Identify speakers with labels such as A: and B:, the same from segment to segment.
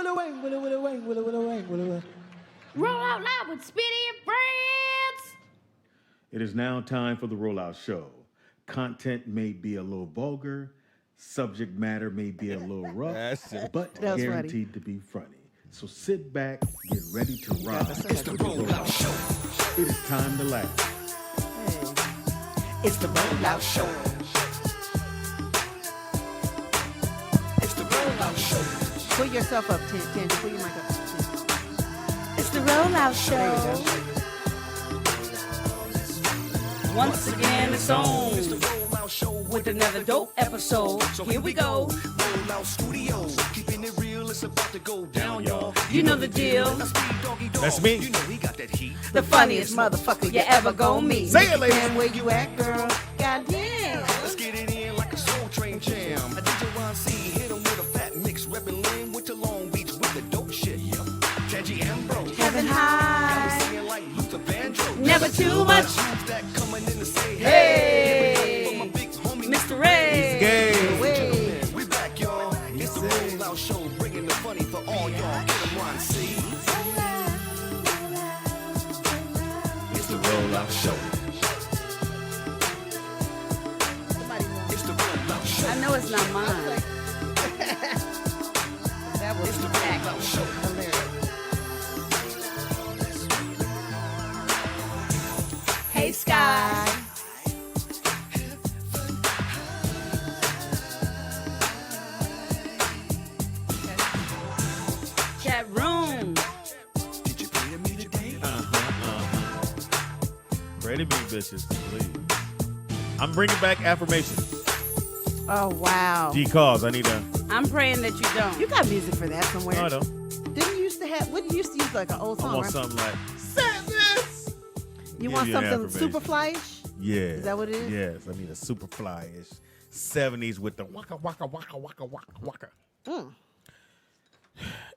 A: Roll out loud with Speedy and Friends.
B: It is now time for the Rollout Show. Content may be a little vulgar, subject matter may be a little rough, but guaranteed to be funny. So sit back, get ready to rock.
C: It's the Rollout Show.
B: It is time to laugh.
C: It's the Rollout Show. It's the Rollout Show.
D: Pull yourself up, Tangy. Pull your mic up.
A: It's the Rollout Show. Once again, it's on with another dope episode. So here we go.
C: Rollout Studios, keeping it real. It's about to go down, y'all.
A: You know the deal.
B: That's me.
C: You know he got that heat.
D: The funniest motherfucker you ever gon' meet.
B: Say it, ladies.
D: And where you at, girl? Goddamn.
C: Let's get it in like a Soul Train jam. A DJ Ron C hit him with a fat mix. Reppin' Lynn went to Long Beach with the dope shit. Tangy Ambrose.
D: Heaven high.
C: Singing like Luther Vandross.
A: Never too much.
C: That coming in to say,
A: Hey, Mr. Ray.
B: Gay.
C: we back, y'all. It's the Rollout Show, bringing the funny for all y'all. Get 'em Ron C. It's the Rollout Show. It's the Rollout Show.
A: I know it's not mine.
D: That was
C: It's the Rollout Show.
A: Hey, Sky. Chat room.
C: Did you pay me today?
B: Ready, big bitches, please. I'm bringing back affirmations.
D: Oh, wow.
B: G-Cause, I need a...
A: I'm praying that you don't.
D: You got music for that somewhere.
B: No, I don't.
D: Didn't you used to have, what you used to use like an old
B: I
D: song,
B: want
D: right?
B: something like, say this!
D: You
B: Give
D: want
B: you an
D: something
B: affirmation.
D: super flyish?
B: Yeah.
D: Is that what it is?
B: Yes, I need a super fly-ish 70s with the waka, waka, waka, waka, waka, waka.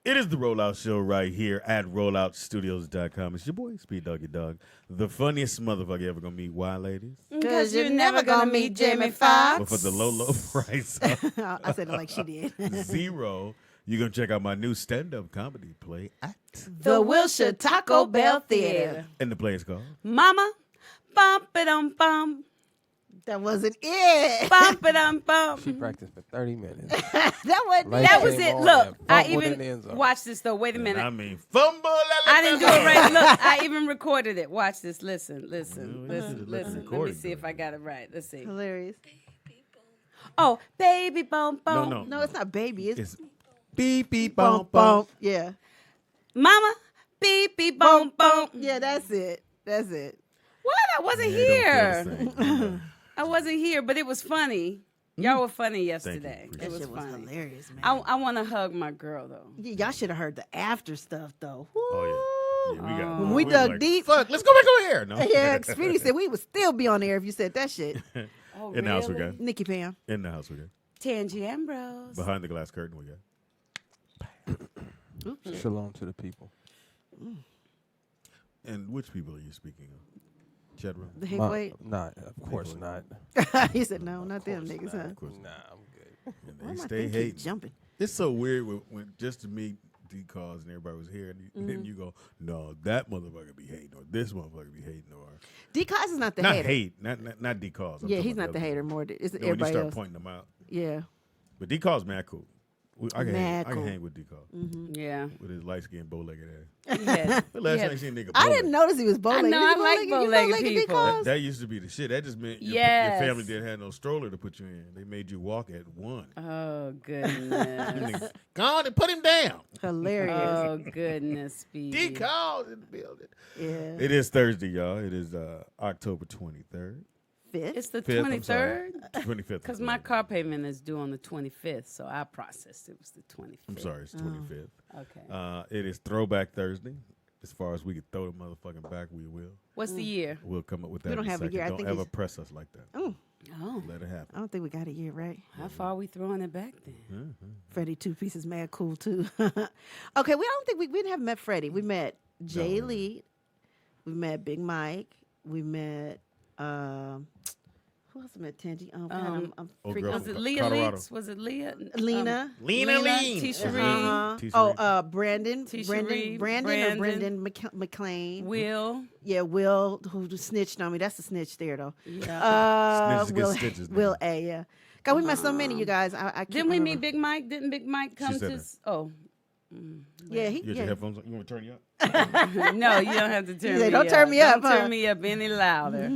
B: It is the Rollout Show right here at rolloutstudios.com. It's your boy, Speed Doggy Dog. The funniest motherfucker you ever gonna meet. Why, ladies?
A: Because you're never going to meet Jamie Foxx.
B: But for the low, low price of
D: I said it like she did.
B: $0, you're gonna check out my new stand-up comedy play at...
A: The Wilshire Taco Bell Theater.
B: And the play is called...
A: Mama, bump it on bump.
D: That wasn't it.
A: Bump it on bump.
E: She practiced for 30 minutes.
D: That wasn't
E: Like
D: it.
A: That was
E: came
A: it.
E: on
A: Look,
E: and
A: I
E: fumbled in the
A: even
E: end zone.
A: watch this though. Wait a minute.
B: I mean, fumble.
A: I didn't do it right. Look, I even recorded it. Watch this. Listen.
B: Yeah,
A: Listen.
B: let the
A: Let me
B: recording
A: see
B: do
A: if
B: it.
A: I got it right. Let's see.
D: Hilarious.
A: Oh, baby bump bump.
B: No.
D: No, it's not baby.
B: It's beep, beep,
D: bump, bump. Yeah.
A: Mama, beep beep bump bump.
D: Yeah, that's it. That's it.
A: What? I wasn't
B: Yeah, it
A: here.
B: don't feel the same.
A: I wasn't here, but it was funny. Y'all were funny yesterday.
B: Appreciate
A: It
D: That
A: was
D: shit was
A: funny.
D: hilarious, man.
A: I want to hug my girl though.
D: Y'all should have heard the after stuff, though.
B: Oh, yeah. We got
D: When we
B: were
D: dug
B: like,
D: deep-
B: Fuck, let's go back over here. No?
D: Yeah, Speedy said we would still be on air if you said that shit.
A: Oh,
B: In the house we
A: really?
B: got.
D: Nikki Pam.
B: In the house we got.
A: Tangy Ambrose.
B: Behind the glass curtain we got.
E: Shalom to the people.
B: And which people are you speaking of? Chat room?
D: The
E: Ma-
D: Wait.
E: Not, of course not.
D: He said no, not them niggas, huh?
B: Of course.
E: Nah, I'm good.
B: And
D: Why
B: they
D: my
B: stay
D: thing keep
B: hating.
D: jumping?
B: It's so weird when just to meet D-Cause and everybody was here, and then you go, no, that motherfucker be hating, or this motherfucker be hating, or
D: D-Cause is not the
B: not
D: hater.
B: hate, not D-Cause. I'm
D: Yeah,
B: talking
D: he's
B: about
D: not the
B: other
D: hater.
B: people.
D: More, it's
B: You know, when you
D: everybody
B: start
D: else.
B: pointing them out,
D: Yeah.
B: but D-Cause mad cool. I can hang,
D: Mad
B: I can
D: cool.
B: hang with D-Cause
A: Yeah.
B: with his light skinned bow-legged ass.
A: Yeah.
B: The last
A: Yeah.
B: time I seen a nigga,
D: I
B: bow-legged.
D: didn't notice he was bowlegged.
A: know, I like bow-legged people.
B: That used to be the shit. That just meant your
A: Yes.
B: family didn't have no stroller to put you in. They made you walk at one.
A: Oh
B: Them
A: goodness.
B: niggas, go on and put him down.
D: Hilarious.
A: Oh goodness, Speedy.
B: D-Cause in the building.
D: Yeah.
B: It is Thursday, y'all. It is October 23rd.
D: Fifth.
A: It's the
B: 5th, I'm sorry.
A: 23rd.
B: 25th.
A: Because my car payment is due on the 25th, so I processed it was the 25th.
B: I'm sorry, it's 25th.
A: Okay.
B: It is Throwback Thursday. As far as we can throw the motherfucking back, we will.
A: What's the year?
B: We'll come up with that.
D: We don't
B: in
D: have a
B: second.
D: year. I
B: Don't
D: think
B: ever
D: it's-
B: press us like that.
D: Oh,
A: Oh,
B: Let it happen.
D: I don't think we got a year, right?
A: how far are we throwing it back then?
D: Freddie Two Pieces mad cool too. Okay, we don't think we didn't have met Freddie. We met Jay Lee. We met Big Mike. We met who Who else I met? Tangy. I'm
B: Old
D: freaking.
B: girl
A: Was
B: from
A: it Leah
B: Colorado.
A: Leaks? Was it Leah?
D: Lena.
A: Lena
B: Lean.
A: Tisha Reed.
D: Uh-huh.
B: Tisha Reed.
D: Brandon.
A: Tisha Reed,
D: Brandon
A: Brandon.
D: McLean.
A: Will.
D: Yeah, Will, who snitched on me. That's the snitch there, though.
A: Yeah.
B: Snitches get stitches, man.
D: Will A, yeah. God, we met so many, you guys. I can't
A: Didn't we
D: remember.
A: meet Big Mike? Didn't Big Mike come
B: said
A: to?
B: that.
A: Oh.
D: Yeah,
B: You got your headphones on? You want me to turn you up?
A: No, you don't have to turn
D: say,
A: me
D: "Don't
A: up.
D: turn me up,
A: Don't
D: huh?"
A: turn me up any louder.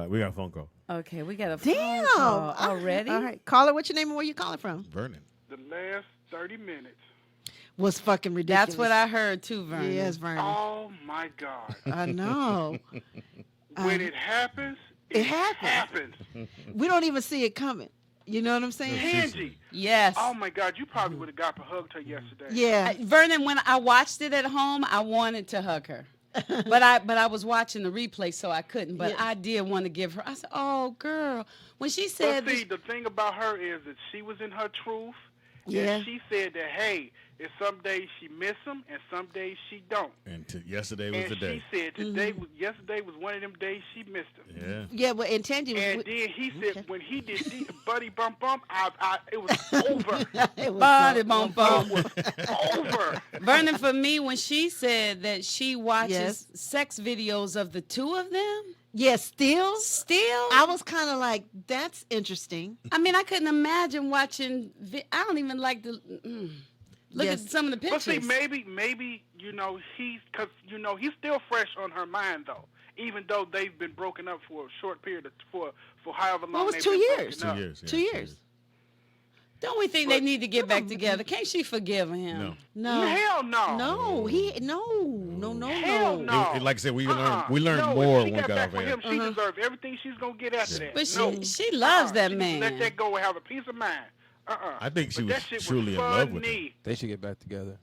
B: We got a phone call.
A: Okay, we got a
D: Damn.
A: phone call already.
D: All right. Caller, what's your name and where you calling from?
B: Vernon.
F: The last 30 minutes.
D: Was fucking ridiculous.
A: That's what I heard too, Vernon.
D: Yes, Vernon.
F: Oh my God.
D: I know.
F: When it happens,
D: It happens.
F: happens.
D: We don't even see it coming. You know what I'm saying?
F: Tangy.
A: Yes.
F: Oh my God, you probably would have got up and hugged her yesterday.
D: Yeah.
A: Vernon, when I watched it at home, I wanted to hug her. but I was watching the replay, so I couldn't. But
D: Yeah.
A: I did want to give her. I said, "Oh, girl," when she said,
F: But see, the thing about her is that she was in her truth.
D: Yeah.
F: And she said that, hey, it's some days she miss him and some days she don't.
B: And yesterday was
F: And
B: the day.
F: she said yesterday was one of them days she missed him.
B: Yeah.
D: Yeah, but and Tangy was.
F: And then he said when he did Buddy Bump Bump, it was over.
D: it was
A: "Body
D: so-
A: bump bump."
F: Over.
A: Vernon, for me, when she said that she watches
D: Yes.
A: sex videos of the two of them,
D: Yeah, still.
A: still,
D: I was kind of like, that's interesting.
A: I mean, I couldn't imagine watching. I don't even like to look
D: Yes.
A: at some of the
F: But
A: pictures.
F: see, maybe because he's still fresh on her mind though. Even though they've been broken up for a short period for however long.
D: Well, it was
F: they've
D: 2
F: been
D: years.
F: broken up.
B: 2 years. Yeah,
D: 2 years.
A: Don't we think they need to get back together? Can't she forgive him?
B: No.
D: No.
F: Hell no.
D: No, no.
F: Hell no.
B: Like I said, we learned
F: No,
B: more
F: if she
B: when we
F: got
B: got
F: back
B: off
F: with
B: air.
F: him, she deserves everything she's gonna get after that.
A: But
F: No.
A: she loves that
F: She
A: man.
F: Let that go and have a peace of mind.
B: I think she
F: But
B: was
F: that shit
B: truly in
F: was
B: love with him.
F: funny.
E: They should get back together.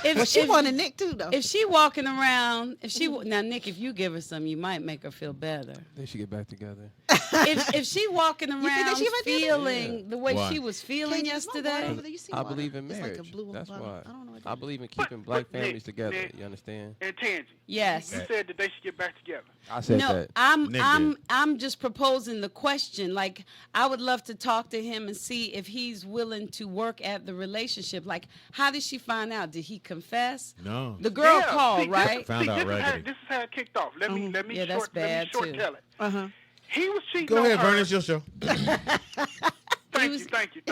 D: Well, she wanted Nick too, though.
A: If she walking around, now Nick, if you give her some, you might make her feel better.
E: They should get back together.
A: if she walking
D: think they
A: around
D: should get back together?
A: feeling the way
B: Why?
A: she was feeling
D: Can't you smoke water
A: yesterday,
D: over there? You see
E: I
D: water?
E: believe in
D: It's
E: marriage.
D: like a blue
E: That's
D: bottle.
E: why.
D: I don't know what
E: I
D: that is.
E: believe in keeping black
F: Nick,
E: families together.
F: Nick.
E: You understand?
F: And Tangy.
A: yes.
F: You said that they should get back together.
E: I said
A: No,
E: that.
B: Nick
A: I'm just proposing the question. Like, I would love to talk to him and see if he's willing to work at the relationship. Like, how did she find out? Did he confess?
B: No.
A: The girl
F: Yeah,
A: called,
F: see,
A: right?
B: Found out
F: this
B: raggedy.
F: this is how it kicked off. Let me
A: Yeah, that's bad,
F: short
A: too.
F: tell it.
D: Uh-huh.
F: He was cheating
B: Go
F: on
B: ahead,
F: her.
B: Vernon. It's your show.
F: Thank you.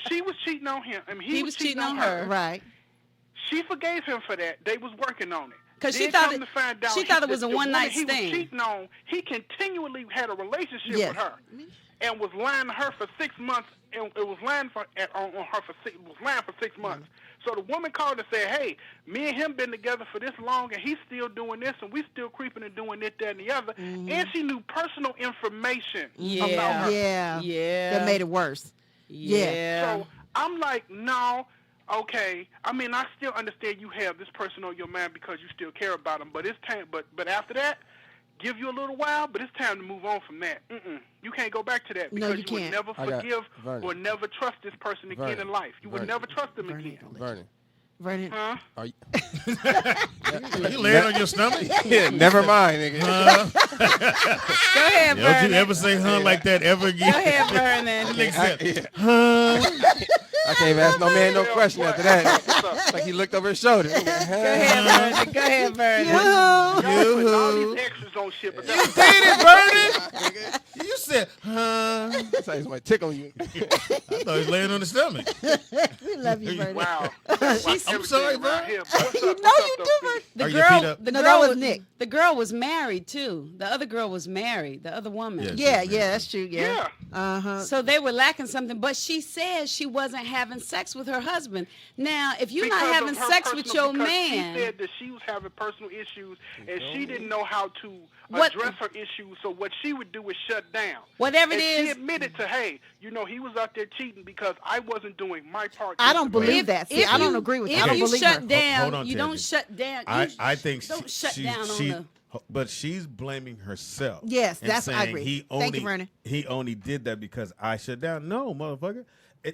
F: She was cheating on him. I mean, he
A: was cheating on her.
D: Right.
F: She forgave him for that. They was working on it.
A: 'Cause she
F: Then
A: thought
F: come
A: it-
F: to find out
A: she thought it was a
F: the woman
A: one-night
F: he was
A: stand.
F: cheating on, he continually had a relationship
D: Yes.
F: with her, and was lying to her for 6 months, and it was lying on her for 6 months. So the woman called and said, "Hey, me and him been together for this long, and he's still doing this, and we still creeping and doing this, that, and the other." And she knew personal information about her.
D: Yeah.
A: Yeah.
D: That made it worse.
A: Yeah.
F: So I'm like, no, okay. I mean, I still understand you have this person on your mind because you still care about him, but it's time. But after that, give you a little while, but it's time to move on from that. You can't go back to that
D: No,
F: because
D: you
F: would
D: can't.
F: never
E: I got-
F: forgive
E: Vernon.
F: or never trust this person again
E: Vernon.
F: in life. You would
E: Vernon.
F: never trust them
D: Vernon,
F: again.
D: don't let
E: Vernon.
D: Vernon.
F: Huh?
E: Are you?
B: Are you laying on your stomach?
E: Yeah, never mind, nigga.
A: Go ahead,
B: Don't
A: Vernon.
B: you ever say "huh" like that ever again?
A: Go ahead, Vernon.
B: Nick said,
E: I can't even ask no man no
F: Yeah,
E: question
F: boy.
E: after that.
F: What's up?
E: It's like he looked over his shoulder.
A: Go ahead, Vernon. Go ahead, Vernon.
F: Y'all putting all these extras on shit, but that's
B: did it, Vernon. You said, "huh."
E: That's like somebody tickle you.
B: I thought he was laying on the stomach.
D: We love you, Vernon.
F: wow.
B: I'm sorry, bro.
F: Here, but what's up?
D: No,
F: What's
D: you
F: up, though,
D: do,
F: Steve?
A: The
B: Are your feet
A: girl,
B: up?
A: the
D: No,
A: girl
D: that was Nick.
A: The girl was married too. The other girl was married. The other woman.
B: Yes.
D: Yeah, yeah, that's true. Yeah.
F: Yeah.
D: Uh-huh.
A: So they were lacking something, but she said she wasn't having sex with her husband. Now, if you're not
F: Because
A: having
F: of her
A: sex with
F: personal-
A: your
F: because
A: man,
F: She said that she was having personal issues and she didn't know how to
A: What-
F: address her issues. So what she would do is shut down.
A: whatever it
F: And she
A: is,
F: admitted to, hey, he was out there cheating because I wasn't doing my part.
D: I don't believe
A: if,
D: that. See,
A: if
D: I don't
A: you-
D: agree with
A: if
D: that. I don't
A: you
D: believe
A: shut
D: her.
A: down,
B: Hold on,
A: you don't
B: Tangy.
A: shut down.
B: I think
A: don't shut
B: she,
A: down
B: she,
A: on
B: but she's blaming herself.
D: Yes,
B: and
D: that's- I
B: saying
D: agree.
B: He
D: Thank
B: only,
D: you, Vernon.
B: He only did that because I shut down. No, motherfucker.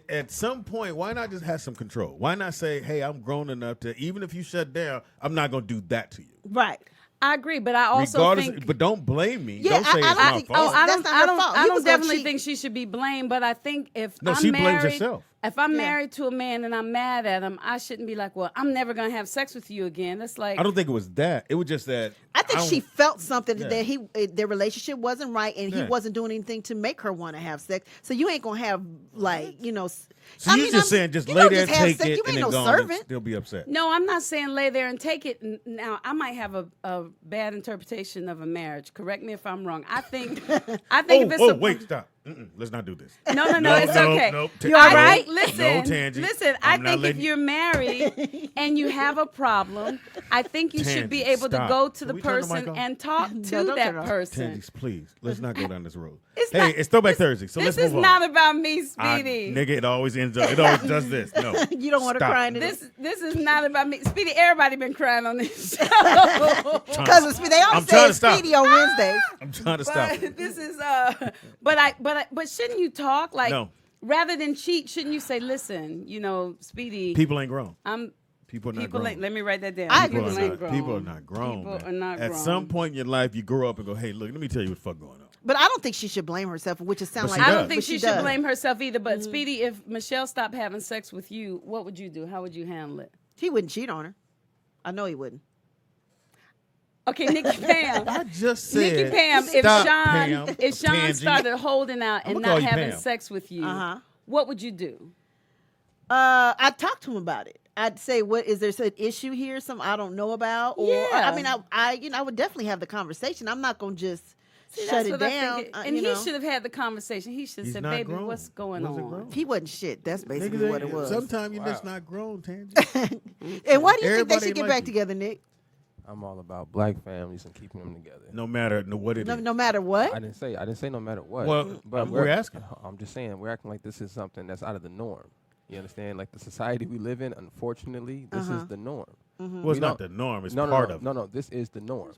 B: At some point, why not just have some control? Why not say, "Hey, I'm grown enough to even if you shut down, I'm not gonna do that to you."
D: Right.
A: I agree, but I also
B: Regardless,
A: think.
B: but don't blame me.
D: Yeah,
B: don't say
D: I
B: it's
D: don't
B: my
D: think-
B: fault.
A: I
D: That's
A: don't.
D: not her
A: I don't.
D: fault.
A: I
D: He
A: don't
D: was gonna
A: definitely
D: cheat.
A: think she should be blamed. But I think if
B: No,
A: I'm
B: she blames
A: married,
B: herself.
A: if I'm
D: Yeah.
A: married to a man and I'm mad at him, I shouldn't be like, well, I'm never gonna have sex with you again. That's like.
B: I don't think it was that. It was just that.
D: I think she felt something
B: Yeah.
D: that their relationship wasn't right, and he
B: Yeah.
D: wasn't doing anything to make her want to have sex. So you ain't gonna have
B: So you're just saying just lay there and take it
D: You
B: and
D: ain't
B: then
D: no
B: go on and
D: servant.
B: still be upset.
A: No, I'm not saying lay there and take it. Now, I might have a bad interpretation of a marriage. Correct me if I'm wrong. I think if it's
B: Wait, stop. Let's not do this.
A: No, it's
B: no,
A: okay.
B: no,
A: You all
B: no,
A: right?
B: no,
A: Listen,
B: Tangi.
A: listen. I
B: I'm not
A: think if
B: letting you-
A: you're married and you have a problem, I think you should be
B: Tangi,
A: able to
B: stop.
A: go to
B: Can
A: the
B: we turn the mic
A: person
B: off?
A: and talk to
D: don't turn it
A: that
D: off.
A: person.
B: Tangi, please, let's not go down this road.
A: It's
B: Hey,
A: not-
B: it's Throwback Thursday, so
A: This
B: let's
A: is
B: move
A: not
B: on.
A: about me, Speedy.
B: Nigga, it always ends up. It always does this. No,
D: You don't want to
B: Stop.
D: cry into
A: This is not about me, Speedy. Everybody been crying on this show.
D: because they
B: I'm
D: always
B: trying
D: say
B: to stop.
D: Speedy on Wednesdays.
B: I'm trying to stop.
A: But this is but shouldn't you talk like
B: No.
A: rather than cheat? Shouldn't you say, listen, Speedy,
B: People ain't grown.
A: I'm.
B: People are not
A: People
B: grown.
A: ain't. Let me write that down.
D: I agree
B: People
D: with
B: are
D: you.
B: not, people are not grown.
A: People
B: man.
A: are not
B: At
A: grown.
B: some point in your life, you grow up and go, hey, look, let me tell you what the fuck going on.
D: But I don't think she should blame herself, which it sounds
B: But
D: like.
B: she
A: I
B: does.
A: don't think
D: But
A: she should
D: does.
A: blame herself either. But Speedy, if Michelle stopped having sex with you, what would you do? How would you handle it?
D: He wouldn't cheat on her. I know he wouldn't.
A: Okay, Nikki Pam.
B: I just said,
A: Nikki Pam,
B: stop, Pam,
A: if Sean
B: Tangi.
A: started holding out and
B: I'ma call
A: not
B: you
A: having
B: Pam.
A: sex with you,
D: Uh-huh.
A: what would you do?
D: I'd talk to him about it. I'd say, "What is there an issue here? Something I don't know about?" Or
A: Yeah.
D: I mean, I would definitely have the conversation. I'm not gonna just
A: See,
D: shut
A: that's
D: it
A: what I
D: down.
A: think. And he should have had the conversation. He should have
B: He's
A: said,
B: not
A: "Baby,
B: grown.
A: what's going
B: Wasn't
A: on?"
B: grown.
D: He wasn't shit. That's basically
B: Niggas
D: what it
B: ain't-
D: was.
B: Sometimes you're just
D: Wow.
B: not grown, Tangi.
D: And why do you think
B: Everybody
D: they should get
B: like
D: back
B: you.
D: together, Nick?
E: I'm all about black families and keeping them together.
B: No matter what it is.
D: No matter what.
E: I didn't say no matter what.
B: Well,
E: but
B: we're asking.
E: I'm just saying we're acting like this is something that's out of the norm. You understand? Like the society we live in, unfortunately, this is the norm.
B: Well, it's
E: We
B: not
E: don't-
B: the norm. It's
E: no,
B: part
E: no,
B: of
E: no,
B: it.
E: no. This is the norm.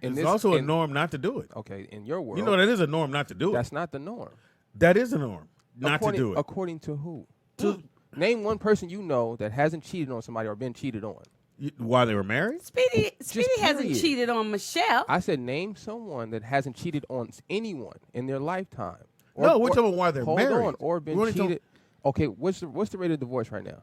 B: It's also a norm not to do it.
E: Okay, in your world,
B: You know that is a norm not to do it.
E: that's not the norm.
B: That is a norm not to do it.
E: According to who? Name one person you know that hasn't cheated on somebody or been cheated on.
B: While they were married?
A: Speedy hasn't
E: period.
A: cheated on Michelle.
E: I said name someone that hasn't cheated on anyone in their lifetime.
B: No, we're talking about why they're
E: hold
B: married.
E: on, or been
B: We're only
E: cheated. Okay, what's the rate of divorce right now?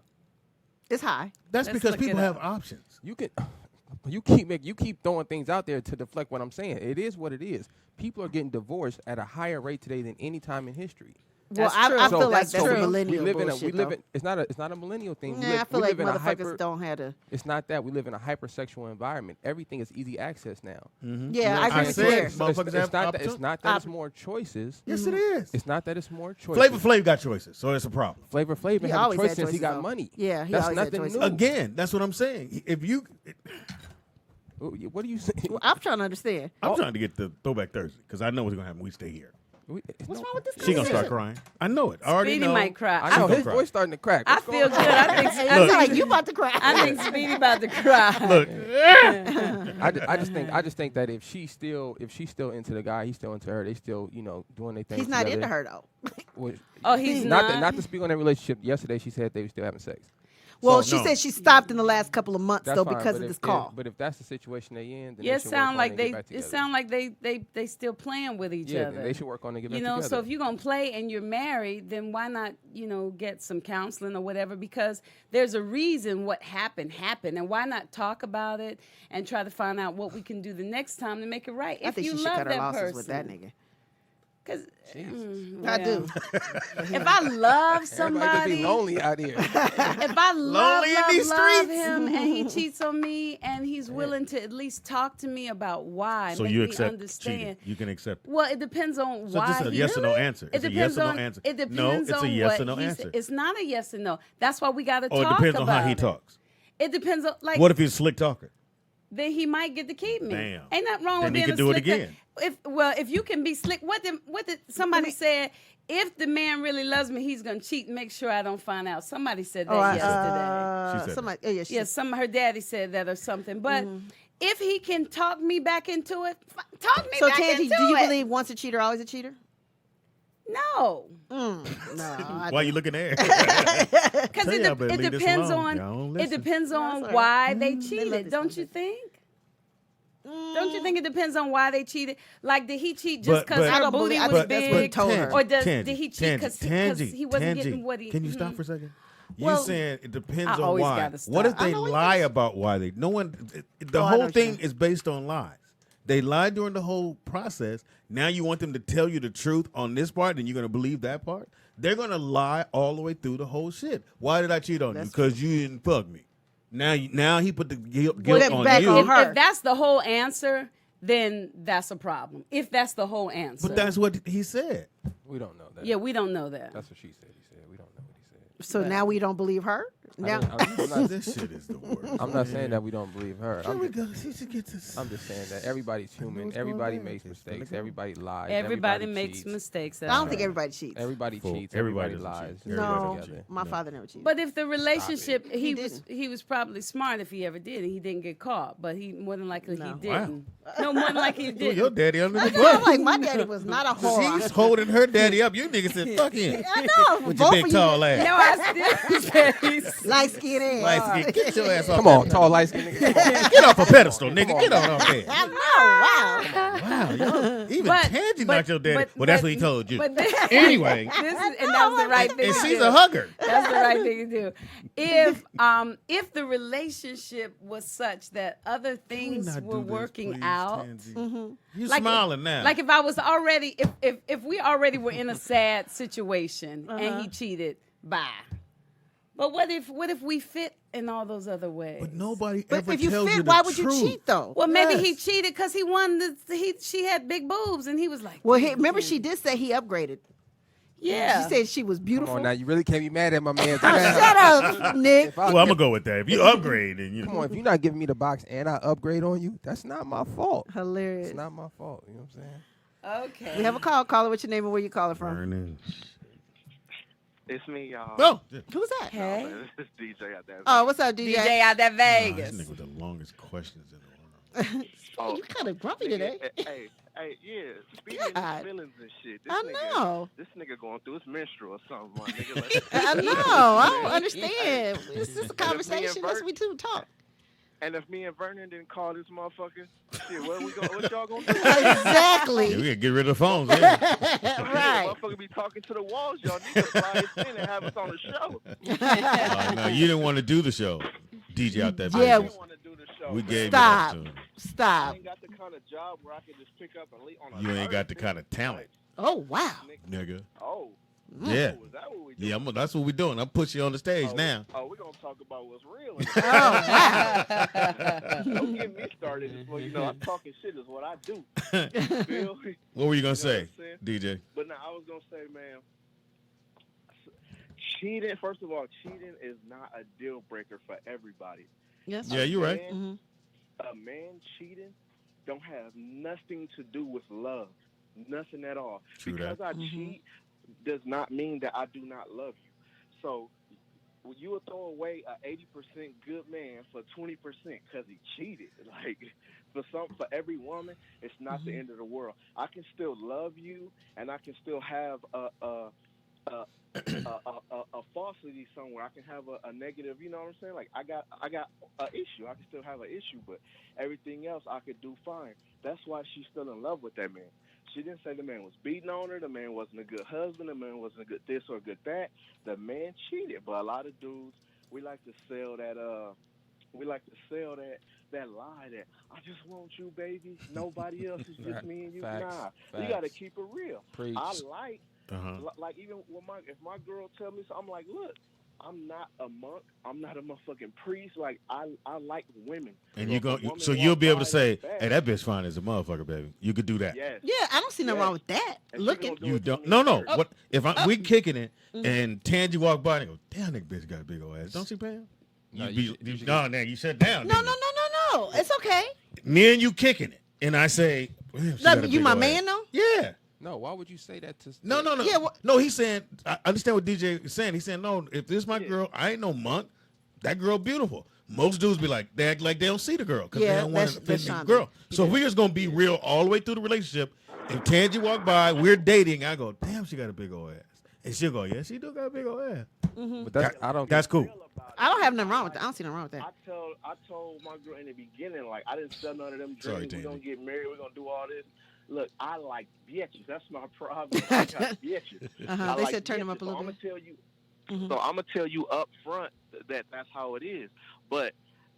D: It's high.
B: That's
A: Let's
B: because
A: look
B: people
A: it
B: have
A: up.
B: options.
E: You keep throwing things out there to deflect what I'm saying. It is what it is. People are getting divorced at a higher rate today than any time in history.
D: Well,
A: That's
D: I
A: true.
D: feel like
A: That's
D: that's a
A: true.
D: millennial
E: we live in
D: bullshit,
E: a
D: though.
E: it's not a millennial thing.
D: Nah, I feel
E: we
D: like
E: live in a
D: motherfuckers
E: hyper,
D: don't have to.
E: It's not that we live in a hypersexual environment. Everything is easy access now.
D: Yeah, I agree
B: I
D: with
B: said
D: you there.
B: motherfuckers have
E: It's not
B: options.
E: that it's more choices.
B: Yes, it is.
E: It's not that it's more choices.
B: Flavor Flav got choices, so it's a problem.
E: Flavor Flav
D: He
E: had a
D: always
E: choice
D: had
E: since he
D: choices,
E: got
D: though.
E: money.
D: Yeah, he
E: that's
D: always had
E: nothing
D: choices.
E: new.
B: Again, that's what I'm saying. If you,
E: What do you say?
D: Well, I'm trying to understand.
B: I'm trying to get the Throwback Thursday because I know what's gonna happen when we stay here.
D: What's wrong with this?
B: She gonna start
D: conversation?
B: crying. I know it. I already
A: Speedy
B: know.
A: might cry.
E: I know
B: gonna
E: his
B: cry.
E: voice starting to crack.
A: I
E: What's
A: feel
E: going
A: good.
E: on?
A: I think
D: I feel like you about to cry.
A: I think Speedy about to cry.
B: Look,
E: I just think that if she's still into the guy, he's still into her. They still doing their thing.
D: He's not
E: together.
D: into her though.
E: Well,
A: Oh, he's
E: not
A: not?
E: to speak on their relationship. Yesterday she said they were still having sex.
D: Well,
B: So,
D: she
B: no.
D: said she stopped in the last couple of months
E: That's
D: though
E: fine,
D: because
E: but
D: of this
E: if-
D: call.
E: But if that's the situation they in, then
A: Yeah,
E: they
A: it
E: should
A: sound
E: work
A: like
E: on it and
A: they.
E: get back
A: It
E: together.
A: sound like they still playing with each
E: Yeah,
A: other.
E: then they should work on it and get back together.
A: So if you're gonna play and you're married, then why not, get some counseling or whatever? Because there's a reason what happened, and why not talk about it and try to find out what we can do the next time to make it right?
D: I
A: If
D: think
A: you
D: she should
A: love
D: cut her
A: that
D: losses
A: person,
D: with that nigga.
A: Because
D: I do.
A: if I love
E: Everybody
A: somebody,
E: just be lonely out here.
A: if I love
B: Lonely in these
A: love
B: streets.
A: him and he cheats on me and he's willing to at least talk to me about why,
B: so
A: make
B: you
A: me
B: accept
A: understand.
B: cheating. You can accept it.
A: Well, it depends on
B: So
A: why.
B: this is a
A: he-
B: yes or no answer.
A: It
B: It's a
A: depends
B: yes or no
A: on.
B: answer.
A: It depends
B: No, it's a
A: on
B: yes
A: what
B: or no
A: he
B: answer.
A: said. It's not a yes or no. That's why we got to
B: Or it
A: talk
B: depends on
A: about
B: how he
A: it.
B: talks.
A: It depends on like.
B: What if he's a slick talker?
A: Then he might get to keep me.
B: Damn.
A: Ain't nothing wrong
B: Then
A: with
B: he
A: being
B: could
A: a
B: do it
A: slick
B: again.
A: If you can be slick, what did somebody said? If the man really loves me, he's gonna cheat. Make sure I don't find out. Somebody said that yesterday.
B: She said
D: Somebody, oh, yeah, she,
A: Her daddy said that or something. But if he can talk me back into it, talk me
D: So,
A: back
D: Tangi,
A: into
D: do you
A: it.
D: believe once a cheater, always a cheater?
A: No,
D: No, I
B: Why you looking there?
A: because
B: Tell y'all better
A: it
B: leave this
A: depends
B: alone.
A: on
B: Y'all don't
A: it
B: listen.
A: depends on
D: That's all right.
A: why they
D: love
A: cheated.
D: this
A: Don't you think? Don't you think it depends on why they cheated? Like, did he cheat just because
D: I
A: her
D: don't
A: booty
D: believe- I
A: was
D: think that's what he
A: big,
D: told her.
A: or did he cheat because he wasn't
G: Tangi,
A: getting what he?
G: Can you stop for a second? You
D: Well,
G: saying it depends
A: I
G: on
A: always
G: why.
A: gotta stop.
G: What if
D: I
G: they
D: know what
G: lie
D: it is.
G: about why they? No one. The
D: Oh, I know
G: whole
D: what
G: thing
D: you're saying.
G: is based on lies. They lied during the whole process. Now you want them to tell you the truth on this part, and you're going to believe that part. They're going to lie all the way through the whole shit. Why did I cheat on you?
D: That's
G: Because you didn't fuck me. Now he put the guilt
D: Well,
G: on
D: back
G: you.
D: on her.
A: If that's the whole answer, then that's a problem. If that's the whole answer,
G: But that's what he said.
E: We don't know that.
A: yeah, we don't know that.
E: That's what she said. He said we don't know what he said.
D: So now we don't believe her. Now,
E: I'm not,
G: This shit is the worst.
E: I'm not saying that we don't believe her.
G: Here we go. She should get this.
E: I'm just saying that everybody's human.
G: what's
E: Everybody
G: going on.
E: makes
G: It's
E: mistakes.
G: gonna go.
E: Everybody lies.
A: Everybody makes
E: cheats.
A: mistakes.
D: I
A: that's
D: don't think
A: right.
D: everybody cheats.
E: Everybody
G: Fool.
E: cheats.
G: Everybody
E: Everybody
G: doesn't
E: lies.
G: cheat.
E: Everybody
D: No,
E: does together.
D: my father never cheated.
A: But if the relationship,
D: He
A: he was probably smart if he ever did, and he didn't get caught. But he more than likely
D: No.
A: he
D: Wow.
A: didn't. No, more than likely he
G: Threw your
A: didn't.
G: daddy under the
D: I'm
G: bus.
D: like, my daddy was not a whore.
G: She's holding her daddy up. You niggas said, fuck him.
D: I know.
G: With
D: both
G: your big
D: of
G: tall
D: you,
G: ass.
A: No, I still said he's
D: light skin ass.
G: Light skin. Get your ass off
E: Come on,
G: that
E: tall, light skinned nigga. Come on.
G: Get off a pedestal, nigga. Get on off there.
D: I know. Wow.
G: Wow, y'all, even
A: But-
G: Tangi
A: but-
G: knocked your daddy.
A: but-
G: well, that's
A: but-
G: what he told you.
A: But this,
G: Anyway,
A: this is, and that's the right thing.
G: and
A: to
G: she's
A: do.
G: a hugger.
A: That's the right thing to do. If the relationship was such that other things were working out,
G: You
A: like
G: smiling now.
A: like if I was already if we already were in a sad situation and he cheated, bye. But what if we fit in all those other ways?
G: but nobody
D: But
G: ever
D: if you
G: tells
D: fit,
G: you the
D: why would
G: truth.
D: you cheat though?
A: Well, maybe he
G: Yes.
A: cheated because he wanted. She had big boobs, and he was like,
D: Well, remember she did say he upgraded.
A: yeah.
D: She said she was
E: Come
D: beautiful.
E: on, now you really can't be mad at my man.
D: Shut up, Nick.
E: If I
G: Well, I'm
E: give-
G: gonna go with that. If you upgrade, and you
E: Come on, if you're not giving me the box and I upgrade on you, that's not my fault.
D: Hilarious.
E: It's not my fault. You know what I'm saying?
A: Okay.
D: We have a call. Caller, what's your name and where you calling from?
G: burning.
H: It's me, y'all.
G: Oh,
D: Who's that?
A: Hey.
H: This is DJ out there.
D: Oh, what's up, DJ?
A: DJ out there
G: this
A: Vegas.
G: nigga with the longest questions in the world.
D: Oh, you kind of grumpy today.
H: Hey, yeah. Speaking
D: God.
H: of feelings and shit, this
D: I
H: nigga,
D: know.
H: this nigga going through his menstrual or something. My nigga, like,
D: I know. I don't understand. It's just a
H: and
D: conversation. That's
H: Bert-
D: we two talk.
H: And if me and Vernon didn't call this motherfucker, shit, what y'all gonna do?
D: Exactly.
G: Yeah, we gotta get rid of the phones. Yeah.
D: Right.
H: Motherfucker be talking to the walls. Y'all need to fly us in and have us on the show.
G: No, you didn't want to do the show. DJ out there.
D: Yeah.
H: I
G: Vegas.
H: didn't want to do the show.
G: We
H: man.
G: gave
D: Stop.
G: you that
H: I
D: Stop.
H: ain't got the kind of job where I can just pick up and leave on a
G: You ain't got the
H: Thursday.
G: kind of talent,
D: Oh, wow.
G: nigga.
H: Oh,
G: Yeah.
H: is that what we do?
G: Yeah, that's what we're doing. I'm pushing you on the stage
H: Oh,
G: now.
H: Oh, we're gonna talk about what's real. Don't get me started. Well, you know, I'm talking shit is what I do. Feel me?
G: What were you gonna
H: You know
G: say,
H: what I'm
G: DJ?
H: But now I was gonna say, man, cheating. First of all, cheating is not a deal breaker for everybody.
D: Yes.
G: Yeah, you're right.
D: Mhm.
H: A man cheating don't have nothing to do with love, nothing at all.
G: True
H: because
G: that.
H: I cheat does not mean that I do not love you. So you will throw away a 80% good man for 20% because he cheated. Like for every woman, it's not the end of the world. I can still love you, and I can still have a falsity somewhere. I can have a negative. You know what I'm saying? Like I got an issue. I can still have an issue, but everything else I could do fine. That's why she's still in love with that man. She didn't say the man was beating on her. The man wasn't a good husband. The man wasn't a good this or a good that. The man cheated. But a lot of dudes, we like to sell that. We like to sell that lie that I just want you, baby. Nobody else. It's just me and you.
E: Facts.
H: Nah, you got to keep it real.
E: Preach.
H: I like.
G: Uh-huh.
H: Like even when if my girl tell me something, I'm like, look, I'm not a monk. I'm not a motherfucking priest. Like I like women.
G: And
H: So
G: you
H: if
G: go,
H: a woman
G: so you'll
H: walk
G: be able
H: by
G: to say,
H: that's bad,
G: "Hey, that bitch fine as a motherfucker, baby." You could do that.
H: yes.
D: Yeah, I don't see nothing
H: Yeah.
D: wrong with that.
H: And she
D: Looking.
H: gonna do
G: You
H: it to
G: don't.
H: me
G: No.
H: first.
G: What if we kicking it and Tangi walk by and go, "Damn, that bitch got a big old ass." Don't she, Pam?
E: No,
G: You
E: you should-
G: no, you shut down.
D: No,
G: didn't
D: no,
G: you?
D: no. It's okay.
G: Me and you kicking it, and I say, "Damn, she got a
D: You
G: big
D: my
G: old
D: man
G: ass."
D: though?
G: Yeah.
E: No, why would you say that to?
G: No.
D: Yeah,
G: No, he's saying, I understand what DJ is saying. He's saying, no, if this is my
H: Yeah.
G: girl, I ain't no monk. That girl beautiful. Most dudes be like, they act like they don't see the girl because
D: Yeah,
G: they don't want to
D: that's
G: offend the
D: Shonda.
G: girl. So if we're just going to be real all the way through the relationship, if Tangi walk by, we're dating, I go, damn, she got a big old ass. And she'll go, yeah, she do got a big old ass.
E: But that's, I don't.
G: That's cool.
H: about it.
D: I don't have nothing wrong with that. I don't see nothing wrong with that.
H: I told my girl in the beginning, like, I didn't sell none of them
G: Sorry,
H: dreams. We're
G: Tandy.
H: gonna get married. We're gonna do all this. Look, I like bitches. That's my problem. I got bitches. I
D: They
H: like
D: said turn them
H: bitches.
D: up a little
H: So
D: bit.
H: I'm gonna tell you.
D: Mhm.
H: So I'm gonna tell you up front that that's how it is. But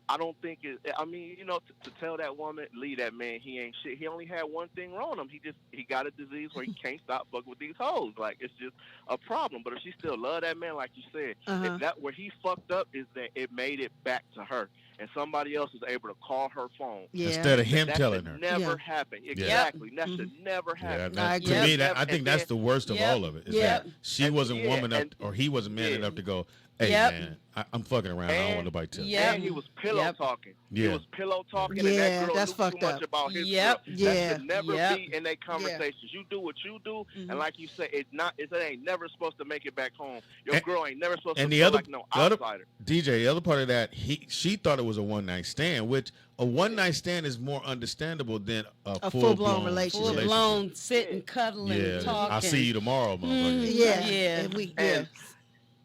H: I don't think it. I mean, you know, to tell that woman, leave that man. He ain't shit. He only had one thing wrong with him. He got a disease where he can't stop fucking with these hoes. Like, it's just a problem. But if she still love that man, like you said, if that where he fucked up is that it made it back to her, and somebody else is able to call her phone.
D: Yeah.
G: Instead of him
H: That
G: telling
H: should
G: her.
H: never happen. Exactly. That should never
G: Yeah,
H: happen.
G: that,
D: agree.
G: to me,
H: Yep.
G: I think
H: And
G: that's
H: then-
G: the worst of all of it. Is that she wasn't
H: yeah,
G: woman enough,
H: and-
G: or he wasn't man
H: yeah.
G: enough to go, hey,
A: Yep.
G: man, I'm fucking around. I don't want nobody to tell.
A: Yep.
H: And he was pillow talking. He
G: Yeah.
H: was pillow talking, and
D: Yeah,
H: that girl
D: that's
H: knew
D: fucked
H: too
D: up.
H: much about his
A: Yep.
H: girl.
D: Yeah.
H: That should never
A: Yep.
H: be in their conversations. You do what you do, and like you say, it ain't never supposed to make it back home. Your
G: And-
H: girl ain't never supposed
G: and
H: to
G: the
H: feel
G: other-
H: like no
G: the other-
H: outsider.
G: DJ, the other part of that, she thought it was a one night stand, which a one night stand is more understandable than a
D: full-blown relationship.
A: Full blown sitting, cuddling,
G: Yeah,
A: talking.
G: I'll see you tomorrow, motherfucker.
D: Yeah.
A: Yeah.
D: And we,
H: And-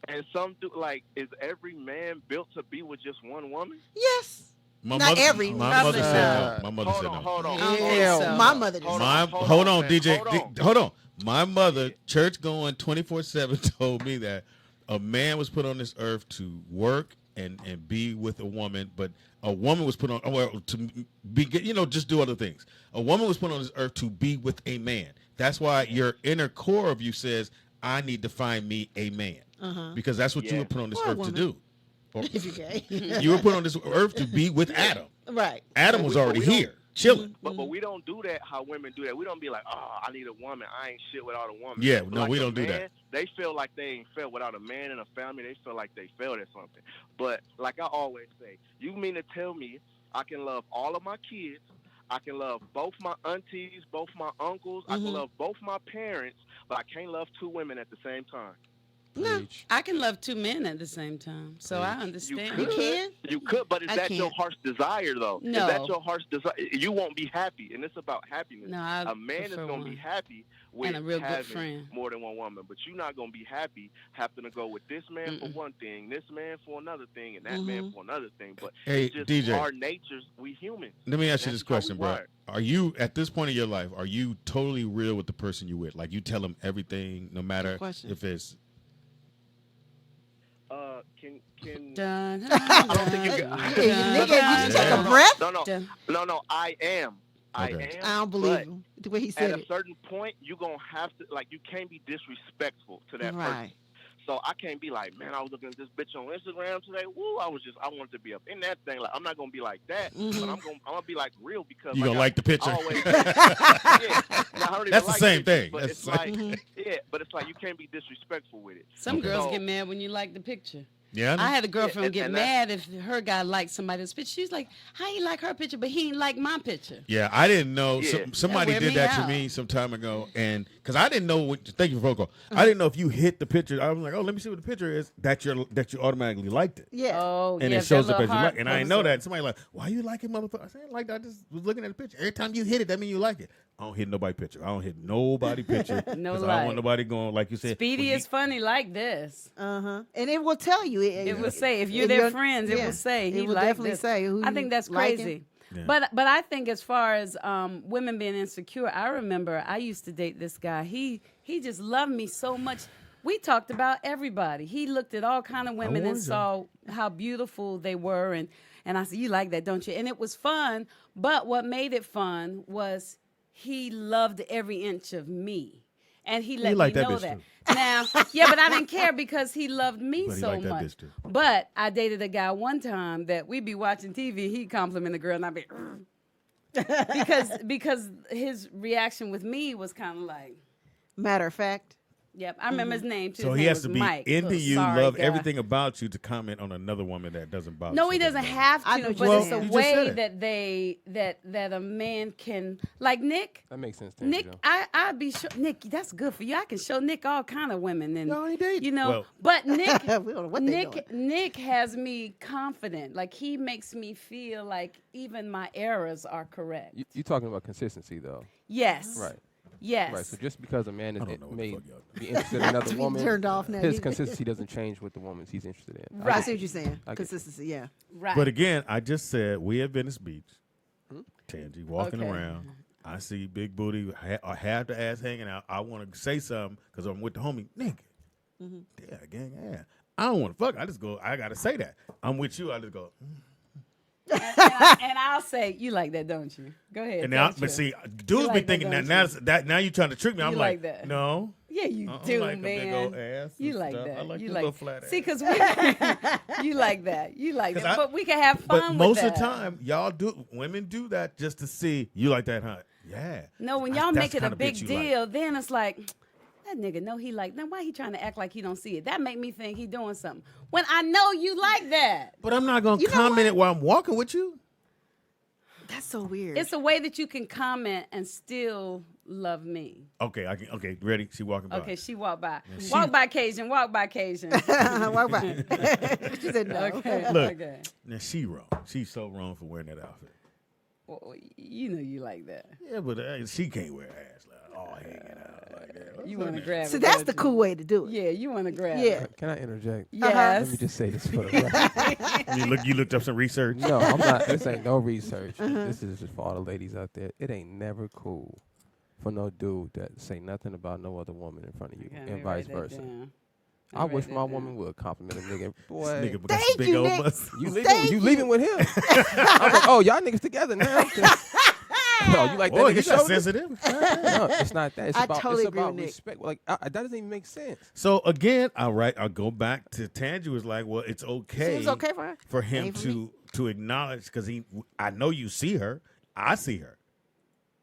H: And some do, like, is every man built to be with just one woman?
D: yes.
G: My
D: Not
G: mother,
D: every-
G: my mother said
E: Uh,
G: no. My mother said no.
H: Hold on.
A: I don't think
E: Hell
A: so.
E: no.
D: My mother did.
G: Hold on,
H: man.
G: DJ.
H: Hold on.
G: Hold on. My mother, church going 24/7, told me that a man was put on this earth to work and be with a woman, but a woman was put on to be, just do other things. A woman was put on this earth to be with a man. That's why your inner core of you says, I need to find me a man, because that's what you were put on this
D: Or a
G: earth to
D: woman.
G: do. Or-
D: If you gay.
G: you were put on this earth to be with Adam.
D: Right.
G: Adam was
H: But
G: already
H: we don't-
G: here, chilling.
H: But we don't do that how women do that. We don't be like, oh, I need a woman. I ain't shit without a woman.
G: Yeah,
H: But
G: no,
H: like
G: we
H: a
G: don't do
H: man,
G: that.
H: They feel like they ain't failed without a man and a family. They feel like they failed at something. But like I always say, you mean to tell me I can love all of my kids, I can love both my aunties, both my uncles, I can love both my parents, but I can't love two women at the same time?
D: No.
A: I can love two men at the same time, so I understand.
D: You can?
H: You could, but is
D: I
H: that your
D: can't.
H: heart's desire, though?
A: No.
H: Is that your heart's desire? You won't be happy, and it's about happiness.
A: No, I
H: A man is
A: prefer
H: going to be
A: one.
H: happy with
A: And a real good
H: having
A: friend.
H: more than one woman, but you're not going to be happy having to go with this man for one thing, this man for another thing, and that man for another thing. But
G: Hey,
H: it's just
G: DJ.
H: our natures, we humans.
G: Let me ask you
H: That's
G: this question,
H: how we
G: bro.
H: wired.
G: Are you, at this point in your life, are you totally real with the person you with? Like, you tell them everything, no matter
D: question.
G: if it's...
H: Can
A: Dun,
H: I don't think you can.
D: Hey, nigga, you take a breath?
H: No. I am. I
G: Okay.
H: am.
D: I don't believe
H: but
D: him. The way he
H: At
D: said
H: a
D: it.
H: certain point, you're going to have to, like, you can't be disrespectful to that person.
D: Right.
H: So I can't be like, man, I was looking at this bitch on Instagram today. Woo, I wanted to be up in that thing. Like, I'm not gonna be like that, but I'm gonna be like real because
G: You gonna like the picture.
H: I always, yeah. Now, I don't even
G: That's the
H: like
G: same
H: pictures,
G: thing.
H: But
G: That's
H: it's
G: the
H: like,
G: same.
H: yeah, but it's like you can't be disrespectful with it.
A: Some girls
H: So-
A: get mad when you like the picture.
G: Yeah,
A: I had a girlfriend
H: and-
A: get
H: and
A: mad if her guy liked somebody else's picture. She's like, "How you like her picture, but he ain't like my picture?"
G: Yeah, I didn't know.
H: Yeah.
G: Somebody
A: That wear
G: did
A: me
G: that to
A: out.
G: me some time ago, and because I didn't know. Thank you for phone call. I didn't know if you hit the picture. I was like, oh, let me see what the picture is. That you automatically liked it,
D: Yeah.
A: Oh,
G: and
A: yeah,
G: it shows
A: that
G: up as
A: little
G: you
A: heart
G: like. And I didn't
A: comes
G: know
A: up.
G: that. Somebody like, why you like it, motherfucker? I said, like that. I just was looking at the picture. Every time you hit it, that means you like it. I don't hit nobody picture. I don't hit nobody picture.
A: No
G: 'cause I don't
A: like.
G: want nobody going like you said.
A: Speedy
G: when
A: is funny like this.
D: And it will tell you.
A: It will say if you're their friends, it will say
D: It
A: he
D: will
A: liked
D: definitely
A: this.
D: say who
A: I
D: you
A: think that's
D: liking.
A: crazy.
G: Yeah.
A: But I think as far as women being insecure, I remember I used to date this guy. He just loved me so much. We talked about everybody. He looked at all kind of women and
G: was
A: saw how beautiful they were, and I said, "You like that, don't you?" And it was fun. But what made it fun was he loved every inch of me. And he let
G: like
A: me
G: that
A: know
G: bitch
A: that.
G: too.
A: Now, yeah, but I didn't care because he loved me
G: But he
A: so
G: liked that
A: much.
G: bitch too.
A: But I dated a guy one time that we'd be watching TV, he'd compliment a girl, and I'd be, because his reaction with me was kind of like,
D: Matter of fact.
A: yep, I remember his name too.
G: So
A: His
G: he
A: name
G: has
A: was
G: to be
A: Mike.
G: into
A: Little
G: you,
A: sorry
G: love
A: guy.
G: everything about you to comment on another woman that doesn't bother.
A: No, he
G: something
A: doesn't
G: about
A: have
D: I know
A: to,
D: what
A: but
D: you're
A: it's a
D: saying.
G: You just said
A: way
G: it.
A: that a man can, like Nick.
E: That makes sense. Tangy,
A: Nick,
E: though.
A: I'd be sure, Nick, that's good for you. I can show Nick all kind of women, and
G: No, he did.
A: you know.
G: Well-
A: but Nick,
D: We don't know what they doing.
A: Nick has me confident. Like he makes me feel like even my errors are correct.
E: You talking about consistency though,
A: Yes.
E: right?
A: Yes.
E: Right. So just because a man is
B: I don't know what the
E: may
B: fuck y'all
E: be interested in another
D: To be
E: woman,
D: turned off now.
E: his consistency doesn't change with the woman he's interested in.
D: I see what you're saying.
E: I get
D: Consistency, yeah.
A: Right.
B: But again, I just said we at Venice Beach, Tangy walking
A: Okay.
B: around. I see big booty, half the ass hanging out. I want to say something because I'm with the homie, nigga. Yeah, gang ass. I don't want to fuck. I just go. I gotta say that. I'm with you. I just go.
A: and I'll say, you like that, don't you? Go ahead.
B: And now,
A: tell
B: but
A: us.
B: see,
A: You
B: dudes
A: like
B: be
A: that,
B: thinking
A: don't
B: that now you trying to trick me. I'm
A: You
B: like,
A: like that.
B: no.
A: Yeah, you
B: I don't
A: do,
B: like a big
A: man.
B: old ass
A: You
B: and
A: like
B: stuff.
A: that.
B: I like
A: you
B: the
A: like
B: little flat
A: See,
B: ass.
A: because you like that. You like
B: 'Cause
A: that.
B: I-
A: But we can have fun
B: But
A: with
B: most
A: that.
B: of the time, women do that just to see you like that, huh? Yeah.
A: No, when
B: That's-
A: y'all
B: that's
A: make it
B: the
A: a
B: kinda
A: big
B: bitch you
A: deal,
B: like.
A: then it's like, that nigga know he like, now why he trying to act like he don't see it? That make me think he doing something. When I know you like that.
B: But I'm not gonna
D: You know
B: comment it while I'm walking with you.
D: That's so weird.
A: It's a way that you can comment and still love me.
B: Okay, okay, ready? She walking by.
A: Okay, she walked by. Walk by occasion, walk by occasion.
D: Walk by. She said no.
A: Okay.
B: Look,
A: Okay.
B: now she wrong. She's so wrong for wearing that outfit.
A: Well, you know you like that.
B: Yeah, but she can't wear ass like all hanging out like that.
A: You want to grab
D: So
A: it.
D: that's
A: don't
D: the
A: you?
D: cool way to do it.
A: Yeah, you want to grab
D: Yeah.
A: it.
E: Can I interject?
A: Yes.
E: Let me just say this for the record.
B: You looked up some research.
E: No, I'm not. This ain't no research. This is just for all the ladies out there. It ain't never cool for no dude that say nothing about no other woman in front of you,
A: Okay,
E: and
A: let me
E: vice
A: write that
E: versa.
A: down.
E: I
A: Let me
E: wish
A: write
E: my
A: that down.
E: woman would compliment a nigga. Boy,
B: Nigga got
D: Thank
B: some big
D: you,
B: old
D: Nick.
B: butts.
E: you leaving with him? I'm like, oh, y'all niggas together now? Oh, you like that
B: Boy,
E: nigga
B: you got
E: shoulder?
B: sensitive.
E: No, it's not that. It's
D: I
E: about
D: totally
E: it's
D: agree
E: about
D: with Nick.
E: respect. Like that doesn't even make sense.
B: So again, I'll go back to Tangy was like, well, it's okay.
D: Seems okay for her.
B: for him
D: Ain't for me.
B: to acknowledge because I know you see her. I see her.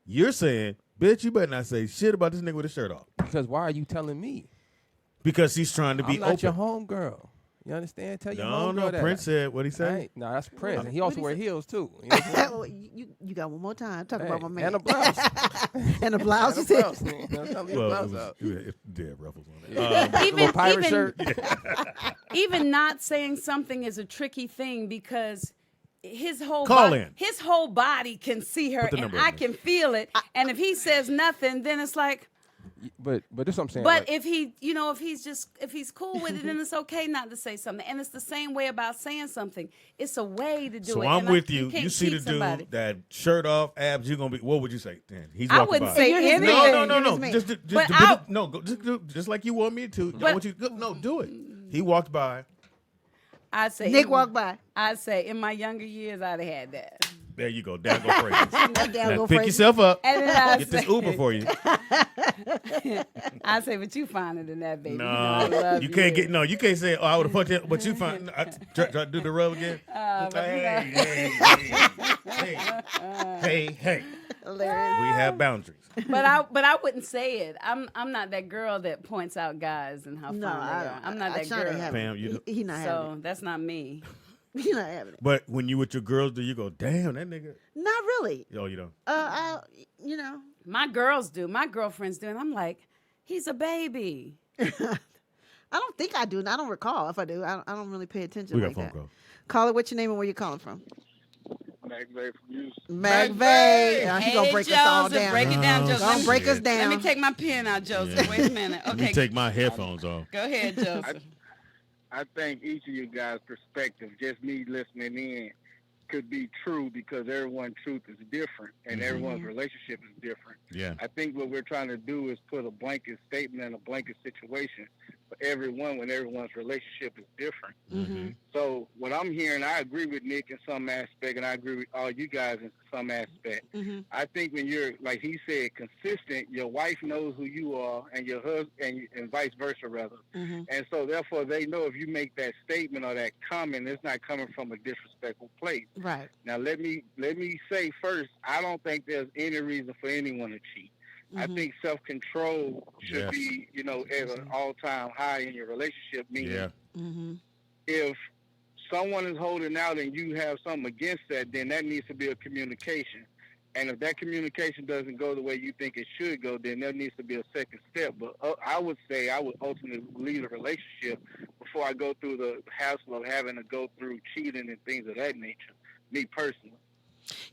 B: You're saying, bitch, you better not say shit about this nigga with his shirt off
E: Because why are you telling me?
B: because she's trying to be
E: I'm not your
B: open.
E: home girl. You understand? Tell your
B: No,
E: home
B: no.
E: girl that.
B: Prince said what he said.
E: No, that's Prince, and he
D: What'd
E: also
D: he
E: wear
D: say?
E: heels too. You know what I'm saying?
D: Well, you got one more time. Talk about my man.
E: And a blouse.
D: And a blouse.
E: And
D: you
E: a
D: said.
E: blouse. Man. Tell me a
B: Well,
E: blouse out.
B: it had ruffles on it.
E: A
A: Even
E: little pirate
A: even
E: shirt.
A: even not saying something is a tricky thing because his whole
B: Call
A: body,
B: in.
A: his whole body can see her
B: Put the
A: and
B: number in
A: I
B: there.
A: can feel it. And if he says nothing, then it's like.
E: But this is what I'm saying.
A: But
E: like,
A: if he's cool with it, then it's okay not to say something. And it's the same way about saying something. It's a way to do
B: So
A: it.
B: I'm
A: And
B: with you.
A: can't
B: You see the
A: cheat somebody.
B: dude that shirt off, abs. You're gonna be. What would you say? Dan, he's
A: I
B: walking
A: wouldn't
B: by.
A: say
D: You're his
A: anything.
D: man.
B: No.
D: You're his man.
B: Just like you want me to. I
A: But-
B: want you. No, do it. He walked by.
A: I'd say
D: Nick walked by.
A: I'd say in my younger years I'd have had that.
B: There you go. Down go phrases.
D: Down
B: Now
D: go
B: pick
D: Fraser.
B: yourself up.
A: And then I'd
B: Get this
A: say,
B: Uber for you.
A: I say, but you finer than that, baby.
B: No,
A: you know I love
B: you can't get. No, you can't say. Oh, I would have fucked it. But you find. Try to do the rub again. Hey.
D: Hilarious.
B: We have boundaries.
A: But I wouldn't say it. I'm not that girl that points out guys and how fine they
D: No,
A: are. I'm not that
D: Sean ain't
A: girl.
D: having
B: Fam,
D: it.
B: you know-
D: He not having
A: So that's not me.
D: it. He not having it.
B: But when you with your girls, do you go, damn, that nigga?
D: Not really.
B: Oh, you don't.
D: You know.
A: My girls do. My girlfriends do. And I'm like, he's a baby.
D: I don't think I do. I don't recall if I do. I don't really pay attention
B: We
D: like
B: got phone
D: that.
B: call.
D: Caller, what's your name and where you calling from?
H: McVeigh from Houston.
D: McVeigh. He gonna
A: Hey,
D: break us all
A: Joseph,
D: down.
A: break it down, Joseph.
D: Gonna break us down.
A: Let me take my pen out, Joseph.
B: Yeah.
A: Wait a minute.
B: Let me
A: Okay,
B: take my headphones off.
A: go ahead, Joseph.
F: I think each of you guys' perspective, just me listening in, could be true because everyone's truth is different and everyone's relationship is different.
B: Yeah.
F: I think what we're trying to do is put a blanket statement in a blanket situation for everyone when everyone's relationship is different.
D: Mm-hmm.
F: So what I'm hearing, I agree with Nick in some aspect, and I agree with all you guys in some aspect.
D: Mm-hmm.
F: I think when you're, like he said, consistent, your wife knows who you are, and your husband, and vice versa, rather.
D: Mm-hmm.
F: And so, therefore, they know if you make that statement or that comment, it's not coming from a disrespectful place.
D: Right.
F: Now, let me say first, I don't think there's any reason for anyone to cheat. I
D: Mhm.
F: think self-control should be, at an all-time high in your relationship. Meaning,
B: Yeah.
D: Mm-hmm.
F: if someone is holding out and you have something against that, then that needs to be a communication. And if that communication doesn't go the way you think it should go, then there needs to be a second step. But I would say I would ultimately leave a relationship before I go through the hassle of having to go through cheating and things of that nature, me personally.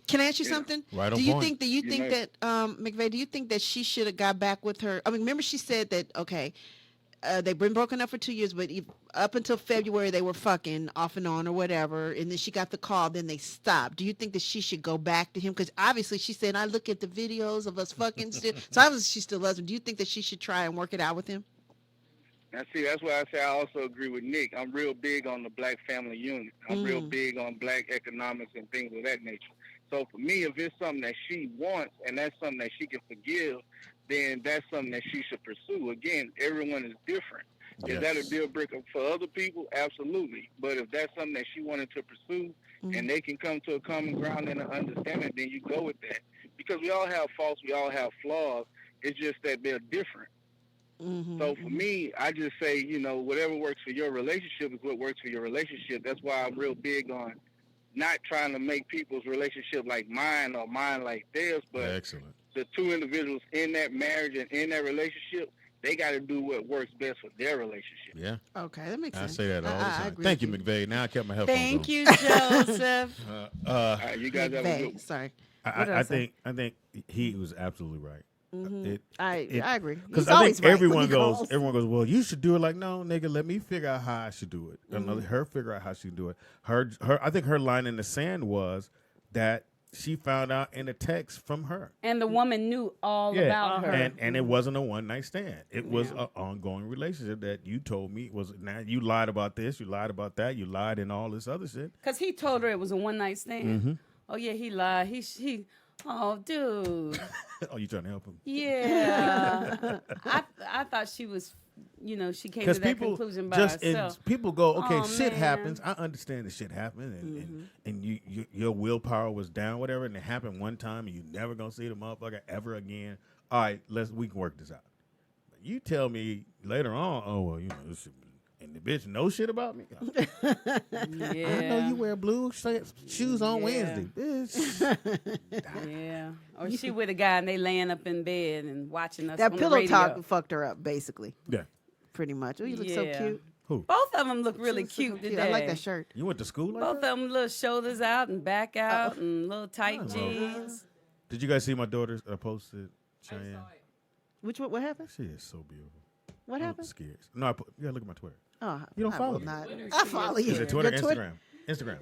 D: Can I ask you something?
G: Right on
D: do you
G: point.
D: think that McVeigh? Do you think that she should have got back with her? I mean, remember she said that they've been broken up for 2 years, but up until February they were fucking off and on or whatever, and then she got the call, then they stopped. Do you think that she should go back to him? Because obviously she said, I look at the videos of us fucking still. So obviously she still loves him. Do you think that she should try and work it out with him?
H: Now, see, that's why I say I also agree with Nick. I'm real big on the black family unit. I'm real big on black economics and things of that nature. So for me, if it's something that she wants and that's something that she can forgive, then that's something that she should pursue. Again, everyone is different. Is that a deal breaker for other people? Absolutely. But if that's something that she wanted to pursue and they can come to a common ground and an understanding, then you go with that. Because we all have faults, we all have flaws. It's just that they're different. So for me, I just say, whatever works for your relationship is what works for your relationship. That's why I'm real big on not trying to make people's relationship like mine or mine like theirs, but
G: Excellent.
H: The two individuals in that marriage and in that relationship, they got to do what works best for their relationship.
G: Yeah.
D: Okay, that makes sense.
G: I say that all the time.
D: agree
G: Thank
D: with
G: you, McVeigh. Now I kept my headphones on.
A: Thank you, Joseph.
H: All right, you guys have a good one.
D: Sorry.
B: I think he was absolutely right.
D: I agree.
B: Because
D: He's
B: I
D: always
B: think
D: right
B: everyone
D: when he
B: goes,
D: calls.
B: well, you should do it. Like, no, nigga, let me figure out how I should do it. Her figure out how she do it. I think her line in the sand was that she found out in a text from her.
A: And the woman knew all about her.
B: And it wasn't a one night stand. It was an ongoing relationship that you told me was, now you lied about this, you lied about that, you lied in all this other shit.
A: Because he told her it was a one night stand. Oh, yeah, he lied. Oh, dude.
B: Oh, you trying to help him?
A: Yeah. I thought she was, she came to that conclusion by herself.
B: People go, okay, shit
A: man.
B: happens. I understand that shit happened, and your willpower was down, whatever, and it happened one time, and you never gonna see the motherfucker ever again. All right, we can work this out. But you tell me later on, oh well, this shit, and the bitch knows shit about me.
A: Yeah.
B: I know you wear blue shoes on Wednesday, bitch.
A: Yeah. Or she with a guy and they laying up in bed and watching us
D: That
A: on
D: pillow
A: the radio.
D: talk fucked her up, basically.
B: Yeah.
D: Pretty much. Oh, you look so cute.
B: Who?
A: Both of them look really
D: She looks so
A: cute today.
D: I like that shirt.
B: You went to school like
A: Both
B: that?
A: of them little shoulders out and back out and little tight jeans.
B: Did you guys see my daughter's posted? Cheyenne?
D: What happened?
B: She is so beautiful.
D: What
B: I'm
D: happened?
B: scared. No, you gotta look at my Twitter.
D: Oh,
B: You don't
D: I
B: follow
D: will
B: me.
D: not. I follow you.
B: Is it Twitter,
D: Your
B: Instagram?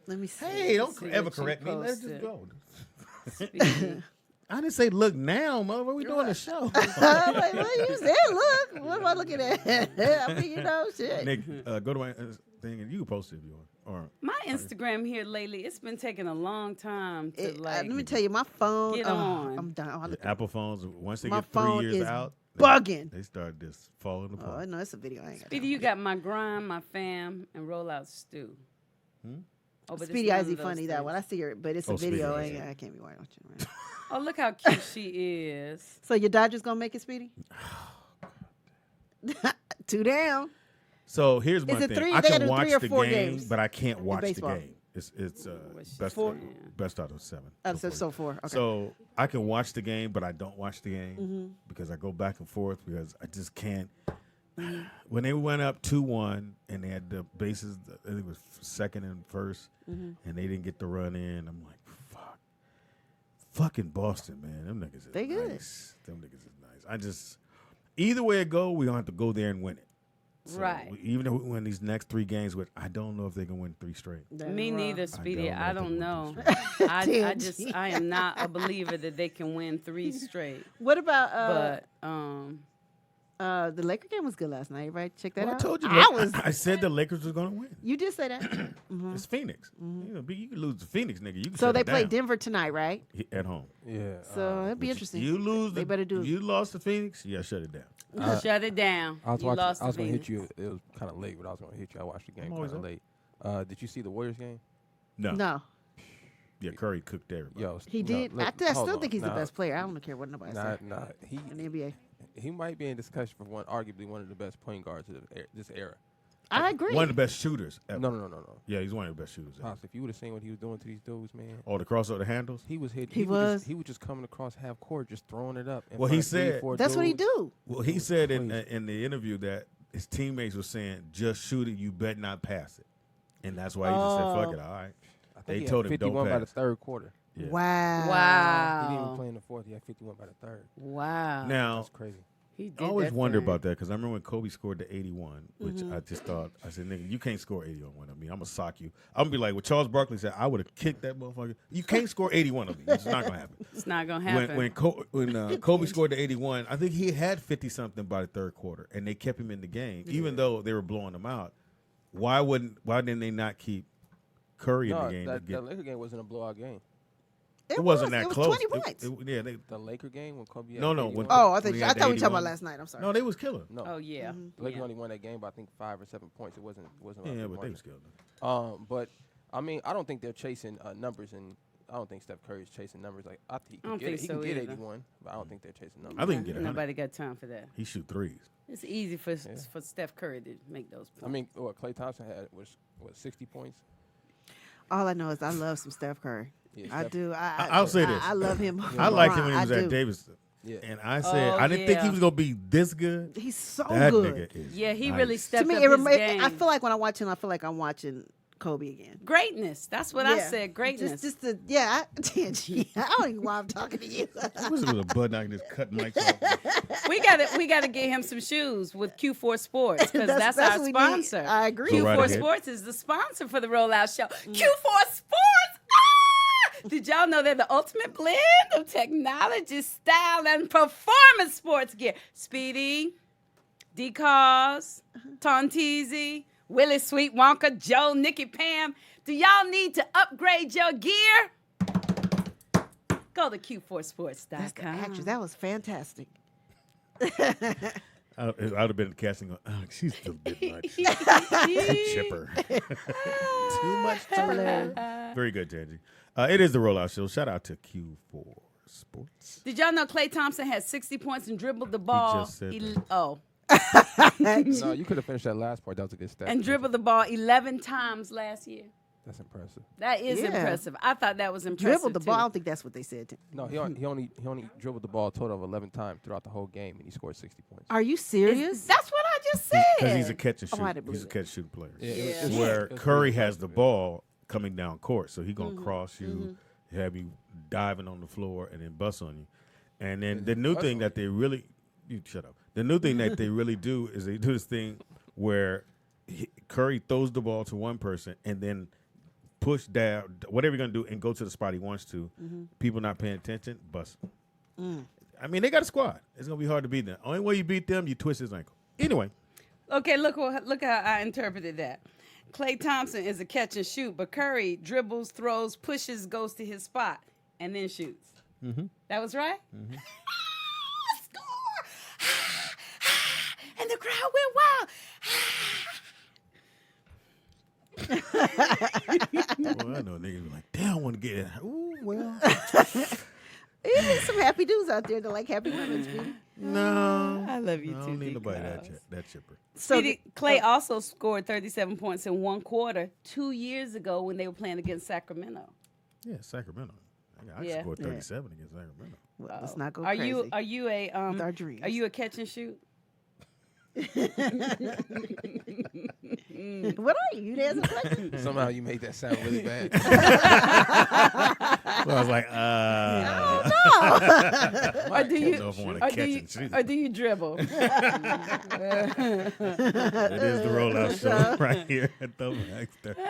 D: Let me see.
B: Hey, don't
A: see
B: ever
A: what you
B: correct me. Let's just
A: posted.
B: go. I didn't say look now, mother. We doing a show.
D: I'm like, well, you said look. What am I looking at? I mean, shit.
B: Nick, go to my thing and you can post it if you want. Or
A: My Instagram here lately, it's been taking a long time to
D: let me tell you, my phone.
A: get on.
D: I'm done.
B: the Apple phones, once they
D: My
B: get 3
D: phone
B: years
D: is
B: out,
D: bugging.
B: They start just falling
D: Oh,
B: apart.
D: no, it's a video. I ain't got
A: Speedy, you got my grind, my fam, and rollout stew. Oh, but it's
D: Speedy
A: none
D: Izzy
A: of those
D: funny that
A: things.
D: one. I see her, but it's
B: Oh,
D: a video.
B: Speedy
D: I can't be watching. Right?
A: Oh, look how cute she is.
D: So your Dodgers gonna make it, Speedy? 2 down.
B: So here's my
D: Is it
B: thing.
D: three?
B: I
D: They
B: can
D: gotta do
B: watch
D: 3 or
B: the
D: 4
B: game,
D: games
B: but I can't watch the
D: baseball.
B: game. It's best
D: 4?
B: best out of 7.
D: Oh, so 4. Okay.
B: So I can watch the game, but I don't watch the game because I go back and forth because I just can't. When they went up 2-1 and they had the bases, I think it was second and first, and they didn't get the run in, I'm like, fuck. Fucking Boston, man. Them niggas is
D: They good.
B: nice. Them niggas is nice. Either way it go, we're going to have to go there and win it. So
A: Right.
B: Even if we win these next 3 games, I don't know if they can win 3 straight.
A: Me neither, Speedy. I don't know.
B: know
A: I am not a believer that they can win 3 straight.
D: What about
A: But
D: the Laker game was good last night, right? Check that
B: Well,
D: out.
B: I told you. I said the Lakers was going to win.
D: You did say that.
B: It's Phoenix. You can lose to Phoenix, nigga. You can
D: So
B: shut
D: they
B: it
D: play
B: down
D: Denver tonight, right?
B: at home.
E: Yeah.
D: So it'd be interesting.
B: You lose.
D: They better do.
B: You lost to Phoenix. Yeah, shut it down.
A: shut it down.
E: I was
A: You
E: watching.
A: lost
E: I was
A: to
E: going to hit
A: Phoenix.
E: you. It was kind of late, but I was going to hit you. I watched the game
B: I'm
E: kind
B: always
E: of
B: up.
E: late. Did you see the Warriors game?
B: No. Yeah, Curry cooked everybody.
E: Yo,
D: He
E: no,
D: did.
E: look,
D: I
E: hold
D: still
E: on.
D: think he's the
E: Nah,
D: best player. I don't care what nobody says
E: He
D: in the NBA.
E: he might be in discussion for arguably one of the best point guards of this era.
D: I agree.
B: One of the best shooters ever.
E: No.
B: Yeah, he's one of the best shooters ever.
E: Hoss, if you would have seen what he was doing to these dudes, man,
B: Oh, the crossover handles?
E: he was hit.
D: He
E: was.
D: was.
E: He was just coming across half court, just throwing it up. in
B: Well,
E: front
B: he
E: of 3 or
B: said-
E: 4
D: That's what he
E: dudes.
D: do.
B: Well, he said in the interview that his teammates were saying, just shoot it, you bet not pass it. And that's why he just said, fuck it, all right.
G: They
E: he
G: told
E: had
G: him don't
E: 51 by the
G: pass.
E: third quarter.
G: Yeah.
D: Wow.
E: He didn't even play in the fourth. He had 51 by the third.
A: Wow.
G: Now,
E: That's crazy.
A: He did
G: I always
A: that
G: wonder
A: thing.
G: about that because I remember when Kobe scored the 81, which I just thought, I said, nigga, you can't score 81 on me. I'm going to sock you. I'm going to be like what Charles Barkley said. I would have kicked that motherfucker. You can't score 81 on me. It's not going to happen.
A: It's not gonna happen.
G: When Kobe scored the 81, I think he had 50-something by the third quarter, and they kept him in the game, even though they were blowing him out. Why didn't they not keep Curry in the game?
E: That Laker game wasn't a blowout game.
G: It wasn't that
D: it was
G: close.
D: 20 points.
E: The Laker game when Kobe had
G: No.
E: 81?
G: When,
D: Oh, I
G: when he
D: thought
G: had
D: we were
G: the
D: talking about
G: 81.
D: last night. I'm sorry.
G: No, they was killing.
E: No.
A: Oh yeah.
E: The Lakers only won that game by I think 5 or 7 points. It wasn't.
G: Yeah, but they was killing.
E: But I mean, I don't think they're chasing numbers, and I don't think Steph Curry's chasing numbers. Like I think
A: I don't think
E: he
A: so
E: can get
A: either.
E: 81, but I don't think they're chasing numbers.
G: I think he can get 100.
A: Nobody got time for that.
G: He shoot threes.
A: It's easy for Steph Curry to make those points.
E: I mean, what Klay Thompson had was 60 points.
D: All I know is I love some Steph Curry.
E: Yeah,
D: I
E: Steph-
D: do.
G: I'll say this.
D: I love him.
G: I liked him when he
D: I
G: was at
D: do.
G: Davidson.
E: Yeah.
G: And I said,
A: Oh,
G: I didn't think he
A: yeah.
G: was going to be this good.
D: He's so
G: That
D: good.
G: nigga is
A: yeah, he
G: nice.
A: really
D: To
A: stepped
D: me,
A: up
D: it
A: his
D: remi-
A: game.
D: I feel like when I watch him, I feel like I'm watching Kobe again.
A: Greatness. That's what I
D: Yeah.
A: said. Greatness.
D: Just the yeah. I don't even know why I'm talking to you.
G: What's it with a bud knocking just cutting mics off?
A: we got to get him some shoes with Q4 Sports because that's our
D: what we need.
A: sponsor.
D: I agree.
G: Go right
A: Q4
G: ahead.
A: Sports is the sponsor for the Rollout Show. Q4 Sports. Ah! Did y'all know they're the ultimate blend of technology, style, and performance sports gear? Speedy, D-Cars, Tonteezy, Willie Sweet Wonka, Joe, Nikki Pam. Do y'all need to upgrade your gear? Go to Q4sports.com.
D: That's the actress. That was fantastic.
G: I would have been casting on, she's still a bit much. Chipper. Too much chipper. Very good, Tangy. It is the Rollout Show. Shout out to Q4 Sports.
A: Did y'all know Klay Thompson had 60 points and dribbled the ball?
G: just said that.
A: Oh.
E: No, you could have finished that last part. That was a good stat.
A: And dribbled the ball 11 times last year.
E: That's impressive.
A: That is
D: Yeah.
A: impressive. I thought that was impressive.
D: Dribbled the
A: too.
D: ball. I don't think that's what they said.
E: No, he only dribbled the ball a total of 11 times throughout the whole game, and he scored 60 points.
D: Are you serious?
A: That's what I just said.
G: Because he's a catch and
D: Oh,
G: shoot.
D: I didn't
G: He's a
D: believe
G: catch and shoot player.
E: Yeah,
A: it was-
G: Where
E: it was
G: Curry
E: really
G: has the
E: impressive.
G: ball coming down court, so he's gonna
A: Mm-hmm.
G: cross you, have you diving on the floor, and then bust on you. And then the new
E: bust
G: thing
E: on
G: that they really, you shut up. The new thing that they really do is they do this thing where Curry throws the ball to one person and then push down whatever you're gonna do and go to the spot he wants to. People not paying attention, bust. I mean, they got a squad. It's gonna be hard to beat them. Only way you beat them, you twist his ankle. Anyway.
A: Okay, look how I interpreted that. Klay Thompson is a catch and shoot, but Curry dribbles, throws, pushes, goes to his spot, and then shoots. That was right? Score! And the crowd went wild.
G: Well, I know niggas be like, damn, I want to get it. Ooh, well.
D: There's some happy dudes out there that like happy women, Speedy.
G: No.
A: I love you
G: I
A: too,
G: don't need nobody
A: D-Claus.
G: that chipper.
D: So
A: Speedy, Klay also scored 37 points in one quarter 2 years ago when they were playing against Sacramento.
G: Yeah, Sacramento. I
A: Yeah.
G: scored 37 against Sacramento.
D: well, let's not go
A: Are
D: crazy.
A: you a
D: with our dreams.
A: Are you a catch and shoot?
D: What are you? There's a question.
E: Somehow you made that sound really bad.
G: So I was like,
A: Or do you?
G: I don't know if I want to
A: Or
G: catch
A: do you,
G: and shoot.
A: or do you dribble?
G: It is the rollout show right here at Throwback Thursday.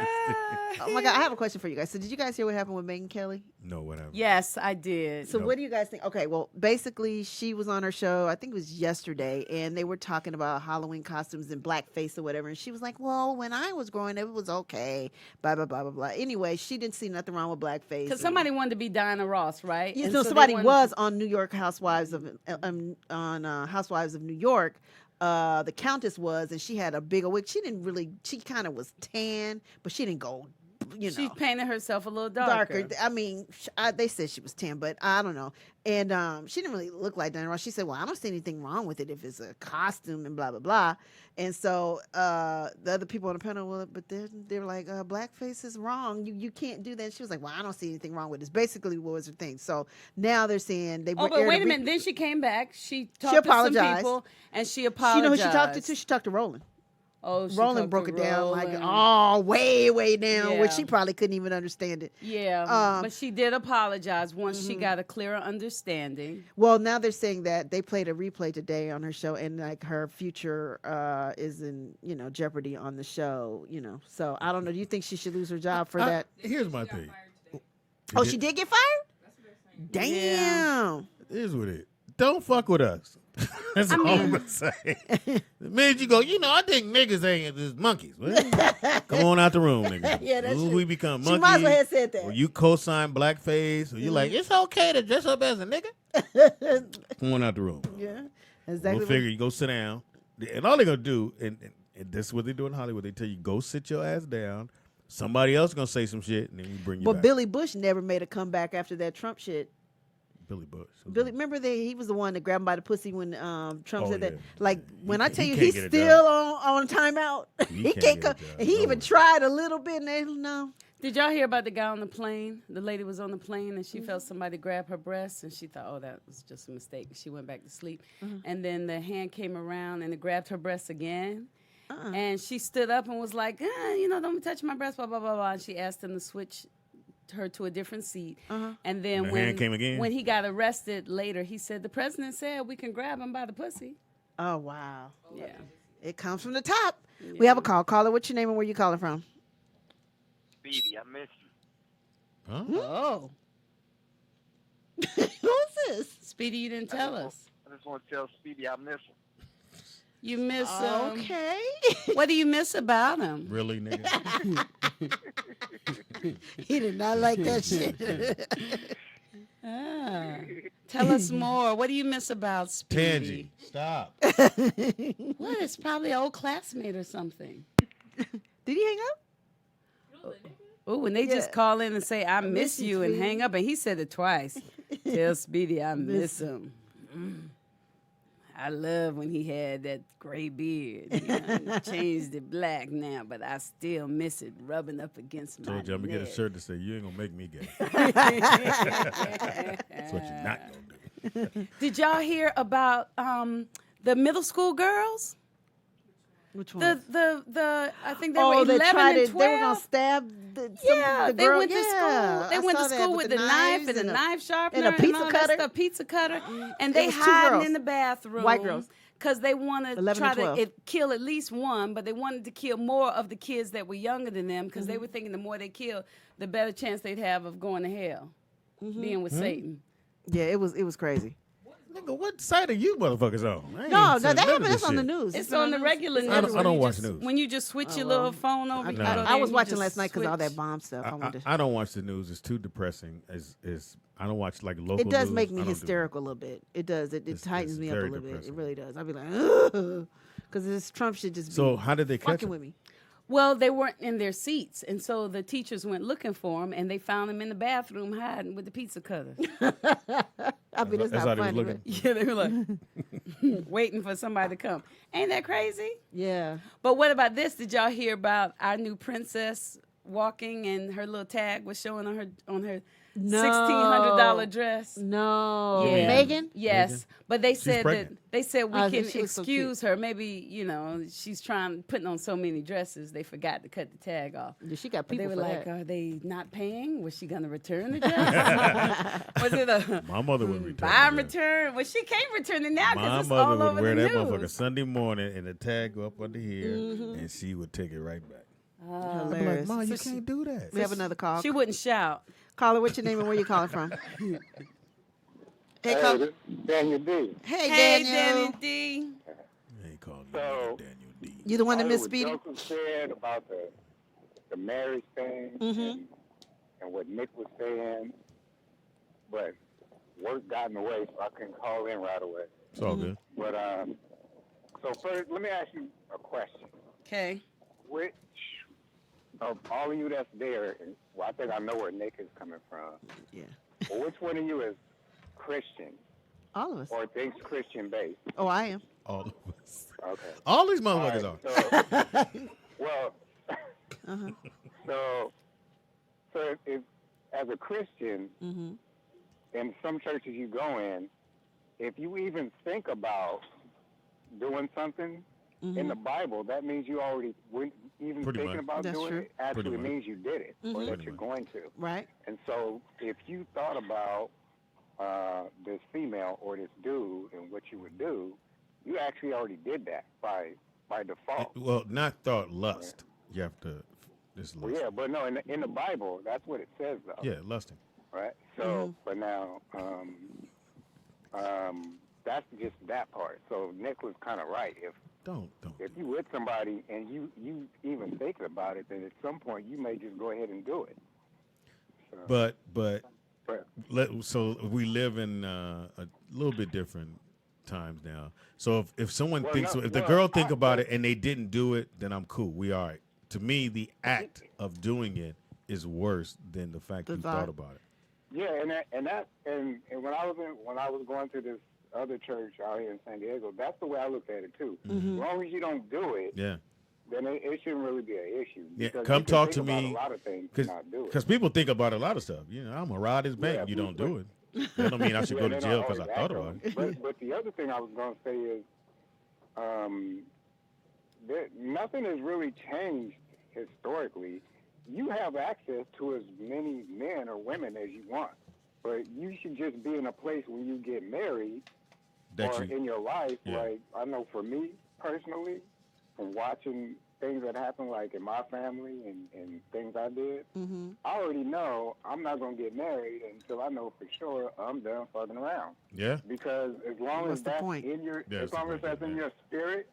D: Oh my God, I have a question for you guys. So did you guys hear what happened with Megyn Kelly?
G: No, whatever.
A: Yes, I did.
D: So
G: Nope.
D: what do you guys think? Okay, well, basically she was on her show, I think it was yesterday, and they were talking about Halloween costumes and blackface or whatever. And she was like, well, when I was growing up, it was okay, blah, blah, blah, blah, blah. Anyway, she didn't see nothing wrong with blackface.
A: Because somebody wanted to be Diana Ross, right?
D: Yeah,
A: And
D: so
A: they
D: somebody
A: wanted-
D: was on New York Housewives of Housewives of New York. The Countess was, and she had a big wig. She didn't really. She kind of was tan, but she didn't go. You know,
A: She painted herself a little darker.
D: I mean, they said she was 10, but I don't know. And she didn't really look like Diana Ross. She said, well, I don't see anything wrong with it if it's a costume and blah, blah, blah. And so the other people on the panel, well, but they were like, blackface is wrong. You can't do that. And she was like, well, I don't see anything wrong with it. Basically what was her thing. So now they're saying they
A: Oh, but wait a minute. Then she came back. She talked to some
D: apologized.
A: people, and she apologized.
D: You know who she talked to? She talked to Roland.
A: Oh, she
D: Roland
A: talked
D: broke
A: to
D: it down like,
A: Roland.
D: way down, where
A: Yeah.
D: she probably couldn't even understand it.
A: Yeah, but she did apologize once she got a clearer understanding.
D: Well, now they're saying that they played a replay today on her show, and like her future is in jeopardy on the show. So I don't know. Do you think she should lose her job for that?
G: Here's my thing.
D: Oh, she did get fired. Damn.
A: Yeah.
G: Here's what it. Don't fuck with us. That's all I'm gonna say. The minute you go, I think niggas ain't just monkeys. Well, come on out the room, nigga.
D: Yeah, that's
G: Ooh,
D: true.
G: we become
D: She
G: monkeys.
D: might as well have said that.
G: Or you co-sign blackface, or you like, it's okay to dress up as a nigga. Come on out the room.
D: Yeah,
G: We'll
D: exactly.
G: figure you go sit down. And all they're gonna do, and this is what they do in Hollywood, they tell you, go sit your ass down. Somebody else gonna say some shit, and then we bring you
D: But
G: back.
D: Billy Bush never made a comeback after that Trump shit.
G: Billy Bush.
D: Remember he was the one that grabbed him by the pussy when Trump
G: Oh,
D: said that.
G: yeah.
D: Like when I tell
G: he
D: you
G: can't
D: he's
G: get a
D: still
G: job.
D: on timeout.
G: He
D: He
G: can't
D: can't
G: get a
D: come.
G: job.
D: And he even
G: No.
D: tried a little bit, and they no.
A: Did y'all hear about the guy on the plane? The lady was on the plane and she felt somebody grab her breast and she thought, oh, that was just a mistake. She went back to sleep. And then the hand came around and it grabbed her breast again. And she stood up and was like, don't touch my breast, blah, blah, blah, blah. And she asked him to switch her to a different seat. And then
G: And the hand came again?
A: when he got arrested later, he said, the president said we can grab him by the pussy.
D: Oh wow.
A: Yeah.
D: It comes from the top. We have a call. Caller, what's your name and where you calling from?
I: Speedy, I miss you.
G: Huh?
D: Oh. Who's this?
A: Speedy, you didn't tell us.
I: I just want to tell Speedy I miss him.
A: You miss him.
D: Okay.
A: What do you miss about him?
G: Really, nigga?
D: He did not like that shit.
A: Tell us more. What do you miss about Speedy?
G: Tangy, stop.
A: What? It's probably an old classmate or something.
D: Did he hang up?
A: Oh, when they just call in and say, I miss you, and
D: Speedy.
A: hang up, and he said it twice. Tell Speedy I miss him. I love when he had that gray beard. Changed it black now, but I still miss it rubbing up against my
G: Told you I'm gonna get a
A: neck.
G: shirt to say you ain't gonna make me gay. That's what you're not gonna do.
A: Did y'all hear about the middle school girls?
D: Which one?
A: The I think they were 11
D: they tried
A: and
D: it.
A: 12.
D: They were gonna stab the
A: Yeah,
D: the girl.
A: they went to school. They
D: I
A: went to
D: saw that
A: school
D: with
A: with
D: the
A: the knife
D: knives
A: and a
D: and a-
A: knife sharpener
D: and a pizza
A: all
D: cutter.
A: that stuff, pizza cutter, and
D: It
A: they
D: was two
A: hiding
D: girls.
A: in the bathroom.
D: White girls.
A: Because they want to
D: 11
A: try
D: and 12.
A: to kill at least one, but they wanted to kill more of the kids that were younger than them because they were thinking the more they killed, the better chance they'd have of going to hell, being with Satan.
D: Yeah, it was crazy.
G: Nigga, what side are you motherfuckers on? I ain't
D: No,
G: seen none of
D: that's
G: this
D: on the
G: shit.
D: news.
A: It's on the regular news.
G: I don't
A: when you
G: watch
A: just-
G: news.
A: When you just switch your little phone over, you go there
D: I was
A: and you
D: watching
A: just
D: last night because all that
A: switch.
D: bomb stuff. I wanted to.
G: I don't watch the news. It's too depressing. I don't watch like local.
D: It does
G: news.
D: make me
G: I don't do
D: hysterical a little bit. It does. It
G: It's
D: tightens me up a
G: very
D: little bit. It
G: depressing.
D: really does. I'd be like, because this Trump shit just.
G: So
D: be
G: how did they catch
D: fucking
G: him?
D: with me?
A: Well, they weren't in their seats, and so the teachers went looking for them, and they found them in the bathroom hiding with the pizza cutter.
D: I mean, it's
G: That's
D: not
G: how they was
D: funny.
G: looking.
D: But
A: Yeah, they were like waiting for somebody to come. Ain't that crazy?
D: yeah.
A: But what about this? Did y'all hear about our new princess walking and her little tag was showing on her
D: No.
A: $1,600 dress?
D: No.
A: Yeah.
D: Megan?
A: Yes,
G: Megan?
A: but they
G: She's
A: said
G: pregnant.
A: we
D: Oh,
A: can
D: she looks so
A: excuse her. Maybe she's putting on so many dresses they forgot to cut the tag off.
D: Yeah, she got
A: But
D: people
A: they were
D: for
A: like,
D: that.
A: are they not paying? Was she gonna return the dress? Was it a
G: My mother would return.
A: buy and
G: that.
A: return? Well, she can't return it now
G: My
A: because it's
G: mother
A: all
G: would
A: over
G: wear
A: the
G: that motherfucker
A: news.
G: Sunday morning and the tag go up under here, and she would take it right back. I'm like,
D: Hilarious.
G: Ma, you can't do that.
D: We have another call.
A: She wouldn't shout.
D: Caller, what's your name and where you calling from? Hey,
I: Hey,
D: call.
I: this is Daniel D.
D: Hey,
A: Hey,
D: Daniel.
A: Danny D.
G: They call you
I: So-
G: Daniel D.
D: You the one that
I: All
D: missed
I: what
D: Speedy?
I: Joseph said about the marriage thing and what Nick was saying, but work got in the way, so I couldn't call in right away.
G: It's all good.
I: But so first, let me ask you a question.
A: Okay.
I: Which of all of you that's there, and well, I think I know where Nick is coming from.
D: Yeah.
I: Well, which one of you is Christian
D: All of us.
I: or thinks Christian based?
D: Oh, I am.
G: All of us.
I: Okay.
G: All these
I: All
G: motherfuckers
I: right,
G: are.
I: so, well,
D: Uh-huh.
I: so if as a Christian,
D: Mm-hmm.
I: in some churches you go in, if you even think about doing something, in the Bible, that means you already, even
G: Pretty
I: thinking
G: much.
I: about
D: That's
I: doing
D: true.
I: it, actually
G: Pretty much.
I: means you did it or that you're going to.
D: Right.
I: And so if you thought about this female or this dude and what you would do, you actually already did that by default.
G: Well, not thought, lust. You have to. This lust.
I: Well, yeah, but no, in the Bible, that's what it says, though.
G: Yeah, lusting.
I: Right. So, but now, that's just that part. So Nick was kind of right. If you with somebody and you even thinking about it, then at some point you may just go ahead and do it. So,
G: So we live in a little bit different times now. So if someone if the girl think about it and they didn't do it, then I'm cool. We all right. To me, the act of doing it is worse than the fact you thought about it.
I: Yeah, and when I was going to this other church out here in San Diego, that's the way I looked at it too. As long as you don't do it, then it shouldn't really be an issue.
G: Yeah,
I: Because
G: come
I: you can
G: talk
I: think
G: to
I: about
G: me.
I: a lot of things and not do it.
G: Because people think about a lot of stuff. You know, I'm gonna rob this bank. You don't do it. That don't mean I should go to jail because I thought about it.
I: But the other thing I was going to say is, nothing has really changed historically. You have access to as many men or women as you want, but you should just be in a place when you get married in your life.
G: Yeah.
I: Like, I know for me personally, from watching things that happen like in my family and things I did, I already know I'm not going to get married until I know for sure I'm done fucking around.
G: Yeah.
I: Because as long as that's in your, as long as that's in your spirit,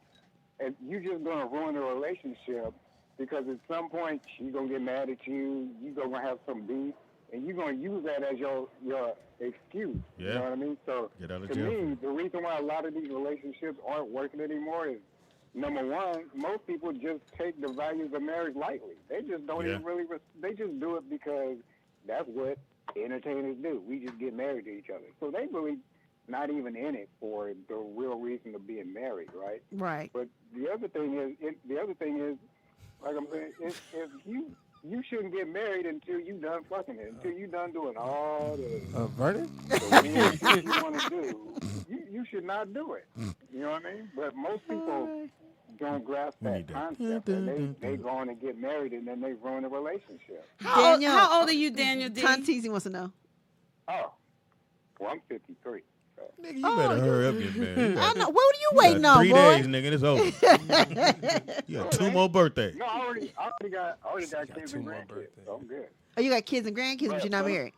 I: and you're just going to ruin the relationship. Because at some point she's gonna get mad at you. You're gonna have some beef, and you're gonna use that as your excuse.
G: Yeah.
I: You know what I mean? So
G: Get out of
I: to
G: jail.
I: me, the reason why a lot of these relationships aren't working anymore is, number one, most people just take the values of marriage lightly. They just don't even really. They just do it because that's what entertainers do. We just get married to each other. So they really not even in it for the real reason of being married, right?
D: Right.
I: But the other thing is. Like I'm saying, if you shouldn't get married until you done fucking it, until you done doing all the
E: Vernon?
I: weird shit you want to do. You should not do it. You know what I mean? But most people don't grasp that concept. And they go on and get married, and then they ruin the relationship.
A: How old are you, Daniel D?
D: Tanteezy wants to know.
I: Oh, well, I'm 53.
G: Nigga, you better hurry up, man.
D: I know. What are you waiting on,
G: 3
D: boy?
G: days, nigga, and it's over. You got 2 more birthdays.
I: No, I already got kids and grandkids, so I'm good.
D: Oh, you got kids and grandkids, but you're not married.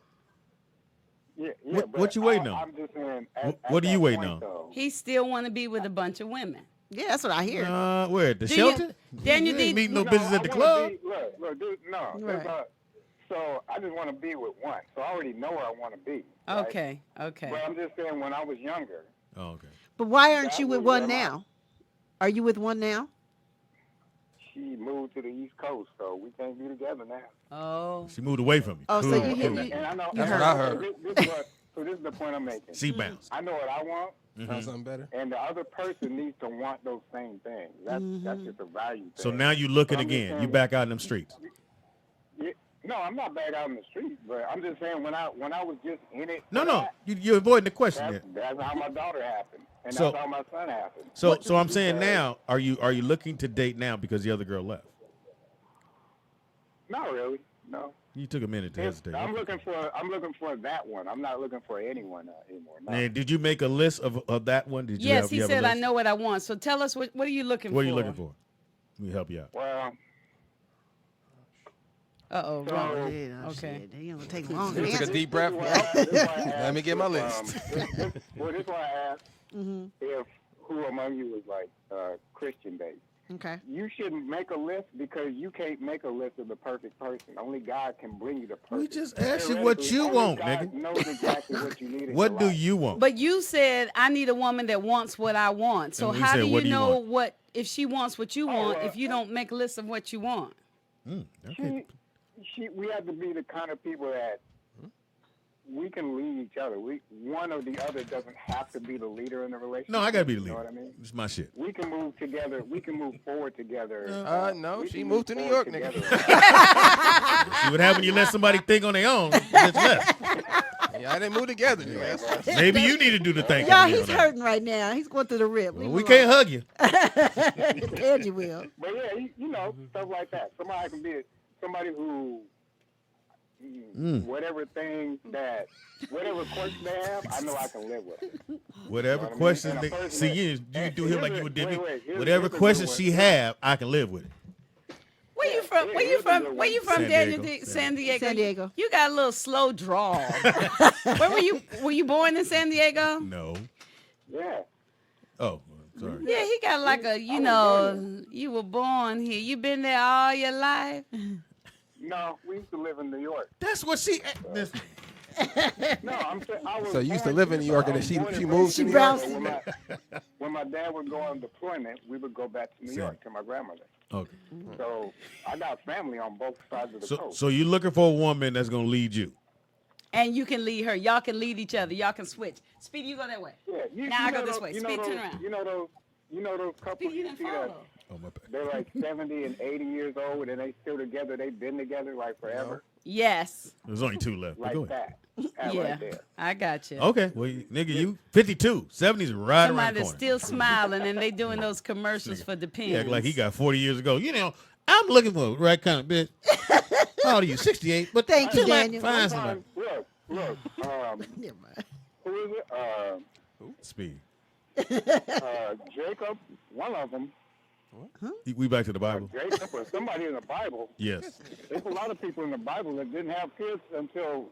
I: Yeah,
G: What you waiting on?
I: I'm just saying.
G: What are you waiting on?
A: He still want to be with a bunch of women.
D: Yeah, that's what I hear.
G: Where? The
A: Do
G: shelter?
A: Daniel
G: You ain't
A: D.
G: meeting no business at the club?
I: Look, dude, no.
D: Right.
I: So I just want to be with one. So I already know where I want to be. Right?
A: Okay.
I: But I'm just saying, when I was younger.
G: Oh, okay.
D: But why aren't
I: that
D: you with
I: was
D: one
I: where
D: now? Are you with one now?
I: She moved to the East Coast, so we can't be together now.
A: Oh.
G: She moved away from you.
D: Oh, so
G: Cool,
D: you hit
G: cool.
D: you.
I: And I know.
E: That's what I heard.
I: So this is the point I'm making.
G: Sea bounce.
I: I know what I want.
E: Found something better?
I: And the other person needs to want those same things. That's just a value thing.
G: So now you looking
I: But I'm just
G: again. You
I: saying-
G: back out in them streets.
I: Yeah, no, I'm not back out in the street, but I'm just saying when I was just in it.
G: No. You're avoiding the question there.
I: That's how my daughter happened, and
G: So-
I: that's how my son happened.
G: So I'm saying now, are you looking to date now because the other girl left?
I: Not really, no.
G: You took a minute to hesitate.
I: I'm looking for that one. I'm not looking for anyone anymore. No.
G: And did you make a list of that one? Did you
A: Yes,
G: have,
A: he
G: you have
A: said,
G: a
A: I
G: list?
A: know what I want. So tell us, what are you looking for?
G: What are you looking for? Let me help you out.
I: Well,
A: Uh-oh.
I: So-
A: wrong.
D: Oh,
A: Okay.
D: shit. They gonna take long.
E: You
D: to
E: took a
D: answer.
E: deep breath.
I: this is why I
E: Let me
I: asked
E: get my
I: if,
E: list.
I: this is why I asked if who among you was like Christian based.
D: Okay.
I: You shouldn't make a list because you can't make a list of the perfect person. Only God can bring you the perfect.
G: We just asked you what you
I: Only
G: want,
I: God
G: nigga.
I: knows exactly what you need in
G: What
I: your
G: do
I: life.
G: you want?
A: But you said, I need a woman that wants what I want. So
G: And we
A: how
G: said,
A: do
G: what
A: you
G: do you
A: know
G: want?
A: what, if she wants what you want,
I: well,
A: if you don't make a list of what you want?
G: Okay.
I: We have to be the kind of people that we can lead each other. One or the other doesn't have to be the leader in the relationship.
G: No, I gotta be the
I: You
G: leader.
I: know what I mean?
G: It's my shit.
I: We can move together. We can move forward together.
E: No,
I: We
E: she
I: can
E: moved to
I: move
E: New York,
I: forward
E: nigga.
I: together.
G: See what happens when you let somebody think on their own. It's left.
E: Yeah, Y'all didn't move together.
G: Maybe you need to do the thinking.
D: Y'all, he's hurting right now. He's going through the rip.
G: Well, we can't hug you.
D: Angie will.
I: But yeah, you know, stuff like that. Somebody can be somebody who, whatever question they have, I know I can live with it.
G: Whatever
I: You know what I mean?
G: question
I: And a
G: they
I: person
G: see,
I: that-
G: you do him like you would Debbie.
I: Here's
G: Whatever
I: a good
G: question
I: one.
G: she have, I can live with it.
A: Where you from? Where you from? Where you from,
G: San
A: Daniel?
G: Diego.
A: San Diego.
D: San Diego.
A: You got a little slow drawl. Where were you? Were you born in San Diego?
G: No.
I: Yeah.
G: Oh, sorry.
A: Yeah, he got like a, you know, you were born here. You been there all your life?
I: No, we used to live in New York.
G: That's what she. Listen.
I: No, I'm saying I was.
E: So you used to
I: born
E: live in New York,
I: I
E: and
I: was
E: then
I: born
E: she
I: and
E: moved
I: raised
E: to
I: in
E: New
I: New
E: York?
I: York. When my dad would go on deployment, we would go back to New York to my grandmother.
G: Okay.
I: So I got family on both sides of the coast.
G: So you're looking for a woman that's gonna lead you.
A: And you can lead her. Y'all can lead each other. Y'all can switch. Speedy, you go that way.
I: Yeah,
A: Now I go
I: know
A: this
I: those-
A: way.
I: you know
A: Speed,
I: those-
A: turn around.
I: You know those couples
A: Speedy, you
I: you
A: didn't
I: see that
A: follow.
G: Oh my bad.
I: they're like 70 and 80 years old and they still together. They've been together like forever.
A: Yes.
G: There's only two left. But
I: Like
G: go ahead.
I: that. That
A: Yeah.
I: right there.
A: I got you.
G: Okay. Well, nigga, you 52. 70's right around
A: Somebody
G: the
A: that's
G: corner.
A: still smiling and they doing those commercials for Depends.
G: Yeah, like he got 40 years ago. You know, I'm looking for the right kind of bitch. How old are you? 68. But
D: Thank you,
G: feel like
D: Daniel.
G: Find somebody.
I: Look.
D: Never mind.
I: Who is it?
G: Speed.
I: Jacob, one of them.
G: We back to the Bible.
I: Jacob or somebody in the Bible.
G: Yes.
I: There's a lot of people in the Bible that didn't have kids until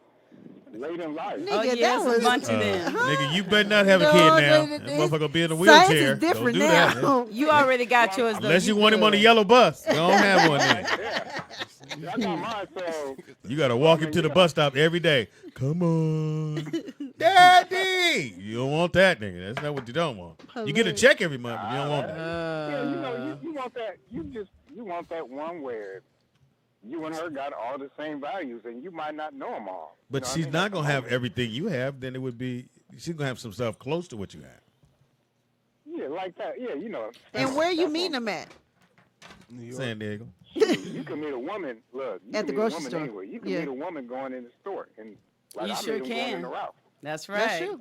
I: late in life.
A: Oh,
D: Nigga,
A: yeah,
D: that
A: it's a
D: was
A: bunch of them.
G: Nigga, you better not have a
D: No,
G: kid now.
D: they-
G: That motherfucker be in a
D: Science
G: wheelchair.
D: is different
G: Don't do that.
D: now.
A: You already got yours, though.
G: Unless you want him on the yellow bus. You don't have one then.
I: I got mine, so
G: You got to walk him to the bus stop every day. Come on. Daddy. You don't want that, nigga. That's not what you don't want. You get a check every month, but you don't want that.
I: yeah, you know, you want that. You want that one where you and her got all the same values, and you might not know them all.
G: But
I: You know what I
G: she's
I: mean?
G: not
I: That's
G: going to
I: the
G: have
I: whole-
G: everything you have. Then it would be, she's going to have some stuff close to what you have.
I: Yeah, like that. Yeah, you know.
D: And where you meeting them at?
G: San Diego.
I: You can meet a woman. Look, you
D: At the
I: can meet a
D: grocery
I: woman
D: store.
I: anywhere. You can
D: Yeah.
I: meet a woman going in the store, and like
A: You
I: I
A: sure
I: meet them going
A: can.
I: in the Ralph.
A: That's right.
D: That's true.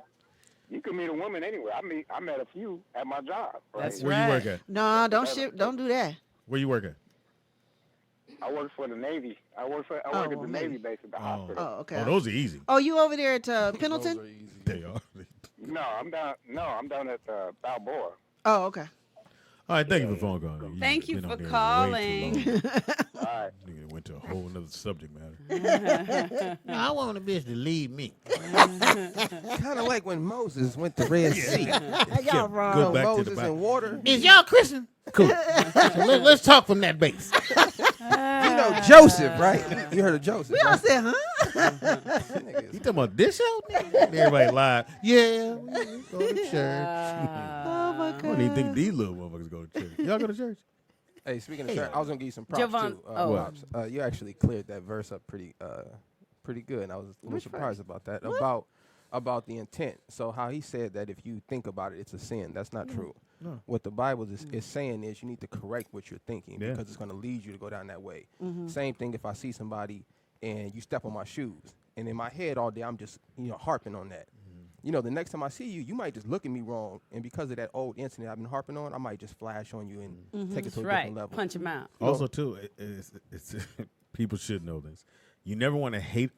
I: You can meet a woman anywhere. I met a few at my job. Right?
A: That's
G: Where you work at?
D: No, don't do that.
G: Where you work at?
I: I work for the Navy. I work at the
D: Navy.
I: Navy base at the hospital.
D: Oh, okay.
G: Oh, those are easy.
D: Oh, you over there at Pendleton?
G: They are.
I: No, I'm down at Balboa.
D: Oh, okay.
G: All right, thank you for phone calling.
A: Thank you
G: been
A: for
G: on there way too
A: calling.
G: long.
I: All right.
G: Nigga went to a whole nother subject matter. I want a bitch to lead me.
E: Kind of like when Moses went to Red Sea.
D: Y'all wrong.
G: Go back to the
E: Moses
G: Bible.
E: in water.
G: Is y'all Christian? Cool. So let's talk from that base.
E: You know Joseph, right? You heard of Joseph.
D: We all
E: right?
D: said, huh?
G: You talking about this show? And everybody live. Yeah, we go to church.
D: Oh, my
G: I
D: God.
G: don't even think these little motherfuckers go to church. Y'all go to church?
E: Hey, speaking of church, I was gonna give you some props
A: Javon-
E: too.
A: oh.
E: Props. You actually cleared that verse up pretty good, and I was a little surprised about that. About the intent. So how he said that if you think about it, it's a sin. That's not true.
G: No.
E: What the Bible is saying is you need to correct what you're thinking
G: Yeah.
E: because it's going to lead you to go down that way. Same thing if I see somebody and you step on my shoes, and in my head all day I'm just harping on that. You know, the next time I see you, you might just look at me wrong, and because of that old incident I've been harping on, I might just flash on you and take it to a
A: Right.
E: different level.
A: Punch him out.
G: Also, too, it's people should know this. You never want to hate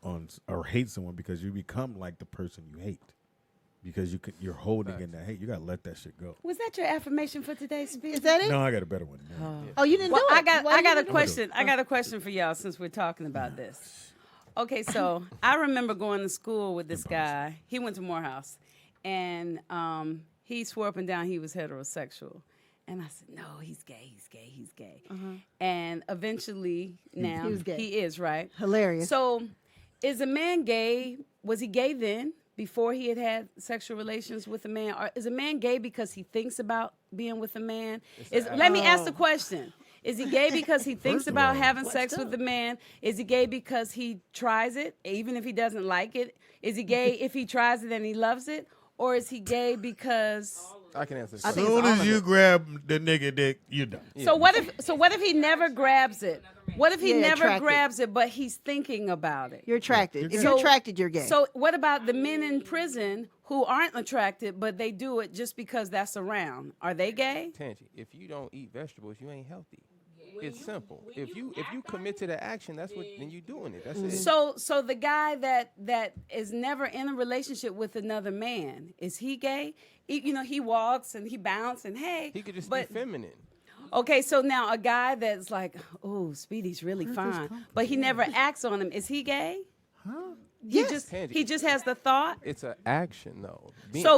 G: someone because you become like the person you hate. Because you're holding in that hate. You got to let that shit go.
A: Was that your affirmation for today, Speed?
D: Is that it?
G: No, I got a better one.
D: Oh, you didn't
A: Well,
D: do it.
A: I got
D: Why you
A: a
D: didn't do it?
A: question. I got a question for y'all since we're talking about this. Okay, so I remember going to school with this guy. He went to Morehouse, and he swore up and down he was heterosexual. And I said, no, he's gay, he's gay, he's gay. And eventually now
D: He was gay.
A: he is, right?
D: Hilarious.
A: So is a man gay? Was he gay then, before he had sexual relations with a man? Or is a man gay because he thinks about being with a man? Let me ask the question. Is he gay because he thinks
G: First of
A: about
G: all,
A: having sex with a man? Is he gay because he tries it, even if he doesn't like it? Is he gay if he tries it and he loves it? Or is he gay because
E: I can answer.
G: As soon as you grab the nigga dick, you're done.
E: Yeah.
A: So what if he never grabs it? What if he never
D: attracted.
A: grabs it, but he's thinking about it?
D: You're attracted. If
A: So-
D: you're attracted, you're gay.
A: So what about the men in prison who aren't attracted, but they do it just because that's around? Are they gay?
E: Tangy, if you don't eat vegetables, you ain't healthy. It's simple. If you commit to the action, that's what then you doing it. That's it.
A: So the guy that is never in a relationship with another man, is he gay? He walks and he bounces and hey.
E: He could just be feminine.
A: Okay, so now a guy that's like, oh, Speedy's really fine, but he never acts on him. Is he gay?
D: Huh?
A: He just has the thought.
E: It's an action though.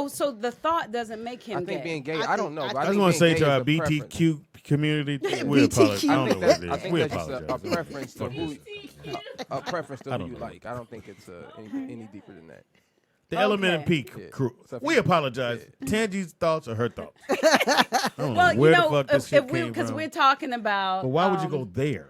A: So the thought doesn't make him
E: I think
A: gay.
E: being gay. I don't know.
G: I just want to say to our BTQ community, we apologize. I don't know what it is.
E: I think
G: We
E: that's just
G: apologize.
E: a preference to who you like. I don't think it's any deeper than that.
G: The Element and P crew. We apologize. Tangi's thoughts are her thoughts. I don't know where the fuck this shit came
A: because
G: from.
A: we're talking about.
G: But why would you go there?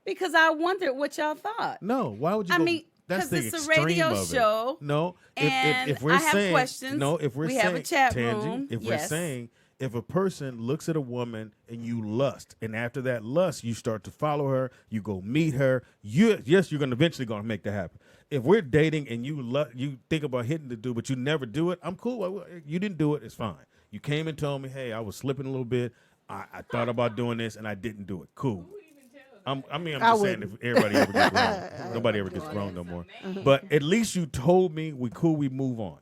A: Because I wondered what y'all thought.
G: No, why would you go? That's the
A: it's a
G: extreme
A: radio
G: of it.
A: show.
G: No,
A: and
G: if we're
A: I have
G: saying
A: questions.
G: no, if we're
A: we
G: saying
A: have a chat
G: Tangi,
A: room.
G: if we're
A: Yes.
G: saying if a person looks at a woman and you lust, and after that lust you start to follow her, you go meet her. You're gonna eventually gonna make that happen. If we're dating and you think about hitting the dude, but you never do it, I'm cool. You didn't do it, it's fine. You came and told me, hey, I was slipping a little bit. I thought about doing this and I didn't do it. Cool. I'm just saying if everybody ever gets wrong. Nobody ever gets wrong no more. But at least you told me we cool, we move on.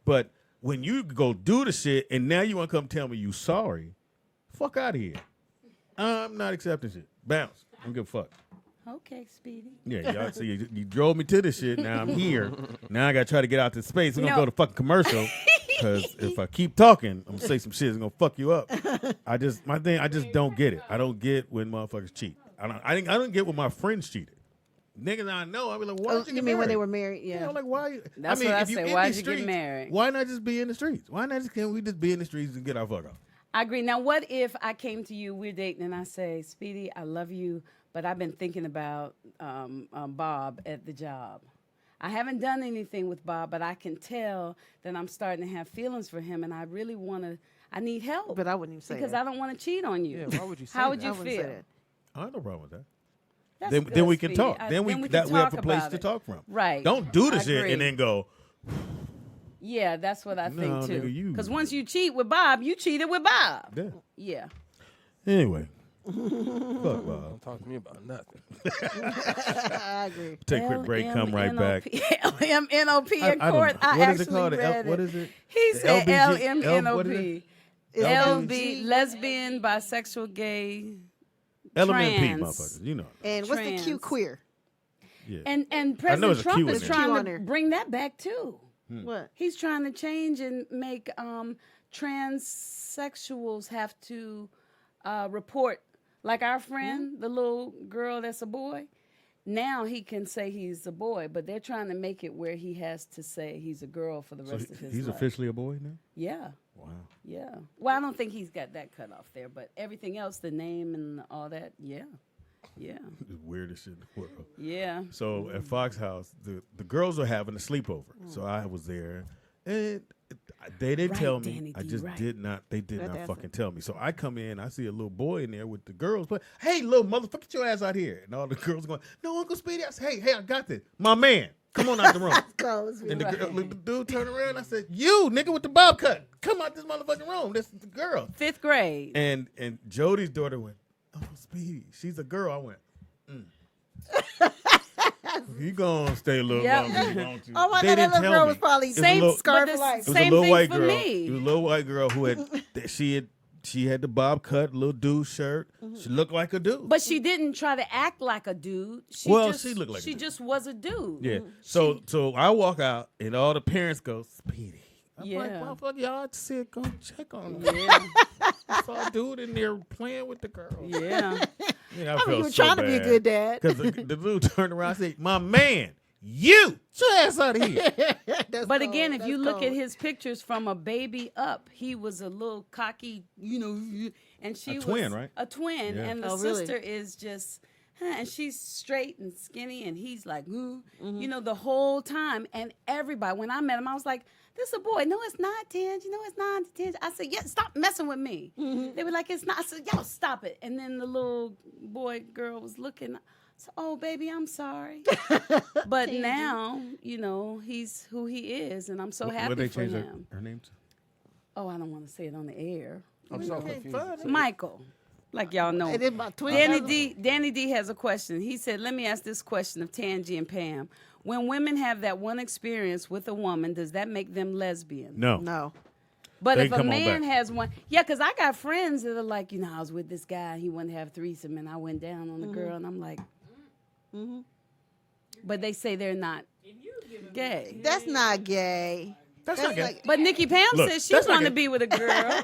G: But when you go do the shit and now you want to come tell me you sorry, fuck out of here. I'm not accepting shit. Bounce. I don't give a fuck.
A: Okay, Speedy.
G: Yeah, y'all see, you drove me to this shit. Now I'm here. Now I got to try to get out to space. We're going to
A: No.
G: go to fucking commercial. Because if I keep talking, I'm going to say some shit that's going to fuck you up. I just don't get it. I don't get when motherfuckers cheat. I don't get when my friends cheated. Niggas I know, I be like, why did you get
D: mean
G: married?
D: when they were married?
G: Yeah, like why?
A: That's what I say. Why'd you get married?
G: Why not just be in the streets? Can't we just be in the streets and get our fuck off?
A: I agree. Now, what if I came to you, we're dating, and I say, Speedy, I love you, but I've been thinking about Bob at the job. I haven't done anything with Bob, but I can tell that I'm starting to have feelings for him, and I really I need help.
D: But I wouldn't even say
A: because
D: that.
A: I don't want to cheat on you.
E: Yeah, why would you say
A: How would
E: that?
A: you
D: I wouldn't say
A: feel?
D: that.
G: I have no problem with that.
A: That's
G: Then
A: good,
G: we can
A: Speedy.
G: talk.
A: Then
G: We
A: can
G: have
A: talk
G: a place
A: about
G: to
A: it.
G: talk from.
A: Right.
G: Don't do the
A: I
G: shit
A: agree.
G: and then go.
A: Yeah, that's what I
G: No,
A: think too.
G: nigga, you-
A: Because once you cheat with Bob, you cheated with Bob.
G: Yeah.
A: Yeah.
G: Anyway. Fuck Bob.
E: Don't talk to me about nothing.
D: I agree.
G: Take a quick break. Come right back.
A: LMNOP in
G: I don't
A: court.
G: know.
A: I
G: What is it
A: actually
G: called?
A: read
G: What
A: it.
G: is it?
A: He
G: The
A: said
G: LBG what is
A: LMNOP.
G: it?
A: LB, lesbian, bisexual, gay,
G: LMNP,
A: trans.
G: motherfuckers. You know.
D: And what's the Q
A: Trans.
D: queur?
G: Yeah.
A: And
G: I know
A: President
G: it's a
A: Trump
G: Q
A: is
G: in there.
D: Q on
A: trying
D: there.
A: to bring that back too.
D: What?
A: He's trying to change and make transsexuals have to report. Like our friend, the little girl that's a boy, now he can say he's a boy, but they're trying to make it where he has to say he's a girl for the
G: So
A: rest of his
G: he's
A: life.
G: officially a boy now?
A: Yeah,
G: Wow.
A: yeah. Well, I don't think he's got that cut off there, but everything else, the name and all that, yeah.
G: The weirdest shit in the world.
A: Yeah.
G: So at Fox House, the girls were having a sleepover. So I was there, and they didn't
A: Right,
G: tell me.
A: Danny
G: I
A: D,
G: just
A: right.
G: did not. They did
D: That
G: not
D: dancing.
G: fucking tell me. So I come in, I see a little boy in there with the girls. But hey, little motherfucker, get your ass out here! And all the girls going, no, Uncle Speedy. I said, hey, I got this. My man, come on out the room.
D: Close.
G: And the dude turned around. I said, you nigga with the bob cut, come out this motherfucking room. This is the girl.
A: 5th grade.
G: And Jody's daughter went, oh, Speedy, she's a girl. I went, you gonna stay a little
A: Yep.
G: longer if you want to.
D: Oh my
G: They
D: God, that
G: didn't
D: little
G: tell
D: girl
G: me.
D: was probably
G: It was a
D: same
G: little-
D: scarf
A: But
D: for life.
G: It was a
A: Same
G: little
A: thing
G: white
A: for
G: girl.
A: me.
G: It was a little white girl who had she had the bob cut, little dude shirt. She looked like a dude.
A: But she didn't try to act like a dude. She
G: looked like a
A: she
G: dude.
A: just was a dude.
G: Yeah. So I walk out and all the parents go, Speedy. I'm like,
A: Yeah.
G: motherfucker, y'all said go check on her.
A: Yeah.
G: I saw a dude in there playing with the girl.
A: Yeah.
G: Yeah, I
D: I mean,
G: felt
D: you were
G: so
D: trying to be a
G: bad.
D: good dad.
G: Because the dude turned around and said, my man, you, get your ass out of here.
D: That's
A: But
D: cold.
A: again, if
D: That's
A: you look at
D: cold.
A: his pictures from a baby up, he was a little cocky, and she
G: A
A: was
G: twin, right?
A: A twin,
G: Yeah.
A: and the
D: Oh, really?
A: sister is just and she's straight and skinny, and he's like, ooh, you know, the whole time. And everybody, when I met him, I was like, this is a boy. No, it's not, Tangy. No, it's not, Tangy. I said, yeah, stop messing with me. They were like, it's not. I said, yo, stop it. And then the little girl was looking. I said, oh, baby, I'm sorry. But now, you know, he's who he is, and I'm so happy
G: What they
A: for
G: change
A: him.
G: her name to?
A: Oh, I don't want to say it on the air.
E: I'm so confused.
A: Michael. Like y'all know.
D: And then about 20
A: Danny D has a question. He said, let me ask this question of Tangi and Pam. When women have that one experience with a woman, does that make them lesbian?
G: No.
D: No.
A: But
G: They
A: if a
G: come on
A: man
G: back.
A: has one, yeah, because I got friends that are like, you know, I was with this guy, he wanted to have a threesome, and I went down on the girl, and I'm like, but they say they're not gay.
D: That's not gay.
G: That's not gay.
A: But Nikki Pam
G: Look,
A: said she
G: that's not
A: wanted to
G: gay.
A: be with a girl.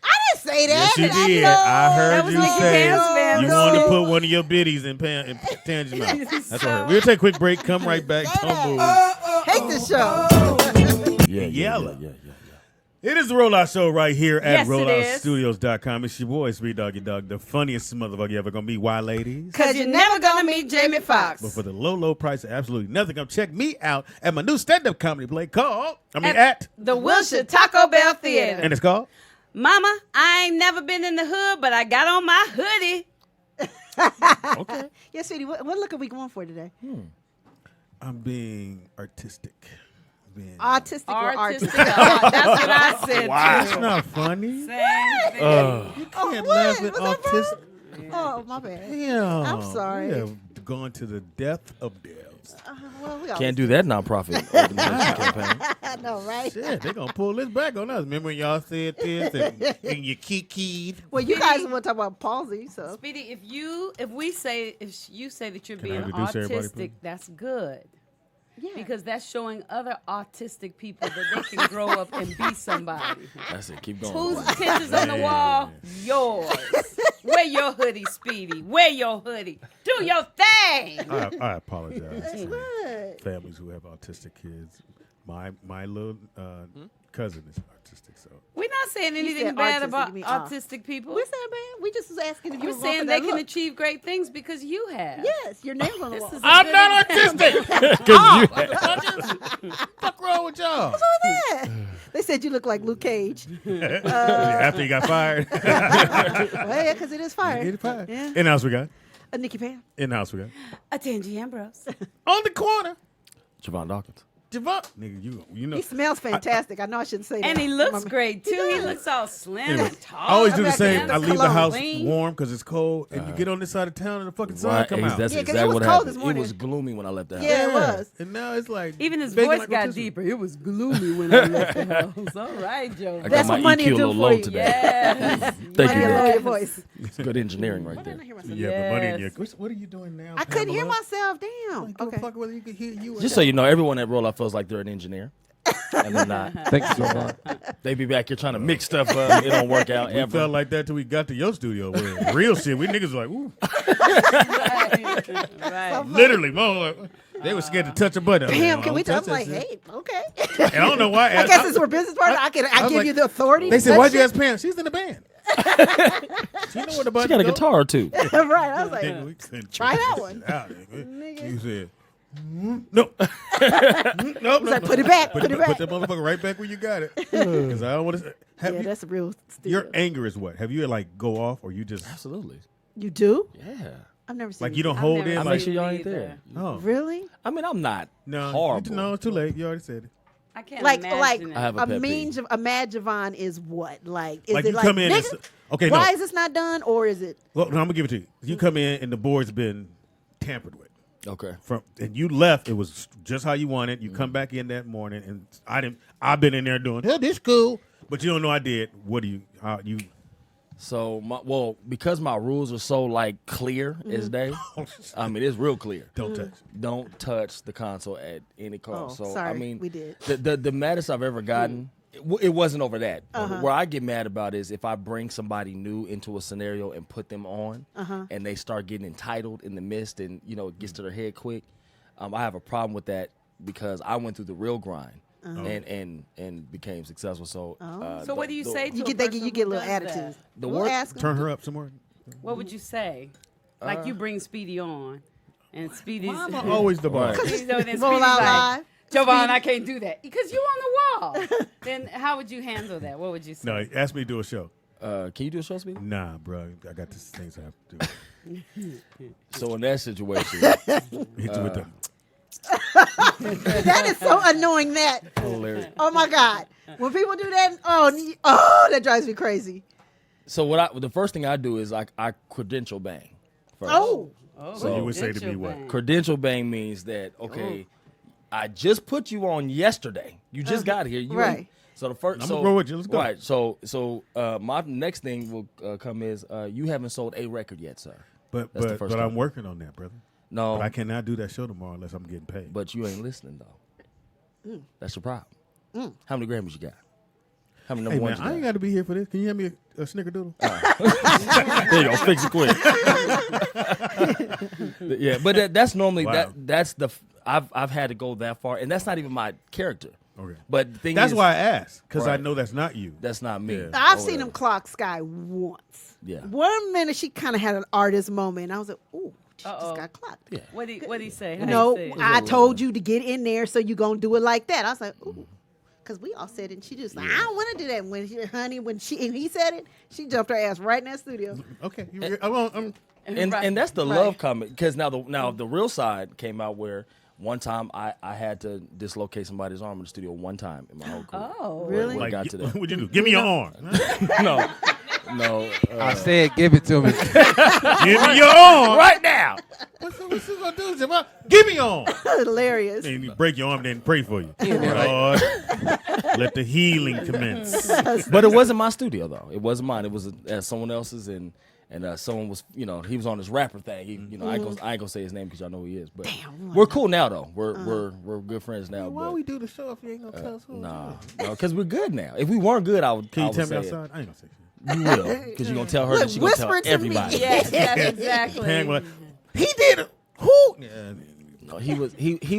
D: I didn't say that.
G: Yes, you did.
D: know.
G: I
A: That
G: heard
A: was
G: you
A: Nikki
G: say
A: Pam's family.
G: you wanted to put one of your biddies in Tangi's mouth. That's what I heard. We'll take a quick break. Come right back. Don't move.
D: Hate this show.
G: Yella. It is the Rollout Show right here at
A: Yes, it is.
G: rolloutstudios.com. It's your boy, Sweet Doggy Dog, the funniest motherfucker you ever gonna meet. Why, ladies?
A: Because you're never going to meet Jamie Foxx.
G: But for the low price of absolutely nothing, come check me out at my new stand-up comedy play called, at
A: the Wilshire Taco Bell Theater.
G: and it's called
A: Mama, I ain't never been in the hood, but I got on my hoodie.
G: Okay.
D: Yes, sweetie. What look are we going for today?
G: I'm being artistic.
D: Autistic or
A: Artistic.
D: artistic?
A: That's what I said.
G: Wow,
A: too.
G: that's not funny.
A: Same thing.
G: You
D: Oh,
G: can't
D: what?
G: laugh at
D: Was that
G: autistic.
D: Oh, my bad.
G: Yeah.
D: I'm sorry.
G: We have gone to the depth of depths.
D: Well, we
J: Can't do that nonprofit organization campaign.
D: I know, right?
G: Shit, they gonna pull this back on us. Remember when y'all said this and you kikied?
D: Well, you guys want to talk about palsy, so.
A: Speedy, if you say that you're
G: Can I
A: being
G: introduce everybody,
A: autistic,
G: please?
A: that's good.
D: Yeah.
A: Because that's showing other autistic people that they can grow up and be somebody.
J: That's it. Keep going.
A: Whose attention's on the wall? Yours. Wear your hoodie, Speedy. Wear your hoodie. Do your thing.
G: I apologize to
D: What?
G: families who have autistic kids. My little cousin is autistic, so
A: We're not saying anything
D: said
A: bad
D: autistic,
A: about
D: you mean
A: autistic people.
D: We said, man, we just was asking if you
A: We're
D: were going
A: saying
D: for
A: they
D: that
A: can
D: look.
A: achieve great things because you have.
D: Yes, your name's on the
A: This
D: wall.
A: is a
G: I'm
A: good
G: not
A: example.
G: autistic. Fuck wrong with y'all?
D: They said you look like Luke Cage.
G: After he got fired.
D: Well, yeah, because it is fire.
G: Get fired.
D: Yeah.
G: In the house we got.
D: Nikki Pam.
G: In the house we got.
A: A Tangy Ambrose.
G: On the corner.
J: Javon Dawkins.
G: Javon. Nigga, you know.
D: He smells fantastic. I know I shouldn't say that.
A: And he looks
D: Mama.
A: great, too. He looks all slim
G: Anyway,
A: and tall.
G: I always do the
D: Back
G: same.
D: then,
G: I
D: the
G: leave the house
A: cologne.
G: warm because it's cold, and you get on this side of town and the fucking sun
J: Right,
G: come out.
J: that's
D: Yeah, 'cause it
J: exactly
D: was
J: what
D: cold
J: happened.
D: this
J: It
D: morning.
J: was gloomy when I left the house.
D: Yeah, it was.
G: And now it's like
A: Even his
G: bacon
A: voice
G: like
A: got
G: rotisserie.
A: deeper. It was gloomy when I left the house. All right, Joe.
J: I got
D: That's
J: my
D: what money
J: EQ a
D: will do
J: little
D: for
J: low
D: you.
J: today.
A: Yes.
J: Thank
D: Money
J: you,
D: will lower
J: Nick.
D: your voice.
J: It's good engineering right
D: Why
J: there.
D: didn't I hear myself?
G: Yeah, but money in
A: Yes.
G: your. What are you doing now?
D: I couldn't hear
G: Pamela?
D: myself. Damn.
G: Like, give a
D: Okay.
G: fuck whether you can hear you. Or
J: Just so you know, everyone at Roll Out feels like they're an engineer. And they're not.
E: Thank you so much.
J: They be back here trying to mix stuff up. It don't work out
G: we
J: ever.
G: felt like that till we got to your studio. Where real shit, we niggas was like, ooh.
A: Right.
G: Literally, like, they were scared to touch a button.
D: Damn, can we
G: touch
D: tell? I'm
G: that
D: like,
G: shit.
D: hey, okay.
G: And I don't know why.
D: I guess since we're business partners, I
G: was
D: give
G: like-
D: you the authority.
G: They
D: to
G: said,
D: touch
G: why'd you
D: it?
G: ask Pam? She's in the band. She know where the
J: She
G: buttons
J: got a
G: go.
J: guitar or two.
D: Right. I was like,
G: Nigga, we couldn't
D: Try
G: check
D: that
G: this
D: one.
G: shit out, nigga.
D: Nigga.
G: You said, no. Nope.
D: like, put it back, put it back.
G: Put that motherfucker right back where you got it. Because I don't want to.
D: yeah, that's a real
G: Your
D: studio.
G: anger is what? Have you like go off or you just
J: Absolutely.
D: You do?
J: Yeah.
D: I've never seen
G: like you don't hold
A: never
G: in
J: I
A: seen
G: like
J: make sure y'all ain't
A: either.
J: there.
G: oh
D: Really?
J: I mean, I'm not
G: no
J: horrible.
G: no it's too late. You already said it.
A: I can't
D: Like,
A: imagine it.
J: I have a
D: a
J: pet
D: mean,
J: peeve.
D: a mad Javon is what? Like, is
G: Like
D: it
G: you
D: like,
G: come in and
D: nigga,
G: s- okay
D: why
G: no
D: is this not done? Or is it?
G: well, no I'm gonna give it to you. You come in and the board's been tampered with.
J: Okay.
G: From and you left, it was just how you wanted. You come back in that morning, and I've been in there doing, oh, this cool, but you don't know I did. What do you? How you?
J: So, because my rules are so like clear as day, I mean, it's real clear.
G: Don't touch.
J: Don't touch the console at any cost.
D: Oh,
J: So,
D: sorry,
J: I mean,
D: we did.
J: The maddest I've ever gotten, it wasn't over that. Where I get mad about is if I bring somebody new into a scenario and put them on, and they start getting entitled in the midst, and it gets to their head quick. I have a problem with that because I went through the real grind. And became successful. So,
A: So what do you say to
D: You
A: a
D: get
A: person
D: you
A: who
D: get a little
A: does that?
D: attitude.
J: The
D: We'll
J: work-
D: ask 'em.
G: Turn her up some more.
A: What would you say? Like you bring Speedy on, and Speedy's
B: Why am I always the boss?
A: You know, then
D: Roll
A: Speedy's
D: out
A: like,
D: live.
A: Jovan, I can't do that because you on the wall. Then how would you handle that? What would you say?
B: No, ask me to do a show.
J: Can you do a show, Speedy?
B: Nah, bro. I got these things I have to do.
J: So in that situation,
B: Hit you with the.
D: That is so annoying. That.
J: hilarious.
D: Oh my God. When people do that, that drives me crazy.
J: So the first thing I do is I credential bang first.
D: Oh.
B: So you would say to me what?
J: Credential bang means that I just put you on yesterday. You just got here. You
D: right.
J: So the first.
B: I'm gonna roll with you. Let's go.
J: Right. So my next thing will come is you haven't sold a record yet, sir.
B: But
J: thing.
B: I'm working on that, brother.
J: No.
B: But I cannot do that show tomorrow unless I'm getting paid.
J: But you ain't listening though. That's your problem. How many Grammys you got? How many number
B: Hey man,
J: ones you
B: I ain't got to be here for this. Can you hand me a snickerdoodle?
J: There you go. Fix it quick. Yeah, but that's normally
B: Wow.
J: that's I've had to go that far, and that's not even my character.
B: Okay.
J: But the thing
B: That's
J: is,
B: why I asked, because I
J: Right.
B: know that's not you.
J: that's not me.
B: Yeah.
D: I've
J: Or
D: seen him
J: whatever.
D: clock Sky once.
J: Yeah.
D: 1 minute she kind of had an artist moment. I was like, ooh, she just got clocked.
J: Yeah.
A: What do he say? How
D: No,
A: he say it?
D: I told you to get in there, so you gonna do it like that. I was like, ooh. Because we all said it, and she just like, I don't want to do that. When he said it, she jumped her ass right in that studio.
B: Okay.
J: And
A: Right.
J: and that's the
A: Right.
J: love comment, because now the real side came out where one time I had to dislocate somebody's arm in the studio one time in my whole career.
A: Oh,
D: Really?
J: When it got to that.
B: What'd you do? Give me your arm.
J: No.
E: I said, give it to me.
B: Give me your arm.
J: Right now.
B: What's you going to do, Jamal? Give me your arm.
D: Hilarious.
B: And you break your arm, then pray for you. Lord, let the healing commence.
J: But it wasn't my studio though. It wasn't mine. It was someone else's, and someone was, he was on his rapper thing. He, I ain't gonna say his name because y'all know who he is. But we're cool now though. We're good friends now.
B: Why
J: but,
B: we do the show if you ain't going to tell us who?
J: no, because we're good now. If we weren't good, I would.
B: Can
J: I
B: you
J: would
B: tell
J: say
B: me
J: it.
B: outside? I ain't going to say shit.
J: You will, because you're gonna tell her,
D: Look,
J: and she's gonna tell
D: whisper to me.
J: everybody.
A: Yes, exactly.
B: Pam was like, he did it. Who? Yeah.
J: No, he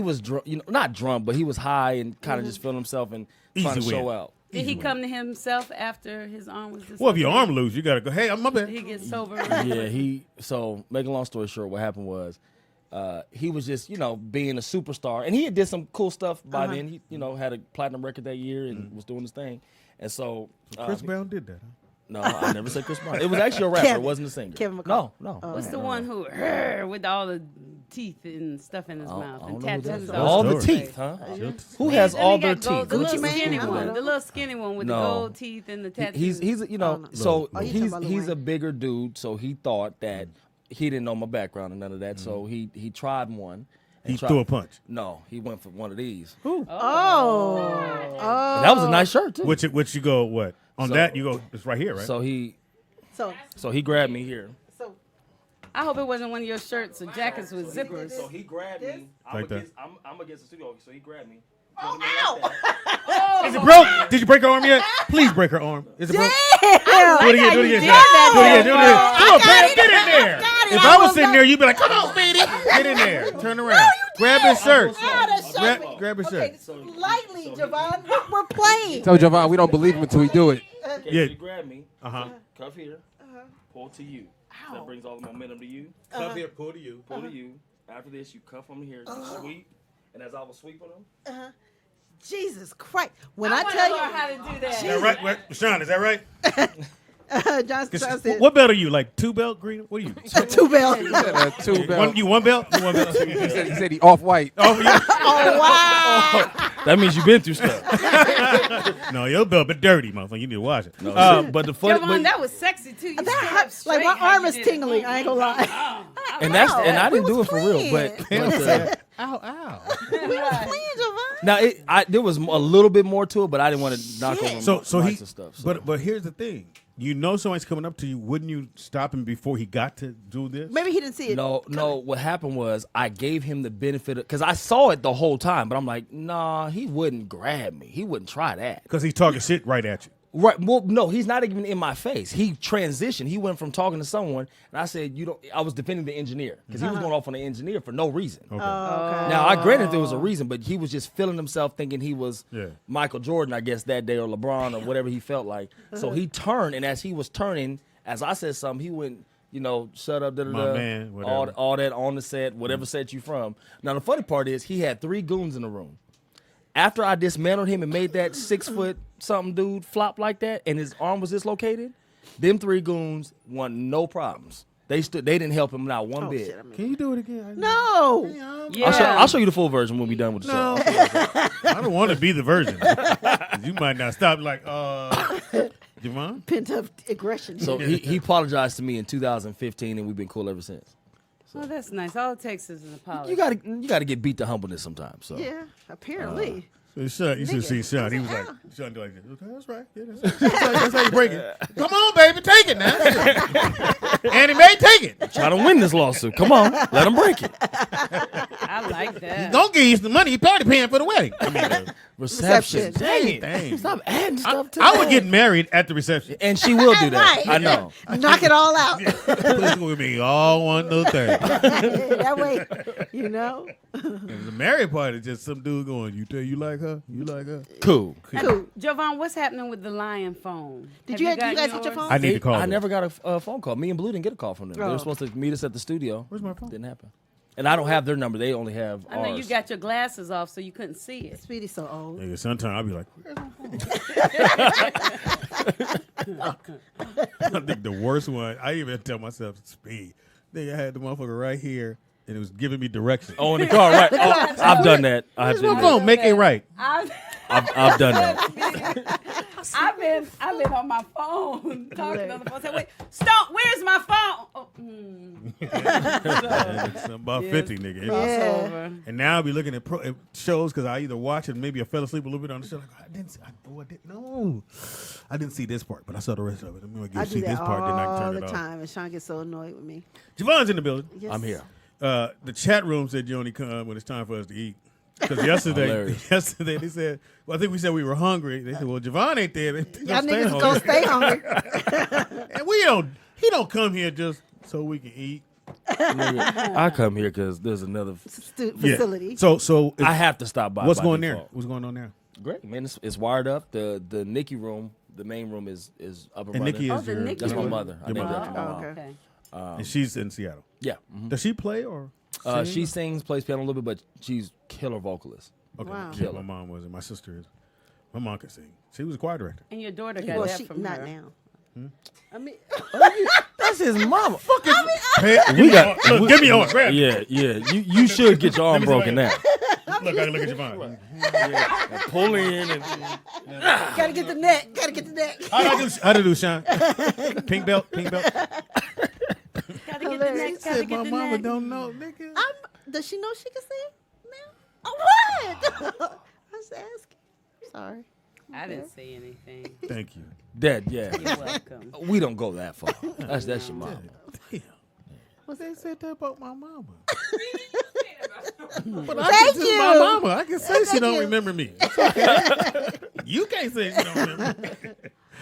J: was drunk, not drunk, but he was high and kind of just feeling himself and trying to
B: Easy
J: show
B: win.
J: out.
A: Did he come to himself after his arm was dislocated?
B: Well, if your arm loose, you got to go, hey, I'm my bad.
A: He gets sober.
J: Yeah, so make a long story short, what happened was he was just, being a superstar, and he had did some cool stuff by then. He, had a platinum record that year and was doing his thing. And so
B: Chris Brown did that, huh?
J: No, I never said Chris Brown. It was actually a rapper.
D: Kevin.
J: It wasn't a singer.
D: Kevin McCall.
J: No.
A: What's the one who with all the teeth and stuff in his mouth
J: I
A: and
J: don't know who that
A: tattoos?
J: is.
A: all
J: All
A: over
J: the
A: his
J: teeth,
A: face?
J: huh?
B: Just-
J: Who has
A: Then
J: all
A: he
J: their
A: got gold-
J: teeth?
A: The little
D: Gucci Mane?
A: skinny
D: I don't
A: one.
D: know.
A: The little skinny one with the
J: No.
A: gold teeth and the tattoos.
J: He's so
D: Oh, you talking
J: he's
D: about Lil
J: a
D: Wayne.
J: bigger dude, so he thought that he didn't know my background and none of that, so he tried one. and
B: He
J: tried-
B: threw a punch.
J: No, he went for one of these.
D: Oh.
J: And that was a nice shirt too.
B: Which you go, what? On
J: So-
B: that, you go, it's right here, right?
J: So he
D: So
J: grabbed me here.
A: I hope it wasn't one of your shirts or jackets with zippers.
J: So he grabbed me.
B: Like that.
J: I'm against the studio, so he grabbed me.
B: Is it broke? Did you break her arm yet? Please break her arm. Is it broke?
D: damn.
B: Do it again, do it again. Do it again, do it again. Come on, Pam, get in there. If I was sitting there, you'd be like, come on, Speedy. Get in there. Turn around. Grab his shirt. Grab his shirt.
D: Lightly, Javon. We're playing.
E: Tell Javon we don't believe him until we do it.
J: Okay,
B: Yeah.
J: so he grabbed me.
B: Uh-huh.
J: Cuff here. Pull to you. So that brings all the momentum to you.
B: Cuff here, pull to you.
J: Pull to you. After this, you cuff them here. Sweep. And as I was sweeping them,
D: Jesus Christ. When
A: I
D: I
A: want to
D: tell
A: learn
D: you,
A: how to do that.
B: Is that right? What? Sean, is that right?
D: John said,
B: What belt are you? Like 2 belt green? What are you?
D: two bell.
E: Two belt.
B: You one belt? You one belt?
E: He said he off white.
B: Oh, yeah.
D: Oh, wow.
J: that means you've been through stuff.
B: No, your belt been dirty, motherfucker. You need to wash it.
J: But the funny,
A: Javon, that was sexy too. You stood up
D: Like
A: straight
D: my
A: how
D: arm
A: you
D: is
A: did it.
D: tingling. I ain't gonna lie.
J: and I didn't
D: we
J: do
D: was
J: it for real. But
B: Ow, ow.
D: We was playing, Javon.
J: now there was a little bit more to it, but I didn't want to knock over
B: So
J: mics
B: he,
J: and stuff. So.
B: but here's the thing. You know somebody's coming up to you. Wouldn't you stop him before he got to do this?
D: Maybe he didn't see it.
J: No. What happened was I gave him the benefit because I saw it the whole time, but I'm like, nah, he wouldn't grab me. He wouldn't try that.
B: Because he's talking shit right at you.
J: Right. Well, no, he's not even in my face. He transitioned. He went from talking to someone, and I said, I was defending the engineer because he was going off on the engineer for no reason.
B: Okay.
J: Now, I granted there was a reason, but he was just feeling himself thinking he was
B: Yeah.
J: Michael Jordan, I guess, that day, or LeBron, or whatever he felt like. So he turned, and as he was turning, as I said something, he went shut up,
B: My man, whatever.
J: all that on the set, whatever set you from. Now the funny part is he had 3 goons in the room. After I dismantled him and made that 6 foot something dude flop like that, and his arm was dislocated, them 3 goons want no problems. They didn't help him out one bit.
D: Shit,
B: Can you do it again?
D: No.
A: Yeah.
J: I'll show you the full version when we're done with the show.
B: I don't want to be the virgin. You might not stop like, Javon?
D: Pent up aggression.
J: So he apologized to me in 2015, and we've been cool ever since.
A: Oh, that's nice. All it takes is an apology.
J: You gotta get beat to humbleness sometimes. So
D: yeah, apparently.
B: So you should see Sean. He was like, Sean like, that's right. Yeah, that's how you break it. Come on, baby, take it now. Annie Mae, take it.
J: try to win this lawsuit. Come on, let him break it.
A: I like that.
B: He's gonna give you some money. He probably paying for the wedding. I mean,
J: Reception.
D: Dang
J: it.
B: dang.
J: Stop adding stuff to
B: I
J: that.
B: would get married at the reception.
J: And she will do that.
D: Right.
J: I know.
D: Knock it all out.
B: Please with me, all one little thing.
D: That way,
B: And the married part is just some dude going, you like her? You like her?
J: Cool.
D: Cool.
A: Jovan, what's happening with the Lion phone?
D: Did you
A: gotten
D: guys get your
A: yours?
D: phone?
B: I need to call
J: I
B: them.
J: never got a phone call. Me and Blue didn't get a call from them. They
D: Oh.
J: were supposed to meet us at the studio.
B: Where's my phone?
J: Didn't happen. And I don't have their number. They only have
A: I know
J: ours.
A: you got your glasses off, so you couldn't see it.
D: Speedy's so old.
B: Nigga, sometimes I'll be like, where's my phone? I think the worst one, I even tell myself, speed. Nigga, I had the motherfucker right here, and it was giving me directions.
J: Oh, in the car, right? Oh, I've done that. I've
B: Where's my
J: done
B: phone?
J: that.
B: Make it right.
J: I've done that.
A: I've been on my phone talking on the phone. Say, wait, stop! Where's my phone? Oh,
B: Something about 50, nigga.
A: crossover.
B: And now I'll be looking at shows because I either watch it, maybe I fell asleep a little bit on the show. Like, I didn't see this part, but I saw the rest of it. I'm going
D: I
B: to
D: do
B: see
D: that
B: this part, then I can
D: all
B: turn
D: the
B: it off.
D: time, and Sean gets so annoyed with me.
B: Javon's in the building.
D: Yes.
J: I'm here.
B: The chat room said you only come when it's time for us to eat. Because yesterday they said, well, I think we said we were hungry. They said, well, Javon ain't there.
D: Y'all niggas gonna stay hungry.
B: And he don't come here just so we can eat.
J: I come here because there's another.
D: Facility.
B: So
J: I have to stop by.
B: what's
J: by
B: going
J: default.
B: there? What's going on there?
J: Great, man. It's wired up. The Nikki room, the main room is up and
B: And
J: running.
B: Nikki is your
J: That's my mother. I
B: Your
J: named
B: mother.
J: that for my mom.
D: okay.
B: And she's in Seattle.
J: Yeah. Mhm.
B: Does she play or?
J: She sings, plays piano a little bit, but she's killer vocalist.
B: Okay.
D: Wow.
B: Yeah, my mom wasn't. My sister is. My mom could sing. She was a choir director.
A: And your daughter got
D: Well,
A: that
D: she
A: from
D: not
A: her.
D: now.
A: I mean,
J: That's his mama.
B: Hey, give me yours. Grab it.
J: Yeah. You should get your arm broken now.
B: Look, I can look at your phone.
J: Pull in and
D: Gotta get the neck. Gotta get the neck.
B: How to do, Sean? Pink belt.
A: gotta get the next. Gotta
B: Said
A: get
B: my
A: the
B: mama
A: next.
B: don't know, nigga.
D: Does she know she can sing now? Oh, what? I was asking. Sorry.
A: I didn't say anything.
B: Thank you.
J: Dad, yeah.
A: You're welcome.
J: We don't go that far. That's your mama.
B: Damn. Well, they said that about my mama. But
D: Thank
B: my
D: you.
B: mama. I can say she
D: Thank
B: don't
D: you.
B: remember me. It's okay. You can't say she don't remember me.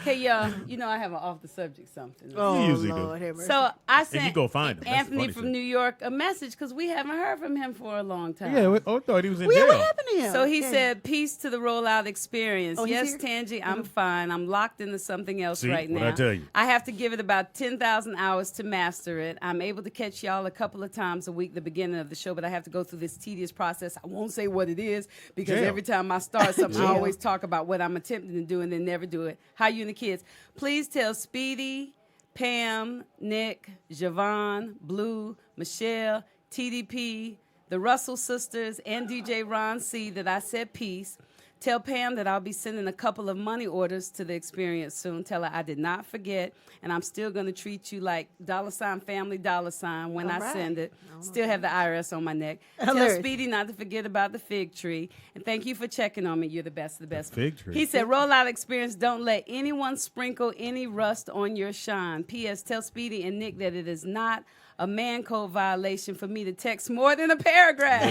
A: Hey, y'all, I have an off the subject something.
D: Oh,
B: You usually do.
D: Lord, have mercy.
A: So I
B: And you
A: sent
B: go find him. That's the
A: Anthony
B: funny
A: from
B: shit.
A: New York a message because we haven't heard from him for a long time.
B: Yeah, I thought he was in
D: Well, yeah,
B: jail.
D: what happened to him?
A: So he
D: Yeah.
A: said, peace to the rollout experience.
D: Oh, he's
A: Yes,
D: here?
A: Tangi, I'm fine. I'm locked into something else
B: See,
A: right now.
B: what'd I tell you?
A: I have to give it about 10,000 hours to master it. I'm able to catch y'all a couple of times a week, the beginning of the show, but I have to go through this tedious process. I won't say what it is because
B: Jail.
A: every time I start something, I
D: Jail.
A: always talk about what I'm attempting to do and then never do it. How you and the kids? Please tell Speedy, Pam, Nick, Javon, Blue, Michelle, TDP, the Russell sisters, and DJ Ron C that I said peace. Tell Pam that I'll be sending a couple of money orders to the experience soon. Tell her I did not forget, and I'm still going to treat you like $family when I
D: All right.
A: send it. Still have the IRS on my neck. Tell
D: Hilarious.
A: Speedy not to forget about the fig tree. And thank you for checking on me. You're the best of the best.
B: fig tree.
A: He said, rollout experience, don't let anyone sprinkle any rust on your shine. P.S. Tell Speedy and Nick that it is not a man code violation for me to text more than a paragraph.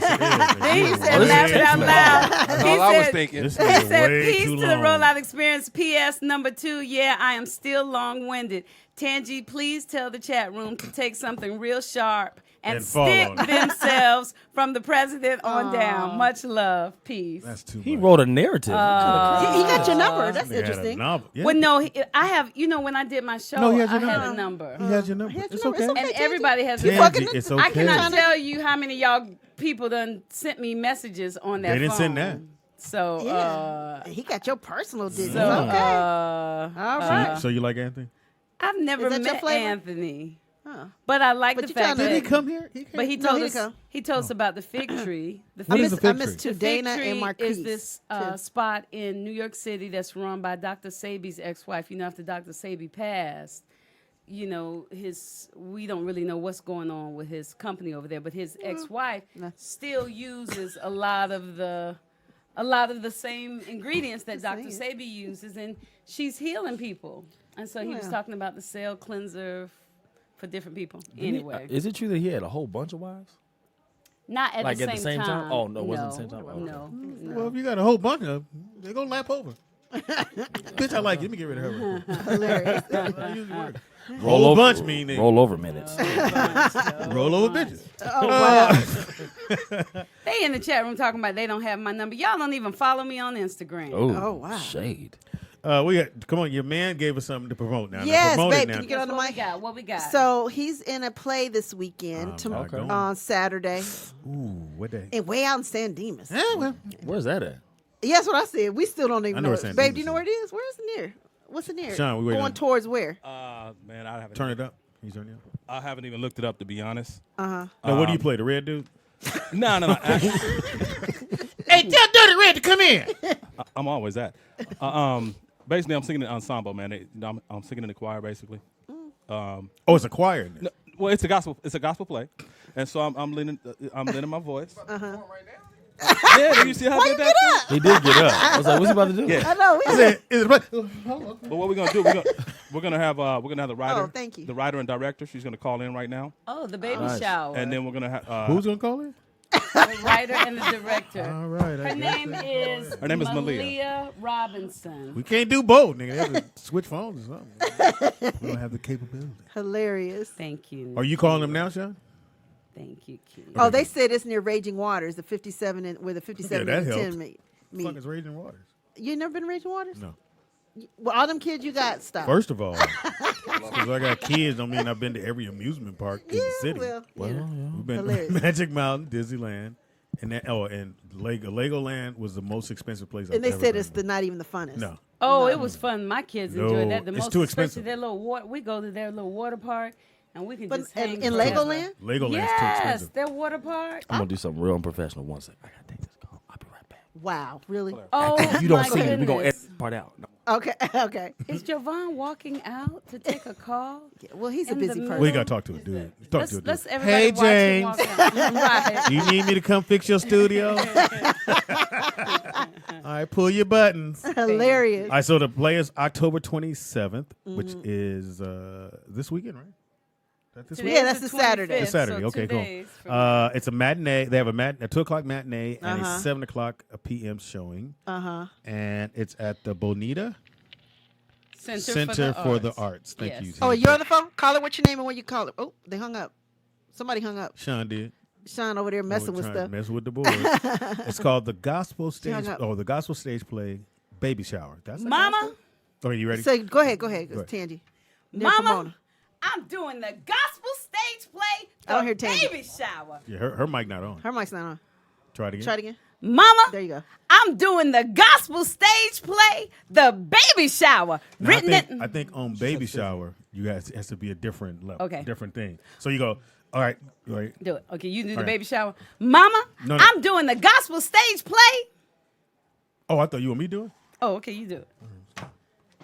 A: Then he said,
B: This
A: laugh
B: is
A: it out
B: text
A: loud.
E: That's
A: He
E: all I was
A: said-
E: thinking.
B: This
A: He
B: nigga
A: said,
B: way
A: peace
B: too
A: to the
B: long.
A: rollout experience. P.S. number 2, yeah, I am still long-winded. Tangi, please tell the chat room to take something real sharp and
G: fall
A: stick
G: on it.
A: themselves from the president on down. Much love. Peace.
B: That's too
J: He
B: much.
J: wrote a narrative.
D: He got your number. That's
B: They had a
D: interesting.
B: novel. Yeah.
A: Well, no, I have, when I did my show,
B: No, he has
A: I
B: your
A: had
B: number.
A: a number.
B: He has your number.
D: He has your
B: It's
D: number.
B: okay.
D: It's okay.
A: And
D: Tangy.
A: everybody has
B: Tangy,
D: fucking-
B: it's okay.
A: I cannot tell you how many of y'all people done sent me messages on that
B: They didn't
A: phone.
B: send that.
A: So,
D: Yeah. He got your personal digits.
A: so,
D: Okay.
A: all
D: right.
B: So you like Anthony?
A: I've never
D: Is that your
A: met
D: flavor?
A: Anthony,
D: Huh.
A: but I like
D: But
A: the
D: you
A: fact
D: trying to-
A: that
B: Did he come here? He came.
A: But he
D: No,
A: told
D: he
A: us.
D: didn't come.
A: He told us about the fig tree. The
B: What
A: fig,
B: is the
D: I
B: fig
D: missed
B: tree?
D: two,
A: the fig
D: Dana
A: tree
D: and Marquise.
A: is this spot in New York City that's run by Dr. Sabi's ex-wife. After Dr. Sabi passed, we don't really know what's going on with his company over there, but his ex-wife still uses a lot of the same ingredients that Dr. Sabi uses, and she's healing people. And so he was talking about the cell cleanser for different people. Anyway,
J: Is it true that he had a whole bunch of wives?
A: not at
J: Like
A: the
J: at the
A: same
J: same time?
A: time.
J: Oh, no, it wasn't the same time? Oh, okay.
A: No.
B: Well, if you got a whole bunch of them, they're going to lap over. Bitch, I like you. Let me get rid of her real quick.
D: Hilarious.
B: That's how it usually works.
J: Roll
B: Whole
J: over,
B: bunch mean they
J: roll over minutes.
B: roll over bitches.
D: Oh, wow.
A: They in the chat room talking about they don't have my number. Y'all don't even follow me on Instagram.
D: Oh, wow.
J: Shade.
B: Come on, your man gave us something to promote now.
D: Yes,
B: promote
D: babe,
B: it now.
D: can you get on the
A: What we
D: mic?
A: got? What we got?
D: So he's in a play this weekend
B: Okay.
D: on Saturday,
B: Ooh, what day?
D: and way out in San Dimas.
B: Well,
J: Where's that at?
D: Yeah, that's what I said. We still don't even
B: I know
D: know.
B: where San
D: Babe,
B: Dimas
D: do you know
B: is.
D: where it is? Where's the near? What's the near?
B: Sean, we waiting
D: Going
B: on-
D: towards where?
K: Man, I haven't.
B: turn it up. He's turning it up.
K: I haven't even looked it up, to be honest.
B: Now, what do you play? The red dude?
K: No.
B: Hey, tell Dirty Red to come in.
K: I'm always that. Basically, I'm singing in ensemble, man. I'm singing in the choir, basically.
B: Oh, it's a choir. In there.
K: No, well, it's a gospel play, and so I'm lending my voice. Yeah, do you see how I did that?
J: He did get up. I was like, what's he about to do?
K: Yeah.
D: I know.
B: Is it a play?
K: But what we're gonna do? We're gonna have the writer.
D: Oh, thank you.
K: The writer and director. She's gonna call in right now,
A: oh, the baby
J: Nice.
A: shower.
K: and then we're gonna have.
B: Who's going to call in?
A: the writer and the director.
B: All right.
A: Her name is
K: Malia.
A: Robinson.
B: We can't do both, nigga. They have to switch phones or something. We don't have the capability.
D: Hilarious.
A: Thank you.
B: Are you calling them now, Sean?
A: Thank you, Keith.
D: Oh, they said it's near Raging Waters, the 57 and where the 57
B: Yeah,
D: and
B: that
D: the 10
B: helps.
D: meet.
B: Fuck is Raging Waters?
D: You never been to Raging Waters?
B: No.
D: Well, all them kids you got, stop.
B: First of all, because I got kids, don't mean I've been to every amusement park in the city.
D: Well,
B: We've been
D: Hilarious.
B: to Magic Mountain, Disneyland, and Legoland was the most expensive place I've
D: and they
B: ever
D: said
B: been
D: it's
B: to.
D: the not even the funnest.
B: No.
A: Oh, it was fun. My kids enjoyed
B: No,
A: that the
B: it's
A: most.
B: too
A: especially
B: expensive.
A: their little water. We go to their little water park, and we can
D: But
A: just hang
D: in
A: forever.
D: Legoland?
B: Legoland's too
A: Yes,
B: expensive.
A: their water park.
J: I'm going to do something real unprofessional. One second. I got to take this call. I'll be right back.
D: Wow, really?
A: Oh,
J: You don't
A: my
J: see me. We're going to
A: goodness.
J: edit the part out. No.
D: Okay, okay.
A: Is Jovan walking out to take a call?
D: Well, he's a
A: In
D: busy
A: the
D: person.
B: We got to talk to a dude. Talk
A: Let's,
B: to a dude.
A: let's everybody
B: Hey,
A: watch him
B: James.
A: walk out. Right.
B: You need me to come fix your studio? All right, pull your buttons.
D: Hilarious.
B: All right, so the play is October 27th, which is this weekend, right? That this
A: Today
B: weekend?
D: Yeah,
A: is
D: that's
A: the
D: the Saturday.
A: 25th,
B: It's Saturday.
A: so
B: Okay,
A: 2
B: cool.
A: days from
B: It's a matinee. They have a 2 o'clock matinee and a
D: Uh-huh.
B: 7 o'clock p.m. showing,
D: Uh-huh.
B: and it's at the Bonita
A: Center
B: for the Arts. Thank
A: Yes.
B: you.
D: Oh, you're on the phone? Call it. What's your name and where you call it? Oh, they hung up. Somebody hung up.
B: Sean did.
D: Sean over there messing with
B: Trying to
D: stuff.
B: Mess with the board. It's called the Gospel Stage.
D: hung up.
B: Oh, the Gospel Stage Play, Baby Shower. That's the
A: Mama,
B: gospel? Okay, you ready?
D: So go ahead.
B: Go ahead.
D: It's Tangy.
A: Mama, I'm doing the gospel stage play.
D: I don't
A: The
D: hear Tangy.
A: baby shower.
B: Yeah, her mic not on.
D: Her mic's not on.
B: Try it again.
D: Try it again.
A: Mama,
D: There you go.
A: I'm doing the gospel stage play, the baby shower.
B: Now,
A: Written
B: I think on Baby Shower, you guys it has to be a different level.
A: Okay.
B: Different thing. So you go, all right,
A: Do it. Okay, you do the
B: right.
A: baby shower. Mama,
B: No.
A: I'm doing the gospel stage play.
B: Oh, I thought you want me to do it?
A: Oh, okay, you do it.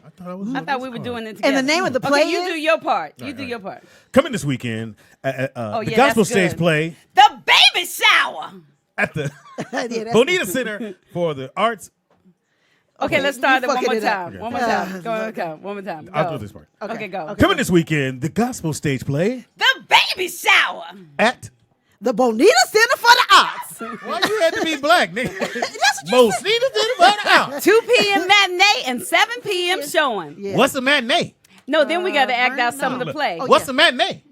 B: I thought I was.
A: I thought we were doing it together.
D: And the name of the play
A: Okay, you
D: is?
A: do your part. You
B: Right,
A: do
B: right.
A: your part.
B: Coming this weekend, the
A: yeah,
B: Gospel
A: that's
B: Stage
A: good.
B: Play
A: The baby shower.
B: at the
D: Yeah, that's
B: Bonita Center for the Arts.
A: Okay, let's start it one
D: fucking
A: more
D: it up.
A: time.
B: Okay.
A: One more time. Go. One more time.
B: I'll
A: Go.
B: do this part.
A: Okay, go.
B: Coming this weekend, the Gospel Stage Play
A: The baby shower.
B: at.
D: the Bonita Center for the Arts.
B: Why you had to be black, nigga? Most needed to the out.
A: 2 p.m. matinee and 7 p.m. showing.
D: Yeah.
B: What's a matinee?
A: No, then we got to act out some of the play.
D: Oh,
B: What's a matinee?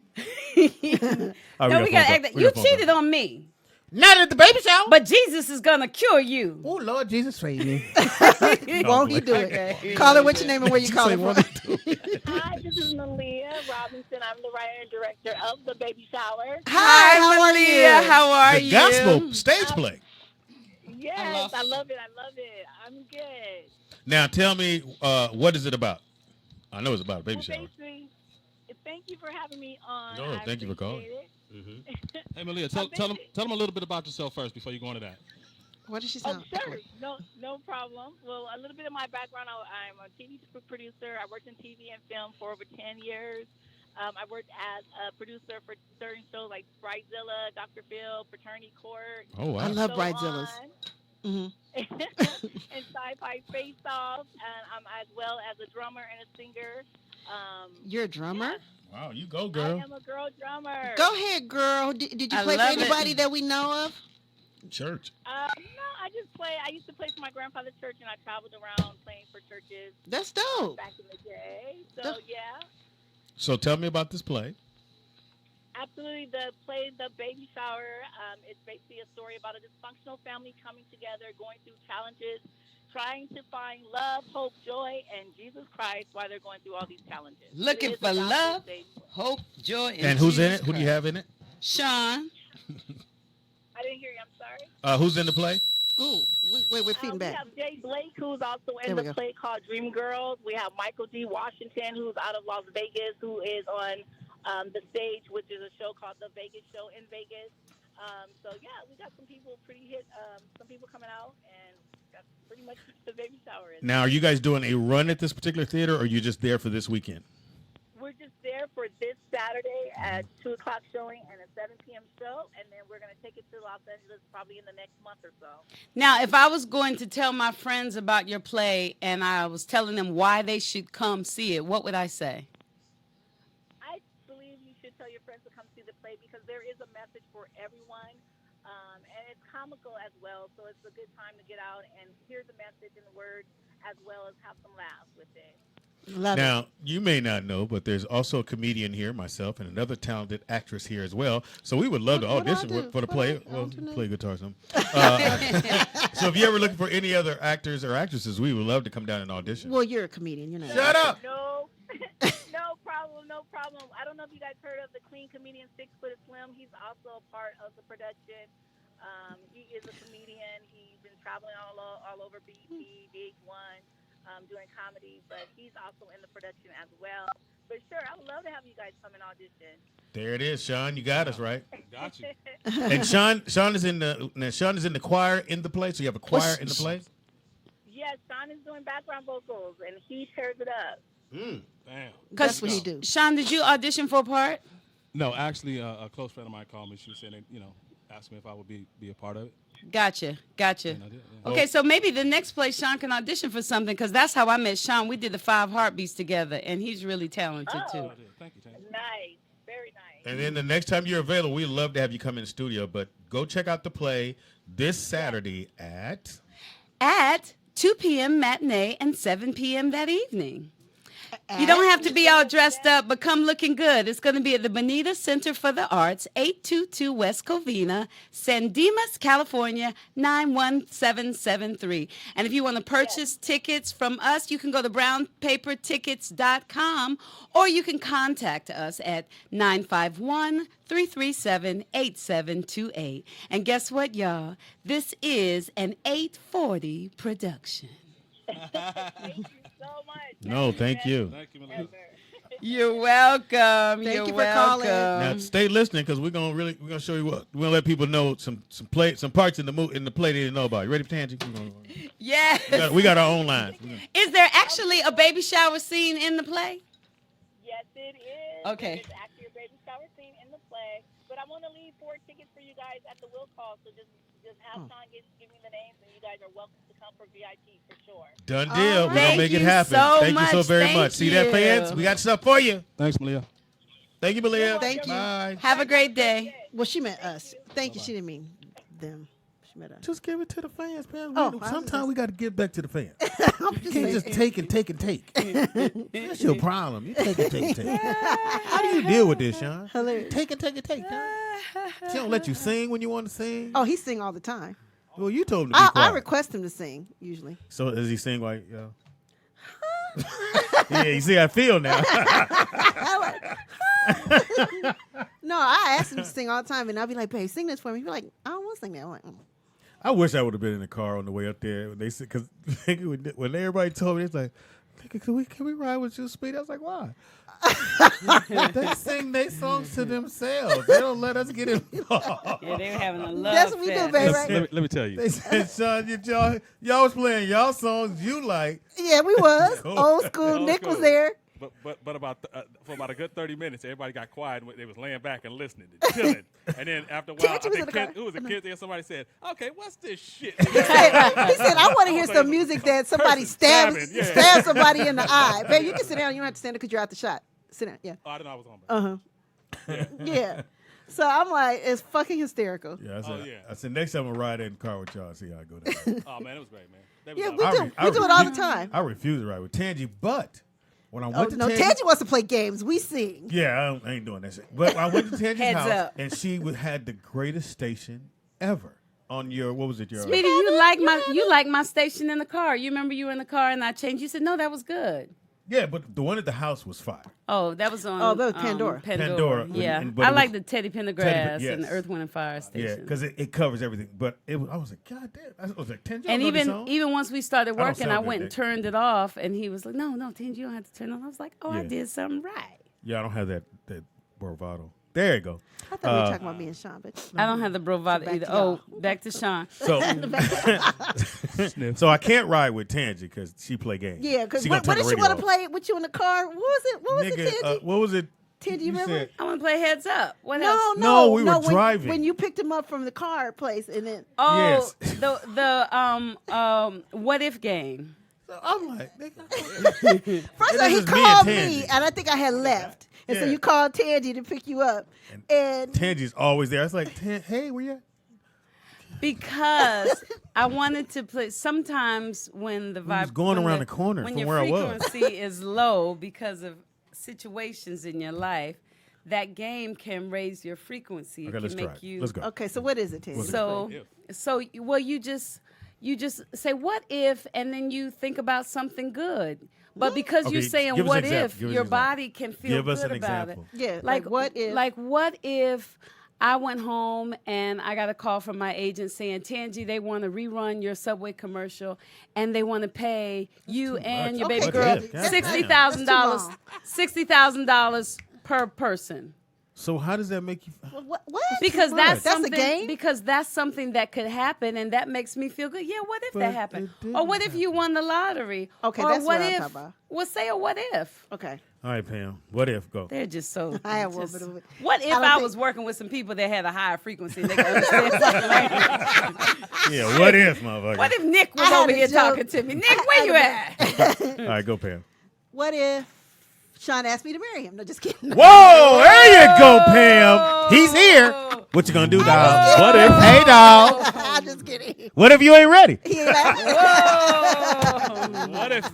A: No, we gotta act that. You cheated on me.
G: Not at the baby shower.
A: But Jesus is gonna cure you.
G: Oh, Lord Jesus, save me.
D: Won't he do it? Call her what's your name and where you calling from?
L: Hi, this is Malia Robinson. I'm the writer and director of The Baby Shower.
A: Hi, Malia. How are you?
G: Gospel stage play.
L: Yes, I love it. I'm good.
G: Now, tell me, what is it about? I know it's about a baby shower.
L: Basically, thank you for having me on.
G: No, thank you for calling.
K: Mm-hmm. Hey, Malia, tell them a little bit about yourself first before you go into that.
D: What does she sound?
L: Oh, sure. No problem. Well, a little bit of my background. I'm a TV producer. I worked in TV and film for over 10 years. I worked as a producer for certain shows like Bridezilla, Dr. Phil, Paternity Court.
G: Oh, wow.
D: I love Bridezillas.
L: And Sci-Fi Face Off. And I'm as well as a drummer and a singer.
D: You're a drummer?
L: Yes.
G: Wow, you go, girl.
L: I am a girl drummer.
D: Go ahead, girl. Did you play for anybody that we know of?
G: Church.
L: No, I just play. I used to play for my grandfather's church, and I traveled around playing for churches.
D: That's dope.
L: Back in the day. So, yeah.
G: So tell me about this play.
L: Absolutely. The play, The Baby Shower, it's basically a story about a dysfunctional family coming together, going through challenges, trying to find love, hope, joy, and Jesus Christ while they're going through all these challenges.
A: Looking for love, hope, joy,
G: and who's in it? Who do you have in it?
A: Sean.
L: I didn't hear you. I'm sorry.
G: Who's in the play?
D: Ooh, wait, we're feeding back.
L: We have Jay Blake, who's also in the play called Dream Girls. We have Michael D. Washington, who's out of Las Vegas, who is on The Stage, which is a show called The Vegas Show in Vegas. So, yeah, we got some people some people coming out, and that's pretty much The Baby Shower is.
G: Now, are you guys doing a run at this particular theater, or are you just there for this weekend?
L: We're just there for this Saturday at 2 o'clock showing and a 7 p.m. show, and then we're going to take it to Los Angeles probably in the next month or so.
A: Now, if I was going to tell my friends about your play and I was telling them why they should come see it, what would I say?
L: I believe you should tell your friends to come see the play because there is a message for everyone, and it's comical as well, so it's a good time to get out and hear the message and the word as well as have some laughs with it.
G: Now, you may not know, but there's also a comedian here, myself, and another talented actress here as well. So we would love to audition for the play. Well, play guitar or something. So if you're ever looking for any other actors or actresses, we would love to come down and audition.
D: Well, you're a comedian. You're not.
G: Shut up.
L: No problem. I don't know if you guys heard of the clean comedian 6 Foot Slim. He's also a part of the production. He is a comedian. He's been traveling all over BET, VH1. Doing comedy, but he's also in the production as well. But sure, I would love to have you guys come and audition.
G: There it is, Sean. You got us right.
K: Got you.
G: And Sean is in the choir in the play. So you have a choir in the play.
L: Yes, Sean is doing background vocals, and he tears it up.
K: Damn.
D: That's what he do.
A: Sean, did you audition for a part?
K: No, actually, a close friend of mine called me. She said, asked me if I would be a part of it.
A: Gotcha.
K: And I did, yeah.
A: Okay, so maybe the next place Sean can audition for something because that's how I met Sean. We did the 5 Heartbeats together, and he's really talented too.
K: Thank you, Tanya.
L: Nice, very nice.
G: And then the next time you're available, we'd love to have you come in the studio. But go check out the play this Saturday at
A: 2 p.m. matinee and 7 p.m. that evening. You don't have to be all dressed up, but come looking good. It's going to be at the Bonita Center for the Arts, 822 West Covina, San Dimas, California, 91773. And if you want to purchase tickets from us, you can go to brownpapertickets.com, or you can contact us at 951-337-8728. And guess what, y'all? This is an 840 production.
L: Thank you so much.
G: No, thank you.
K: Thank you, Melissa.
A: You're welcome.
D: Thank
A: You're
D: you for
A: welcome.
D: calling.
G: Now stay listening because we're gonna show you what we're gonna let people know some parts in the play they didn't know about. You ready for Tangy?
A: Yes.
G: We got our own lines.
A: Is there actually a baby shower scene in the play?
L: Yes, it is.
A: Okay.
L: There's actually a baby shower scene in the play, but I want to leave 4 tickets for you guys at the will call, so just have Sean give me the names, and you guys are welcome to come for VIP for sure.
G: Done deal. We're gonna
A: Thank
G: make it
A: you
G: happen.
A: so
G: Thank you so
A: much.
G: very
A: Thank
G: much. See that,
A: you.
G: fans? We got stuff for you.
K: Thanks, Malia.
G: Thank you, Malia.
D: Thank you.
G: Bye.
A: Have a great day.
D: Well, she meant us. Thank you. She didn't mean them. She meant us.
B: Just give it to the fans, man.
D: Oh,
B: Sometimes we got to give back to the fans. You can't just take and take and take. That's your problem. You take and take and take. How do you deal with this, Sean?
D: Hilarious.
B: Take and take and take. She don't let you sing when you want to sing.
D: Oh, he sing all the time.
B: Well, you told him to be quiet.
D: I request him to sing usually.
B: So does he sing like, yeah, you see, I feel now.
D: No, I ask him to sing all the time, and I'll be like, "Babe, sing this for me." He'll be like, "I don't want to sing that." I'm like,
B: I wish I would have been in the car on the way up there. They said, because when everybody told me, it's like, can we ride with you, Speed? I was like, why? They sing their songs to themselves. They don't let us get involved.
A: Yeah, they were having a love
D: That's what we do, baby. Right?
K: Let me tell you.
B: They said, Sean, y'all was playing y'all songs you like.
D: Yeah, we was
B: Cool.
D: old school. Nick was there.
K: But about for about a good 30 minutes, everybody got quiet and they was laying back and listening, and chilling. And then after a while, I think who was a kid there? Somebody said, "Okay, what's this shit?" He said,
D: "I want to hear some music that somebody stabs somebody in the eye." Babe, you can sit down. You don't have to stand there because you're out the shot. Sit down. Yeah.
K: Oh, I didn't know I was on.
D: Yeah. So I'm like, it's fucking hysterical.
B: Yeah, I said next time I ride in the car with y'all, see how I go down.
K: Oh man, it was great, man.
D: Yeah, we do it all the time.
B: I refuse to ride with Tangi, but when I went to
D: Tangi wants to play games. We sing.
B: Yeah, I ain't doing that shit. But I went to Tangi's house,
A: up.
B: and she had the greatest station ever on your, what was it, your...
A: Speedy, you like my station in the car. You remember you were in the car and I changed. You said, no, that was good.
B: Yeah, but the one at the house was fire.
A: Oh, that was on.
D: Oh, that was Pandora.
B: Pandora.
A: Yeah, I like the Teddy Pendergrass and the Earth, Wind and Fire station.
B: Yeah, because it covers everything. But I was like, God damn! I was like, Tangi,
A: and even once we started working, I went and
B: good,
A: turned it off, and he was like, No, Tangi, you don't have to turn it on. I was like, Oh, I did something right.
B: Yeah, I don't have that bravado. There you go.
D: I thought we were talking about me and Sean, but
A: I don't have the bravado either. Back to Sean.
B: So, so I can't ride with Tangi because she play games.
D: Yeah, because what did she want to play with you in the car? What was it? Tangi?
B: What was it?
D: Tangi, you remember?
A: I want to play Heads Up. What
B: else?
D: No,
B: we were driving.
D: When you picked him up from the car place and then...
A: Oh, yes. the What If game.
B: So I'm like, nigga.
D: First of all, he called me, and I think I had left. And so you called Tangi to pick you up. And
B: Tangi's always there. I was like, hey, where you at?
A: Because I wanted to play. Sometimes when the vibe
B: going around the corner
A: when
B: from
A: your
B: where I was.
A: frequency is low because of situations in your life, that game can raise your frequency.
B: Okay,
A: it
B: let's
A: can
B: try
A: make
B: it.
A: you.
B: Let's go.
D: Okay, so what is it, Tangi?
A: So you just say what if, and then you think about something good. But because you're saying what if, your body can feel good about it.
D: Yeah, like what if?
A: Like what if I went home and I got a call from my agent saying, Tangi, they want to rerun your Subway commercial and they want to pay you and your baby girl $60,000 per person.
B: So how does that make you?
D: What?
A: Because that's
D: a game.
A: Because that's something that could happen, and that makes me feel good. Yeah, what if that happened? Or what if you won the lottery?
D: Okay,
A: or
D: that's
A: what
D: what I'm
A: if?
D: talking about.
A: Well, say a what if.
D: Okay.
B: All right, Pam. What if? Go.
A: They're just so.
D: I have one bit of it.
A: What if I was working with some people that had a higher frequency and they could understand something like
B: Yeah, what if, motherfucker?
A: What if Nick was over here talking to me? Nick, where you at?
B: All right, go, Pam.
D: What if Sean asked me to marry him? No, just kidding.
B: Whoa, there you go, Pam. He's here. What you gonna do, dog?
K: What if?
B: Hey, dog.
D: I'm just kidding.
B: What if you ain't ready?
D: He ain't laughing.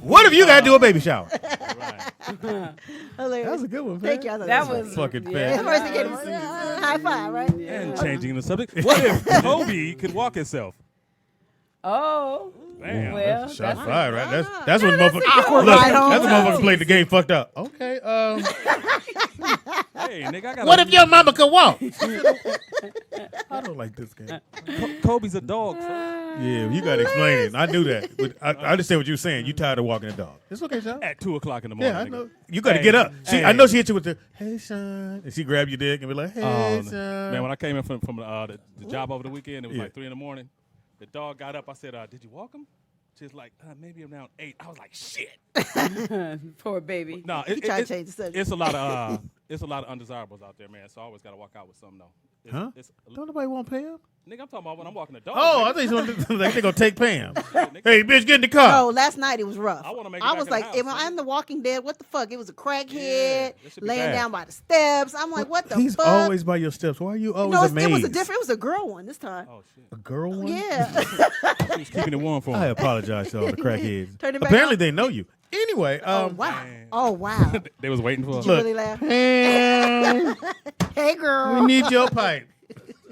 B: What if you gotta do a baby shower?
D: Hilarious.
B: That was a good one,
D: Thank you. I
B: Pam.
D: thought
A: That
D: was
A: was
B: fucking
A: yeah.
B: Pam.
D: high five, right?
K: And changing the subject. What if Kobe could walk himself?
A: Oh.
K: Damn.
A: Well,
B: Shot fired, right? That's when motherfuckers.
D: Awkward
B: Look,
D: ride home.
B: that's when motherfuckers played the game fucked up. Okay.
K: Hey, nigga, I got.
B: What if your mama could walk? I don't like this game.
K: Kobe's a dog?
B: Yeah, you gotta explain it. I knew that. But I understand what you're saying. You tired of walking the dog. It's okay, Sean.
K: At 2:00 in the morning.
B: Yeah, I
K: nigga.
B: know. You gotta
K: Hey,
B: get up.
K: hey.
B: I know she hit you with the "Hey, Sean," and she grabbed your dick and be like, "Hey, Sean."
K: Man, when I came in from the job over the weekend, it was like 3 in the morning. The dog got up. I said, "Did you walk him?" She's like, "Maybe around 8." I was like, "Shit."
A: Poor baby.
K: No,
D: He tried to change the subject.
K: it's a lot of undesirables out there, man. So I always got to walk out with something though.
B: Huh? Don't nobody want Pam?
K: Nigga, I'm talking about when I'm walking the dog.
B: Oh, I think they're going to take Pam. Hey, bitch, get in the car.
D: No, last night it was rough.
K: I want to make it
D: I
K: back
D: was
K: in
D: like,
K: the house,
D: I'm the Walking Dead. What the fuck? It was a crackhead
K: this should be
D: laying
K: bad.
D: down by the steps. I'm like, what the
B: He's
D: fuck?
B: always by your steps. Why are you always
D: No,
B: amazed?
D: it was a different. It was a girl one this time.
K: Oh, shit.
B: A girl one?
D: Yeah.
K: He's keeping it warm for him.
B: I apologize to all the crackheads.
D: Turn it back
B: Apparently
D: on.
B: they know you. Anyway,
D: Oh wow. Oh wow.
K: They was waiting for
D: Did you
K: him.
D: really laugh?
B: Pam,
D: Hey girl.
B: we need your pipe.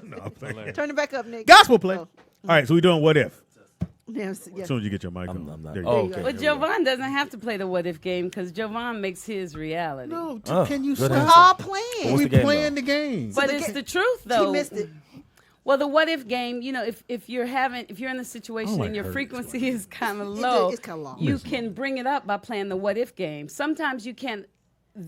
B: No, I'm playing.
D: Turn it back up, Nick.
B: Gospel play.
D: Oh.
B: All right, so we're doing what if.
D: Yes, yes.
B: As soon as you get your mic on.
J: I'm not.
B: There you
J: Oh,
B: go.
J: okay.
A: But Jovan doesn't have to play the what if game because Jovan makes his reality.
B: No,
J: Oh,
B: can you
J: good
B: stop?
J: answer.
D: All playing.
J: What's
B: We
J: the game,
B: playing
J: though?
B: the game.
A: But
D: the
A: it's
D: ga-
A: the truth
D: She
A: though.
D: missed it.
A: Well, the what if game, you know, if you're in a situation
B: like
A: and your
B: her.
A: frequency is kind of low,
D: It's kind of long.
A: you can bring it up by playing the what if game. Sometimes you can't.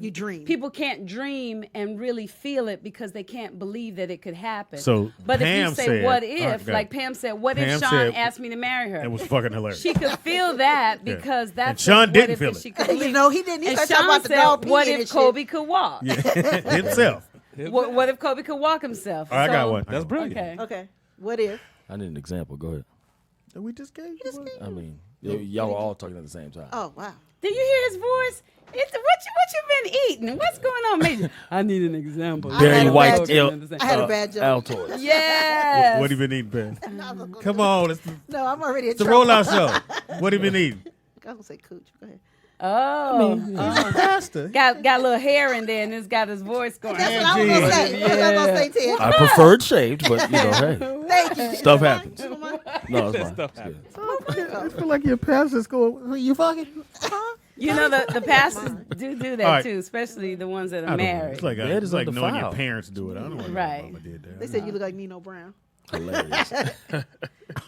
D: You dream.
A: People can't dream and really feel it because they can't believe that it could happen.
B: So
A: but if
B: Pam
A: you say
B: said-
A: what
B: all right,
A: if,
B: go
A: like
B: ahead.
A: Pam said, what
B: Pam
A: if Sean
B: said-
A: asked me to marry her?
B: It was fucking hilarious.
A: She could feel that
B: Yeah.
A: because
B: And
A: that's
B: Sean
A: what
B: didn't
A: if
B: feel
A: that
B: it.
A: she could
D: You
A: believe.
D: know, he didn't. He
A: And
D: started talking
A: Sean
D: about the
A: said,
D: dog
A: what
D: peeing
A: if
D: and
A: Kobe
D: shit.
A: could walk?
B: Himself.
A: What if Kobe could walk himself?
B: All right, I got
A: So-
B: one.
K: That's brilliant.
A: Okay.
D: Okay. What if?
J: I need an example. Go ahead.
B: We just gave you one.
J: I mean, y'all were all talking at the same time.
D: Oh wow.
A: Did you hear his voice? What you been eating? What's going on, Major? I need an example.
J: Barry White,
D: I had a bad joke.
J: Altoids.
A: Yes.
B: What have you been eating, Ben? Come on, it's
D: No, I'm already in
B: the
D: trouble.
B: rollout show. What have you been eating?
D: I'm gonna say cooch. Go ahead.
A: Oh,
B: Pastor.
A: got a little hair in there, and it's got his voice going.
D: That's what I was gonna say. That's what I was gonna say, Ted.
J: I preferred shaved, but you know, hey,
D: Thank you.
J: stuff happens.
D: Come on.
J: No, it's fine.
K: Stuff
J: It's good.
B: I feel like your pastor's going, you fucking?
A: You know the pastors do that
B: All right.
A: too, especially the ones that
B: I
A: are
B: don't know.
A: married.
B: It's like,
J: That
B: it's
J: is
B: like knowing your
J: undefiled.
B: parents do it. I don't know why
A: Right.
B: mama did that.
D: They said you look like Nino Brown.
J: Hilarious.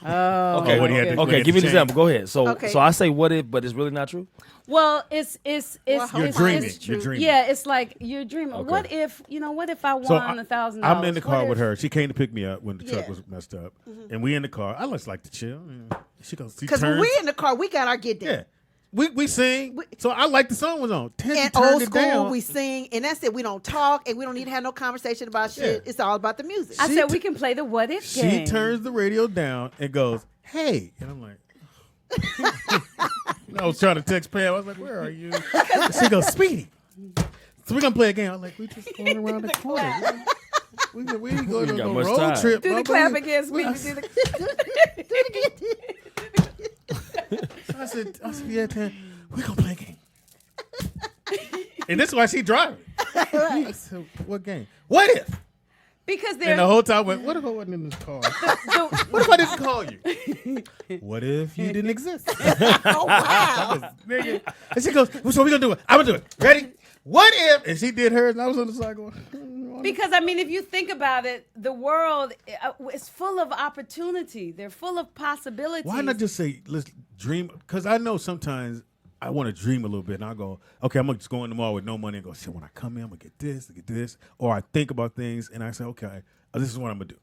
A: Oh,
J: Okay,
B: what he had to-
J: okay. Give me an example. Go ahead. So,
D: Okay.
J: so I say what if, but it's really not true.
A: Well, it's
D: You're
A: it's-
B: dreaming.
A: it's
B: You're
A: true.
B: dreaming.
A: Yeah, it's like you're dreaming.
J: Okay.
A: What if I won
B: So
A: $1,000?
B: I'm in the car
A: What
B: with
A: if-
B: her. She came to pick me up when the truck
D: Yeah.
B: was messed up, and we in the car. I just like to chill. She goes,
D: Because when we in the car, we got our get down.
B: yeah, we sing. So I like the song was on. Teddy
D: And
B: turned
D: old
B: it
D: school,
B: down.
D: we sing, and that's it. We don't talk, and we don't need to have no conversation about shit.
B: Yeah.
D: It's all about the music.
A: I said we can play the what if
B: She
A: game.
B: turns the radio down and goes, "Hey," and I'm like. I was trying to text Pam. I was like, "Where are you?" She goes, "Speedy." So we're gonna play a game. I'm like, "We just going around the corner. We ain't going on
J: got
B: no
J: much
B: road
J: time.
B: trip."
A: Do the
B: Mama.
A: clap against me. Do the-
B: So I said, "Yeah, Tam, we gonna play a game." And this is why she driving. I said, "What game? What if?"
A: because
B: And
A: they're
B: the whole time went, "What if I wasn't in this car? What if I didn't call you? What if you didn't exist?"
D: Oh wow!
B: Nigga. And she goes, "So we gonna do it? I'm gonna do it. Ready? What if?" And she did hers, and I was on the side going,
A: because I mean, if you think about it, the world is full of opportunity. They're full of possibilities.
B: "Why not just say, let's dream?" Because I know sometimes I want to dream a little bit, and I go, "Okay, I'm gonna just go in the mall with no money and go, shit, when I come in, I'm gonna get this. Or I think about things, and I say, "Okay, this is what I'm gonna do,"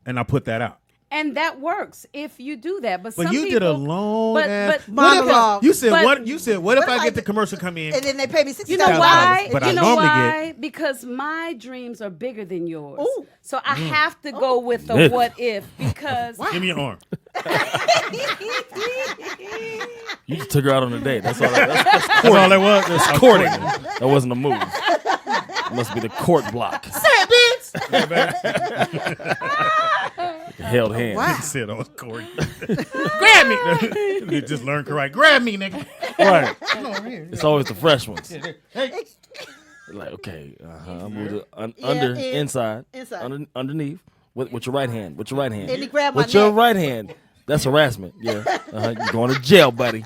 B: and I put that out.
A: And that works if you do that. But
B: But
A: some
B: you
A: people,
B: did a long ass
A: but
D: monologue.
B: You said
A: But-
B: what? You said what if
D: What if
B: I
D: I
B: get the
D: get-
B: commercial come in?
D: And then they pay me $60.
A: You know why?
B: But I
A: you know
B: normally
A: why? Because my dreams are bigger than yours.
D: Ooh.
A: So I have to go with the
J: Nigga.
A: what if because
B: Give me your arm.
J: You just took her out on a date. That's all. That's
B: That's all that was.
J: That's courting. That wasn't a move. It must be the court block. Held hands.
D: Wow.
B: He said I was Corey. Grab me. You just learn correct. Grab me, nigga.
J: Right.
B: Come on here.
J: It's always the fresh ones.
B: Hey.
J: Like, okay, move it
D: Yeah,
J: under,
D: in-
J: inside,
D: inside.
J: underneath, with your right hand. With your right hand.
D: And he grabbed my
J: with your
D: neck.
J: right hand. That's harassment. Yeah. You're going to jail, buddy.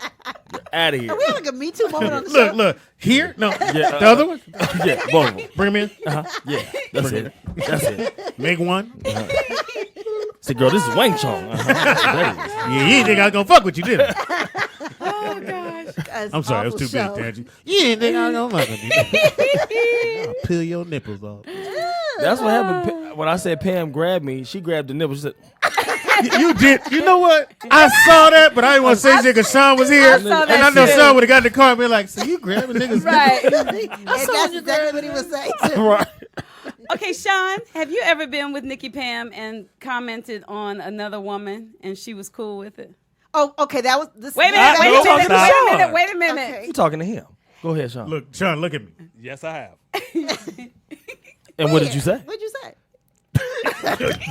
J: You're out of here.
D: Are we having a Me Too moment on the show?
B: Look. Here? No.
J: Yeah,
B: The other one?
J: Yeah, both of them.
B: Bring him in.
J: Yeah, that's it. That's it.
B: Make one.
J: Say, girl, this is Wang Chong. That is.
B: Yeah, you didn't think I was going to fuck with you, did I?
A: oh gosh.
D: That's
B: I'm sorry. It was
D: awful
B: too big,
D: show.
B: Tangy. You didn't think I was going to fuck with you. I'll peel your nipples off.
J: That's what happened. When I said Pam grabbed me, she grabbed the nipple. She said,
B: You did. You know what? I saw that, but I didn't want to say shit because Sean was here.
A: I saw
B: And
A: that
B: I know
A: too.
B: Sean would have got in the car and been like, "So you grabbing niggas?"
A: Right.
D: And that's exactly what he was saying. too.
J: right.
A: Okay, Sean, have you ever been with Nikki Pam and commented on another woman and she was cool with it?
D: Oh, okay. That was this.
A: Wait a minute. Wait a minute.
D: Okay.
J: You talking to him? Go ahead, Sean.
B: Look, Sean, look at me.
K: Yes, I have.
J: And what did you say?
D: What'd you say?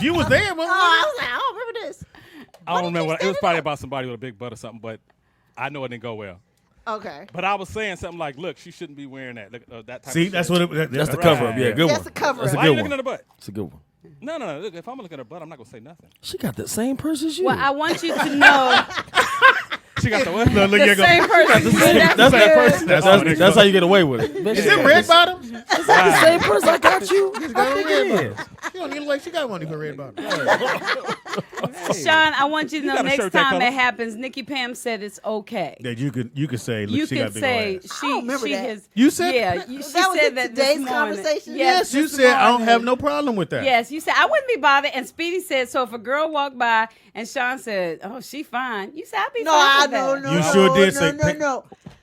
B: You was there,
D: Oh,
B: motherfucker.
D: I was like, I don't remember this.
K: I don't remember. It was probably about somebody with a big butt or something, but I know it didn't go well.
D: Okay.
K: But I was saying something like, "Look, she shouldn't be wearing that. That type
B: See,
K: of
B: that's
K: shit.
B: what it.
J: That's the cover up. Yeah, good
D: That's
J: one.
D: the cover
J: That's a
D: up.
K: Why are
J: good
K: you looking
J: one.
K: at the butt?
J: It's a good one.
K: No. Look, if I'm looking at her butt, I'm not gonna say nothing.
J: She got the same purse as you.
A: Well, I want you to know
K: She got the what?
B: No, look,
A: the
B: here
A: same person.
J: That's how you get away with it.
B: Is it red bottoms?
J: Is that the same purse I got you?
B: She got a red bottom. She don't even like. She got one of her red bottoms.
A: Sean, I want you to know
K: got a
A: next
K: shirt that
A: time
K: color?
A: it happens, Nikki Pam said it's okay.
B: That you could say. Look,
A: You
B: she
A: could
B: got big
A: say
B: old ass.
A: she
D: remember that.
A: has.
B: You said
A: Yeah, she
D: That was
A: said
D: in
A: that
D: today's
A: this morning.
D: conversation?
A: Yes,
B: you
A: this
B: said I don't
A: morning.
B: have no problem with that.
A: Yes, you said I wouldn't be bothered. And Speedy said, so if a girl walked by and Sean said, "Oh, she fine," you said I'd be
D: No,
A: fine
D: I
A: with that.
D: no.
B: You sure did
D: no,
B: say-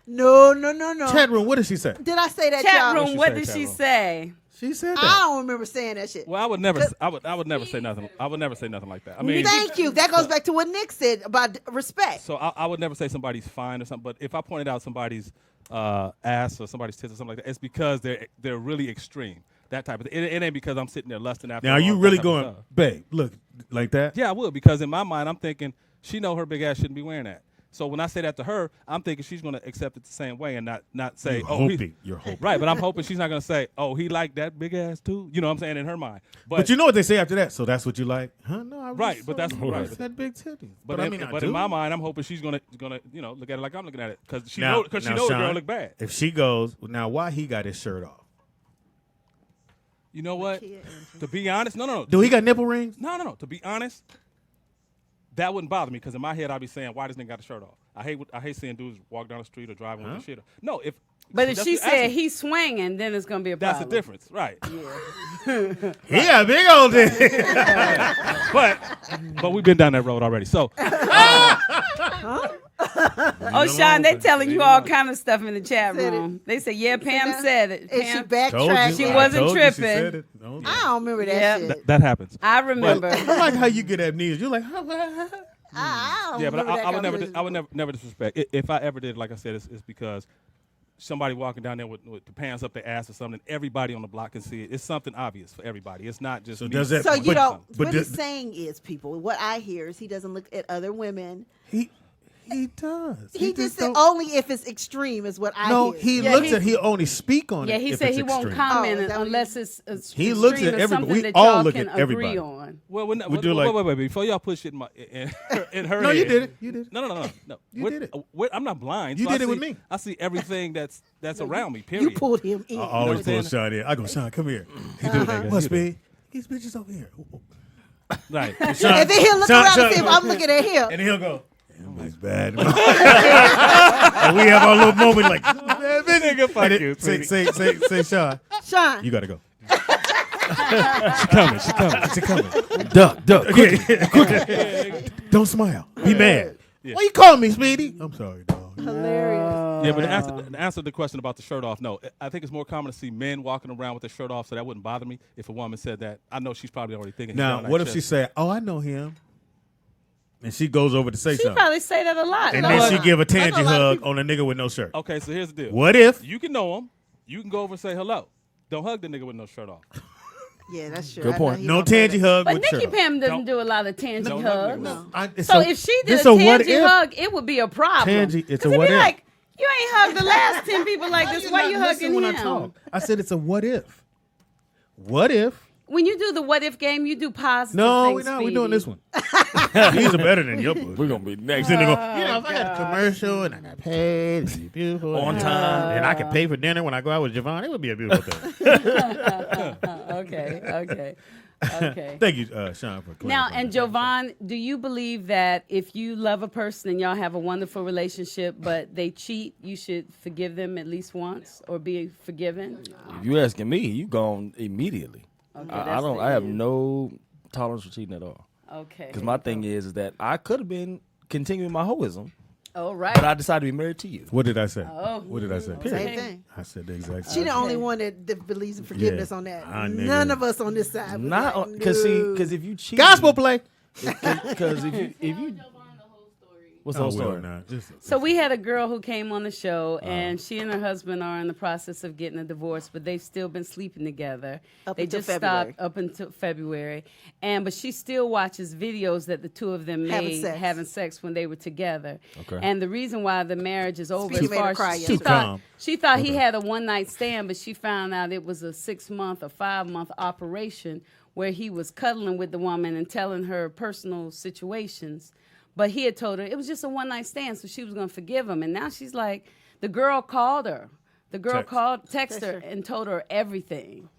D: No.
B: Chat room. What did she say?
D: Did I say that,
A: Chat
D: y'all?
A: room, what
K: say,
A: did
K: chat
A: she
K: room?
A: say?
B: She said
D: I
B: that.
D: don't remember saying that shit.
K: Well, I would never. I would never say nothing. I would never say nothing like that. I mean,
D: Thank you. That goes back to what Nick said about respect.
K: so I would never say somebody's fine or something. But if I pointed out somebody's ass or somebody's tits or something like that, it's because they're really extreme. That type of thing. It ain't because I'm sitting there lusting after.
B: Now, are you
K: all that
B: really
K: type of
B: going,
K: stuff.
B: babe? Look, like that?
K: Yeah, I would, because in my mind, I'm thinking she know her big ass shouldn't be wearing that. So when I say that to her, I'm thinking she's going to accept it the same way and not say,
B: You're
K: oh,
B: hoping. You're hoping.
K: right. But I'm hoping she's not going to say, oh, he liked that big ass too. You know what I'm saying, in her mind.
B: But you know what they say after that? So that's what you like? Huh? No, I was
K: Right,
B: just
K: but that's-
B: so-
K: right.
B: it's that big titty.
K: But,
B: I
K: in,
B: mean, I
K: but
B: do.
K: in my mind, I'm hoping she's gonna look at it like I'm looking at it, because she
B: Now,
K: know the
B: Sean,
K: girl look bad.
B: If she goes, now why he got his shirt off?
K: You know what? To be honest, no.
B: Do he got nipple rings?
K: No. To be honest, that wouldn't bother me, because in my head I'd be saying, why this nigga got the shirt off? I hate seeing dudes walk down the street or driving with the shit. No,
A: But if
K: that's
A: she
K: the
A: said
K: answer.
A: he's swinging, then it's gonna be a
K: That's
A: problem.
K: the difference, right?
B: He got a big old dick.
K: But we've been down that road already. So
A: Oh, Sean, they telling you all kind of stuff in the chat room. They say, yeah, Pam said it.
D: And she
A: Pam,
D: backtracked.
A: She
B: I
A: wasn't
B: told you she
A: tripping.
B: said it. No.
D: I don't remember that
A: Yeah.
D: shit.
K: that happens.
A: I remember.
B: I like how you get amnesia. You're like,
D: I don't
K: Yeah, but
D: remember that
K: I would
D: conversation.
K: never disrespect. If I ever did, like I said, it's because somebody walking down there with the pants up their ass or something, everybody on the block can see it. It's something obvious for everybody. It's not just
B: So
K: me.
B: does that-
D: So you know,
B: but
D: what he's
B: does-
D: saying is, people, what I hear is he doesn't look at other women.
B: he does.
D: He just said
B: don't-
D: only if it's extreme is what I
B: No,
D: hear.
B: he
A: Yeah,
B: looks
A: he-
B: at. He only speak on
A: Yeah,
B: it.
A: he
B: if
A: said
B: it's
A: he won't
B: extreme.
A: comment
D: Oh, is that what
A: unless it's
B: He looks
A: extreme
B: at
A: or
B: everybody.
A: something
B: We
A: that
B: all
A: y'all
B: look
A: can
B: at everybody.
A: agree on.
K: Well, we're not,
B: We do like-
K: wait. Before y'all push it in her
B: No,
K: head.
B: you did it. You did it.
K: No.
B: You did it.
K: I'm not blind.
B: You
K: so I
B: did it with
K: see-
B: me.
K: I see everything that's around me,
D: You
K: period.
D: pulled him in.
B: I always
K: You know
B: pull
K: what
B: Sean in. I go, Sean, come here. He do that. What's me? These bitches over here.
K: Right.
B: Sean,
D: And then he'll look
B: Sean,
D: around
B: Sean,
D: and see if I'm looking at him.
B: and he'll go, damn, that's bad. And we have our little moment like,
K: Nigga, fuck
B: and
K: you,
B: say,
K: sweetie.
B: say, Sean,
D: Sean,
B: you gotta go.
K: She coming.
J: Duck.
B: Okay. Don't smile. Be mad.
K: Yeah.
B: Why you calling me, Speedy? I'm sorry, dog.
D: hilarious.
K: Yeah, but the answer to the question about the shirt off, no. I think it's more common to see men walking around with their shirt off, so that wouldn't bother me if a woman said that. I know she's probably already thinking.
B: Now, what if she said, "Oh, I know him," and she goes over to say
A: She
B: something,
A: probably say that a lot.
B: and
A: No,
B: then she give a
D: I know
B: tangy
D: a lot of
B: hug
D: people-
B: on a nigga with no shirt?
K: Okay, so here's the deal.
B: What if?
K: You can know him. You can go over and say hello. Don't hug the nigga with no shirt off.
D: Yeah, that's true.
J: Good
D: I know
J: point.
D: he
B: No
D: don't play
B: tangy
D: that.
B: hug
A: But
B: with
A: Nikki
B: shirt.
A: Pam doesn't
K: Don't-
A: do a lot of tangy
K: Don't hug
A: hugs.
K: me. No.
A: So if she did
B: it's
A: a
B: what
A: tangy
B: if.
A: hug, it would be a problem.
B: Tangy, it's
A: 'Cause
B: a
A: it'd
B: what
A: be
B: if.
A: like, you ain't hugged the last 10 people like this. Why you hugging
B: when
A: him?
B: I talk? I said it's a what if. What if?
A: When you do the what if game, you do positive
B: No,
A: things,
B: we're not. We're
A: Speedy.
B: doing this one. These are better than your book.
J: We're gonna be next.
B: Then they go, you know, if I got a commercial and I got paid, it'd be beautiful.
J: On time.
B: And I can pay for dinner when I go out with Javon, it would be a beautiful thing.
A: Okay.
B: Thank you, Sean, for clarifying.
A: Now, and Jovan, do you believe that if you love a person and y'all have a wonderful relationship, but they cheat, you should forgive them at least once or be forgiven?
J: If you asking me, you gone immediately.
A: Okay,
J: I
A: that's
J: don't.
A: the
J: I have
A: end.
J: no tolerance for cheating at all.
A: Okay.
J: Because my thing is that I could have been continuing my hoism
A: Oh, right.
J: But I decided to be married to you.
B: What did I say?
A: Oh.
B: What did I say?
D: Same thing.
B: I said the exact
D: She
B: same.
D: the only one that believes in forgiveness on that.
B: I
D: None
B: nigga.
D: of us on this side. was
J: Not
D: like,
J: because
D: no.
J: if you cheat,
B: Gospel play.
J: Because if you what's the whole story?
A: So we had a girl who came on the show, and she and her husband are in the process of getting a divorce, but they've still been sleeping together. They
D: until
A: just
D: February.
A: stopped up until February, but she still watches videos that the two of them made having sex when they were together.
J: Okay.
A: And the reason why the marriage is over,
D: Speedy
A: as
D: made her
A: far
D: cry
A: as
D: yesterday.
A: she thought he had a one-night stand, but she found out it was a 6-month or 5-month operation where he was cuddling with the woman and telling her personal situations. But he had told her it was just a one-night stand, so she was going to forgive him. And now she's like, the girl called her. The girl texted her and told her everything.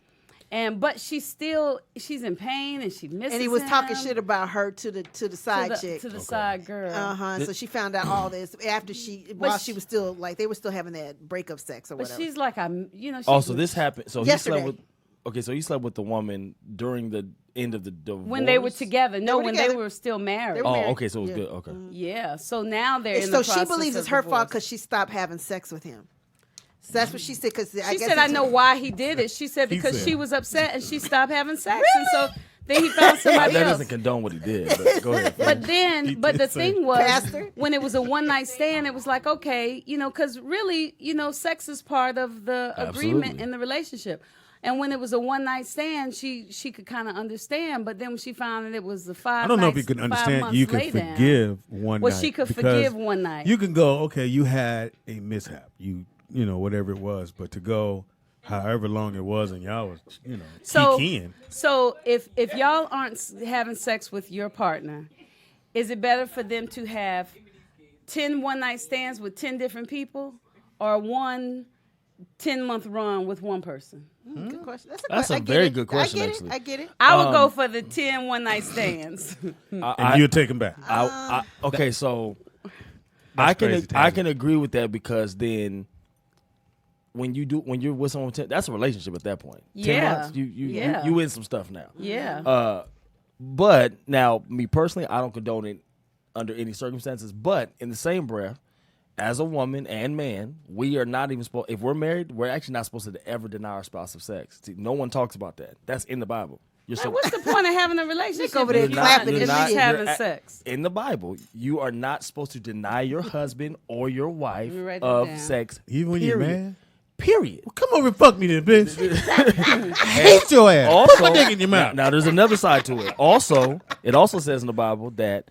A: But she's in pain and she misses him.
D: And he was talking shit about her to the side chick.
A: To the side girl.
D: So she found out all this after while she was still like they were still having that breakup sex or whatever.
A: But she's like,
J: So this happened. So
D: yesterday.
J: he slept with the woman during the end of the divorce
A: when they were together. When
D: together.
A: they were still married.
J: Okay, so it was good. Okay.
A: Yeah. So now they're in
D: so
A: the process
D: she believes it's
A: of
D: her
A: divorce.
D: fault because she stopped having sex with him. So that's what she said. Because
A: she said, I know why he did it. She said because she was upset and she stopped having sex, and so then he found somebody
J: That
A: else.
J: doesn't condone what he did. But go ahead.
A: But the thing was,
D: Pastor?
A: when it was a one-night stand, it was like, okay, because really, sex is part of the agreement in the relationship. And when it was a one-night stand, she could kind of understand. But then when she found that it was the 5
B: I don't know if
A: nights,
B: you can
A: 5
B: understand.
A: months
B: You can
A: later,
B: forgive one night.
A: Well, she could
B: because
A: forgive one night.
B: You can go, okay, you had a mishap. You whatever it was. But to go however long it was and y'all was, kikiing.
A: So if y'all aren't having sex with your partner, is it better for them to have 10 one-night stands with 10 different people or one 10-month run with one person?
D: Good question.
J: That's a very good question, actually.
D: I get it.
A: I would go for the 10 one-night stands.
B: And you'll take them back.
J: Okay, so
B: crazy,
J: I can agree with that because then when you're with someone, that's a relationship at that point. 10 months, you in some stuff now.
A: Yeah.
J: But now, me personally, I don't condone it under any circumstances. But in the same breath, as a woman and man, we are not even supposed. If we're married, we're actually not supposed to ever deny our spouse of sex. See, no one talks about that. That's in the Bible.
A: What's the point of having a relationship
D: over there
A: if you're
D: clapping
A: not
D: and
A: just
D: shit.
A: having sex?
J: In the Bible, you are not supposed to deny your husband or your wife
A: Let me write that
J: of
A: down.
J: sex.
B: Even when you're mad?
J: Period.
B: Well, come over and fuck me then, bitch. Hate your ass.
J: Also,
B: Put my dick in your mouth.
J: Now, there's another side to it. Also, it also says in the Bible that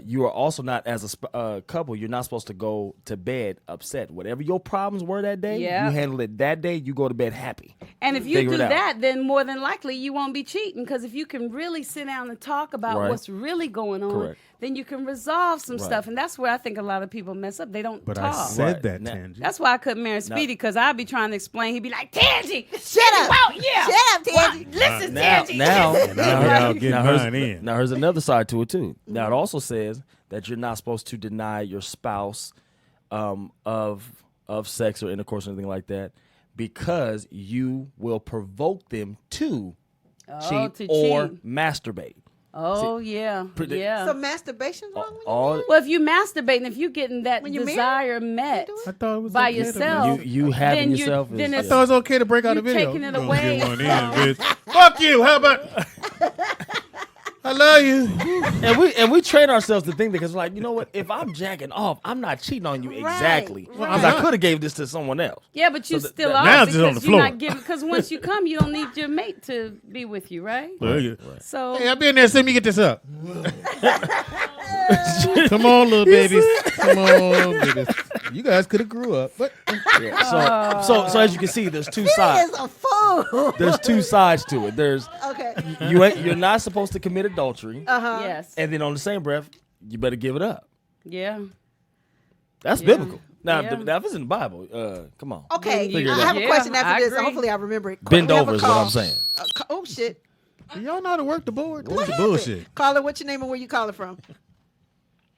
J: you are also not, as a couple, you're not supposed to go to bed upset. Whatever your problems were that day, you handle it that day, you go to bed happy.
A: And if you
J: Figure
A: do
J: it out.
A: that, then more than likely you won't be cheating, because if you can really sit down and talk about
J: Right.
A: what's really going on,
J: Correct.
A: then you can resolve some
J: Right.
A: stuff. And that's where I think a lot of people mess up. They don't
B: But
A: talk.
B: I said
J: Right.
B: that,
J: Now-
B: Tangy.
A: That's why I couldn't marry Speedy, because I'd be trying to explain. He'd be like, Tangy,
D: Shut up.
A: Well, yeah.
D: Shut up, Tangy.
A: Listen,
J: Now,
A: Tangy.
J: now,
B: And I'll get
J: now,
B: mine in.
J: now here's another side to it too. Now it also says that you're not supposed to deny your spouse of sex or intercourse or anything like that, because you will provoke them to cheat
A: to
J: or
A: cheat.
J: masturbate.
A: Oh, yeah. Yeah.
D: So masturbation's wrong with
J: All
A: Well, if you masturbating, if you're getting that
D: When you're
A: desire met
B: I thought it was
A: by
B: okay to
A: yourself,
J: you having
A: then you-
J: yourself
A: then
J: is,
B: I thought it was okay to break out a
A: You're
B: video.
A: taking it
B: Gonna
A: away.
B: Get one in, bitch. Fuck you. How about? I love you.
J: and we train ourselves to think that, because like, you know what, if I'm jacking off, I'm not cheating on you exactly, because I could have gave this to someone else.
A: Yeah, but you
J: So
A: still
J: that-
A: are,
B: now it's just on
A: because
B: the
A: you're
B: floor.
A: not giving. Because once you come, you don't need your mate to be with you, right? So
B: Hey, I've been there. Let me get this up. Come on, little babies. Come on, babies. You guys could have grew up, but
J: So as you can see, there's two
D: He
J: sides.
D: is a fool.
J: There's two sides to it. There's
D: Okay.
J: you're not supposed to commit adultery,
A: yes,
J: and then on the same breath, you better give it up.
A: yeah.
J: That's biblical. Now,
A: Yeah.
J: if it's in the Bible, come on.
D: Okay.
J: Figure it
D: I have
J: out.
D: a question
A: Yeah,
D: after
A: I
D: this.
A: agree.
D: Hopefully I remember it.
J: Bend
D: We have
J: over
D: a
J: is what
D: call.
J: I'm saying.
D: Oh, shit.
B: y'all know how to work the board. What's the
D: happened?
B: bullshit?
D: Caller, what's your name and where you calling from?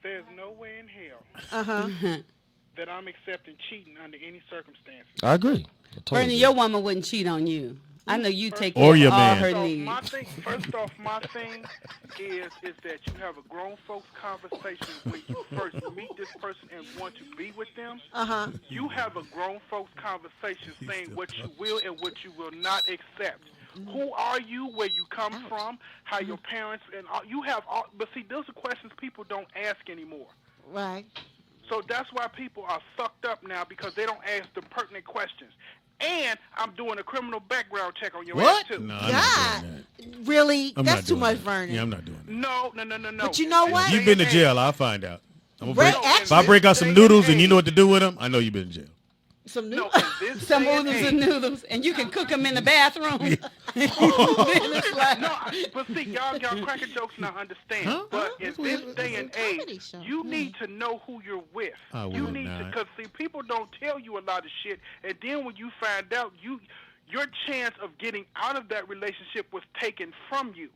F: There's no way in hell
D: Uh-huh.
F: that I'm accepting cheating under any circumstances.
J: I agree.
A: Bernie, your woman wouldn't cheat on you. I know you take
G: Or
A: care
G: your
A: of all
G: man.
A: her
F: So
A: needs.
F: first off, my thing is that you have a grown folks conversation when you first meet this person and want to be with them. You have a grown folks conversation saying what you will and what you will not accept. Who are you? Where you come from? How your parents and all, you have all. But see, those are questions people don't ask anymore.
D: Right.
F: So that's why people are fucked up now because they don't ask the pertinent questions. And I'm doing a criminal background check on your ass too.
G: No, I'm not doing that.
D: Really?
G: I'm
D: That's
G: not
D: too
G: doing
D: much,
G: that.
D: Vernon.
G: Yeah, I'm not doing that.
F: No.
D: But you know what?
G: If you've been to jail, I'll find out.
D: Right,
G: If I break out some noodles and you know what to do with them, I know you've been in jail.
D: Some
F: No, in this
A: Some
F: day and
A: oodles
F: age-
A: and noodles, and you can cook them in the bathroom.
F: No, but see, y'all cracking jokes now understand. But in this day and age, you need to know who you're with.
G: I
F: You
G: would
F: need
G: not.
F: to, because see, people don't tell you a lot of shit, and then when you find out, your chance of getting out of that relationship was taken from you.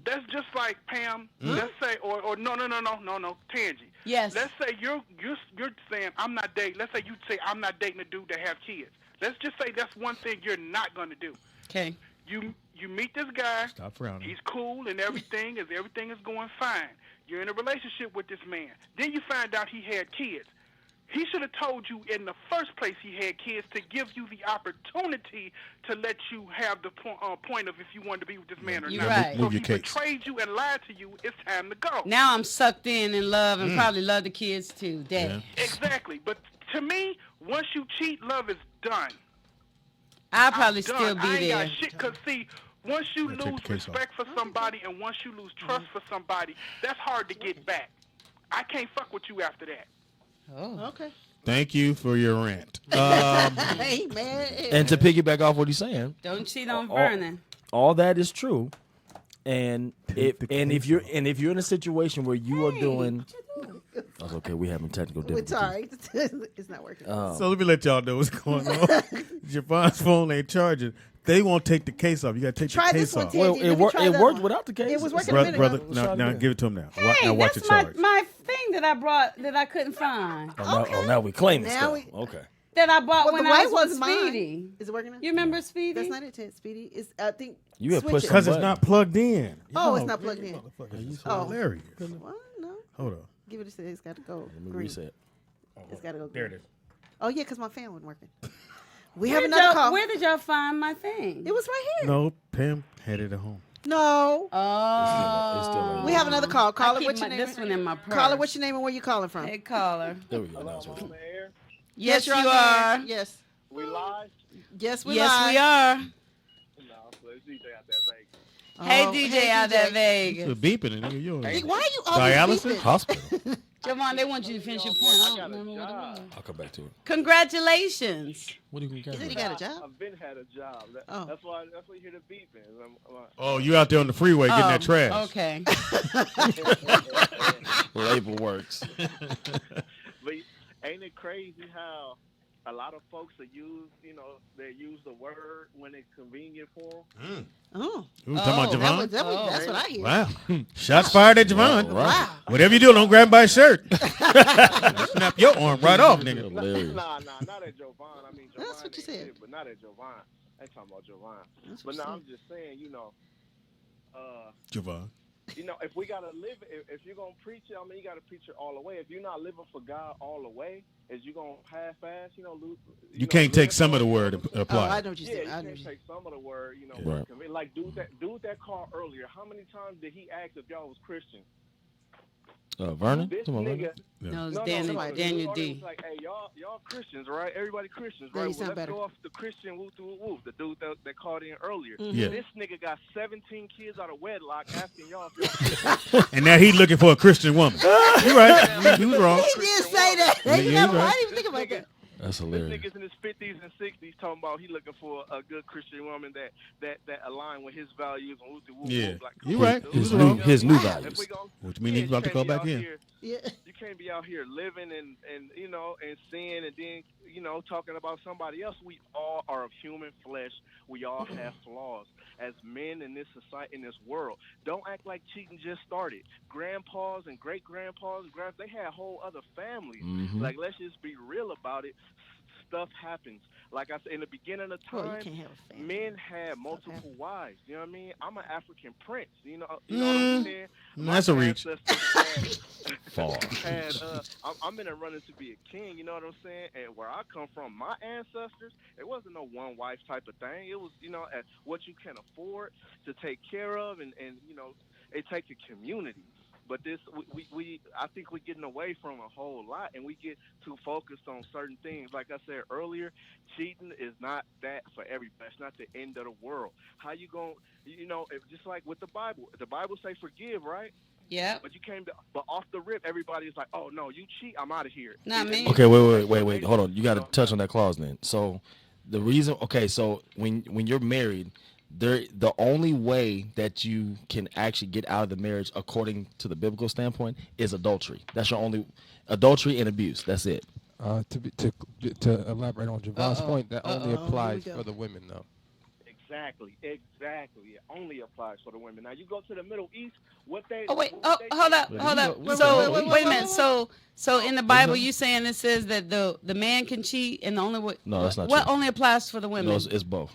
F: That's just like Pam. Let's say, or no, Tangi.
A: Yes.
F: Let's say you're saying I'm not dating. Let's say you say I'm not dating a dude that have kids. Let's just say that's one thing you're not gonna do.
A: Okay.
F: You meet this guy.
G: Stop frowning.
F: He's cool and everything is going fine. You're in a relationship with this man. Then you find out he had kids. He should have told you in the first place he had kids to give you the opportunity to let you have the point of if you wanted to be with this man or
A: You're
F: not.
A: right.
F: So
G: Move
F: he
G: your cakes.
F: betrayed you and lied to you. It's time to go.
A: Now I'm sucked in love and probably love the kids too. Dad.
F: Exactly. But to me, once you cheat, love is done.
A: I'll probably
F: I'm done.
A: still be
F: I ain't
A: there.
F: got shit. Because, see, once you
G: Yeah, take
F: lose
G: the case off.
F: respect for somebody and once you lose trust for somebody, that's hard to get back. I can't fuck with you after that.
A: Oh.
D: Okay.
G: Thank you for your rant.
D: Hey, man.
J: And to piggyback off what he's saying,
A: Don't cheat on Vernon.
J: all that is true. And if you're in a situation where you are doing, that's okay. We having technical
D: It's
J: difficulties.
D: all right. It's not working.
G: So let me let y'all know what's going on. Javon's phone ain't charging. They won't take the case off. You got to take
D: Try
G: the
D: this
G: case
D: one,
G: off.
D: Tangi.
J: Well,
D: Let me try
J: it
D: that
J: worked
D: one.
J: without the case.
D: It was working
G: Brother,
D: a minute ago.
G: brother, now give it to him now.
A: Hey,
G: Now watch
A: that's
G: it charge.
A: my thing that I brought that I couldn't find.
J: Now we claiming
D: Now
J: stuff. Okay.
A: That I bought
D: Well,
A: when
D: the
A: I
D: white
A: was
D: one's
A: with
D: mine.
A: Speedy.
D: Is it working now?
A: You remember Speedy?
D: That's not it, Ted. Speedy. It's, I think.
J: You had
D: switch
J: pushed
D: it.
G: Because it's
J: button.
G: not plugged in.
D: Oh, it's
G: Yo,
D: not plugged in.
G: motherfucker, you
D: Oh.
G: hilarious.
D: What? No.
G: Hold on.
D: Give it a second. It's got to go.
J: Let me
D: green.
J: reset.
D: It's got to go.
G: There
D: green.
G: it is.
D: Oh yeah, because my fan wasn't working. We
A: Where
D: have
A: did
D: another
A: y'all-
D: call.
A: Where did y'all find my thing?
D: It was right here.
G: No, Pam had it at home.
D: No.
J: It's still right
D: We have another call.
A: I
D: Caller,
A: keep
D: what's your name?
A: this one in my purse.
D: Caller, what's your name and where you calling from?
A: Hey, caller.
J: There we go. Now it's working.
A: Yes,
D: you're
A: you
D: on the air.
A: are.
D: Yes.
H: We live?
D: Yes, we
A: Yes,
D: live.
A: we are.
H: No, so it's DJ out there, Vegas.
A: Hey,
D: Oh,
A: DJ out there,
G: It's
A: Vegas.
G: beeping and nigga, you
D: Hey, why are you always
G: Dialysis?
D: beeping?
J: Hospital.
A: Javon, they want you to finish your point. I don't remember what it was.
J: I'll come back to it.
A: Congratulations.
J: What do you
D: He said he got a job.
H: I've been had a job.
D: Oh.
H: That's why you hear the beeping.
G: Oh, you out there on the freeway getting that trash.
A: Okay.
J: Label works.
H: But ain't it crazy how a lot of folks that use the word when it's convenient for them?
D: Oh.
G: Who's talking about Javon?
D: That's what I hear.
G: Wow. Shots fired at Javon.
D: Wow.
G: Whatever you do, don't grab him by his shirt. Snap your arm right off, nigga.
J: Hilarious.
H: Nah, not at Jovan. I mean, Jovan
D: That's what you
H: ain't
D: said.
H: shit, but not at Jovan. I ain't talking about Jovan.
D: That's
H: But
D: what
H: no,
D: you
H: I'm just saying,
G: Javon.
H: if we gotta live, if you're gonna preach it, I mean, you gotta preach it all the way. If you're not living for God all the way, is you gonna half-ass, lose?
G: You can't take some of the word and
D: Oh, I
G: apply.
D: know what you
H: Yeah,
D: said.
H: you
D: I know
H: can't
D: what you
H: take some of the word,
J: Right.
H: Like dude that called earlier. How many times did he ask if y'all was Christian?
J: Vernon?
H: This
J: Come on, Vernon.
H: nigga.
A: No, it's
H: No,
A: Daniel,
H: somebody
A: Daniel
H: was
A: D.
H: like, hey, y'all Christians, right? Everybody Christians,
D: Yeah,
H: right?
D: you
H: Well,
D: sound
H: let's
D: better.
H: go off the Christian whoop whoop whoop. The dude that called in earlier.
G: Yeah.
H: This nigga got 17 kids out of wedlock asking y'all if y'all Christian.
G: And now he looking for a Christian woman. You right. He was wrong.
D: He did say that.
G: Yeah,
D: You
G: yeah,
D: know,
G: he's
D: I
G: right.
D: didn't even think about that.
J: That's
H: This
J: hilarious.
H: nigga's in his 50s and 60s talking about he looking for a good Christian woman that align with his values and whoop whoop
G: Yeah.
H: whoop. Like,
G: You
H: come on,
G: right.
H: dude.
G: He was
J: His new,
G: wrong.
J: his new
H: If
J: values.
H: we gon-
G: Which means he's
H: you
G: about to
H: can't
G: call
H: be
G: back
H: out
G: in.
H: here-
D: Yeah.
H: You can't be out here living and sin and then talking about somebody else. We all are of human flesh. We all have flaws as men in this society, in this world. Don't act like cheating just started. Grandpas and great grandpas, they had whole other families.
J: Mhm.
H: Like, let's just be real about it. stuff happens. Like I said, in the beginning of
D: Well, you
H: time,
D: can't have a family.
H: men had multiple wives. You know what I mean? I'm an African prince. You know what I'm saying?
G: That's a reach.
J: Far.
H: I'm in a running to be a king. You know what I'm saying? And where I come from, my ancestors, it wasn't no one wife type of thing. It was, at what you can afford to take care of, and it takes a community. But I think we're getting away from a whole lot, and we get too focused on certain things. Like I said earlier, cheating is not that for everybody. It's not the end of the world. How you going? Just like with the Bible say forgive, right?
A: Yeah.
H: But off the rip, everybody's like, "Oh no, you cheat, I'm out of here."
A: Not me.
J: Okay, wait. Hold on. You got to touch on that clause then. So the reason, so when you're married, the only way that you can actually get out of the marriage, according to the biblical standpoint, is adultery. That's your only adultery and abuse. That's it.
E: To elaborate on Javon's point, that only applies for the women, though.
H: Exactly. It only applies for the women. Now you go to the Middle East. Hold
A: up. So wait a minute. So in the Bible, you saying it says that the man can cheat, and the only way?
J: No, that's not
A: what
J: true.
A: only applies for the women?
J: No, it's both.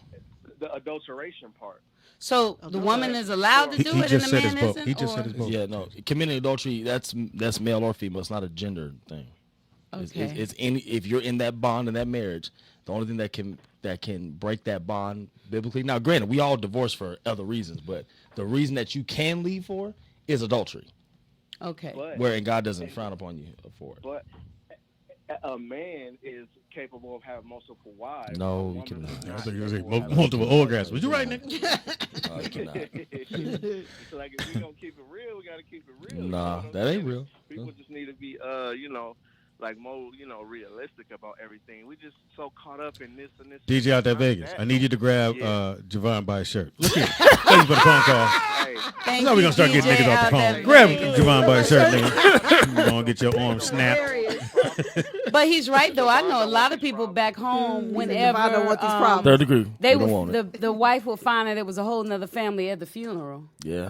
H: The adulteration part.
A: So the woman is allowed to do it, and the man isn't.
G: He just said it's both.
J: Yeah, no, committing adultery, that's male or female. It's not a gender thing.
A: Okay.
J: It's if you're in that bond in that marriage, the only thing that can break that bond biblically. Now, granted, we all divorce for other reasons, but the reason that you can leave for is adultery.
A: Okay.
J: Wherein God doesn't frown upon you for it.
H: But a man is capable of having multiple wives.
J: No, you cannot.
G: I thought you were going to say multiple orgasms. Was you right, nigga?
J: No, you cannot.
H: So like, if we gonna keep it real, we gotta keep it real.
J: Nah, that ain't real.
H: People just need to be, like more, realistic about everything. We just so caught up in this and this.
G: DJ out there, Vegas.
H: That.
G: I need you to grab Javon by his shirt. Look here. Thank you for the phone call.
H: Hey,
A: Thank
G: Now we're going to start
A: you,
G: getting
A: DJ
G: niggas off
A: out
G: the
A: there,
G: phone. Grab
A: Vegas.
G: Javon by his shirt, nigga. You're going to get your arm snapped.
A: But he's right though. I know a lot of people back home. Whenever
D: I don't want this problem.
J: Third degree.
A: they
J: We don't want it.
A: the wife would find that it was a whole nother family at the funeral.
J: Yeah.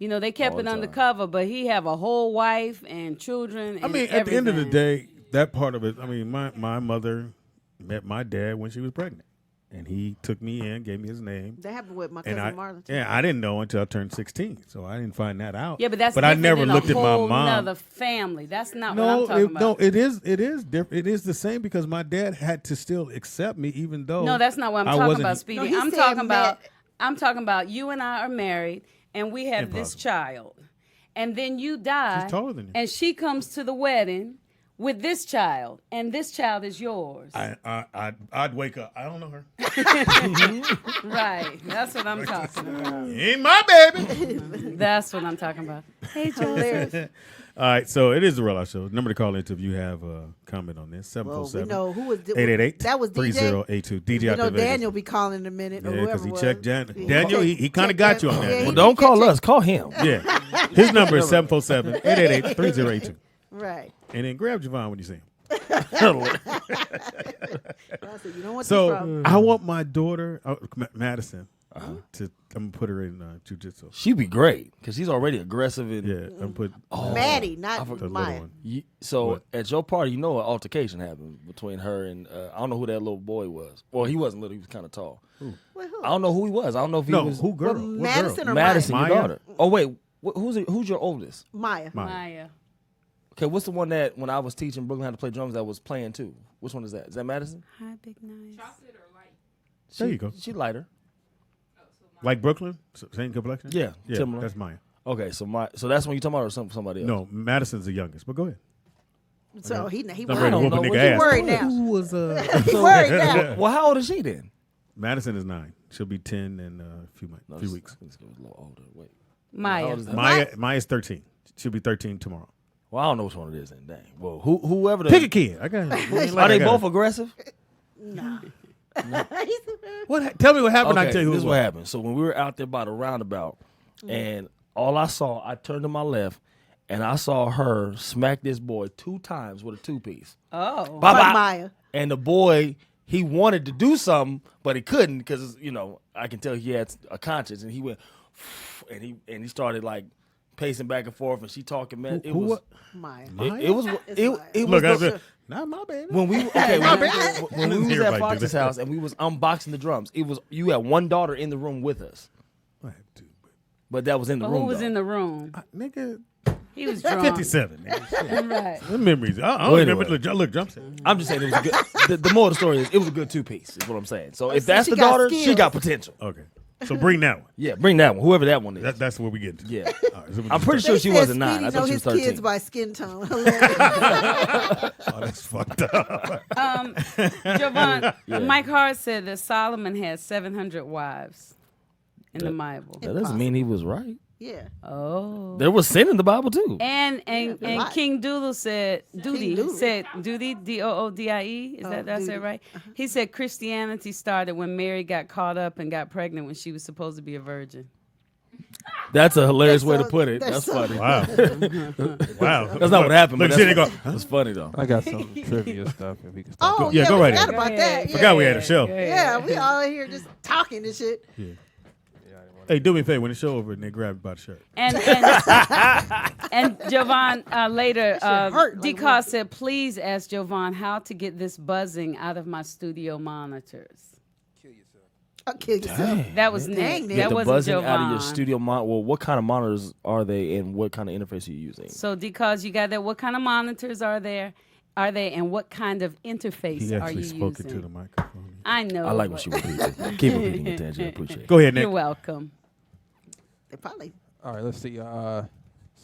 A: They kept
J: All
A: it
J: the time.
A: undercover, but he have a whole wife and children.
G: I mean, at the end of the day, that part of it, I mean, my mother met my dad when she was pregnant. And he took me in, gave me his name.
D: That happened with my cousin Marlon. Too.
G: Yeah, I didn't know until I turned 16, so I didn't find that out.
A: Yeah, but that's
G: I
A: different
G: never
A: than
G: looked
A: a
G: at my
A: whole
G: mom.
A: nother family. That's not what I'm talking about.
G: No, it is different. It is the same because my dad had to still accept me, even though.
A: No, that's not what I'm talking about, Speedy.
D: No, he
A: I'm
D: said
A: talking about you and I are married, and we have this child, and then you die.
G: She's taller than you.
A: And she comes to the wedding with this child, and this child is yours.
G: I'd wake up. I don't know her.
A: Right. That's what I'm talking about.
G: Ain't my baby.
A: That's what I'm talking about. Hey, Joseph.
G: All right, so it is the Real Life Show. Number to call in if you have a comment on this. 747
D: we know who was
G: 888
D: that was DJ.
G: 3082. DJ
D: We
G: out
D: know
G: there, Vegas.
D: Daniel be calling in a minute or
G: Yeah,
D: whoever
G: because he
D: was.
G: checked Daniel. He kind of got you on that.
D: Yeah,
J: Well, don't call us. Call him.
G: Yeah. His number is 747-888-3082.
D: Right.
G: And then grab Javon when you see him.
D: I said, you don't want this
G: So
D: problem.
G: I want my daughter, Madison, I'm going to put her in jiu-jitsu.
J: She'd be great because she's already aggressive. And,
G: Yeah, I'm put
D: Maddie, not
G: the little
D: Maya.
G: one.
J: So
G: What?
J: at your party, an altercation happened between her and I don't know who that little boy was. Well, he wasn't little; he was kind of tall.
D: Well, who?
J: I don't know who he was. I don't know if he was
G: who girl?
D: Well,
G: What
D: Madison
G: girl?
D: or
J: Madison,
G: Maya?
J: your daughter. Oh wait, who's your oldest?
D: Maya.
A: Maya.
J: Okay, what's the one that when I was teaching Brooklyn how to play drums that was playing too? Which one is that? Is that Madison?
A: Hi, Big Nice.
M: Chocolate or light?
G: There you go.
J: She lighter.
G: Like Brooklyn? Same complexion?
J: Yeah, similar.
G: That's Maya.
J: Okay, so that's when you talking about or somebody else?
G: No, Madison's the youngest, but go ahead.
D: So he
G: I'm
D: worried.
G: ready to whoop a
J: know.
G: nigga
J: He
G: ass.
D: worried now.
G: Who was
D: He worried now.
J: Well, how old is she then?
G: Madison is 9. She'll be 10 in a few weeks.
J: Let's go a little older. Wait. How
A: Maya.
J: old is that?
G: Maya's 13. She'll be 13 tomorrow.
J: Well, I don't know which one it is then. Dang. Well, whoever the
G: Pick a kid. I got.
J: Are they both aggressive?
D: No.
G: Tell me what happened. I
J: Okay,
G: tell you
J: this is
G: who
J: what happened. So when we were out there by the roundabout, and all I saw, I turned to my left, and I saw her smack this boy 2 times with a 2-piece.
A: Oh.
J: Bye
D: Like
J: bye.
D: Maya.
J: And the boy, he wanted to do something, but he couldn't because I can tell he had a conscience, and he went, and he started like pacing back and forth, and she talking, man.
B: Who what?
D: Maya.
J: It was. It
B: Look,
J: was.
B: not my baby.
J: When we when we was
B: Everybody
J: at
B: do
J: Fox's
B: that.
J: house and we was unboxing the drums, it was you had one daughter in the room with us,
B: I had two,
J: but that was in the
A: But
J: room.
A: who was
J: though.
A: in the room?
B: nigga.
A: He was drunk.
B: 57. Nigga.
A: Right.
B: The memories. I don't
J: Well,
B: remember.
J: anyway.
B: Look, jump set.
J: I'm just saying it was a good. The moral of the story is it was a good 2-piece. Is what I'm saying. So if
D: so
J: that's
D: she
J: the
D: got
J: daughter, she
D: skills.
J: got potential.
B: Okay. So bring that one.
J: Yeah, bring that one. Whoever that one is.
B: That's where we get to.
J: Yeah.
B: All right, so we
J: I'm
B: just
J: pretty
B: start-
J: sure she wasn't 9. I
D: know
J: thought she
D: his
J: was 13.
D: kids by skin tone. Hilarious.
B: Oh, that's fucked up.
A: Jovan,
J: Yeah.
A: Mike Hart said that Solomon had 700 wives in the Bible.
J: That doesn't mean he was right.
D: Yeah.
A: Oh.
J: There was sin in the Bible too.
A: And
D: lot.
A: King Doodle said Doody
D: Doodle.
A: said Doody Doodie. Is that
D: Doody.
A: it right? He said Christianity started when Mary got caught up and got pregnant when she was supposed to be a virgin.
J: That's a hilarious
D: That's
J: way
D: so-
J: to put it.
D: that's
J: That's
D: so-
J: funny.
B: Wow. Wow.
J: That's not what happened.
B: Look,
J: but
B: see, they
J: that's,
B: go.
J: that's funny though.
E: I got some trivia stuff if we can start.
D: Oh,
B: Yeah,
D: yeah,
B: go
D: we
B: right
D: forgot
B: ahead.
D: about that.
B: Forgot we had a show.
D: Yeah, we all in here just talking and shit.
B: Hey, do me a favor. When the show over, and they grab me by the shirt.
A: And Jovan later,
D: hurt like
A: Decos said, please ask Jovan how to get this buzzing out of my studio monitors.
D: I'll kill yourself.
A: That was
D: Dang,
A: Nick.
D: Nick.
A: That
J: Get the
A: wasn't
J: buzzing
A: Jovan.
J: out of your studio Well, what kind of monitors are they, and what kind of interface are you using?
A: So Decos, you got that. What kind of monitors are there? Are they, and what kind of interface
B: He
A: are
B: actually
A: you
B: spoke
A: using?
B: it to the microphone.
A: I know.
J: I like
A: but-
J: what she repeats. Keep repeating it, Tangent. I appreciate it.
B: Go ahead, Nick.
A: You're welcome.
D: They probably.
E: All right, let's see. So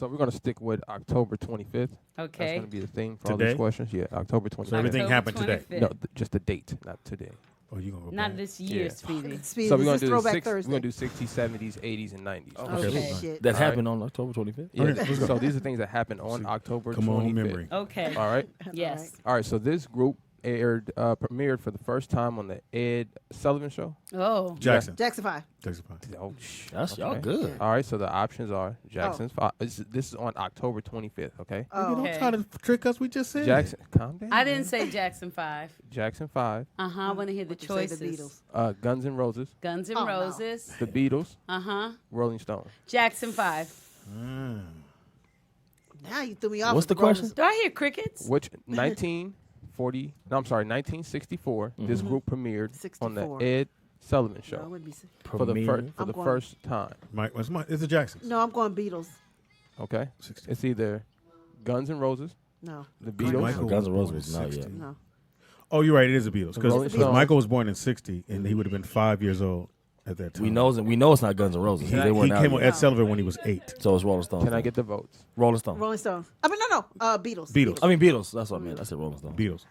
E: we're gonna stick with October 25th. That's
A: Okay.
E: gonna be the theme for all
B: Today?
E: these questions. Yeah, October 25th.
B: So everything
A: October
B: happened today.
A: 25th.
E: No, just the date, not today.
B: Oh, you gonna go
A: Not
B: back?
A: this year,
E: Yeah.
A: Speedy.
D: Speedy,
E: So we're gonna
D: this is
E: do
D: Throwback
E: we're
D: Thursday.
E: gonna do 60s, 70s, 80s, and 90s.
A: Okay.
B: Okay.
D: Shit.
J: That
E: All right.
J: happened on October 25th?
E: Yeah.
B: Okay, let's go.
E: So these are things that happened on October
B: Come
E: 25th.
B: on, memory.
A: Okay.
E: All right.
A: Yes.
E: All right. So this group premiered for the first time on the Ed Sullivan Show.
A: Oh.
B: Jackson.
D: Jackson 5.
B: Jackson 5.
E: Oh,
J: That's y'all
E: okay.
J: good.
E: All right. So the options are Jackson's. This is on October 25th. Okay.
D: Oh.
B: You don't
A: Okay.
B: try to trick us. We just said
E: Jackson, calm down.
A: I didn't say Jackson 5.
E: Jackson 5,
A: I want to hear the
D: What you say,
A: choices.
D: the Beatles?
E: Guns N' Roses,
A: Guns N'
D: Oh, no.
A: Roses.
E: The Beatles,
A: Uh-huh.
E: Rolling Stone.
A: Jackson 5.
D: Now you threw me off.
J: What's
D: with
J: the question?
A: Do I hear crickets?
E: Which 1964. This group premiered on the
D: 64.
E: Ed Sullivan
D: No, it
E: Show
D: wouldn't be.
E: for the
J: Premiered?
D: I'm going-
E: first time.
B: Mike, what's my? It's the Jacksons.
D: No, I'm going Beatles.
E: Okay,
B: 60.
E: it's either Guns N' Roses,
D: No,
E: the
B: Michael
E: Beatles,
J: Guns N'
B: was
J: Roses
B: born
J: was
B: in
J: not
B: 60.
J: yet.
D: no.
B: Oh, you're right. It is the Beatles
E: Rolling
B: because
E: Stones.
B: Michael was born in 60 and he would have been 5 years old at that time.
J: We know it's not Guns N' Roses.
B: He,
J: They
B: he
J: weren't out
B: came on
J: yet.
B: Ed Sullivan when he was 8.
J: So it's Rolling Stones.
E: Can I get the votes?
J: Rolling Stones?
D: Rolling Stones. I mean, no. Beatles.
B: Beatles.
J: I mean Beatles. That's what I meant. I said Rolling Stones.
B: Beatles.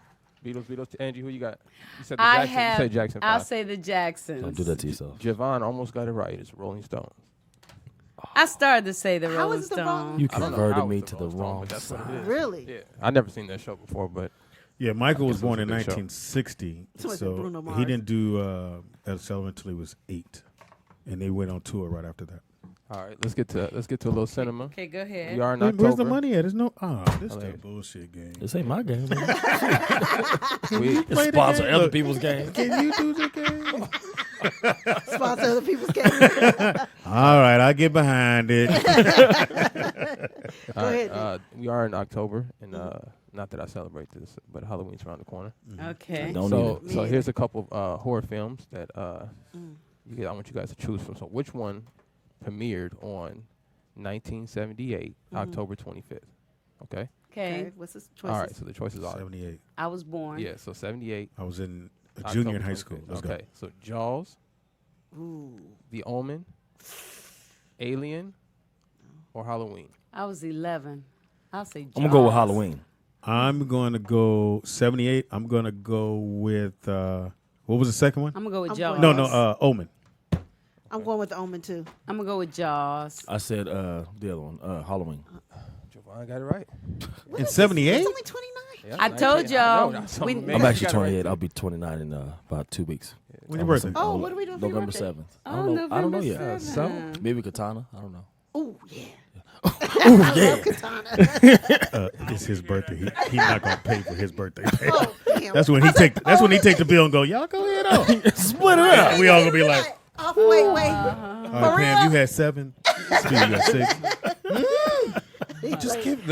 E: Beatles. Angie, who you got? You said the
A: I
E: Jackson.
A: have.
E: You said Jackson 5.
A: I'll say the Jacksons.
J: Don't do that to yourself.
E: Javon almost got it right. It's Rolling Stones.
A: I started to say the
D: How
A: Rolling
D: is it the wrong-
A: Stones.
J: You
E: I don't know
J: converted
E: how
J: me
E: it's
J: to
E: the
J: the
E: Rolling Stone,
J: wrong
E: but that's what it
J: side.
E: is.
D: Really?
E: Yeah, I never seen that show before, but
B: Yeah, Michael was
E: guess it
B: born
E: was
B: in
E: a good show.
B: 1960,
D: It's like
B: so
D: Bruno
B: he
D: Mars.
B: didn't do Ed Sullivan until he was 8, and they went on tour right after that.
E: all right. Let's get to a little cinema.
A: Okay, go ahead.
E: We are in
B: Where's the
E: October.
B: money at? There's no. This is
E: Hilarious.
B: that bullshit game.
J: This ain't my game. Man.
E: We,
B: Play the
J: Sponsor
B: game.
J: other
B: Look,
J: people's games.
B: Can you do the game?
D: Sponsor other people's games.
B: All right, I get behind it.
D: Go ahead.
E: we are in October, and not that I celebrate this, but Halloween's around the corner.
A: Okay.
J: Don't
E: So,
J: need it.
E: so here's a couple of horror films that I want you guys to choose from. So, which one premiered on 1978, October 25th? Okay.
A: Okay.
D: What's his choices?
E: All right. So the choices are
B: 78.
A: I was born.
E: yeah. So 78.
B: I was in a
E: October
B: junior in high school.
E: 25th.
B: Let's
E: okay.
B: go.
E: So Jaws,
D: Ooh.
E: The Omen, Alien, or Halloween.
A: I was 11. I'll say
J: I'm gonna go with
A: Jaws.
J: Halloween.
B: I'm going to go 78. I'm going to go with, what was the second one?
A: I'm gonna go with
D: I'm
A: Jaws.
D: going-
B: No, Omen.
D: I'm going with the Omen too.
A: I'm gonna go with Jaws.
J: I said the other one, Halloween.
E: Javon got it right.
B: In 78?
D: It's only 29.
E: Yeah,
A: I
E: 19.
A: told y'all,
E: I know, that's
A: we-
E: amazing.
J: I'm
E: You
J: actually
E: got it right.
J: 28. I'll be 29 in about 2 weeks.
B: When your birthday?
D: Oh, what are we doing for your
J: November
D: birthday?
J: 7th.
A: Oh,
J: I don't know. I don't know
A: November
J: yet.
A: 7th.
J: Maybe Katana. I don't know.
D: Oh yeah.
J: Oh yeah.
D: Katana.
B: It's his birthday. He not going to pay for his birthday pay.
D: Oh, damn.
B: That's when he take the bill and go, y'all go ahead on.
J: Split it up.
B: We all going to be like,
D: Oh, wait.
B: all right, Pam, you had 7. Speedy, you had 6.
G: Just give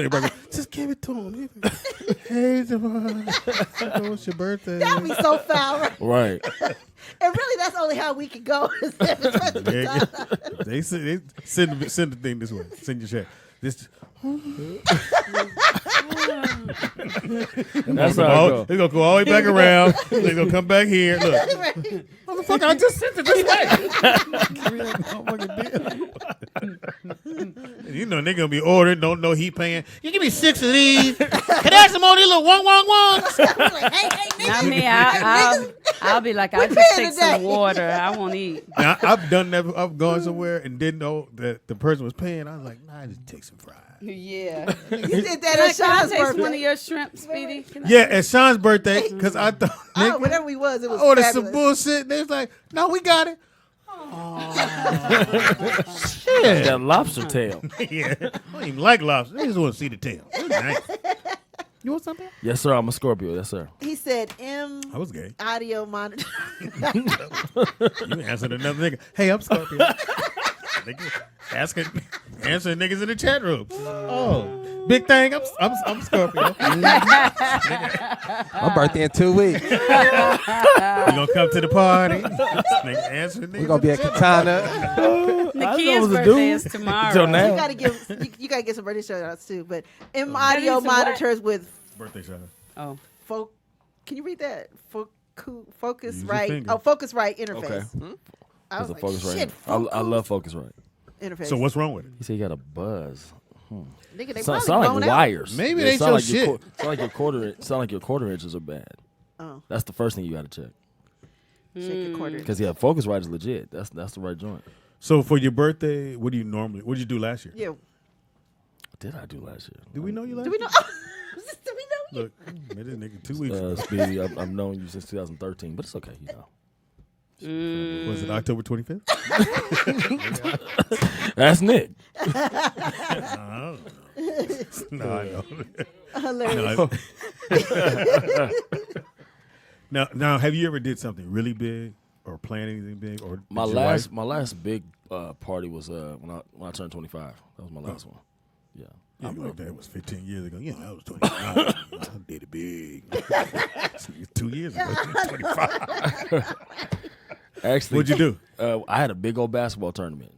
G: it to him. Hey, Javon, it's your birthday.
D: That would be so foul.
J: Right.
D: And really, that's only how we can go.
G: They send the thing this way. Send your check. This.
J: That's how it go.
G: They're gonna go all the way back around. They're gonna come back here. Look, motherfucker, I just sent it this way. You know they're gonna be ordering. Don't know he paying. You give me 6 of these. Can I have some more of these little one?
A: Not me. I'll be like, I'll just take some water. I won't eat.
G: Now, I've done that. I've gone somewhere and didn't know that the person was paying. I was like, nah, I just take some fries.
A: Yeah.
D: You did that
A: Can
D: at
A: I
D: Sean's
A: taste
D: birthday.
A: one of your shrimp, Speedy?
G: Yeah, at Sean's birthday, because I thought
D: Whatever we was, it was
G: ordered
D: fabulous.
G: some bullshit. They was like, no, we got it.
J: Shit. That lobster tail.
G: Yeah, I don't even like lobster. I just want to see the tail. It was nice. You want something?
J: Yes, sir. I'm a Scorpio. Yes, sir.
D: He said,
G: I was gay.
D: audio monitor.
G: You answered another nigga. Hey, I'm Scorpio. Answering niggas in the chat room. Oh, big thing. I'm Scorpio.
E: My birthday in 2 weeks.
G: You gonna come to the party? Nigga answering niggas.
E: We're gonna be at Katana.
A: Nakia's birthday is tomorrow.
J: Till now.
D: You gotta get some birthday shout outs too. But audio monitors with
G: Birthday shout out.
A: Oh.
D: Can you read that? Focus
G: Use your
D: right.
G: finger.
D: Oh, Focus right interface.
J: Okay.
D: I was
J: That's a
D: like,
J: Focus
D: shit,
J: right. I love Focus right.
D: interface.
G: So what's wrong with it?
J: He said he got a buzz.
D: Nigga, they
J: Sound
D: probably
J: like
D: blown out.
J: wires.
G: Maybe
J: Yeah,
G: they
J: sound
G: show
J: like
G: shit.
J: sound like your quarter inches are bad.
D: Oh.
J: That's the first thing you got to check.
D: Shake your quarter.
J: Because Focus right is legit. That's the right joint.
G: So for your birthday, what do you do last year?
D: Yeah.
J: What did I do last year?
G: Did we know you last
D: Do we
G: year?
D: know? Do we know you?
G: Look, man, this nigga 2 weeks.
J: Speedy, I've known you since 2013, but it's okay, you know.
G: Was it October 25th?
J: That's Nick.
G: No, I know.
D: Hilarious.
G: Now, have you ever did something really big or planned anything big? Or
J: My last big party was when I turned 25. That was my last one. Yeah.
G: Like that was 15 years ago. Yeah, I was 25. I did it big. 2 years ago, 25.
J: Actually,
G: What'd you do?
J: I had a big old basketball tournament.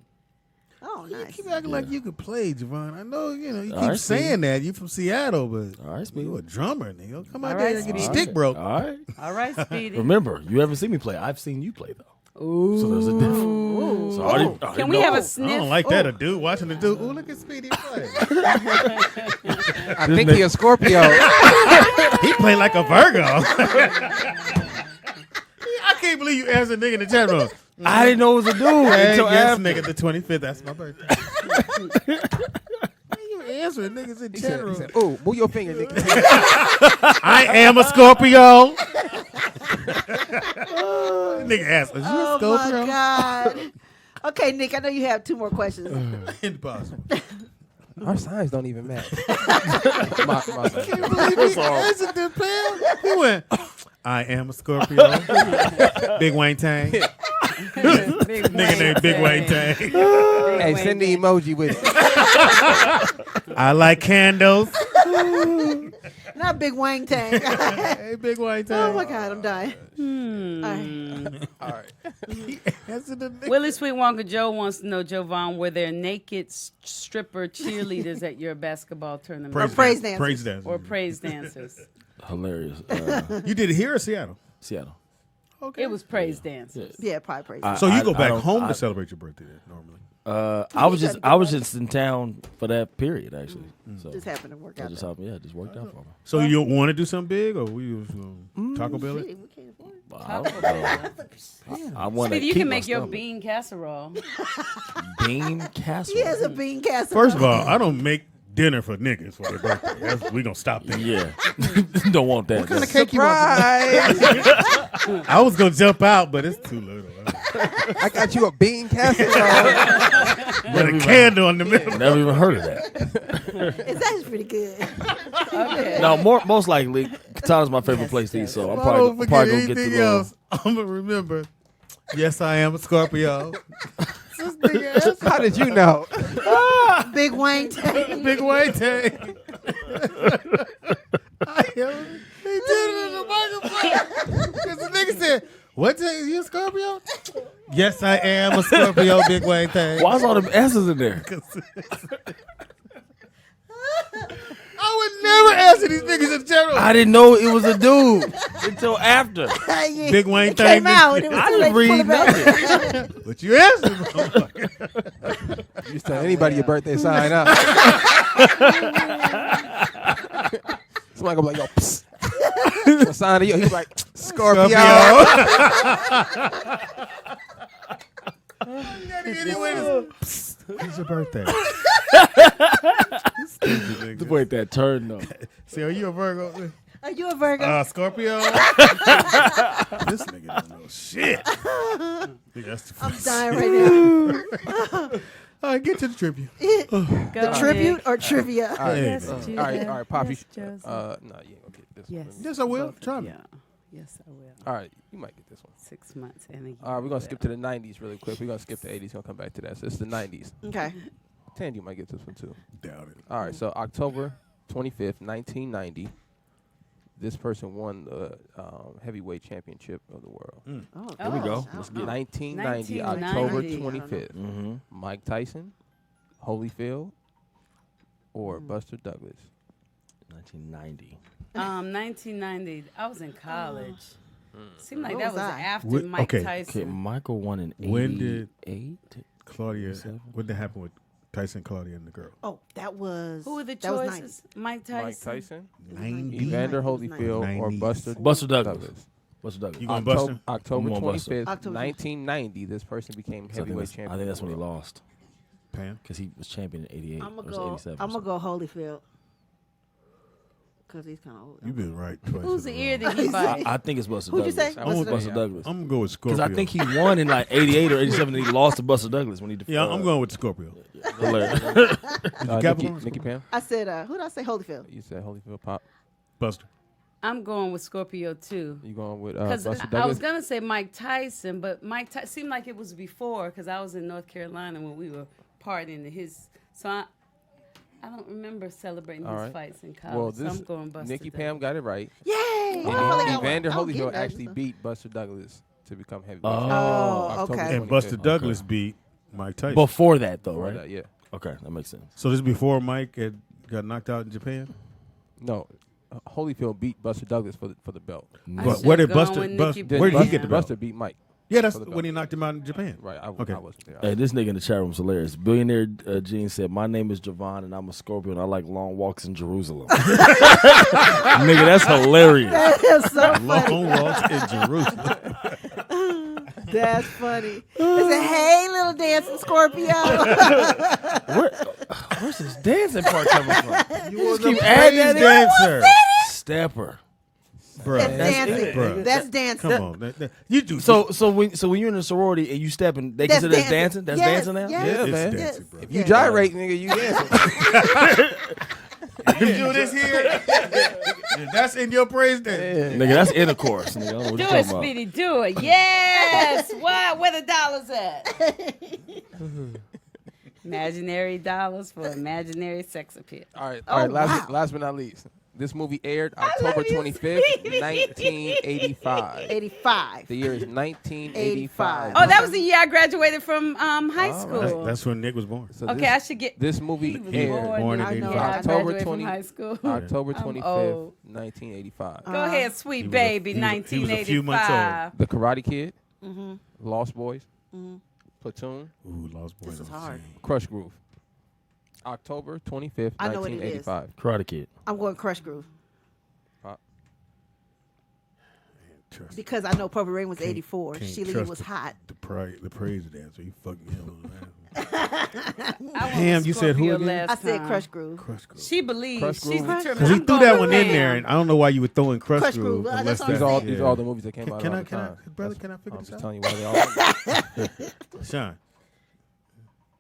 D: Oh,
G: You
D: nice.
G: keep acting like you could play, Javon. I know, you
J: All
G: keep
J: right,
G: saying that. You from Seattle, but
J: All right, Speedy.
G: you a drummer, nigga. Come out
A: All
G: there
A: right,
G: and get your
A: Speedy.
G: stick broke.
J: All right.
A: All right, Speedy.
J: Remember, you haven't seen me play. I've seen you play, though.
A: Ooh.
J: So there's a difference. So I already
A: Can we
J: know.
A: have a
G: I
A: sniff?
G: don't like that. A dude watching the dude. Ooh, look at Speedy play.
E: I think he a Scorpio.
G: He play like a Virgo. I can't believe you answered nigga in the chat room.
J: I didn't know it was a dude
G: Hey,
J: until
G: yes,
J: after.
G: nigga, the 25th. That's my birthday. Why you answering niggas in the chat room?
E: "Ooh, move your finger, nigga."
G: I am a Scorpio. Nigga asked, is you a
D: Oh
G: Scorpio?
D: my God. Okay, Nick, I know you have 2 more questions.
G: Impossible.
E: Our signs don't even match.
G: Can't believe he answered the plan. He went, I am a Scorpio. Big Wayne Tang. Nigga named Big Wayne Tang.
E: Hey, send the emoji with it.
G: I like candles.
D: Not Big Wang Tang.
G: Hey, Big Wayne Tang.
D: Oh my God, I'm dying.
E: All right.
G: Answer the nigga.
A: Willie Sweet Wonka Joe wants to know, Jovan, were there naked stripper cheerleaders at your basketball tournament?
D: praise dancers.
G: Praise dancers.
A: Or praise dancers?
J: Hilarious.
G: You did it here or Seattle?
J: Seattle.
G: Okay.
A: It was praise dancers.
D: Yeah, probably praise.
G: So you go
J: I
G: back
J: don't-
G: home to celebrate your birthday then, normally?
J: I was just in town for that period, actually. So
D: Just happened to work
J: that
D: out.
J: just happened. Yeah, it just worked out for me.
G: So you want to do something big, or we was Taco Bell it?
D: Shit, we can't afford it.
J: I want to
A: Speedy, you
J: keep
A: can
J: my
A: make your
J: stomach.
A: bean casserole.
J: bean
D: He
J: casserole.
D: has a bean casserole.
G: First of all, I don't make dinner for niggas for their birthday. We gonna stop there.
J: Yeah, don't want that.
G: What kind of
J: That's-
G: cake you want? I was gonna jump out, but it's too little.
E: I got you a bean casserole.
G: With a candle in the middle.
J: Never even heard of that.
D: It's actually pretty good.
A: Okay.
J: No, most likely, Katana's my favorite place to eat, so I'm
G: I don't
J: probably
G: forget
J: gonna get the
G: anything
J: little.
G: else. I'm gonna remember. Yes, I am a Scorpio.
E: How did you know?
D: Big Wayne Tate.
G: Big Wayne Tate. He did it in the microphone. Because the nigga said, what day? You a Scorpio? Yes, I am a Scorpio, Big Wayne Tate.
J: Why's all them S's in there?
G: I would never answer these niggas in general.
J: I didn't know it was a dude until after.
G: Big Wayne
D: It came
G: Tate.
D: out. It was
J: I
D: too
J: didn't
D: late to
J: read
D: pull it back.
G: But you answered, motherfucker.
E: You just tell anybody your birthday sign up. Somebody gonna be like, yo, psst. What sign are you? He's like, Scorpio.
G: When's your birthday?
J: The way that turned though.
G: See, are you a Virgo?
D: Are you a Virgo?
G: Scorpio. This nigga don't know shit.
D: I'm dying right now.
G: All right, get to the tribute.
D: The tribute or trivia?
E: All right,
A: Yes,
E: all
A: Judah.
E: right, Pop.
A: Yes,
E: No,
A: Joseph.
E: you ain't gonna get this
A: Yes.
E: one.
G: Yes, I will.
A: Both of-
G: Try me.
A: Yeah. Yes, I will.
E: All right, you might get this one.
A: 6 months and a year.
E: All right, we're gonna skip to the 90s really quick. We're gonna skip the 80s. Gonna come back to that. So it's the 90s.
D: Okay.
E: Tandy might get this one too.
G: Doubt it.
E: All right, so October 25th, 1990, this person won the heavyweight championship of the world.
D: Oh,
J: Here we go.
D: oh,
J: Let's
D: oh.
J: get
E: 1990,
A: 1990.
E: October
A: I don't know.
E: 25th.
J: Mm-hmm.
E: Mike Tyson, Holyfield, or Buster Douglas.
J: 1990.
A: 1990. I was in college. Seemed like
D: What
A: that
D: was
A: was
D: I?
A: after
G: What-
A: Mike
G: okay.
A: Tyson.
J: Okay, Michael won in 88.
G: When did Claudia,
J: Seven.
G: what did happen with Tyson, Claudia, and the girl?
D: Oh, that was.
A: Who were the
D: that was
A: choices? Mike Tyson.
E: Mike Tyson,
G: 90.
E: Evander
D: 90s.
E: Holyfield, or
G: 90s.
E: Buster
J: Douglas.
E: Douglas.
J: Buster Douglas.
G: You going Buster?
E: October
J: I'm going Buster.
E: 25th,
D: October
E: 1990, this person became heavyweight champion.
J: I think that's
E: of
J: when
E: the
J: he
E: world.
J: lost.
G: Pam?
J: Because he was champion in 88
D: I'm
J: or
D: gonna go.
J: 87.
D: I'm gonna go Holyfield. Because he's kind of old.
G: You've been right twice.
A: Whose
G: in a
A: ear
G: row.
A: did he bite?
J: I think it's Buster
D: Who'd you
J: Douglas.
D: say?
J: I went
D: Buster
J: Buster
E: Douglas.
J: Douglas.
G: I'm going to go with Scorpio.
J: Because I think he won in like 88 or 87 and he lost to Buster Douglas when he
G: Yeah, I'm going with Scorpio.
J: Hilarious.
E: Nikki Pam,
D: I said, who did I say? Holyfield.
E: you said Holyfield. Pop,
G: Buster.
A: I'm going with Scorpio too.
E: you going with
A: Because
E: Buster
A: I
E: Douglas?
A: was gonna say Mike Tyson, but Mike Tyson seemed like it was before because I was in North Carolina when we were partying his. So I don't remember celebrating
E: All
A: his
E: right.
A: fights in college.
E: Well,
A: so
E: this
A: I'm going Buster.
E: Nikki
A: Douglas.
E: Pam got it right.
D: Yay!
E: And
D: Oh,
E: Evander
D: get
E: Holyfield
D: that
E: actually
D: stuff.
E: beat Buster Douglas to become heavyweight.
J: Oh.
E: champion. October
D: okay.
G: And Buster
E: 25th.
G: Douglas beat Mike Tyson.
J: Before that, though,
E: Before
J: right?
E: that, yeah.
J: Okay, that makes sense.
G: So this is before Mike had got knocked out in Japan?
E: No, Holyfield beat Buster Douglas for the belt.
A: I
G: But
A: should've
G: where did
A: gone
G: Buster,
A: with Nikki
G: Buster
E: Then
G: where did he
E: Buster,
G: get the belt?
E: Buster beat Mike.
G: Yeah, that's
E: for the belt.
G: when he knocked him out in Japan.
E: Right,
G: Okay.
E: I wasn't there.
J: Hey, this nigga in the chat room is hilarious. Billionaire Gene said, "My name is Javon and I'm a Scorpio and I like long walks in Jerusalem." Nigga, that's hilarious.
D: That is so funny.
G: Long walks in Jerusalem.
D: That's funny. They said, "Hey, little dancing Scorpio."
J: Where's this dancing part coming from?
G: You was
J: keep
G: a
J: adding
G: praise
J: that in.
G: dancer.
J: Stepper.
G: Bro,
D: That's dancing.
G: Bruh.
D: That's dancing.
G: Come on. You do.
J: So when you're in a sorority and you stepping, they
D: That's
J: consider that
D: dancing.
J: dancing? That's
D: Yes,
J: dancing now?
D: yes.
E: Yeah,
G: it's
E: man.
G: dancing, bro.
E: If you gyrate, nigga, you dancing.
G: You do this here. That's in your praise dance.
J: Nigga, that's intercourse. Nigga, I don't know what
A: Do
J: you
A: it,
J: talking about.
A: Speedy. Do it. Yes. Why? Where the dollars at? Imaginary dollars for imaginary sex appeal.
E: All right.
D: Oh,
E: Last but not least, this movie aired October
D: love you,
E: 25th,
D: Speedy.
E: 1985.
D: 85.
E: The year is 1985.
A: Oh, that was the year I graduated from high school.
G: That's when Nick was born.
E: So
A: Okay,
E: this,
A: I should get.
E: This movie
A: He was
E: aired
G: born in
A: I know.
G: 85.
A: I
E: October
A: graduated
E: 20
A: from high school.
E: October
A: I'm
E: 25th,
A: old.
E: 1985.
A: Go ahead, sweet
G: He was a-
A: baby,
G: he was a- he was a few months
A: 1985.
E: The Karate Kid,
D: Mm-hmm.
E: Lost Boys, Platoon,
G: Ooh, Lost Boys.
D: This is hard.
E: Crush Groove. October 25th,
D: I know what it is.
E: 1985.
J: Karate Kid.
D: I'm going Crush Groove
E: Pop.
G: Trust
D: because I know Purple Rain was
G: Can't-
D: 84.
G: can't
D: Sheila
G: trust
D: was hot.
G: the praise dancer. You fucking hell, man.
A: I went
G: Pam,
A: with
G: you said who
A: Scorpio
G: again?
A: last
D: I said
A: time.
D: Crush Groove.
G: Crush Groove.
A: She believes.
E: Crush
A: She's
E: Groove.
A: determined.
G: Because he
A: I'm
G: threw
A: going
G: that
A: with
G: one in
A: Pam.
G: there, and I don't know why you would throw in Crush,
D: Crush
G: Groove.
D: Groove,
G: Unless
D: that's what I'm
G: that's
D: saying.
E: These are all the movies that came out
G: Can
E: all
G: I-
E: the
G: can I-
E: time.
G: brother, can I figure
E: I'm
G: this
E: just
G: out?
E: telling you why they all.
G: Sean.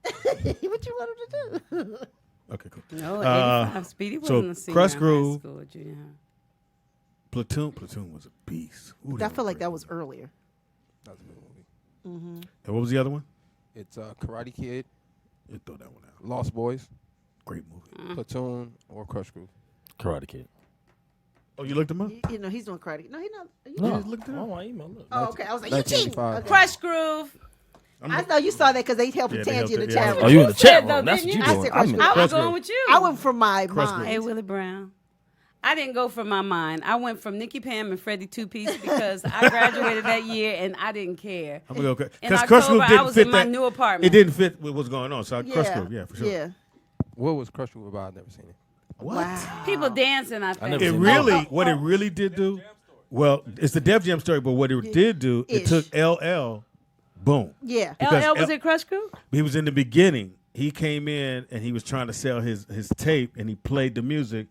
D: What you want him to do?
G: Okay, cool.
A: No, 85. Speedy
G: so
A: wasn't a senior
G: Crush
A: in
G: Groove-
A: high school, junior high.
G: Platoon was a beast. Ooh,
D: I feel like
G: great
D: that was
G: movie.
D: earlier.
E: That was a good movie.
G: And what was the other one?
E: It's Karate Kid,
B: You throw that one out.
E: Lost Boys,
B: Great movie.
E: Platoon, or Crush Groove.
J: Karate Kid.
B: Oh, you looked him up?
D: You know, he's doing karate. No, he's not.
J: No.
B: just looked it up.
J: Oh, my email. Look.
D: Oh, okay. I was like, you cheating.
E: 1985.
D: Okay.
A: Crush Groove.
D: I know you saw that because they helped
B: Yeah, they
D: Tangy in the
B: helped it,
D: chat
B: yeah.
J: Oh,
D: room.
J: you in the chat
A: said, though,
J: room. That's what
A: didn't
J: you
A: you?
J: doing.
D: I said
J: I'm in the
A: I was
B: Crush
A: going
B: Groove.
A: with you.
D: I went from my
B: Crush
D: mind.
A: Hey, Willie Brown. I didn't go for my mind. I went from Nikki Pam and Freddie Two Piece because I graduated that year and I didn't care.
B: I'm gonna go
A: In
B: because Crush Groove
A: October, I
B: didn't
A: was
B: fit
A: in my
B: that.
A: new apartment.
B: It didn't fit with what's going on. So Crush Groove, yeah, for sure.
D: Yeah.
E: What was Crush Groove about? I've never seen it.
B: What?
D: Wow.
A: People dancing, I think.
J: never
B: It
J: seen
B: really, what it really did do. Well, it's the Def Jam story, but what it did do, it
D: Ish.
B: took LL, boom.
D: Yeah.
B: Because
A: LL was at Crush Groove?
B: He was in the beginning. He came in and he was trying to sell his tape, and he played the music.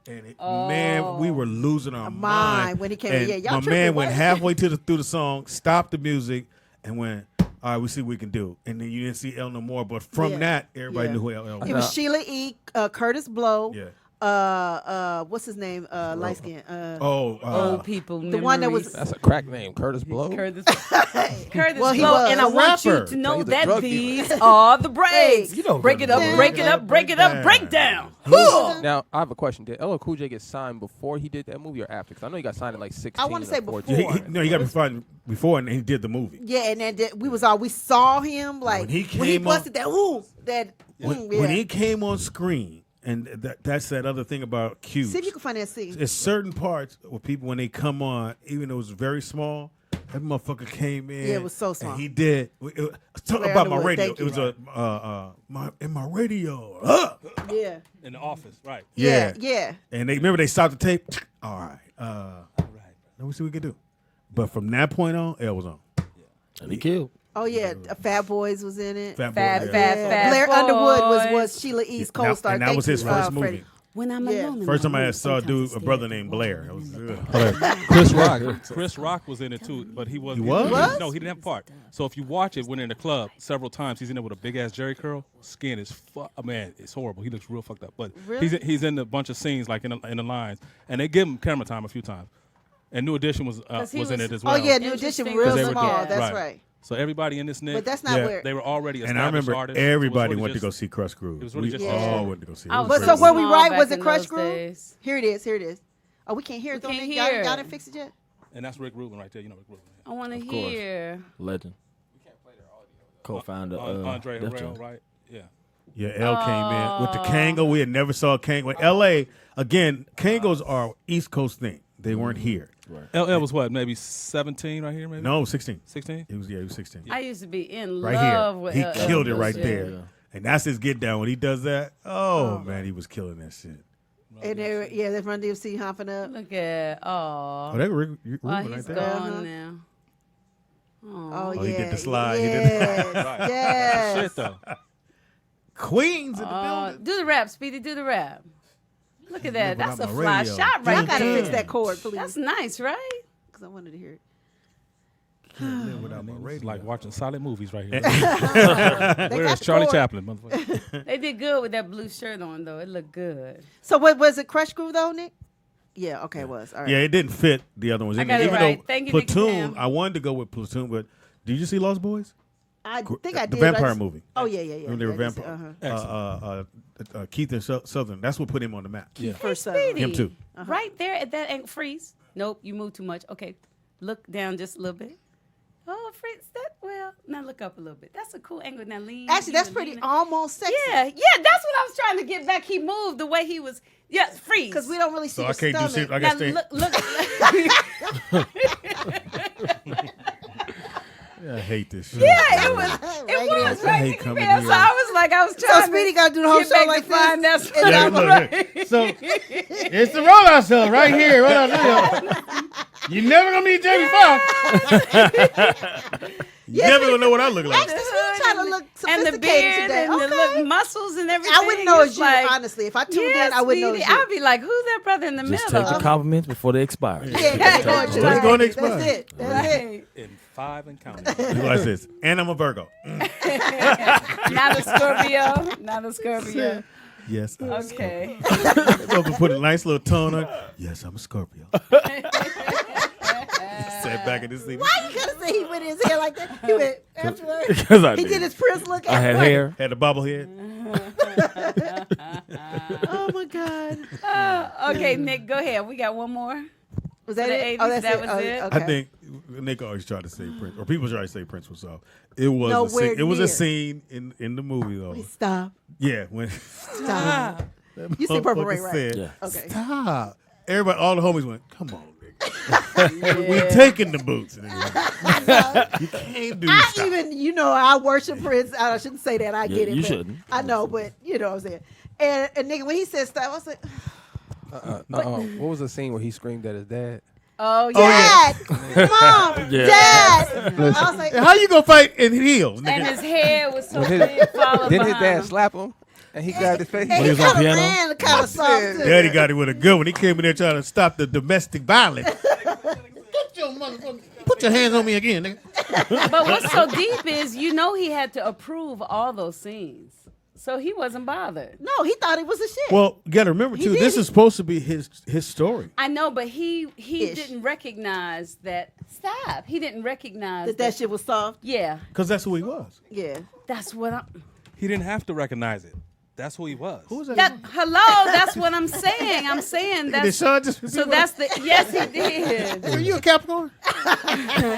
B: And man, we were losing our mind
D: when he came
B: And
D: in. Yeah, y'all
B: my
D: tripping,
B: man went
D: what?
B: halfway through the song, stopped the music, and went, "All right, we see what we can do." And then you didn't see L no more. But from
D: Yeah.
B: that, everybody
D: Yeah.
B: knew who LL was.
D: It was Sheila E., Curtis Blow.
B: Yeah.
D: What's his name? Light skin.
A: Old people.
D: the one that was-
A: memories.
E: That's a crack name, Curtis Blow.
A: Curtis
D: Well, he
A: Blow,
D: was.
A: and I
B: A
A: want you
B: rapper.
A: to know
E: He's a
A: that
E: drug
A: these are the breaks.
J: You know
A: break it up,
J: Curtis
A: break
B: Blow.
A: it up, break it up, break down.
E: Now, I have a question. Did LL Cool J get signed before he did that movie or after? Because I know he got signed at like 16
D: I wanna say
E: or 14.
D: before.
B: No, he got me fired before, and he did the movie.
D: Yeah, and then we saw him like
B: When he came
D: busted that
B: When he came on screen, and that's that other thing about Cubes.
D: See if you can find that scene.
B: There's certain parts where people, when they come on, even though it was very small, that motherfucker came in.
D: Yeah, it was so small.
B: And he did. Talk
D: Claire
B: about my
D: Underwood,
B: radio.
D: thank
B: It was
D: you.
B: in my radio.
D: Yeah.
K: In the office, right?
B: Yeah.
D: Yeah.
B: And they stopped the tape. All right. Let me see what we can do. But from that point on, L was on.
J: And he killed.
D: Oh yeah, Fat Boys was in it.
B: Fat
A: Fat,
B: Boy, yeah.
A: fat,
D: Yeah.
A: fat
D: Blair Underwood
A: boys.
D: was Sheila E.'s co-star.
B: And that
D: Thank
B: was his
D: you,
B: first
D: Freddie.
B: movie.
A: When I'm
D: Yeah.
A: alone. in
B: First
A: my
B: time I
A: room,
B: saw a
A: sometimes
B: dude, a
A: I
B: brother
A: stare
B: named
A: at
B: Blair.
A: the
B: It was
A: wall.
B: good.
K: Chris Rock. Chris Rock was in it too, but he wasn't.
B: He was?
D: Was?
K: No, he didn't have a part. So if you watch it when they're in the club, several times he's in there with a big ass Jerry curl. Skin is man, it's horrible. He looks real fucked up. But
D: Really?
K: he's in a bunch of scenes like in the lines, and they give him camera time a few times. And New Edition was
A: he
K: in
A: was-
K: it as
D: Oh
K: well.
D: yeah, New Edition,
A: Interesting.
D: real
K: 'Cause they were
D: small.
K: doing-
D: That's right.
K: So everybody in this Nick,
D: But that's not
B: Yeah.
D: where.
K: they were already
B: And
K: established
B: I remember
K: artists. So it was
B: everybody
K: really
B: went to
K: just-
B: go see Crush Groove.
K: It was really
B: We
K: just-
B: all went to go see it.
A: I
B: It
A: was
B: was
D: But so
B: crazy.
D: were we
A: small
D: right?
A: back
D: Was it
A: in
D: Crush
A: those
D: Groove?
A: days.
D: Here it is. Here it is. Oh, we can't hear it.
A: We
D: Though,
A: can't
D: Nick.
A: hear
D: Y'all
A: it.
D: didn't fix it yet.
K: And that's Rick Rubin right there. You know Rick Rubin.
A: I want to
J: Of course.
A: hear.
J: Legend. Co-founder of
K: Andre
J: Def
K: Harrell,
J: Jam.
K: right? Yeah.
B: Yeah, L came in with the Kango. We had never saw a Kango. LA, again, Kangos are East Coast thing. They weren't here.
K: LL was what, maybe 17 right here, maybe?
B: No, 16.
K: 16?
B: He was 16.
A: I used to be in
B: Right
A: love
B: here.
A: with
B: He
A: LL
B: killed it right
A: Cool J.
B: there.
J: Yeah.
B: And that's his get down. When he does that, oh, man, he was killing that shit.
D: And they Run DMC hopping up.
A: Look at,
B: Oh, that Rick
A: oh,
B: Rubin
A: he's
B: right there.
A: gone now.
D: Oh
B: Oh,
D: yeah.
B: he did the slide. He did
D: Yes.
K: Right.
D: Yes.
K: Shit, though.
B: Queens in the building.
A: Do the rap, Speedy. Do the rap. Look at that.
B: Living
A: That's
B: out
A: a
B: my
A: fly
B: radio.
A: shot
D: I
A: right
D: gotta
A: there.
D: fix that chord, please.
A: That's nice, right?
D: Because I wanted to hear it.
B: Can't live without my
K: It's
B: radio.
K: like watching silent movies right here.
D: They
K: Where's
D: got the
K: Charlie
D: chord.
K: Chaplin, motherfucker?
A: They did good with that blue shirt on, though. It looked good.
D: So what was it? Crush Groove though, Nick? Yeah. Okay, it was. All right.
B: Yeah, it didn't fit the other ones.
A: I
B: in
A: got
B: there.
A: it
B: Even
A: right.
B: though
A: Thank you, Nicky
B: Platoon,
A: Pam.
B: I wanted to go with Platoon, but did you see Lost Boys?
D: I think I
B: The
D: did.
B: vampire
D: I just-
B: movie.
D: Oh yeah, yeah, yeah.
B: When they were
D: Yeah, I did
B: vampire.
D: see-
B: Keith and Southern. That's what put him on the map.
K: Yeah.
D: First
A: Speedy.
B: Him too.
A: Right there at that angle. Freeze. Nope, you moved too much. Okay, look down just a little bit. Oh, freeze. Now look up a little bit. That's a cool angle. Now lean.
D: Actually, that's
A: lean,
D: pretty
A: lean.
D: almost sexy.
A: Yeah, that's what I was trying to get back. He moved the way he was. Yeah, freeze.
D: Because we don't really see
B: So
D: the
B: I can't do
D: stomach.
B: shit. I
A: Now
B: got to stay.
A: look.
B: Yeah, I hate this shit.
A: Yeah, it was
B: I
A: right.
B: hate
A: Nicky
B: coming
A: Pam.
B: here.
A: So I was like, I was trying.
D: Speedy got to do the whole
A: get
D: show
A: back
D: like
A: to find
D: this.
A: that
B: Yeah,
A: spot,
B: look,
A: right?
B: look. So it's the rollout show right here. What up, you never gonna meet Jamie Foxx. You never gonna know what I look like.
D: Actually, Speedy trying to look
A: And the
D: sophisticated
A: beard
D: today.
A: and the
D: Okay.
A: look, muscles and everything.
D: I wouldn't know
A: It's
D: it's you,
A: like,
D: honestly. If I tuned
A: yeah,
D: in, I wouldn't know
A: Speedy.
D: it's you.
A: I'd be like, who's that brother in the
J: Just
A: middle?
J: take the compliments before they expire.
D: Yeah, that's going to
B: Let's go and expire.
D: That's it. That's it.
A: Right.
K: In 5 and counting.
B: You like this? And I'm a Virgo.
A: Not a Scorpio. Not a Scorpio.
B: Yes. I'm a
A: Okay.
B: Scorpio. Put a nice little tone on. Yes, I'm a Scorpio. Sat back in this seat.
D: Why you gotta said he went in his hair like that. He went afterwards.
J: Because I
D: He
J: did.
D: did his Prince look.
J: I had
D: afterwards.
J: hair.
B: Had a bobblehead.
D: Oh my God.
A: Okay, Nick, go ahead. We got one more.
D: Was that
A: the
D: it?
A: 80s,
D: that's
A: that
D: it.
A: was
D: Oh,
A: it?
D: Okay.
B: I think Nick always tried to say Prince, or people try to say Prince was soft. It was
D: Nowhere
B: it was
D: near.
B: a scene in the movie though.
D: Wait, stop.
B: Yeah, when
D: Stop. You said Purple Rain,
B: motherfucker
D: right?
B: said,
J: Yeah.
D: Okay.
B: Stop. Everybody, all the homies went, come on, nigga. We taking the boots. And you can't do
D: I
B: stop.
D: even, I worship Prince. I shouldn't say that. I
J: Yeah,
D: get it.
J: you
D: but
J: shouldn't.
D: I know, but you know what I'm saying. And nigga, when he said stop, I was like,
E: What was the scene where he screamed at his dad?
A: Oh,
D: Dad, Mom,
J: Yeah.
D: Dad. I was like,
B: How you gonna fight in heels,
A: And
B: nigga?
A: his hair was so
E: When his-
A: big, followed
E: Didn't his
A: behind
E: dad
A: him.
E: slap him? And he grabbed his face.
D: and
J: he
D: he
J: was on
D: kind of
J: piano?
D: ran kind of soft too.
B: Daddy got it with a good one. He came in there trying to stop the domestic violence. Put your hands on me again, nigga.
A: But what's so deep is, he had to approve all those scenes. So he wasn't bothered.
D: No, he thought it was a shit.
B: Well, you got to remember
D: He
B: too.
D: did.
B: This is supposed to be his story.
A: I know, but he
D: Ish.
A: didn't recognize that. Stop. He didn't recognize
D: that shit was soft.
A: Yeah,
B: Because that's who he was.
D: Yeah.
A: that's what I'm.
K: He didn't have to recognize it. That's who he was.
B: Who was that?
A: That, hello, that's what I'm saying. I'm saying
B: Did
A: that's.
B: Sean just
A: So that's the. Yes, he did.
B: Are you a Capricorn?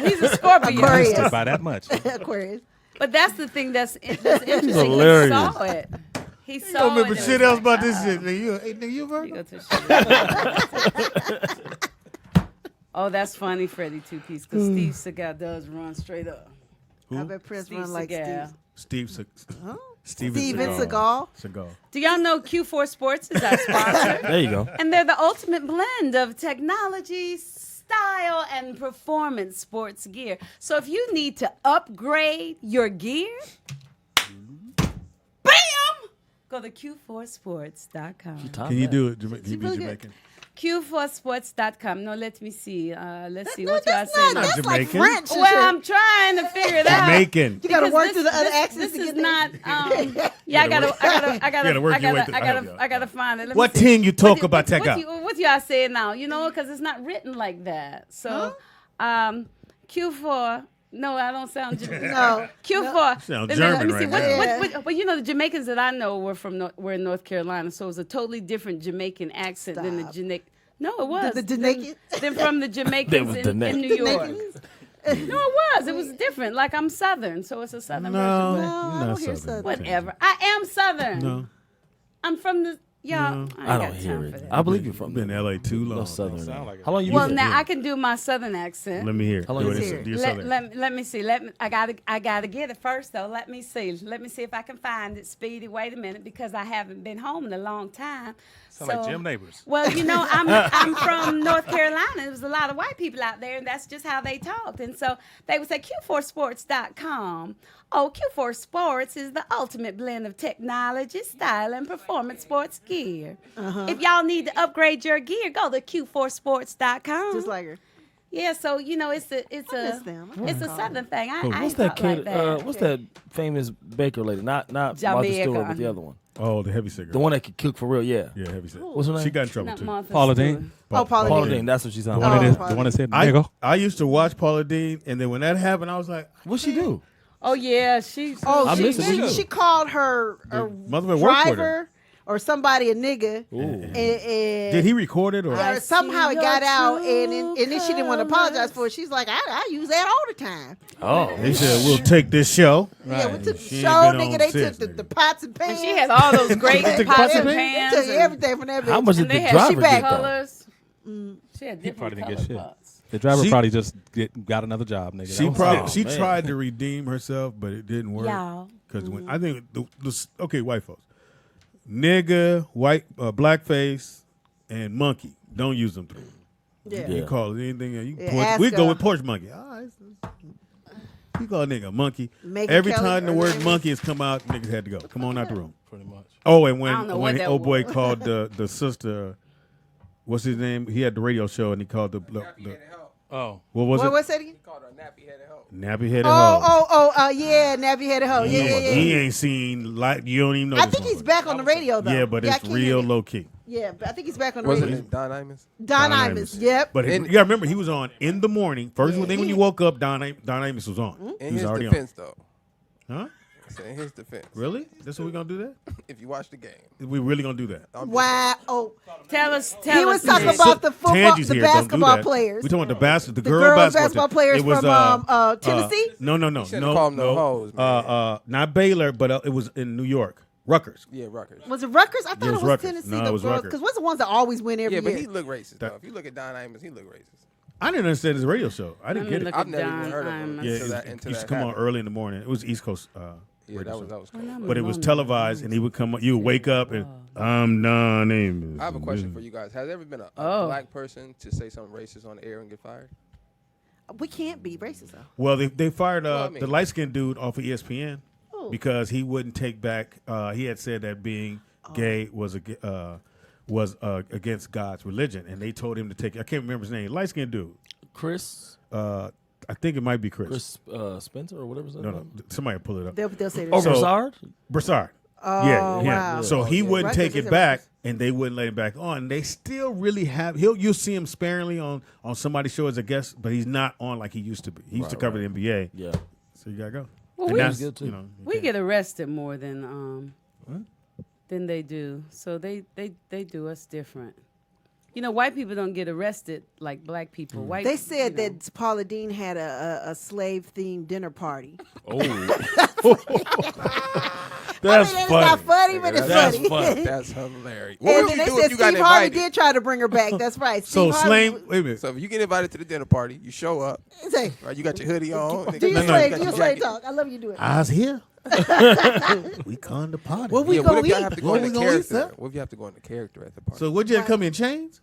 A: He's a Scorpio.
D: Aquarius.
K: By that much.
D: Aquarius.
A: But that's the thing that's interesting. He
J: hilarious.
A: saw it. He
B: You
A: saw
B: don't remember
A: it. and
B: shit
A: it was
B: else about
A: like,
B: this
A: ah.
B: shit, nigga. Nigga, you a Virgo?
A: You go to shit. Oh, that's funny, Freddie Two Piece, because Steve Seagal does run straight up.
D: I bet Prince
A: Steve
D: run like
A: Seagal.
D: Steve.
B: Steven
D: Seagal.
B: Seagal.
A: Do y'all know Q4 Sports is our sponsor?
J: There you go.
A: And they're the ultimate blend of technology, style, and performance sports gear. So if you need to upgrade your gear, bam! Go to q4sports.com.
B: Can you do it? Can you be
D: really
B: Jamaican?
A: q4sports.com. No, let me see. Let's see.
D: No,
A: What do I
D: that's
A: say
D: not.
A: now?
D: That's like
B: Jamaican.
D: French. and
A: Well,
D: shit.
A: I'm trying to figure it out.
B: Jamaican.
D: You gotta
A: Because
D: work through the other accents
A: This
D: to
A: is
D: get there.
A: not. I gotta find it. Let me
B: What
A: see.
B: thing you talk
A: What
B: about, take out?
A: What y'all say now? Because it's not written like that. So, Q4. No, I don't sound Jamaican.
D: No.
A: Q4.
B: Sound
A: Let
B: German
A: me see.
B: right
A: But the Jamaicans that I know were in North Carolina, so it was a totally different Jamaican accent than the
D: Stop.
A: Jamaican. No, it was.
D: The Jamaicans?
A: Than from the Jamaicans
J: was
A: in New York.
D: Jamaicans?
A: No, it was. It was different. Like I'm Southern, so it's a Southern
B: No,
A: version.
D: No, I
B: you're
D: don't
B: not
D: hear
B: Southern.
D: Southern.
A: Whatever. I am Southern.
B: No,
A: I'm from the. Y'all,
B: No.
A: I,
J: I
A: ain't
J: don't
A: got
J: hear
A: time
J: it.
A: for that.
J: I believe you're from
B: been in LA too long.
J: no southern.
K: sound like it.
J: How long you
A: Well,
J: been
A: now
J: here?
A: I can do my Southern accent.
B: Let me hear.
J: How long
B: Do
J: you
B: it.
J: been
B: Do your
A: Let,
B: Southern.
A: let me see. I gotta get it first though. Let me see if I can find it. Speedy, wait a minute, because I haven't been home in a long time.
K: Sound like Jim Neighbors.
A: Well, I'm from North Carolina. There was a lot of white people out there, and that's just how they talked. And so they would say Q4sports.com. Oh, Q4 Sports is the ultimate blend of technology, style, and performance sports gear. If y'all need to upgrade your gear, go to Q4sports.com.
D: Just like her.
A: Yeah, so it's
D: miss
A: a
D: them.
A: it's a Southern thing. I
J: What's
A: ain't
J: that
A: talk
J: kid?
A: like that.
J: What's that famous baker lady? Not Martha
A: Jamaica.
J: Stewart, but the other one.
B: Oh, the heavy cigarette.
J: The one that could cook for real. Yeah.
B: Yeah, heavy cigarette.
J: What's her name?
B: She got in trouble
A: Not
B: too.
A: Martha
K: Paula
A: Stewart.
K: Dean.
D: Oh, Paula
J: Paula
D: Dean.
J: Dean. That's what she's on.
K: The one
D: Oh,
K: the one that said
B: I,
K: nigga.
B: I used to watch Paula Dean, and then when that happened, I was like,
J: What'd she do?
A: Oh yeah, she's.
D: Oh,
J: I missed it. What you
D: she
J: do?
D: called her
B: mother worked with her.
D: driver or somebody a nigga. And
B: Did he record it or?
A: I
D: somehow
A: see
D: it got
A: your
D: out,
A: true
D: and then she didn't want to apologize for it. She's like, I use that all the time.
J: Oh,
B: They said we'll take this show.
D: Yeah, we took the
B: She ain't
D: show,
B: been
D: nigga.
B: on
D: They
B: since,
D: took the
B: nigga.
D: pots and pans.
A: And she had all those great
B: Took
A: pots and
D: They
A: pans.
D: took
A: and-
D: everything from that bitch.
J: how much
A: And
J: did
A: they
J: the
A: had
J: driver
A: she
J: get though?
A: colors. She had
K: He
A: different
K: probably didn't get
A: color
K: shit.
A: pots.
K: The driver
B: She-
K: probably just got another job, nigga.
B: She
K: That was
B: probably
K: it.
B: she
J: man.
B: tried to redeem herself, but it didn't work.
A: Yeah.
B: Because when I think okay, white folks, nigga, white, blackface, and monkey, don't use them three.
D: Yeah.
B: You call it anything. You
D: Yeah,
B: porch,
D: ask
B: we go
D: her.
B: with porch monkey. All right, you call a nigga a monkey.
D: Megan
B: Every
D: Kelly
B: time the
D: or
B: word
D: whatever.
B: monkey has come out, niggas had to go. Come on out the room.
K: Pretty much.
B: Oh, and
A: I don't know
B: when
A: what that
B: old boy
A: was.
B: called the sister, what's his name? He had the radio show and he called the
K: Oh.
B: what was
D: What's
B: it?
D: that again?
E: Called her a nappy-headed hoe.
B: Nappy headed hoe.
D: Yeah, nappy headed hoe. Yeah.
B: He ain't seen like you don't even know.
D: I
B: this
D: think he's
B: motherfucker.
D: back on the radio though.
B: Yeah, but
D: I
B: it's
D: can't
B: real
D: hear
B: low key.
D: it. Yeah, but I think he's back on the
E: Was
D: radio.
E: it Don Imus?
D: Don Imus. Yep.
B: But you gotta remember, he was on in the morning. First thing when you woke up, Don Imus was on.
E: In
B: He was
E: his
B: already
E: defense,
B: on.
E: though.
B: Huh?
E: In his defense.
B: Really? That's what we're gonna do that?
E: If you watch the game.
B: We really gonna do that?
D: Wow. Oh.
A: Tell us.
D: He was talking about the football,
B: Tangi's
D: the
B: here, don't do
D: basketball
B: that.
D: players.
B: We talking about the
D: The
B: girl
D: girls
B: basketball
D: basketball players
B: It was,
D: from Tennessee?
B: No,
E: shouldn't call them no hoes,
B: not Baylor, but it was in New York. Rutgers.
E: Yeah, Rutgers.
D: Was it Rutgers? I thought it was
B: Rutgers.
D: Tennessee.
B: No,
D: the
B: it was
D: girls,
B: Rutgers.
D: because what's the ones that always win every
E: Yeah,
D: year?
E: but he look racist, though. If you look at Don Imus, he look racist.
B: I didn't understand his radio show. I didn't get it.
E: I've never even heard of him.
B: Yeah,
E: until
B: it used to come on early in the morning. It was East Coast.
E: Yeah, that was cool.
B: But it was televised, and he would come. You would wake up and I'm Don Amos.
E: I have a question for you guys. Has there ever been a black person to say something racist on the air and get fired?
D: We can't be racist, though.
B: Well, they fired the light skinned dude off of ESPN because he wouldn't take back. He had said that being gay was against God's religion, and they told him to take. I can't remember his name. Light skinned dude.
J: Chris.
B: I think it might be Chris.
J: Chris Spencer or whatever his name.
B: No, somebody pull it up.
D: They'll say
J: Oh, Broussard?
B: Broussard.
D: Oh,
B: yeah.
D: wow.
B: So he wouldn't
D: Rutgers
B: take
D: is
B: it
D: a
B: back,
D: Rutgers.
B: and they wouldn't let him back on. They still really have. You'll see him sparingly on somebody's show as a guest, but he's not on like he used to be. He used to cover the NBA.
J: Yeah.
B: So you gotta go.
A: Well,
B: And
A: we-
B: that's,
J: good too.
B: you know,
A: We get arrested more than they do. So they do us different. You know, white people don't get arrested like black people. White.
D: They said that Paula Dean had a slave-themed dinner party.
J: Oh.
B: That's
D: It's
B: funny.
D: not funny, but it's
J: That's
D: funny.
J: funny.
E: That's hilarious.
D: And
E: What
D: then
E: would you
D: they
E: do
D: said
E: if you got
D: Steve Harvey
E: invited?
D: did try to bring her back. That's right.
B: So
D: Steve Harvey-
B: wait a minute.
E: So if you get invited to the dinner party, you show up.
D: Say,
E: Right, you got your hoodie on.
D: do your
B: No, no,
D: slave,
B: you
D: do your slave talk. I love you do it.
B: I was here. we come to party.
D: What we
E: Yeah,
D: gonna
E: what if y'all
D: eat?
E: have to go
B: What
E: into
B: we gonna eat,
E: character?
B: sir?
E: What if you have to go into character at the party?
B: So would you come in chains?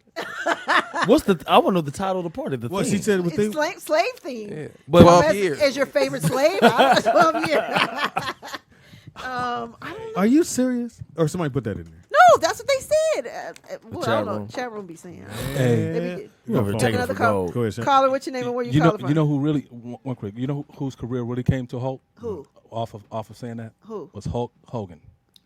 J: What's the? I want to know the title of the party. The
B: What
J: theme.
B: she said was
D: It's slave theme.
E: yeah.
J: But
E: 12 years.
D: As your favorite slave? I don't know, 12 years. I don't know.
B: Are you serious? Or somebody put that in there?
D: No, that's what they said. Well, I
J: chat
D: don't know.
J: room.
D: Chat room be saying.
M: Hey.
D: Let me get-
J: You over
B: Take
J: taking
D: another
J: it for
D: call.
J: gold.
B: Go ahead, Sean.
D: Caller, what's your name and where you
M: You
D: calling from?
M: know who really one quick. You know whose career really came to a halt?
D: Who?
M: Off of saying that?
D: Who?
M: Was Hulk Hogan.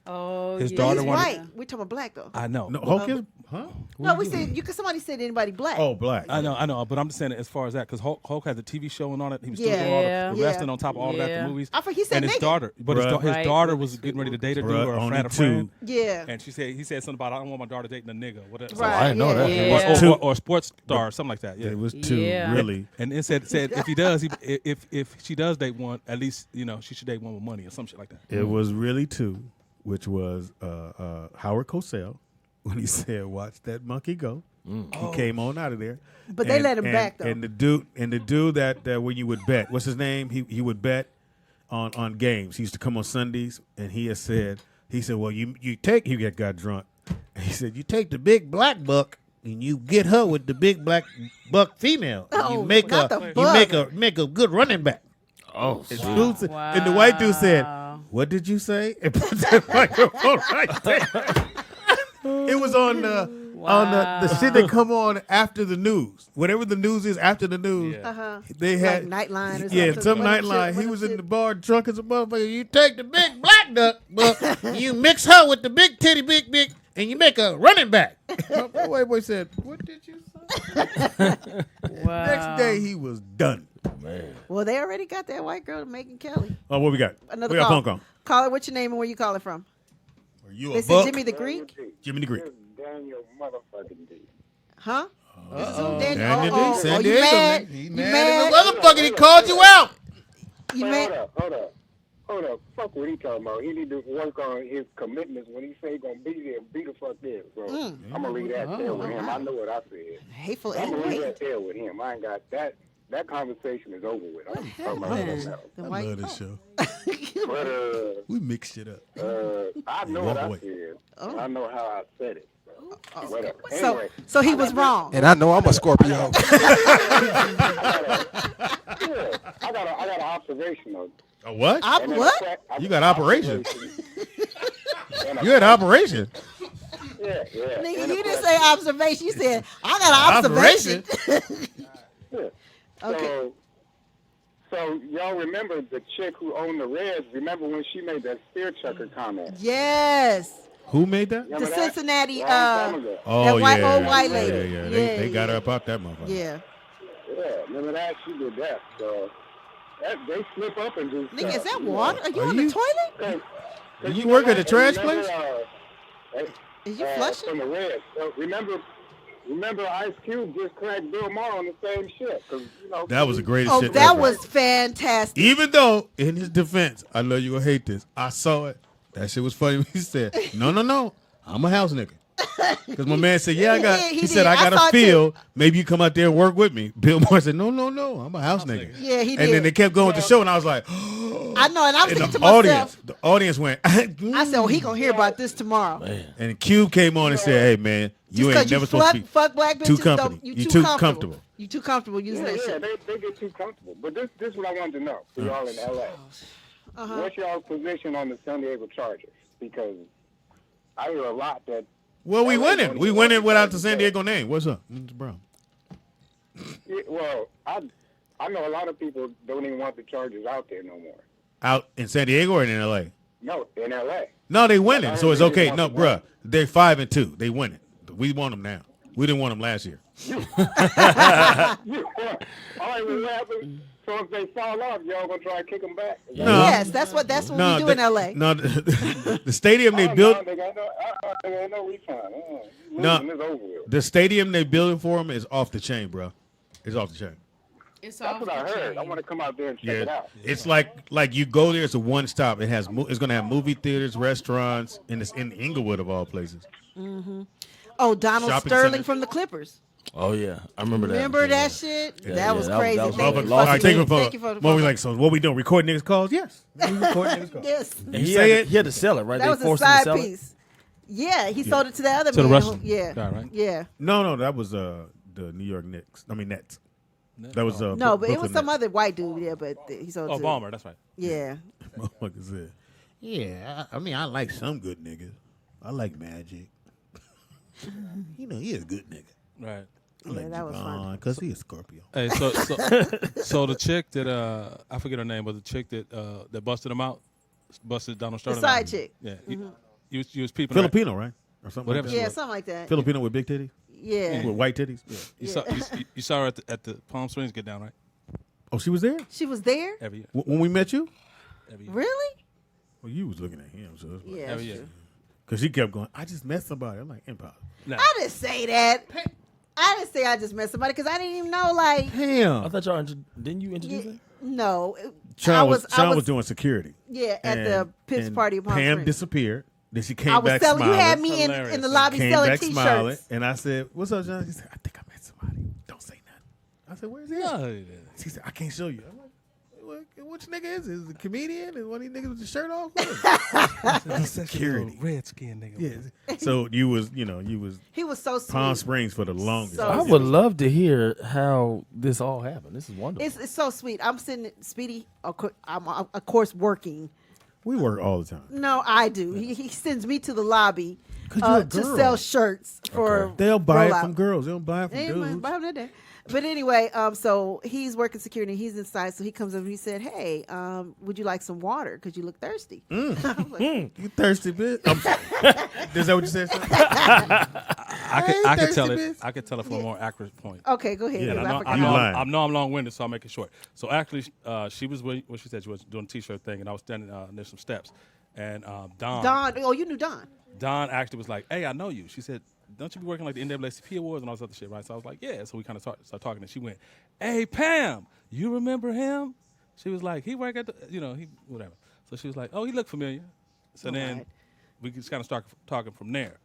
A: Oh,
M: His
A: yeah.
M: daughter
D: He's
M: wanted-
D: white. We're talking about black though.
M: I know.
B: No, Hulk is? Huh?
D: No, we said somebody said anybody black.
B: Oh, black.
M: I know, but I'm just saying it as far as that because Hulk had the TV show and all that. He was still
D: Yeah.
M: doing all
A: Yeah.
M: the wrestling on top of all of that,
A: Yeah.
M: the movies.
D: I forgot he said
M: and his
D: naked.
M: daughter, but
B: Bruh.
M: his
A: Right.
M: daughter was getting ready to date a dude
B: Bruh,
M: or a
B: only
M: friend of friend.
D: Yeah.
M: And he said something about I don't want my daughter dating a nigga. What
D: Right.
J: I didn't know that.
A: Yeah.
M: Or a sports star or something like that. Yeah.
B: It was two,
A: Yeah.
B: really.
M: And it said if he does, if she does date one, at least she should date one with money or some shit like that.
B: It was really two, which was Howard Cosell when he said, "Watch that monkey go." He came on out of there,
D: But they let him back, though.
B: And the dude that when you would bet, what's his name? He would bet on games. He used to come on Sundays, and he said, "Well, you take." He got drunk. And he said, "You take the big black buck." And you get her with the big black buck female. And you
D: Oh,
B: make
D: not
B: a
D: the
B: make a good running back.
J: Oh,
B: And,
J: shit.
B: dude said- and the white dude said, "What did you say?" And put that microphone right there. It was on the shit that come on after the news. Whatever the news is after the news, they had
D: Like Nightline or something.
B: some
D: One of them
B: Nightline.
D: shit-
B: He
D: one of
B: was
D: them
B: in
D: shit.
B: the bar drunk as a motherfucker. You take the big black duck, but you mix her with the big titty, big, and you make a running back. The white boy said, "What did you say?"
A: Wow.
B: Next day he was done.
D: Well, they already got that white girl, Megan Kelly.
B: Oh, what we got?
D: Another
B: we got
D: call.
B: phone call.
D: Caller, what's your name and where you calling from?
B: Are you
D: They
B: a
D: said
B: buck?
D: Jimmy the Greek.
B: Jimmy the Greek.
I: Daniel motherfucking D.
D: Huh? This is who
B: Daniel
D: Daniel.
B: D. San
D: you
B: Diego,
D: mad?
B: man. He
D: You
B: mad
D: mad?
B: as a motherfucker. He called you out.
D: You
I: Hold
D: mad?
I: up. Fuck what he talking about. He need to work on his commitments. When he say he gonna be there, be the fuck there. So I'm gonna leave that there with him. I know what I said.
D: Hateful
I: I'm gonna leave
D: anyway.
I: that there with him. I ain't got that. That conversation is over with. I'm talking about something else.
D: The
B: I
D: white.
B: love this show.
I: But
B: We mix shit up.
I: I know
B: Walk
I: what
B: away.
I: I said.
D: Oh.
I: I know how I said it. So, whatever.
D: So,
I: Anyway,
D: so he was wrong.
E: And I know I'm a Scorpio.
I: I got an observation though.
B: A what?
D: I'm
I: And then
D: what?
B: You got operation.
I: And
B: You had operation.
I: Yeah.
D: Nigga,
I: And a
D: you didn't
I: question.
D: say observation. You said I got an observation.
I: Yeah.
D: Okay.
I: So y'all remember the chick who owned the Reds? Remember when she made that spear chucker comment?
D: Yes.
G: Who made that?
D: The Cincinnati,
I: Long time ago.
G: Oh,
D: that old white lady.
G: Yeah. They got her up out that motherfucker.
D: Yeah.
I: Yeah, remember that? She did that. So they slip up and do
D: Nigga,
I: stuff.
D: is that water? Are you on the toilet?
G: You work at a trash place?
D: Is you flushing?
I: From the red. So remember Ice Cube just cracked Bill Maher on the same shit.
G: That was the greatest shit
D: that
G: ever.
D: was fantastic.
G: Even though, in his defense, I know you're going to hate this. I saw it. That shit was funny when he said, no, I'm a house nigga. Because my man said, I got a feel. Maybe you come out there and work with me. Bill Maher said, no, I'm a house nigga.
D: Yeah, he did.
G: And then they kept going with the show, and I was like,
D: I know, and I was thinking to myself.
G: The audience went,
D: I said, he going to hear about this tomorrow.
G: Man. And Cube came on and said, hey, man, you ain't never supposed to be
D: fuck black bitches,
G: you too comfortable.
D: You too comfortable using that shit.
I: They get too comfortable. But this is what I wanted to know for y'all in L.A. What's y'all's position on the San Diego Chargers? Because I hear a lot that.
G: Well, we winning. We winning without the San Diego name. What's up, Mr. Brown?
I: Yeah, well, I know a lot of people don't even want the Chargers out there no more.
G: Out in San Diego or in L.A.?
I: No, in L.A.
G: No, they winning, so it's okay. No, bruh, they're 5-2. They winning. We want them now. We didn't want them last year.
I: All right, well, what happens? So if they fall off, y'all gonna try to kick them back?
G: No.
D: Yes, that's what we do in L.A.
G: No, the stadium they built.
I: They got no refund.
G: No, the stadium they building for them is off the chain, bro. It's off the chain.
I: That's what I heard. I want to come out there and check it out.
G: It's like you go there. It's a one stop. It's gonna have movie theaters, restaurants, and it's in Inglewood of all places.
D: Mm-hmm. Oh, Donald Sterling from the Clippers.
J: Oh yeah, I remember that.
D: Remember that shit?
J: Yeah,
D: that was crazy.
G: Thank you for what we like. So what we doing? Record niggas calls? Yes. We record niggas calls.
D: Yes.
J: And he had to sell it, right?
D: That
J: they
D: was a side piece. Yeah, he sold it to the other man.
M: To the Russian
D: Yeah.
M: guy, right?
D: Yeah.
G: No, that was the New York Knicks. I mean Nets. That was
D: no, but it was some other white dude. Yeah, but he sold it to.
K: Ballmer, that's right.
D: Yeah.
G: Motherfucker said, yeah. I mean, I like some good niggas. I like Magic. He a good nigga.
M: Right.
G: Like
D: that was fun.
G: Because he a Scorpio.
M: Hey, so the chick that I forget her name, but the chick that busted him out, busted Donald Sterling.
D: The side chick.
M: Yeah. You was peeping.
G: Filipino, right? Or something.
M: Whatever.
G: Like that.
D: Yeah, something like that.
G: Filipino with big titties.
D: Yeah.
G: With white titties.
M: Yeah. You saw her at the Palm Springs get down, right?
G: Oh, she was there.
D: She was there.
M: Every year.
G: When we met you.
M: Every year.
D: Really?
G: Well, you was looking at him, so that's
D: Yeah.
M: Every year.
G: Because she kept going, I just met somebody. I'm like, impossible.
M: Nah.
D: I didn't say that. I didn't say I just met somebody because I didn't even know. Like,
G: damn.
J: I thought y'all didn't you introduce her?
D: No.
G: Sean was doing security.
D: Yeah, at the Pitts party. Of Palm
G: Pam
D: Springs.
G: disappeared. Then she came
D: I was
G: back
D: selling.
G: smiling.
D: You had me in the lobby
G: came
D: selling
G: back
D: T-shirts.
G: smiling, and I said, "What's up, John?" She said, "I think I met somebody." Don't say nothing. I said, "Where's he?"
M: No.
G: She said, "I can't show you." I'm like, "Which nigga is it? Is it a comedian? Is one of these niggas with the shirt off?" Security,
M: red skin nigga.
G: Yeah. So you was.
D: He was so sweet.
G: Palm Springs for the longest.
D: So
J: I would love to hear how this all happened. This is wonderful.
D: It's so sweet. I'm sitting, Speedy. I'm of course working.
G: We work all the time.
D: No, I do. He sends me to the lobby
G: you're a
D: to
G: girl.
D: sell shirts for.
G: They'll buy it
D: rollout.
G: from girls. They don't buy it from
D: They
G: dudes.
D: might buy them that day. But anyway, so he's working security. He's inside, so he comes up and he said, "Hey, would you like some water? Because you look thirsty." I was like,
G: You thirsty bitch? Is that what you said?
M: I could tell it.
G: Bitch.
M: I could tell it from a more accurate point.
D: Okay, go ahead.
G: Yeah,
D: 'cause
G: I know-
D: forgot.
M: I know I'm long-winded, so I'll make it short. So actually, she was what she said. She was doing a T-shirt thing, and I was standing near some steps. And
D: Don. Oh, you knew Don.
M: Don actually was like, "Hey, I know you." She said, "Don't you be working like the NAACP awards and all this other shit, right?" So I was like, "Yeah." So we kind of started talking, and she went, "Hey, Pam, you remember him?" She was like, "He worked at the, he whatever." So she was like, "Oh, he looked familiar." So then we just kind of started talking from there.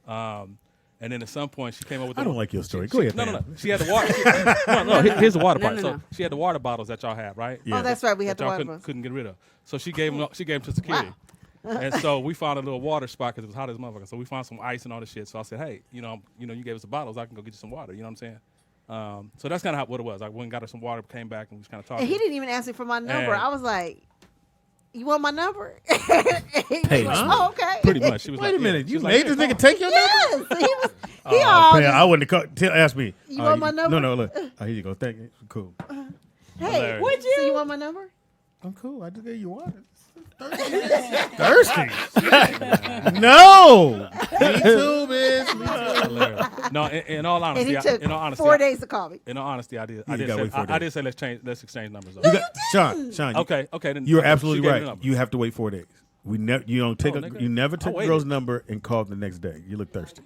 M: And then at some point she came up with.
G: I don't like your story. Go ahead.
M: No. She had the water. no. Here's the water part. So she had the water bottles that y'all have, right?
D: Yeah. Oh, that's right. We had
M: that
D: the
M: y'all
D: couldn't, bottles.
M: Couldn't get rid of. So she gave them to security. Wow. And so we found a little water spot because it was hot as a motherfucker. So we found some ice and all this shit. So I said, "Hey, you gave us the bottles. I can go get you some water." You know what I'm saying? So that's kind of what it was. I went and got her some water, came back, and we was kind of talking.
D: And he didn't even ask me for my number. I was like, "You want my number?"
J: Hey,
D: like, oh, okay.
M: Pretty much. She was
G: Wait
M: like,
G: a minute. You
M: like,
G: made this nigga take your number?
D: Yes.
G: I wouldn't have asked me.
D: You want my number?
G: No, look. Here you go. Thank you. Cool.
D: Hey,
M: Hilarious.
D: would you? So you want my number?
G: I'm cool. I just gave you water.
B: Thirsty? No. Me too, bitch. Me too.
M: No, in all honesty,
D: And he took
M: in all honesty,
D: 4 days to call me.
M: In all honesty, I did.
B: You
M: I did
B: gotta
M: say,
B: wait 4
M: I
B: days.
M: did say let's exchange numbers.
B: You got, Sean.
M: Okay. Then
B: You're
M: she
B: absolutely
M: gave me the
B: right.
M: number.
B: You have to wait 4 days. You don't take
M: nigga.
B: you never
M: I
B: took the
M: waited.
B: girl's number and called the next day. You look thirsty.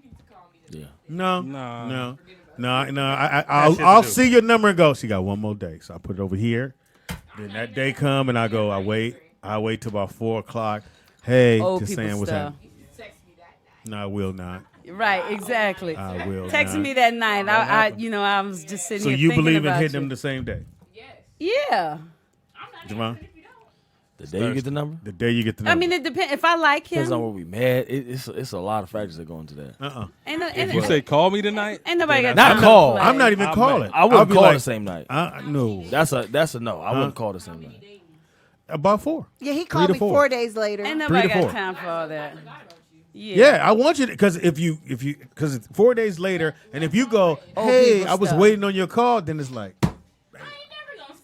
J: Yeah.
B: No. I'll see your number and go. She got one more day, so I put it over here. Then that day come and I go. I wait till about 4 o'clock. Hey,
A: Old
B: just
A: people
B: saying what's
A: stuff.
B: happening. No, I will not.
A: Right, exactly.
B: I will
A: Text
B: not.
A: me that night. I was just sitting
B: So
A: here
B: you
A: thinking
B: believe in
A: about
B: hitting
A: you.
B: them the same day,
A: Yeah.
B: Javon?
J: The day you get the number?
B: The day you get the number.
A: I mean, it depends. If I like him,
J: Depends on what we mad. It's a lot of factors that go into that.
M: If you say call me tonight,
A: ain't nobody got
J: Not
A: time to
J: call.
A: play.
B: I'm not even calling.
J: I wouldn't
B: I'll be
J: call
B: like,
J: the same night.
B: No.
J: That's a no. I wouldn't call the same night.
B: About 4.
D: Yeah, he
B: 3
D: called
B: to
D: me
B: 4.
D: 4 days later.
A: Ain't
B: 3
A: nobody
B: to
A: got
B: 4.
A: time for all that.
B: Yeah, I want you to, because because it's 4 days later, and if you go, hey,
A: people
B: I was
A: stuff.
B: waiting on your call, then it's like,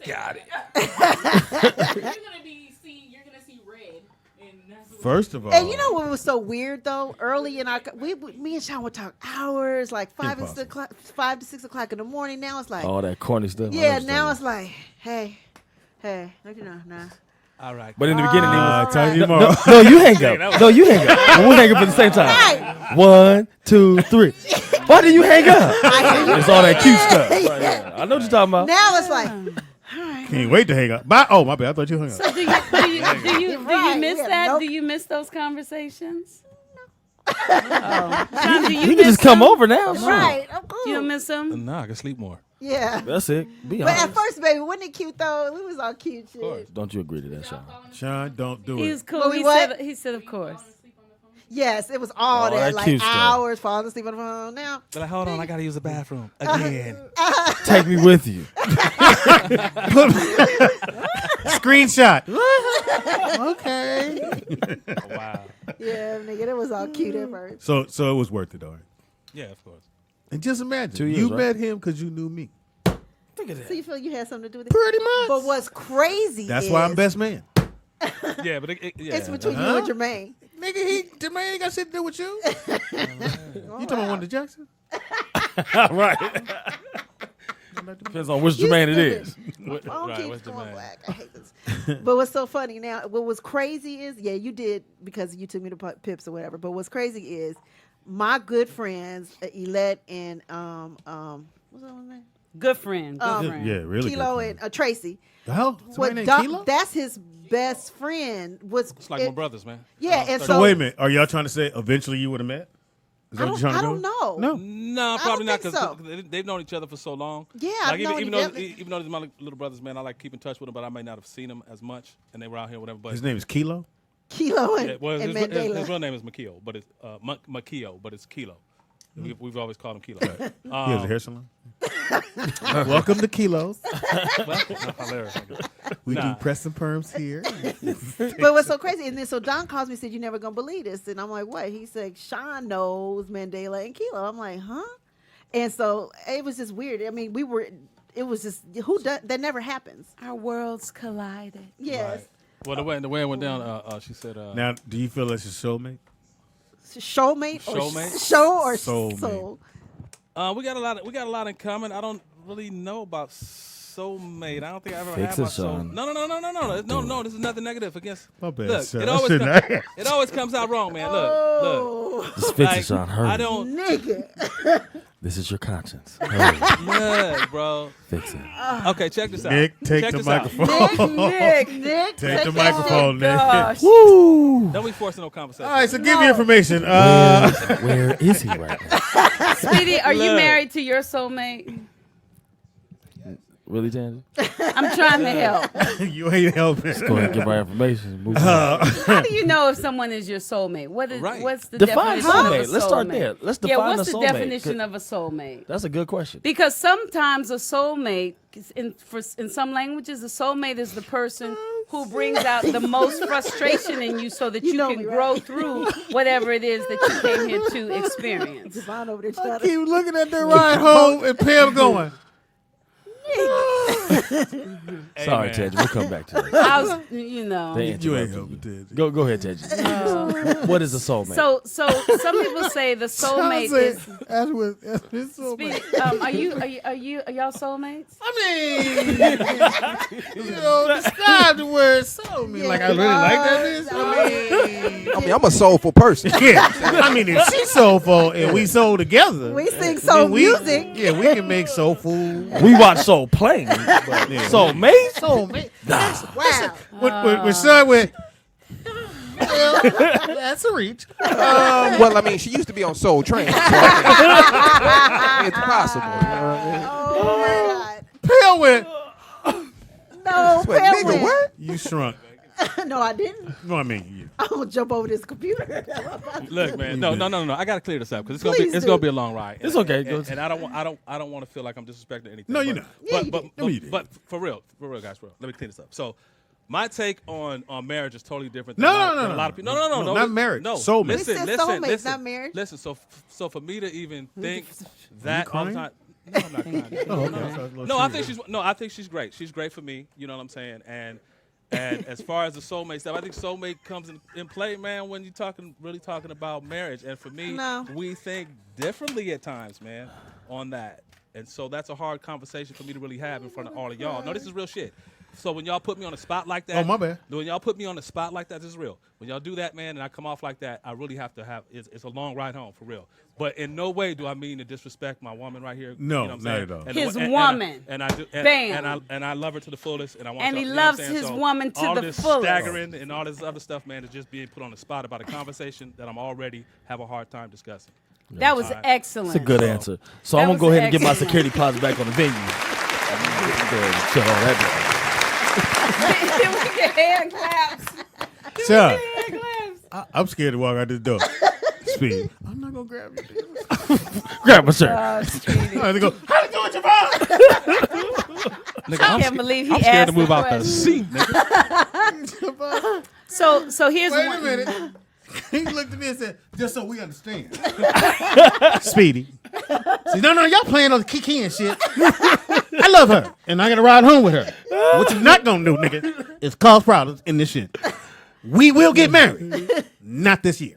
J: got it.
N: You're gonna see red, and that's
B: first of all,
D: And you know what was so weird though? Early in our, me and Sean would talk hours, like 5 to 6 o'clock in the morning. Now it's like,
J: All that corny stuff. I know
D: yeah,
J: what you're
D: now
J: talking
D: it's like, hey, nah.
M: all right.
J: But in the beginning, it was.
B: talk to you tomorrow.
J: No, you hang up. No, you hang up. We'll hang up at the same time. 1, 2, 3. Why do you hang up? It's all that cute stuff. Right, yeah. I know what you're talking about.
D: Now it's like,
B: Can't wait to hang up. Bye. Oh, my bad. I thought you hung up.
A: So do you
D: Right,
A: miss
D: yeah,
A: that?
D: nope.
A: Do you miss those conversations? Sean, do
J: You
A: you
J: can
A: miss
J: just come
A: them?
J: over now. Sure.
D: right, I'm cool.
A: You don't miss them?
M: Nah, I can sleep more.
D: Yeah.
J: That's it. Be
D: But
J: honest.
D: at first, baby, wasn't it cute though? We was all cute shit.
J: Don't you agree to that, Sean?
B: Sean, don't do
A: He
B: it.
A: was cool.
D: Well, what?
A: He said, of course.
D: Yes, it was all
J: All
D: that,
J: that
D: like
J: cute stuff.
D: hours falling asleep on the phone. Now,
M: But like, hold on, I gotta use the bathroom again.
J: Take me with you.
B: Screenshot. Okay.
M: Wow.
D: yeah, nigga, it was all cute at first.
B: So it was worth it, all right.
M: Yeah, of course.
B: And just imagine,
J: 2 years,
B: you
J: right?
B: met him because you knew me.
D: So you feel you had something to do with it?
B: Pretty much.
D: But what's crazy
B: That's
D: is
B: why I'm best man.
M: Yeah, but yeah.
D: it's between you and Jermaine.
B: Nigga, Jermaine ain't got shit to do with you. You talking about Wanda Jackson?
J: Right. Depends on which Jermaine it is.
D: My phone
M: Right,
D: keeps
M: what's
D: going
M: Jermaine?
D: black. I hate this. But what's so funny now, what was crazy is, yeah, you did because you took me to Pips or whatever. But what's crazy is my good friends, Elette and what's that one's name?
A: Good friend. Good friend.
B: Yeah, really.
D: Kilo
B: good
D: and Tracy.
B: the hell?
D: What
B: Somebody named
D: Doc-
B: Kilo?
D: that's his best friend.
M: It's like my brothers, man.
D: Yeah, and
B: So wait a minute. Are y'all trying to say eventually you would have met? Is that what you're
D: I
B: trying to
D: don't
B: go?
D: know.
B: No.
M: No, probably not
D: think
M: because
D: so.
M: they've known each other for so long.
D: Yeah,
M: like
D: I've known
M: even
D: him
M: though
D: definitely-
M: even though these my little brothers, man, I like keep in touch with them, but I may not have seen them as much, and they were out here, whatever. But
B: His name is Kilo?
D: Kilo and,
M: yeah, well,
D: and
M: his
D: Mandela.
M: real name is Makio, but it's Makio, but it's Kilo. We've always called him Kilo.
B: He has a hair salon. Welcome to Kilos.
M: Well, hilarious.
B: We
M: Nah.
B: do press and perms here.
D: But what's so crazy, and then so Don calls me and said, "You never gonna believe this," and I'm like, "What?" He said, "Sean knows Mandela and Kilo." I'm like, "Huh?" And so it was just weird. I mean, it was just that never happens.
A: Our worlds collided.
D: Yes,
M: Well, the way it went down, she said.
B: Now, do you feel it's your soulmate?
D: showmate or
M: Showmate?
D: show or
B: Soulmate.
D: soul.
M: We got a lot in common. I don't really know about soulmate. I don't think I ever
J: Fix
M: had
J: it,
M: my soul.
J: Sean.
M: No. This is nothing negative against.
B: My bad,
M: Look,
B: Sean.
M: it
B: I
M: always
B: shouldn't
M: it always comes out wrong, man. Look.
D: Oh,
J: Just fix
M: Like,
J: it, Sean. Hurry.
M: I don't.
D: nigga.
J: This is your conscience. Hurry.
M: Yeah, bro.
J: Fix it.
M: Okay, check this out.
B: Nick, take
M: Check
B: the
M: this out.
B: microphone.
D: Nick,
B: Take the
D: that
B: microphone,
D: shit.
B: Nick.
A: Gosh.
J: Woo!
M: Don't be forcing no conversation.
B: All right, so give me information.
J: Where is he right now?
A: Sweetie, are you
M: Look.
A: married to your soulmate?
J: Really, Tandy?
A: I'm trying to help.
B: You ain't helping.
J: Go ahead and give our information. Move on.
A: How do you know if someone is your soulmate?
M: Right.
A: What's the
J: Define
A: definition of a
J: soulmate.
A: soulmate?
J: Let's start there. Let's define
A: what's
J: a
A: the
J: soulmate.
A: definition of a soulmate?
J: That's a good question.
A: Because sometimes a soulmate, in some languages, a soulmate is the person who brings out the most frustration in you so that you
D: know
A: can
D: me, right?
A: grow through whatever it is that you came here to experience.
D: Devon over there
B: I
D: trying to.
B: keep looking at the ride home and Pam going.
J: Sorry, Ted. We'll come back to that.
A: I was, you know.
G: You ain't helping, Ted.
J: Go ahead, Ted. What is a soulmate?
A: So some people say the soulmate is.
B: That's what soulmate.
A: Are y'all soulmates?
B: I mean, describe the word soulmate. Like I really like that.
E: I mean, I'm a soulful person.
B: Yeah. I mean, if she's soulful and we soul together,
D: We sing soul music.
B: Yeah, we can make soul food.
J: We watch Soul Playing. Soulmate?
B: Soulmate.
D: Wow.
B: We're starting with. Well, that's a reach.
E: Well, I mean, she used to be on Soul Train. So I think it's possible.
D: Oh my God.
B: Pale with.
D: No,
E: Wait,
D: Pam
E: nigga,
D: went.
E: what?
B: You shrunk.
D: No, I didn't.
B: No, I mean you.
D: I'm gonna jump over this computer.
M: Look, man, no. I gotta clear this up because
D: Please
M: it's
D: do.
M: gonna be a long ride.
J: It's okay.
M: And I don't want to feel like I'm disrespecting anything.
B: No, you're
M: but-
B: not.
D: Yeah, you
M: But for real, guys, let me clear this up. So, my take on marriage is totally different.
B: No,
M: than
B: no,
M: a lot of people.
B: no,
M: No,
B: not marriage.
M: No,
B: Soulmate.
M: Listen,
D: We said
M: listen,
D: soulmates,
M: listen,
D: not marriage.
M: Listen, so for me to even think that all
B: crying?
M: the time. No, I'm not crying.
B: Oh, okay.
M: No, I think she's great. She's great for me. You know what I'm saying? And as far as the soulmate stuff, I think soulmate comes in play, man, when you're really talking about marriage. And for me, we think differently at times, man, on that. And so that's a hard conversation for me to really have in front of all of y'all. No, this is real shit. So when y'all put me on a spot like that,
B: Oh, my bad.
M: When y'all put me on a spot like that, this is real. When y'all do that, man, and I come off like that, I really have to have. It's a long ride home for real. But in no way do I mean to disrespect my woman right here.
B: No,
M: you know what I'm
B: not
M: saying?
B: at all.
A: His woman.
M: And I do.
A: Bam.
M: And I love her to the fullest. And I want.
A: And
M: y'all-
A: he
M: you know what I'm
A: loves
M: saying?
A: his
M: So
A: woman to
M: all
A: the
M: this
A: fullest.
M: staggering and all this other stuff, man, is just being put on the spot about a conversation that I'm already have a hard time discussing.
A: That was excellent.
J: It's a good answer. So
A: That
J: I'm going to go
A: was
J: ahead and get my
A: excellent.
J: security deposit back on the venue. Go ahead and shut all that down.
A: Then we get hand claps.
B: Sure.
A: Hand claps.
B: I'm scared to walk out this door. Speed. I'm not gonna grab you.
J: Grab my shirt.
B: I have to go. How you doing, Javon?
M: Nigga,
A: I can't believe he
M: I'm scared
A: asked
M: to move
A: the
M: out the
A: question.
M: seat, nigga.
A: So here's
B: Wait a
A: one.
B: minute. He looked at me and said, "Just so we understand." Speedy. See, no, y'all playing on the Kiki and shit. I love her, and I gotta ride home with her. What you not gonna do, nigga, is cause problems in this shit. We will get married, not this year.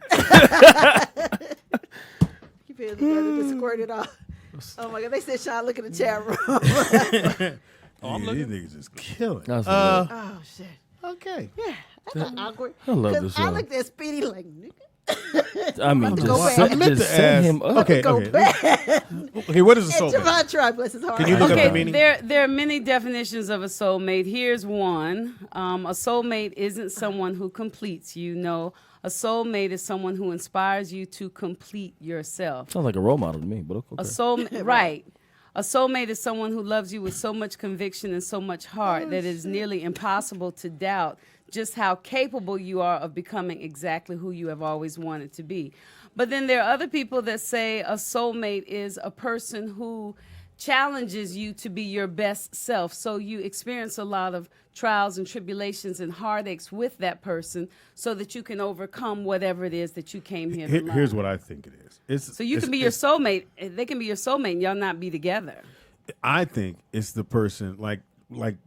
D: You feel together to squirt it off. Oh my God! They said, "Sean, look at the chat room."
M: I'm
B: These
M: looking.
B: niggas is killing.
J: That's what it is.
D: Oh shit!
B: Okay.
D: Yeah, that's awkward.
J: I love
D: 'Cause
J: this
D: I
J: show.
D: looked at Speedy like, nigga.
J: I mean,
D: to go
J: just
D: back.
J: set,
B: meant
J: just
B: to
J: set
B: ask-
J: him up.
B: Okay,
D: Go
B: okay.
D: back.
B: Okay, what is a
D: And
B: soulmate?
D: Javon tried, bless his heart.
B: Can you look up the
A: Okay,
B: meaning?
A: there are many definitions of a soulmate. Here's one. A soulmate isn't someone who completes you. No, a soulmate is someone who inspires you to complete yourself.
J: Sounds like a role model to me, but okay.
A: A soulmate, right. A soulmate is someone who loves you with so much conviction and so much heart that it is nearly impossible to doubt just how capable you are of becoming exactly who you have always wanted to be. But then there are other people that say a soulmate is a person who challenges you to be your best self. So you experience a lot of trials and tribulations and heartaches with that person so that you can overcome whatever it is that you came here to learn.
B: Here's what I think it is.
A: So you can be your soulmate. They can be your soulmate and y'all not be together.
B: I think it's the person like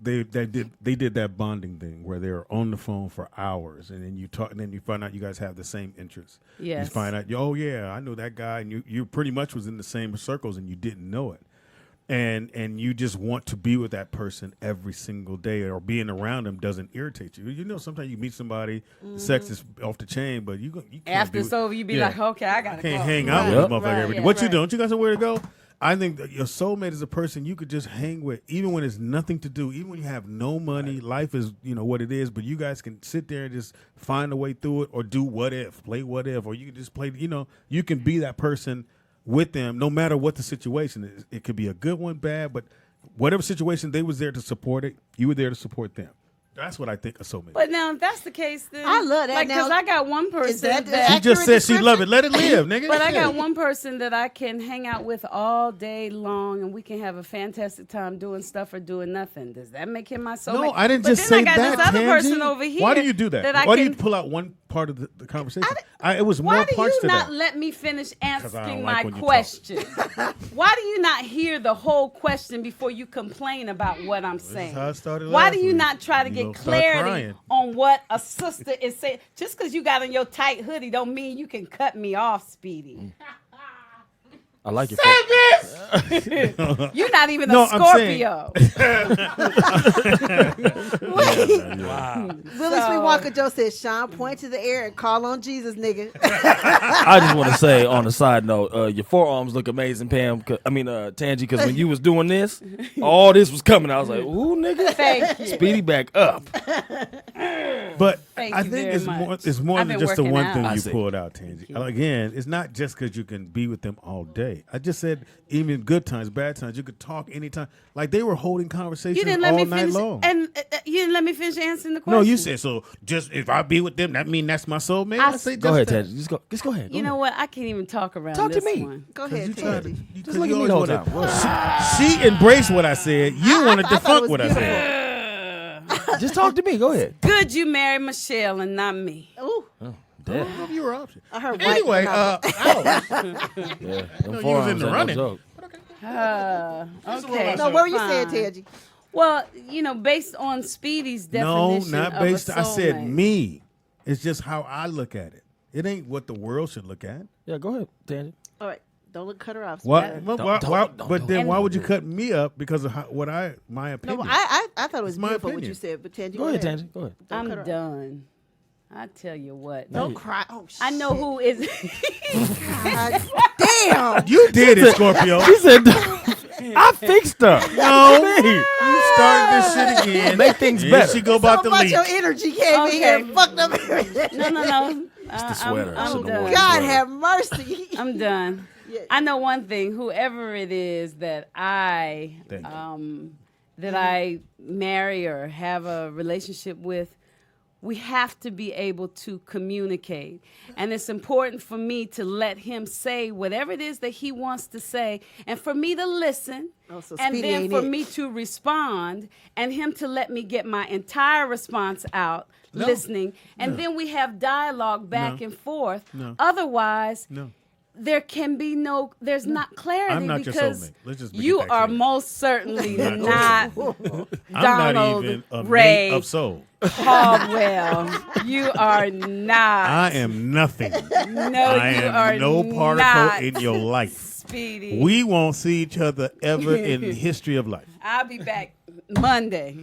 B: they did that bonding thing where they're on the phone for hours and then you talk and then you find out you guys have the same interests.
A: Yes.
B: You find out, oh yeah, I know that guy, and you pretty much was in the same circles and you didn't know it. And you just want to be with that person every single day, or being around them doesn't irritate you. You know, sometimes you meet somebody, the sex is off the chain, but you can't
A: After
B: do
A: it's
B: it.
A: over, you be
B: Yeah.
A: like, okay, I gotta
B: Can't
A: go.
B: hang out with
J: Yep.
B: this motherfucker
A: Right,
B: every day.
A: yeah,
B: What you
A: right.
B: doing? You got somewhere to go? I think that your soulmate is a person you could just hang with, even when there's nothing to do, even when you have no money. Life is, what it is, but you guys can sit there and just find a way through it, or do what if, play what if, or you can just play. You can be that person with them, no matter what the situation is. It could be a good one, bad, but whatever situation, they was there to support it. You were there to support them. That's what I think a soulmate.
A: But now, if that's the case, then
D: I love that.
A: Like, because
D: Now,
A: I got one person
D: that
A: that,
B: She just said she love it. Let it live, nigga.
A: but I
B: Yeah.
A: got one person that I can hang out with all day long, and we can have a fantastic time doing stuff or doing nothing. Does that make him my soulmate?
B: No, I didn't
A: But
B: just
A: then
B: say
A: I got
B: that.
A: this other
B: Tansy.
A: person over here.
B: Why do you do that?
A: I
B: Why do you
A: can-
B: pull out one part of the conversation. It was
A: Why
B: more
A: do
B: parts
A: you
B: to
A: not
B: that.
A: let me finish asking
B: like
A: my
B: when you
A: question? Why do you not hear the whole question before you complain about what I'm saying?
B: how it started
A: Why
B: last
A: do you
B: week.
A: not try to
B: You
A: get
B: gonna start
A: clarity
B: crying.
A: on what a sister is saying? Just because you got on your tight hoodie don't mean you can cut me off, Speedy.
J: I like it.
A: You're not even
B: No,
A: a
B: I'm saying-
A: Scorpio.
D: Wow. Willie Sweet Walker Joe said, Sean, point to the air and call on Jesus, nigga.
J: I just want to say on the side note, your forearms look amazing, Pam. Tangie, because when you was doing this, all this was coming. I was like, ooh, nigga.
A: Thank you.
J: Speedy back up.
B: But
A: Thank
B: I
A: you
B: think
A: very
B: it's more
A: I've
B: than
A: been
B: just the
A: working
B: one
A: out.
B: thing
J: I
B: you
J: see.
B: pulled out, Tangie. Again, it's not just because you can be with them all day. I just said even good times, bad times, you could talk anytime. Like they were holding conversations
A: You didn't let
B: all
A: me
B: night
A: finish,
B: long.
A: and you didn't let me finish answering the question.
B: No, you said so. Just if I be with them, that mean that's my soulmate. I say
J: Go ahead,
B: that.
J: Tangie. Just go ahead.
A: You know what? I can't even talk around
J: Talk to
A: this
J: me.
A: one.
D: Go ahead,
B: You tried to,
D: Tangie.
J: Just look at me the whole time.
B: She embraced what I said. You want to
D: I thought it
B: defunct
D: was
B: what I
D: beautiful.
B: said.
J: Just talk to me. Go ahead.
A: Good you married Michelle and not me.
D: Ooh,
J: Damn.
B: What you were option?
D: I heard
B: Anyway,
D: white.
J: Yeah, them
B: was
J: forearms
B: in the
J: ain't
B: running.
J: No joke.
A: Okay.
D: No, what were you saying,
A: fine.
D: Tangie?
A: Well, based on Speedy's
B: No,
A: definition
B: not
A: of
B: based.
A: a
B: I said
A: soulmate.
B: me. It's just how I look at it. It ain't what the world should look at.
J: Yeah, go ahead, Tangie.
D: All right, don't cut her off.
B: Why?
D: Speedy.
B: But then
A: And-
B: why would you cut me up because of my
D: No,
B: opinion?
D: I thought it was
B: It's my
D: beautiful what
B: opinion.
D: you said, but Tangie,
J: Go ahead, Tangie. Go ahead.
D: Don't
A: I'm
D: cut her off.
A: done. I tell you what.
D: Don't cry. Oh, shit.
A: I know who is.
D: God damn.
B: You did it, Scorpio.
J: She said, I fixed her.
B: No, you started this shit again.
J: Make things
B: Here
J: better.
B: She go
D: So
B: about the
D: much
B: leak.
D: your energy came in here and
A: Okay.
D: fucked up everything.
A: No.
J: It's the sweater.
A: I'm
J: It's the
A: done.
J: war.
D: God have mercy.
A: I'm done.
D: Yeah.
A: I know one thing. Whoever it is that I
B: Thank
A: I marry or have a relationship with, we have to be able to communicate. And it's important for me to let him say whatever it is that he wants to say, and for me to listen,
D: Oh, so
A: and
D: Speedy
A: then
D: ain't
A: for
D: it.
A: me to respond, and him to let me get my entire response out,
B: No.
A: listening, and then we have dialogue back
B: No.
A: and forth.
B: No.
A: Otherwise,
B: No.
A: there's not clarity
B: I'm not your
A: because
B: soulmate. Let's just make
A: you
B: it that
A: are
B: clear.
A: most certainly
B: Not your
A: not
B: I'm
A: Donald
B: not even a
A: Ray
B: mate of soul.
A: Caldwell. You are not.
B: I am nothing.
A: No,
B: I
A: you
B: am
A: are
B: no particle
A: not.
B: in your life.
A: Speedy.
B: We won't see each other ever in the history of life.
A: I'll be back Monday.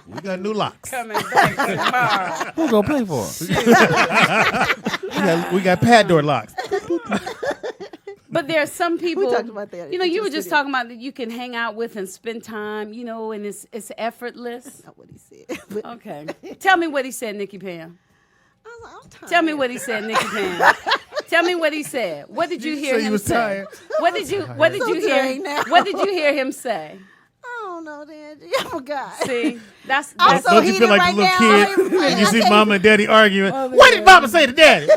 B: We got new locks.
A: Coming back tomorrow.
J: Who gonna play for her?
B: We got pad door locks.
A: But there are some people.
D: talked about that
A: You
D: in
A: you
D: the
A: were just
D: studio.
A: talking about that you can hang out with and spend time. And it's effortless.
D: Not what he said. But
A: Okay. Tell me what he said, Nikki Pam.
D: I was like, I'm tired.
A: Tell me what he said, Nikki Pam. Tell me what he said. What did you hear
B: say you
A: him
B: was
A: say?
B: tired.
A: What did you
D: So
A: hear?
D: drained now.
A: What did you hear him say?
D: I don't know, Tangie. I forgot.
A: See, that's
D: I'm so
B: Don't you
D: heated
B: feel like
D: right
B: the little
D: now.
B: kid when you
D: I
B: see
D: can't-
B: mama and daddy arguing? What did mama say to daddy?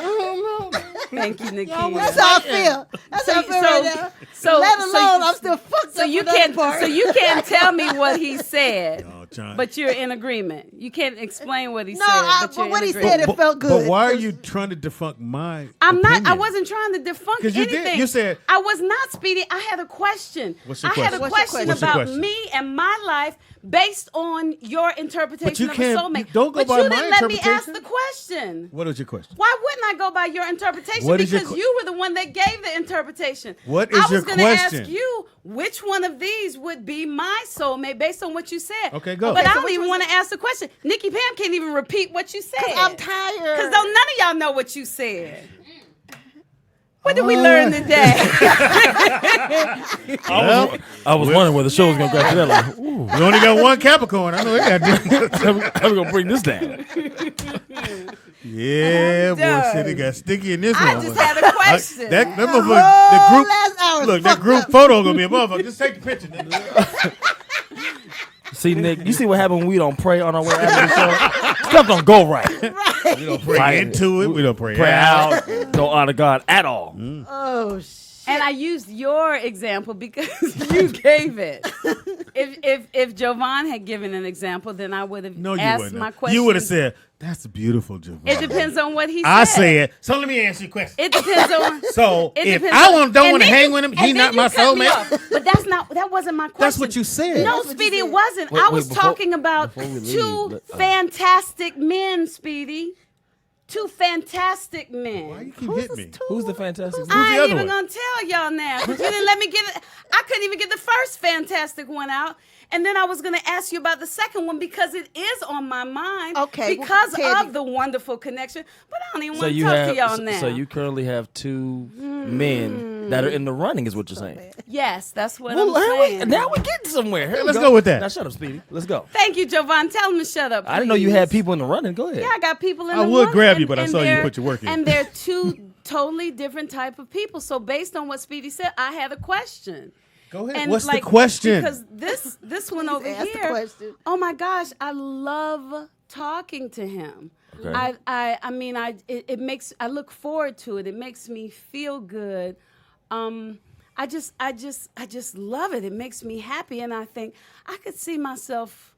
A: thank you, Nikki.
D: That's how I feel. That's how I feel right now. Let alone, I'm still fucked
A: So
D: up
A: you
D: with that
A: can't.
D: part.
A: So you can't tell me what he said.
B: Oh, John.
A: But you're in agreement. You can't explain what he
D: No,
A: said. But you're
D: but
A: in
D: what he
A: agreement.
D: said, it felt good.
B: But why are you trying to defunct my
A: I'm not. I
B: opinion?
A: wasn't trying to defunct
B: 'Cause you
A: anything.
B: did. You said-
A: I was not, Speedy. I had a question.
B: What's your
A: I had a
B: question?
A: question
B: What's your
A: about
B: question?
A: me and my life based on your interpretation
B: you
A: of a
B: can't-
A: soulmate.
B: you don't go
A: but
B: by
A: you
B: my
A: didn't let me ask
B: interpretation.
A: the question.
B: What was your question?
A: Why wouldn't I go by your interpretation?
B: What is your
A: because
B: que-
A: you were the one that gave the interpretation.
B: What is
A: I was
B: your
A: gonna
B: question?
A: ask you which one of these would be my soulmate based on what you said.
B: Okay, go.
A: But
B: Okay,
A: I
B: so
A: don't even want to ask the question. Nikki Pam can't even repeat what you said.
D: I'm tired.
A: Because none of y'all know what you said. What did we learn today?
J: I was wondering where the show was gonna go after that. Like, ooh,
B: We only got one Capricorn. I know we got.
J: how we gonna bring this down?
B: Yeah, boy,
A: done.
B: shit, it got sticky in this
A: I
B: one.
A: just had a question.
B: That
D: whole
B: motherfucker, the group.
D: last hour
B: Look, that
D: fucked
B: group
D: up.
B: photo gonna be a motherfucker. Just take the picture. Nigga.
J: See, Nick, you see what happened when we don't pray on our way after the show? Stuff don't go right.
B: We don't pray
J: Right.
B: into it. We don't pray,
J: Pray
B: out.
J: out, don't honor God at all.
D: Oh, shit.
A: And I used your example because you gave it. If Jovan had given an example, then I would have asked my question.
B: You would have said, "That's beautiful, Jovan."
A: It depends on what he said.
B: I said. So let me ask you a question.
A: It depends on.
B: So if I don't want to hang with him, he's not my soulmate.
A: But that wasn't my question.
B: That's what you said.
A: No, Speedy, it wasn't. I was talking about two fantastic men, Speedy. Two fantastic men.
B: Why you keep hitting me?
J: Who's the fantastic?
A: I ain't even gonna tell y'all now. 'Cause you didn't let me get it. I couldn't even get the first fantastic one out. And then I was going to ask you about the second one because it is on my mind.
D: Okay.
A: Because of the wonderful connection. But I don't even want to talk to y'all now.
J: So you currently have two men that are in the running, is what you're saying.
A: Yes, that's what I'm saying.
J: Now we're getting somewhere.
B: Let's go with that.
J: Now shut up, Speedy. Let's go.
A: Thank you, Jovan. Tell him to shut up.
J: I didn't know you had people in the running. Go ahead.
A: Yeah, I got people in the running.
B: I would grab you, but I saw you put your work in.
A: And they're two totally different type of people. So based on what Speedy said, I had a question.
B: Go ahead.
A: And
B: what's the question?
A: Because this one over here. Oh my gosh, I love talking to him. Okay. I mean, it makes I look forward to it. It makes me feel good. I just love it. It makes me happy, and I think I could see myself,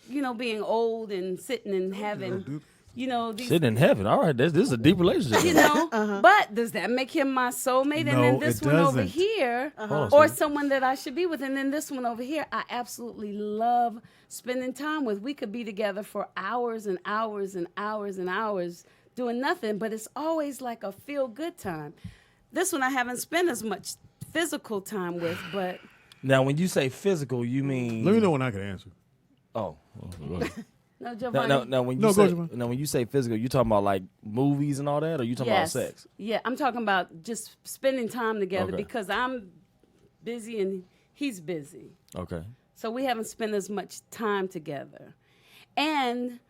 A: being old and sitting and having.
J: Sitting in heaven. All right, this is a deep relationship.
A: But does that make him my soulmate?
B: No,
A: and then this
B: it
A: one over
B: doesn't.
A: here, or someone that I should be with, and then this one over here, I absolutely love spending time with. We could be together for hours and hours and hours and hours doing nothing, but it's always like a feel-good time. This one I haven't spent as much physical time with, but...
J: Now, when you say physical, you mean...
B: Let me know when I can answer.
J: Oh.
A: No, Giovanni.
J: Now, when you say physical, you talking about like movies and all that, or you talking about sex?
A: Yeah, I'm talking about just spending time together because I'm busy and he's busy.
J: Okay.
A: So we haven't spent as much time together, and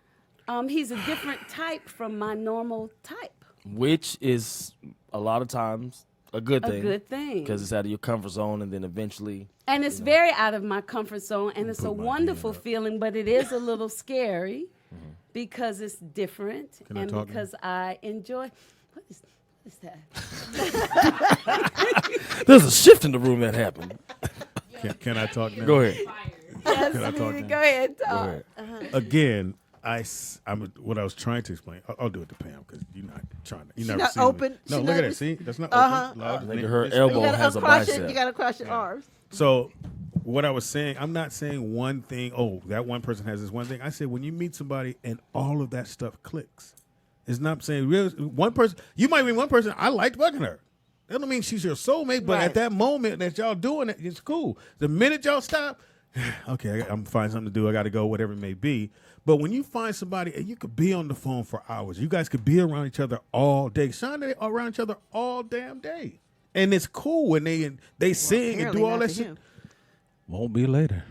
A: he's a different type from my normal type,
J: which is a lot of times a good thing.
A: A good thing
J: because it's out of your comfort zone, and then eventually.
A: And it's very out of my comfort zone, and it's a wonderful feeling, but it is a little scary because it's different and because I enjoy. What is that?
J: There's a shift in the room that happened.
B: Can I talk now?
J: Go ahead.
A: Yes,
B: Can I talk now?
A: Go ahead. Talk.
J: Go ahead.
B: Again, what I was trying to explain. I'll do it to Pam because you're not trying to. You're
D: not open.
B: No, look at that. See, that's not open.
J: Her elbow has a bicep.
D: You gotta cross your arms.
B: So, what I was saying, I'm not saying one thing. Oh, that one person has this one thing. I said when you meet somebody and all of that stuff clicks. It's not saying one person. You might meet one person. I liked fucking her. That don't mean she's your soulmate. But at that moment that y'all doing it, it's cool. The minute y'all stop, okay, I'm find something to do. I got to go, whatever it may be. But when you find somebody and you could be on the phone for hours, you guys could be around each other all day. Sean, they are around each other all damn day. And it's cool when they sing and do all that shit.
M: Won't be later.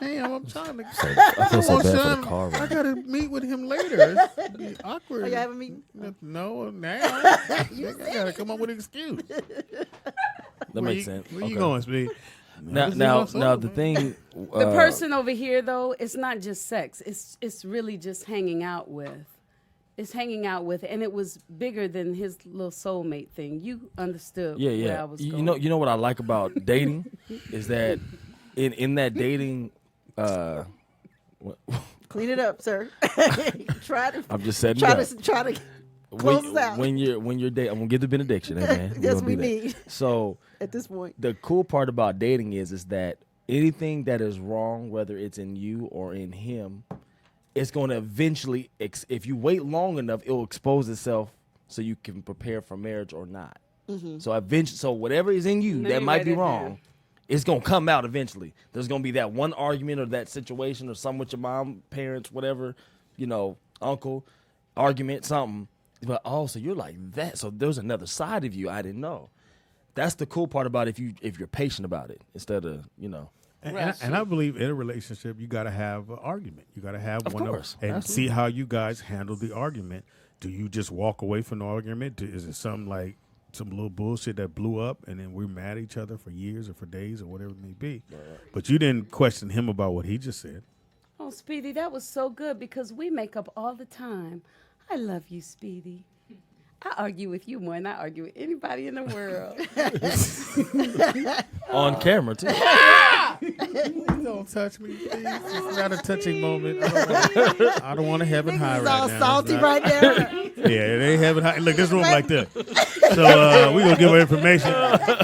B: Damn, I'm trying to.
J: I feel so bad for the car.
B: I gotta meet with him later. It's awkward.
D: Oh, you have a meeting?
B: No, now. I gotta come up with an excuse.
J: That makes sense.
B: Where you going, Speed?
J: Now, the thing.
A: The person over here, though, it's not just sex. It's really just hanging out with. It's hanging out with, and it was bigger than his little soulmate thing. You understood where I was going.
J: You know what I like about dating is that in that dating.
D: Clean it up, sir.
J: I'm just setting
D: try
J: it up.
D: Try to close it out.
J: When you're dating, I'm gonna get the benediction, man.
D: Yes, we need.
J: So
D: at this point,
J: the cool part about dating is that anything that is wrong, whether it's in you or in him, it's going to eventually, if you wait long enough, it will expose itself so you can prepare for marriage or not. Mm-hmm. So eventually, whatever is in you that might be wrong, it's going to come out eventually. There's going to be that one argument or that situation or something with your mom, parents, whatever, uncle, argument, something. But so you're like that. So there's another side of you I didn't know. That's the cool part about if you're patient about it instead of,
B: And I believe in a relationship, you got to have an argument. You got to have one and
J: absolutely.
B: see how you guys handle the argument. Do you just walk away from the argument? Is it something like some little bullshit that blew up and then we're mad at each other for years or for days or whatever it may be? Right. But you didn't question him about what he just said.
A: Oh, Speedy, that was so good because we make up all the time. I love you, Speedy. I argue with you more than I argue with anybody in the world.
J: On camera, too.
G: Don't touch me, please. It's not a touching moment. I don't want to heaven high right now.
D: All salty right there.
G: Yeah, it ain't heaven high. Look, this room like that. So we gonna give her information.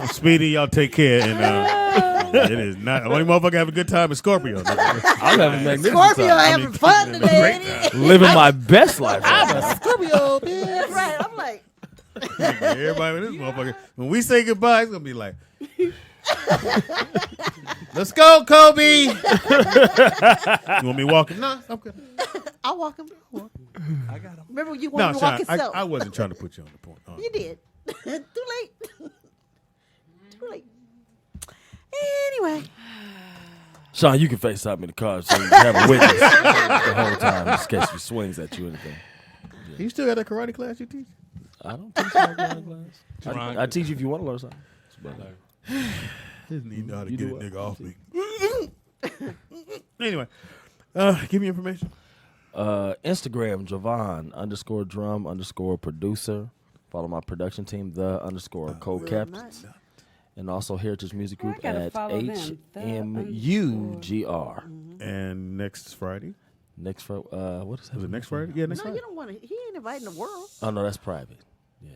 G: Speedy, y'all take care. And it is not. The only motherfucker have a good time is Scorpio.
J: I'm having magnificent
D: Scorpio
J: time.
D: having fun today.
J: Living my best life.
G: I'm a Scorpio, bitch.
D: That's right. I'm like,
G: Everybody with this motherfucker. When we say goodbye, it's gonna be like, let's go, Kobe. You want me walking? No, I'm good.
D: I'll walk him.
M: I got him.
D: Remember, you
G: No,
D: wanted to walk
G: Sean,
D: yourself.
G: I wasn't trying to put you on the point.
D: You did. Too late. Too late. Anyway.
J: Sean, you can FaceTime me in the car so you can have a witness the whole time in case he swings at you or anything. Yeah.
G: You still got that karate class you teach?
J: I don't teach that karate class. I teach you if you want to learn something.
G: Just need to know how to get a nigga off me. Anyway, give me information.
J: Instagram, Javon_drum_producer. Follow my production team, _co-captains. And also Heritage Music Group at HMUGR.
G: And next Friday?
J: Next Friday, what is that?
G: Was it next Friday? Yeah, next
D: No,
G: Friday.
D: you don't want to. He ain't inviting the world.
J: Oh, no, that's private. Yeah.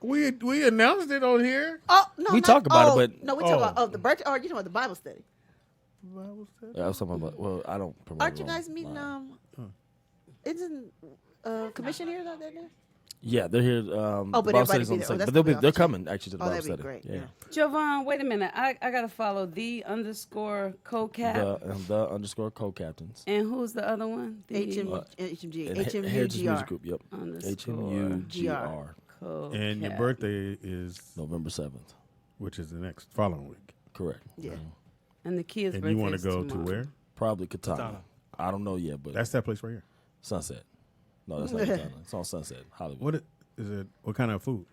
G: We announced it on here.
D: Oh, no.
J: We talk about it, but.
D: No, we talk about the birthday. Or you know what, the Bible study.
J: Yeah, I was talking about, well, I don't promote
D: Aren't
J: it
D: you guys meeting, isn't commission here that day?
J: Yeah, they're here.
D: But
J: Bible study's on
D: everybody
J: the
D: be there.
J: second,
D: Oh,
J: but
D: that's
J: they're coming actually to the Bible
D: that'd be
J: study.
D: great,
J: Yeah.
A: Jovan, wait a minute. I gotta follow _co-cap.
J: The _co-captains.
A: And who's the other one?
J: Heritage Music Group. Yep. HMUGR.
G: And your birthday is
J: November 7th,
G: which is the next following week.
J: Correct.
D: Yeah.
A: And the kids'
G: And
A: birthday
G: you want to
A: is
G: go
A: tomorrow.
G: to where?
J: Probably Katana. I don't know yet, but
G: That's that place right here.
J: Sunset. No, that's not Katana. It's on Sunset, Hollywood.
G: What is it? What kind of food?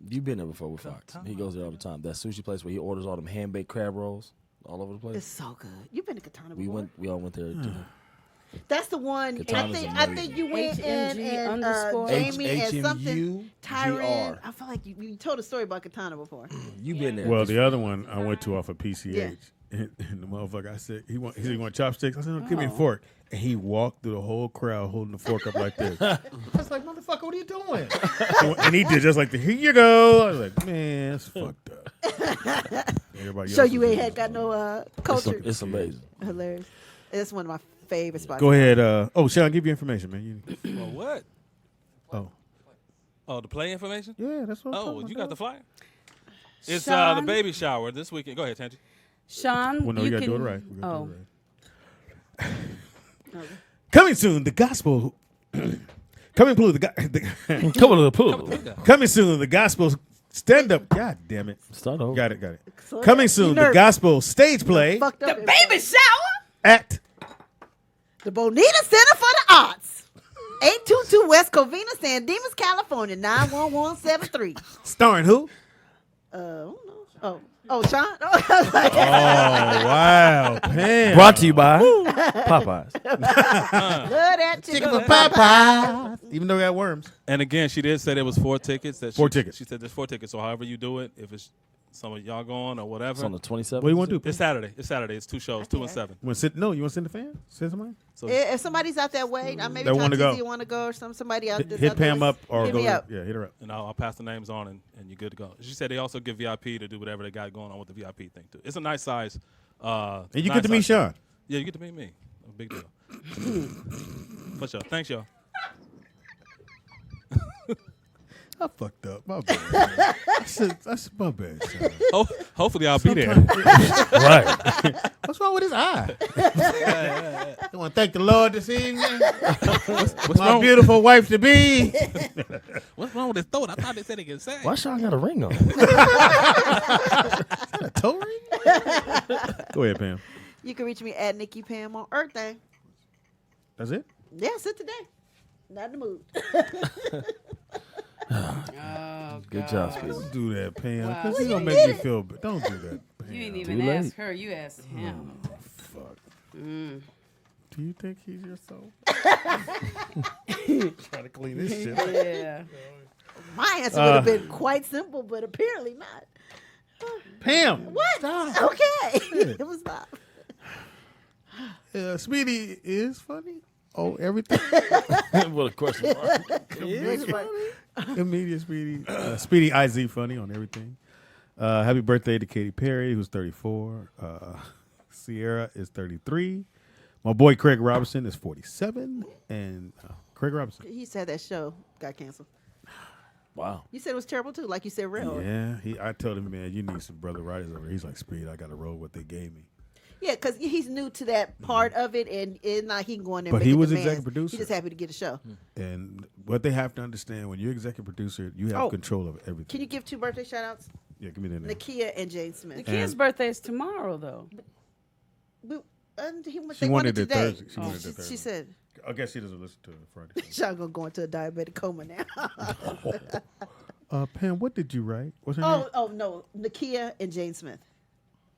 J: You've been there before with Fox. He goes there all the time. That sushi place where he orders all them hand-baked crab rolls all over the place.
D: It's so good. You've been to Katana before.
J: We all went there. Too.
D: That's the one. And
J: Katana's
D: I think you went in and Jamie and something. Tyron. I feel like you told a story about Katana before.
J: You've been there.
G: Well, the other one I went to off of PCH. Yeah. And the motherfucker, I said, he want chopsticks. I said, no, give me a fork. And he walked through the whole crowd holding the fork up like this. I was like, motherfucker, what are you doing? And he did just like the, here you go. I was like, man, that's fucked up. Everybody
D: So
G: else
D: you
G: was
D: ain't
G: doing
D: had got no culture.
J: It's amazing.
D: Hilarious. It's one of my favorite spots.
G: Go ahead. Sean, give you information, man.
M: Well, what? Oh, the play information?
G: Yeah, that's what I'm talking
M: you
G: about.
M: got the flyer? It's the
A: Sean?
M: baby shower this weekend. Go ahead, Tangie.
A: Sean,
G: Well, no,
A: you
G: gotta
A: can
G: do it right.
A: Oh,
G: Coming soon, the gospel. Coming soon, the gospel stand-up. God damn it.
J: Start over.
G: Got it. Coming soon, the gospel stage play
A: the baby shower
G: at
D: the Bonita Center for the Arts. 822 West Covina, San Dimas, California, 91173.
G: starring who?
D: Sean?
G: Oh, wow. Pam.
J: Brought to you by Popeyes.
D: Love that chicken for
G: Popeyes. Even though we got worms.
M: And again, she did say there was 4 tickets.
G: Four tickets.
M: She said there's 4 tickets. So however you do it, if it's some of y'all going or whatever.
J: It's on the 27th.
G: What do you want to do?
M: It's Saturday. It's 2 shows, 2 and 7.
G: You want to send the fan? Send somebody?
M: So
D: If somebody's out that way, maybe
G: That wanna go.
D: you want to go, or somebody out there.
G: Hit Pam up or
D: hit
G: go.
D: me up.
G: Yeah, hit her up.
M: and I'll pass the names on, and you're good to go. She said they also give VIP to do whatever they got going on with the VIP thing too. It's a nice size.
G: And you get to meet Sean.
M: Yeah, you get to meet me. A big deal. For sure. Thanks, y'all.
G: I fucked up. My bad. That's my bad, Sean.
M: Hopefully I'll be there.
J: Right.
G: What's wrong with his eye? You want to thank the Lord this evening?
M: What's
G: My
M: wrong?
G: beautiful wife to be.
M: What's wrong with his throat? I thought they said he could say.
J: Why Sean got a ring on?
G: Is that a toe ring? Go ahead, Pam.
D: You can reach me at Nikki Pam on Earth Day.
G: That's it?
D: Yes, it today. Not in the mood.
J: Good job, Speedy.
G: Don't do that, Pam.
A: Wow.
G: Because
A: Well,
G: you
A: you
G: gonna make me
D: did
G: feel bad. Don't do that, Pam.
A: you ain't
J: Too
A: even
J: late.
A: asked her. You asked him.
G: Fuck.
A: Mm.
G: Do you think he's your soul? Trying to clean this shit up.
A: Yeah.
D: My answer would have been quite simple, but apparently not.
B: Pam.
D: What?
B: Stop.
D: Okay. It was not.
B: Speedy is funny. Oh, everything.
J: What a question mark.
B: Immediate Speedy. Speedy IZ funny on everything. Happy birthday to Katy Perry, who's 34. Sierra is 33. My boy Craig Robinson is 47. And Craig Robinson.
D: He said that show got canceled.
J: Wow.
D: You said it was terrible too, like you said, real.
B: Yeah. I told him, man, you need some brother writers over there. He's like, Speed, I got to roll what they gave me.
D: Yeah, because he's new to that part of it, and not he can go in there.
B: But
D: and
B: he
D: make
B: was
D: demands.
B: executive producer.
D: He's just happy to get a show.
B: And what they have to understand, when you're executive producer, you have control of everything.
D: Can you give 2 birthday shout outs?
B: Yeah, give me that name.
D: Nakia and Jane Smith.
A: Nakia's birthday is tomorrow, though.
D: She
B: wanted it
D: today.
B: Thursday. She wanted it Thursday.
D: She said.
B: I guess she doesn't listen to it Friday.
D: Y'all gonna go into a diabetic coma now.
B: Pam, what did you write? What's her name?
D: Oh no, Nakia and Jane Smith.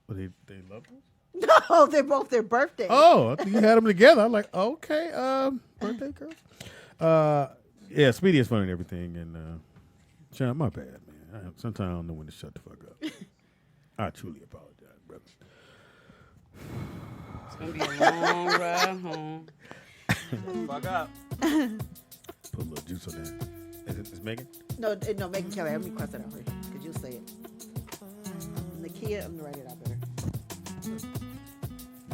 B: Well, they love us?
D: No, they're both their birthdays.
B: Oh, I think you had them together. I'm like, okay, birthday girl. Yeah, Speedy is funny and everything. And Sean, my bad, man. Sometimes I don't know when to shut the fuck up. I truly apologize, brother.
A: It's gonna be a long ride home.
E: Fuck up.
B: Put a little juice on that. Is Megan?
D: No, Megan Kelly. Let me cross that out for you, because you'll say it. Nakia, I'm gonna write it out better.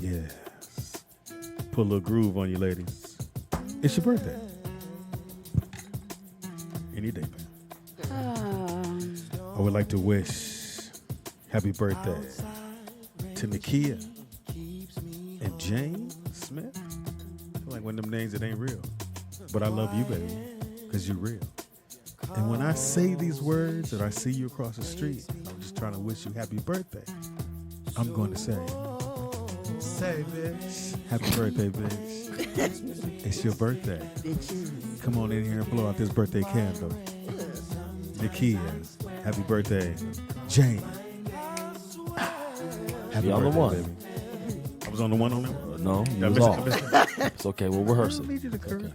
B: Yes. Put a little groove on you, ladies. It's your birthday. Any day, man. I would like to wish happy birthday to Nakia and Jane Smith. I feel like one of them names that ain't real. But I love you, baby, because you're real. And when I say these words and I see you across the street, I'm just trying to wish you happy birthday. I'm going to say, bitch. Happy birthday, bitch. It's your birthday. Come on in here and blow out this birthday candle. Nakia, happy birthday. Jane. Happy
J: on the
B: birthday,
J: one.
B: baby. I was on the one on that?
J: No, you was off. It's okay. We'll rehearse it. Okay.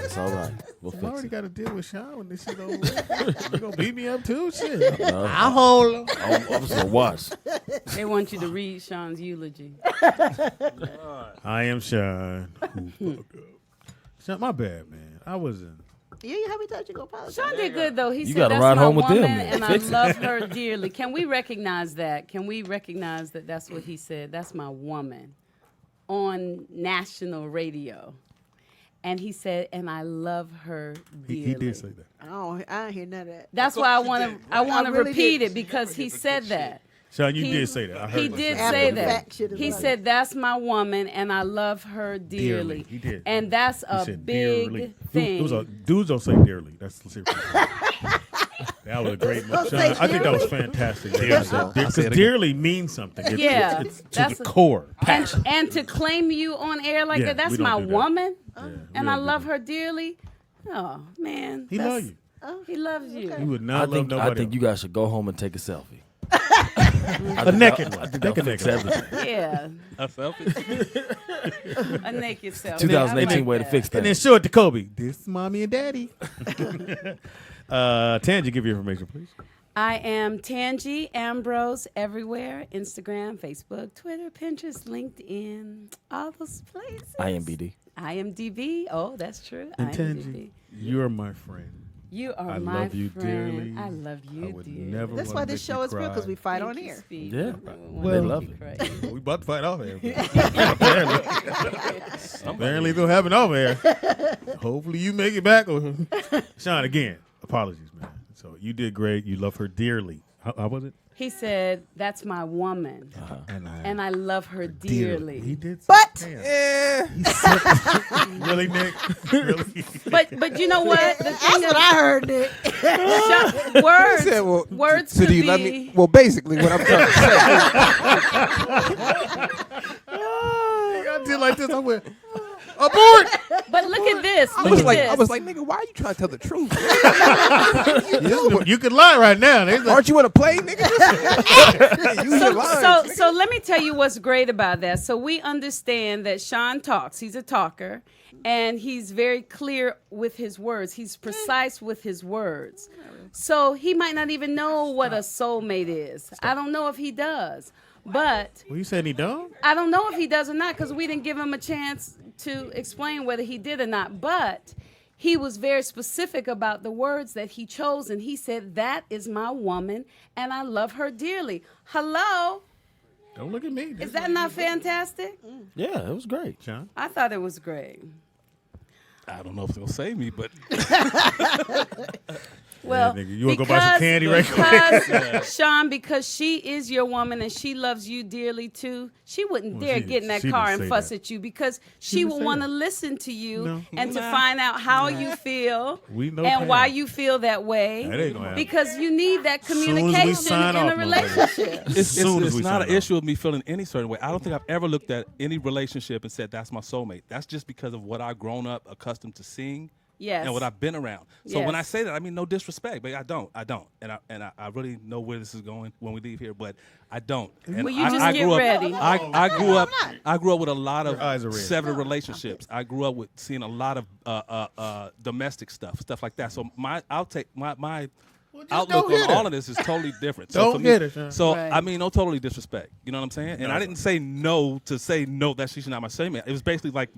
J: It's all right. We'll
B: I
J: fix
B: already
J: it.
B: got to deal with Sean when this shit over. You gonna beat me up too? Shit.
J: No.
B: I'll hold him.
J: I'm just gonna watch.
A: They want you to read Sean's eulogy.
B: I am Sean. Sean, my bad, man. I wasn't.
D: Yeah, how many times you go apologize?
A: Sean did good though. He
J: You
A: said
J: gotta
A: that's
J: ride
A: my
J: home with them,
A: woman,
J: man.
A: and I
J: Fix it.
A: love her dearly. Can we recognize that? Can we recognize that that's what he said? That's my woman on national radio. And he said, and I love her dearly.
B: He did say that.
D: I don't hear none of that.
A: That's why I want to. I want to
D: really
A: repeat
D: did.
A: it because he said that.
B: Sean, you did say that. I heard
A: He
B: that.
A: did
D: After
A: say
D: the
A: that.
D: fact shit is
A: He
D: right.
A: said, "That's my woman, and I love her dearly."
B: He did.
A: And that's
B: He
A: a
B: said
A: big
B: dearly.
A: thing.
B: Dudes don't say dearly. That's the secret. That was a great move. Sean, I think that was fantastic. Because dearly means something.
A: Yeah,
B: It's to
A: that's
B: the
A: a-
B: core.
A: and to claim you on air like
B: Yeah,
A: that, that's
B: we don't
A: my
B: do that.
A: woman,
B: Yeah, we
A: and I
B: don't do
A: love
B: that.
A: her dearly. Oh man,
B: He
A: that's-
B: love you.
A: He loves you.
B: He would
J: I
B: not love
J: think
B: nobody.
J: you guys should go home and take a selfie.
B: A naked one.
J: I think that'll fix everything.
A: Yeah,
K: A selfie?
A: a naked self.
J: 2018 way to fix
B: And then
J: things.
B: show it to Kobe. This is mommy and daddy. Tangi, give your information, please.
A: I am Tangi Ambrose everywhere: Instagram, Facebook, Twitter, Pinterest, LinkedIn, all those places.
J: IMBD.
A: IMDb. Oh, that's true.
B: And
A: IMDb.
B: Tangi, you're my friend.
A: You are
B: I
A: my
B: love you
A: friend.
B: dearly.
A: I love you
B: I would
A: dearly.
B: never
D: That's
B: wanna
D: why this
B: make
D: show
B: you
D: is real, because
B: cry.
D: we fight
A: Thank
D: on
A: you,
D: air.
A: Speed.
J: Yeah.
B: Well,
J: They love it.
B: We about to fight off air. Apparently it's gonna happen off air. Hopefully you make it back. Sean, again, apologies, man. So you did great. You love her dearly. How was it?
A: He said, "That's my woman, and I love her dearly."
B: He did.
D: But
B: Really, Nick? Really?
A: But you know what? The
D: that's
A: thing
D: what I heard, Nick.
A: words
E: said, well,
A: words
E: so
A: could
E: do you
A: be.
E: love me? Well, basically, what I'm trying to say.
B: I did like this. I went abort.
A: But look at this.
E: I
A: Look
E: was
A: at
E: like,
A: this.
E: I was like, nigga, why are you trying to tell the truth?
G: You could lie right now.
E: Aren't you in a play, nigga? Use your lines,
A: So let me tell you what's great about that. So we understand that Sean talks. He's a talker, and he's very clear with his words. He's precise with his words. So he might not even know what a soulmate is. I don't know if he does. But
G: Well, you said he don't?
A: I don't know if he does or not because we didn't give him a chance to explain whether he did or not. But he was very specific about the words that he chose, and he said, "That is my woman, and I love her dearly." Hello?
G: Don't look at me.
A: Is that not fantastic?
J: Yeah, it was great,
G: John.
A: I thought it was great.
M: I don't know if it's gonna save me, but
A: Well,
G: nigga, you wanna go buy some candy right quick?
A: because Sean, because she is your woman and she loves you dearly too, she wouldn't dare get in that
G: she
A: car
G: didn't
A: and
G: say
A: fuss
G: that.
A: at you because she
G: didn't
A: will
G: say
A: want to
G: that.
A: listen to you
G: No.
A: and to find out how you feel
G: We know
A: and
G: Pam.
A: why you feel that way.
G: That ain't gonna happen.
A: Because you need that
G: Soon as we
A: communication
G: sign
A: in
G: off,
A: a
G: motherfucker.
A: relationship.
M: it's
G: soon as we
M: not
G: sign
M: an
G: off.
M: issue of me feeling any certain way. I don't think I've ever looked at any relationship and said that's my soulmate. That's just because of what I've grown up accustomed to seeing.
A: Yes.
M: And what I've been around. So when I
A: Yes.
M: say that, I mean no disrespect, but I don't. And I really know where this is going when we leave here, but I don't. And
A: Well, you
M: I,
A: just
M: I
A: get
M: grew up,
A: ready.
M: I grew up with a lot
G: Your eyes are
M: of
G: red.
M: severed relationships. I grew up with seeing a lot of domestic stuff like that. So my outlook on all of this is totally different. So
G: Don't
M: for me,
G: hit it, Sean.
M: so
A: Right.
M: I mean, no totally disrespect. You know what I'm saying? And I didn't say no to say no that she's not my soulmate. It was basically like,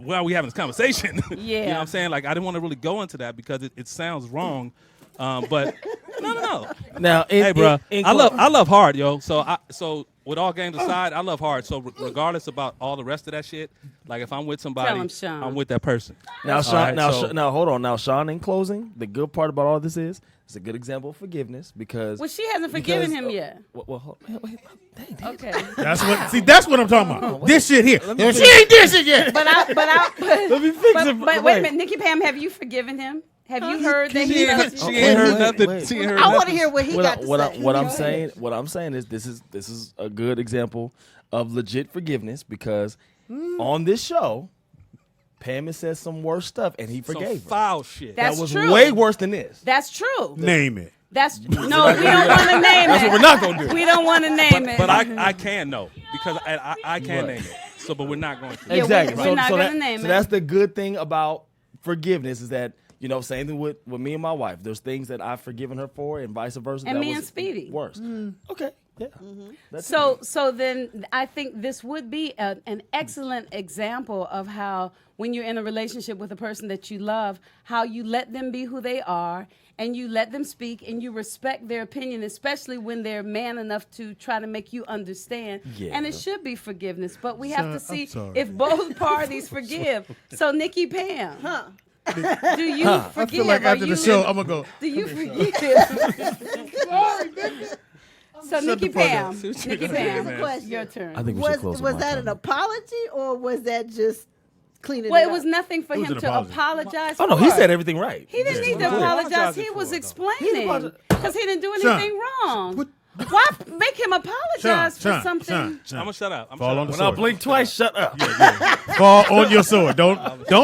M: why are we having this conversation? You know
A: Yeah.
M: what I'm saying? Like, I didn't want to really go into that because it sounds wrong. But no.
J: Now,
M: Hey, bro, I love hard, yo. So with all games aside, I love hard. So regardless about all the rest of that shit, like if I'm with somebody,
A: him, Sean.
M: I'm with that person.
J: Now, Sean.
M: All right,
J: now,
M: so-
J: now, hold on. Now, Sean. In closing, the good part about all this is it's a good example of forgiveness because.
A: Well, she hasn't forgiven him yet.
J: Wait, dang.
A: Okay.
G: That's what I'm talking about. This shit here. She ain't this shit yet.
A: But
J: Let me fix it.
A: But wait a minute, Nikki Pam, have you forgiven him? Have you heard that he loves you?
M: She ain't heard nothing. She ain't heard
D: I want to
M: nothing.
D: hear what he got to say.
J: What I'm saying is this is a good example of legit forgiveness because on this show, Pam has said some worse stuff and he forgave her.
M: Foul shit.
A: That's
J: That was
A: true.
J: way worse than this.
A: That's true.
G: Name it.
A: That's no, we don't want to name it.
J: That's what we're not gonna do.
A: We don't want to name it.
M: But I can know because I can name it. So, but we're not going to.
A: Yeah,
J: Exactly.
A: we're not gonna
J: that-
A: name
J: so
A: it.
J: that's the good thing about forgiveness is that same thing with me and my wife. There's things that I've forgiven her for, and vice versa.
A: And
J: that
A: me
J: was
A: and Speedy.
J: Worse. Okay. Yeah. That's
A: So then I think this would be an excellent example of how when you're in a relationship with a person that you love, how you let them be who they are and you let them speak and you respect their opinion, especially when they're man enough to try to make you understand.
J: Yeah.
A: And it should be forgiveness, but we have to
G: Son, I'm
A: see
G: sorry.
A: if both parties forgive. So Nikki Pam, do you forgive?
G: I feel like after
A: Are
G: the
A: you-
G: show, I'm gonna go.
A: Do you forgive?
G: Sorry, nigga.
A: So Nikki
G: the fuck
A: Pam,
G: up.
A: Nikki Pam,
D: Question.
A: your turn.
J: I think we should close
D: Was
J: the
D: that
J: mic
D: an
J: on
D: apology or was that just cleaning
A: Well,
D: it
A: it was
D: up?
A: nothing for
G: It was
A: him
G: an
A: to
G: apology.
A: apologize
J: Oh
A: for.
J: no, he said everything right.
A: He didn't need to
J: Yeah.
A: apologize. He
M: Apologizing
A: was
M: for it, though.
A: explaining because he didn't do
G: Sean,
A: anything wrong. Why make him apologize for something?
M: I'm gonna shut up.
G: Fall on the
J: When I
G: sword.
J: blink twice, shut up.
G: Fall on your sword. Don't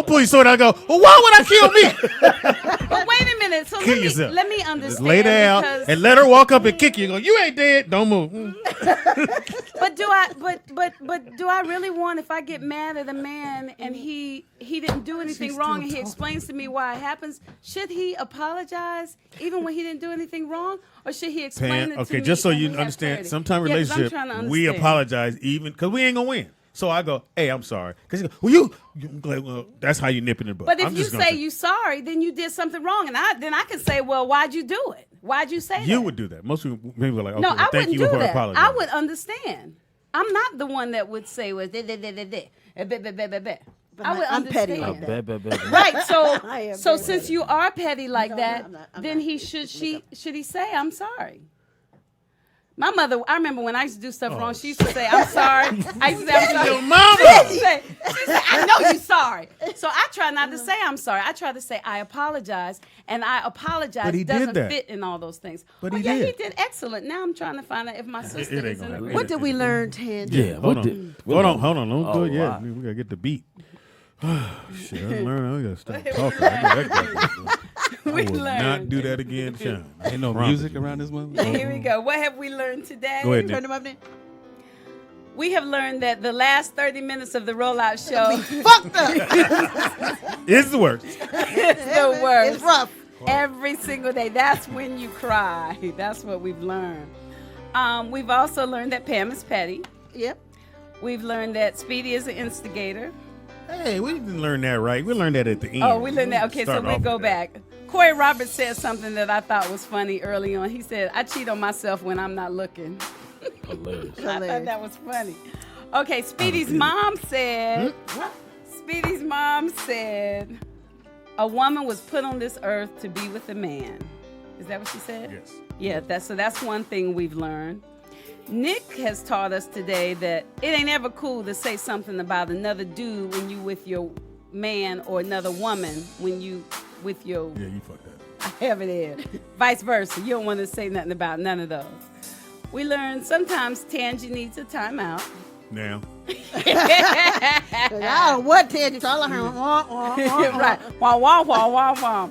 G: pull your sword out and go, well, why would I kill me?
A: But wait a minute. So
G: Kill yourself.
A: let me
G: Just
A: understand.
G: lay down
A: because-
G: and let her walk up and kick you and go, you ain't dead. Don't move.
A: But do I? But do I really want? If I get mad at a man and he didn't do anything wrong and he explains to me why it happens, should he apologize even when he didn't do anything wrong, or should he explain
G: Pam,
A: it to
G: okay,
A: me?
G: just so
A: and
G: you
A: we have
G: understand,
A: clarity?
G: sometimes
A: Yeah, 'cause I'm
G: relationship,
A: trying to
G: we
A: understand.
G: apologize even because we ain't gonna win. So I go, hey, I'm sorry. Because he go, well, you like, well, that's how you nip in the butt.
A: But if
G: I'm
A: you
G: just gonna
A: say you sorry, then you did something wrong, and then I can say, well, why'd you do it? Why'd you say that?
G: you would do that. Most people are like, okay,
A: No,
G: well,
A: I
G: thank
A: wouldn't
G: you
A: do
G: for
A: that.
G: apologizing.
A: I would understand. I'm not the one that would say was I would
D: I'm petty
A: understand.
D: like that.
A: Right.
D: I
A: So
D: am
A: so
D: very
A: since you are petty like
D: No,
A: that,
D: I'm not. I'm
A: then
D: not.
A: he should he say I'm sorry. My mother, I remember when I used to do stuff wrong, she used to say, I'm sorry. I used to say, I'm sorry.
G: Your mama.
A: She said, I know you're sorry. So I try not to say I'm sorry. I try to say I apologize, and I apologize
G: But he did
A: doesn't
G: that.
A: fit in all those things.
G: But
A: Well,
G: he
A: yeah,
G: did.
A: he did excellent. Now I'm trying to find out if my sister
G: ain't
A: is
G: gonna
A: in
G: happen.
A: agreement.
D: What did we learn, Tandy?
J: Yeah.
G: Hold
J: What
G: on.
J: did?
G: Hold on. Don't do it
J: Oh,
G: yet.
J: wow.
G: We gotta get the beat.
B: Shit, I learned. I gotta stop talking. I will not do that again, Sean.
M: Ain't no music around this movie.
A: Here we go. What have we learned today?
B: Go ahead, Nick.
D: Turn them up then.
A: We have learned that the last 30 minutes of the rollout show
D: Fucked up.
B: It's the worst.
A: is the worst.
D: It's rough.
A: Every single day. That's when you cry. That's what we've learned. We've also learned that Pam is petty.
D: Yep.
A: We've learned that Speedy is an instigator.
B: Hey, we didn't learn that right. We learned that at the end.
A: Oh, we learned that. Okay, so
B: Start
A: we'll
B: off
A: go
B: with that.
A: back. Corey Roberts said something that I thought was funny early on. He said, I cheat on myself when I'm not looking.
J: Hilarious.
A: I thought that was funny. Okay, Speedy's mom said, Speedy's mom said, a woman was put on this earth to be with a man. Is that what she said?
B: Yes.
A: Yeah, that's one thing we've learned. Nick has taught us today that it ain't ever cool to say something about another dude when you with your man or another woman when you with your...
B: Yeah, you fucked up.
A: I have it in. Vice versa. You don't want to say nothing about none of those. We learned sometimes Tangy needs a timeout.
B: Now.
D: I don't know what tangents. All I heard.
A: Right. Wah, wah, wah, wah, wah.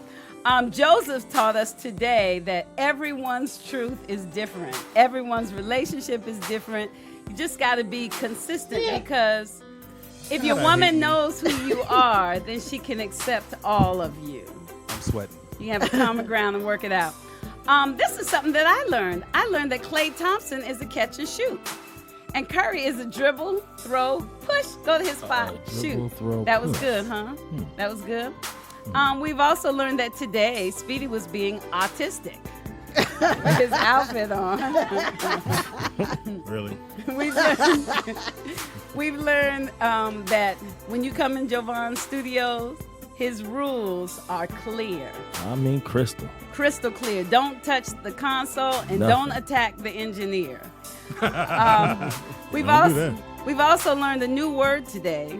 A: Joseph taught us today that everyone's truth is different. Everyone's relationship is different. You just got to be consistent because if your woman knows who you are, then she can accept all of you.
M: I'm sweating.
A: You have a common ground and work it out. This is something that I learned. I learned that Klay Thompson is a catch and shoot. And Curry is a dribble, throw, push, go to his spot, shoot.
J: Throw,
A: that was
J: push.
A: good, huh? That was good. We've also learned that today Speedy was being autistic with his outfit on.
B: Really?
A: We've learned that when you come in Jovan's studios, his rules are clear.
J: I mean, crystal.
A: Crystal clear. Don't touch the console and
J: Nothing.
A: don't attack the engineer. We've also learned a new word today.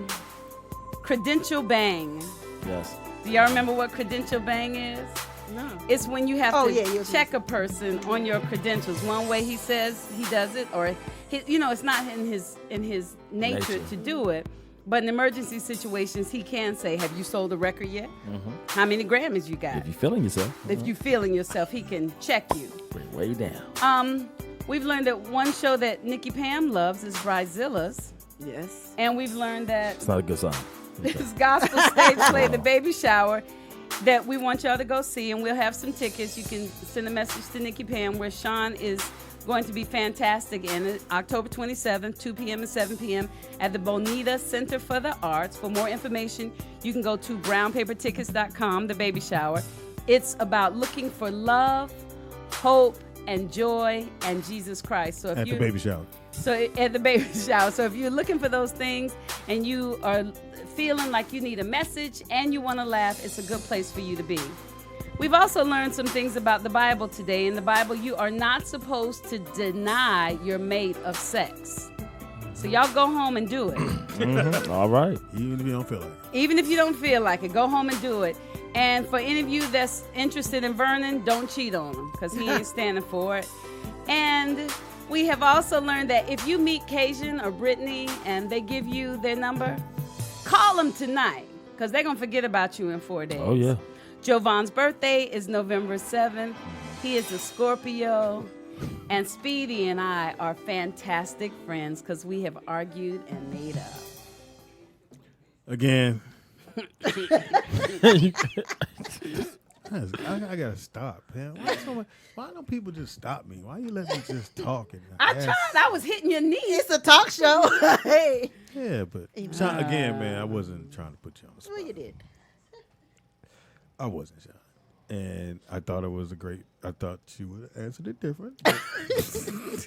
A: Credential bang.
J: Yes.
A: Do y'all remember what credential bang is?
D: No.
A: It's when you have
D: to
A: check a person on your credentials. One way he says he does it, or it's not in his nature to do it. But in emergency situations, he can say, "Have you sold a record yet?
J: Mm-hmm.
A: How many Grammys you got?"
J: If you're feeling yourself.
A: If you're feeling yourself, he can check you.
J: Bring way down.
A: We've learned that one show that Nikki Pam loves is Bridezillas.
D: Yes.
A: And we've learned that
J: It's not a good song.
A: this gospel stage play, The Baby Shower, that we want y'all to go see, and we'll have some tickets. You can send a message to Nikki Pam where Sean is going to be fantastic in it. October 27th, 2 p.m. and 7 p.m. at the Bonita Center for the Arts. For more information, you can go to brownpapertickets.com, The Baby Shower. It's about looking for love, hope, and joy, and Jesus Christ. So if
B: At the baby shower.
A: So at the baby shower. So if you're looking for those things and you are feeling like you need a message and you want to laugh, it's a good place for you to be. We've also learned some things about the Bible today. In the Bible, you are not supposed to deny your mate of sex. So y'all go home and do it.
J: Mm-hmm. All right.
B: Even if you don't feel like it.
A: Even if you don't feel like it, go home and do it. And for any of you that's interested in Vernon, don't cheat on him because he ain't standing for it. And we have also learned that if you meet Cajun or Brittany and they give you their number, call them tonight because they're going to forget about you in 4 days.
J: Oh, yeah.
A: Jovan's birthday is November 7th. He is a Scorpio. And Speedy and I are fantastic friends because we have argued and made up.
B: Again. I gotta stop, man. Why don't people just stop me? Why you let me just talk?
A: I tried. I was hitting your knees.
D: It's a talk show. Hey.
B: Yeah, but again, man, I wasn't trying to put you on the spot.
D: Well, you did.
B: I wasn't shy. And I thought it was I thought she would have answered it different.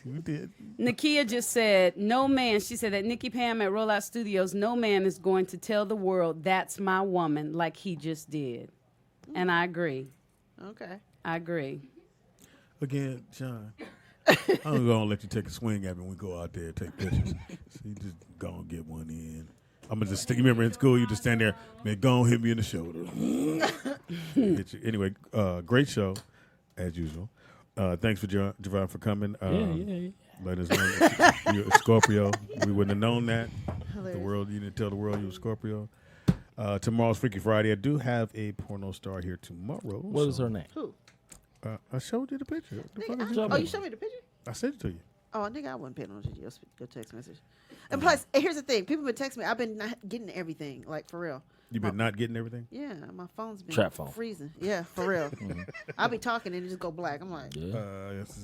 B: You did.
A: Nakia just said, no man, she said that Nikki Pam at Rollout Studios, no man is going to tell the world that's my woman like he just did. And I agree.
D: Okay.
A: I agree.
B: Again, Sean, I'm going to let you take a swing at me when we go out there and take pictures. So you just go and get one in. I'm going to just, you remember in school, you just stand there, man, go and hit me in the shoulder. Anyway, great show, as usual. Thanks for Javon for coming.
J: Yeah.
B: Let us know you're a Scorpio. We wouldn't have known that.
D: Hilarious.
B: You didn't tell the world you were a Scorpio.
G: Tomorrow's Freaky Friday. I do have a porno star here tomorrow.
J: What is her name?
D: Who?
G: I showed you the picture.
D: You showed me the picture?
G: I sent it to you.
D: Oh, nigga, I wasn't paying attention to your text message. And plus, here's the thing: people been texting me. I've been not getting everything, like for real.
G: You've been not getting everything?
D: Yeah, my phone's been
J: Trap phone.
D: freezing. Yeah, for real. I'll be talking and it just go black. I'm like,
J: Feds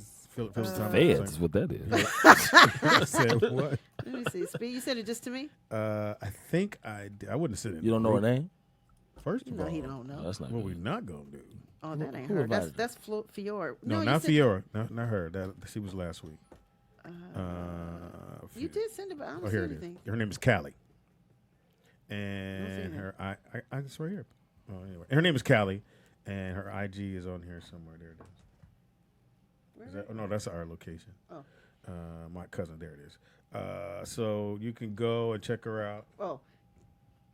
J: is what that is.
G: I said what?
D: Let me see. Speed, you said it just to me?
G: I think I wouldn't have said it.
J: You don't know her name?
G: First of all,
D: he don't know.
J: That's not
G: what
J: good.
G: we not gonna do.
D: Oh, that ain't
J: Who
D: her.
J: invited
D: That's Fiora.
G: No,
D: you
G: not
D: said-
G: Fiora. Not her. She was last week.
D: You did send it, but I don't see
G: here it
D: anything.
G: is. Her name is Callie. And her it's right here. Oh, anyway, her name is Callie, and her IG is on here somewhere. There it is. No, that's our location.
D: Oh.
G: My cousin. There it is. So you can go and check her out.
D: Oh,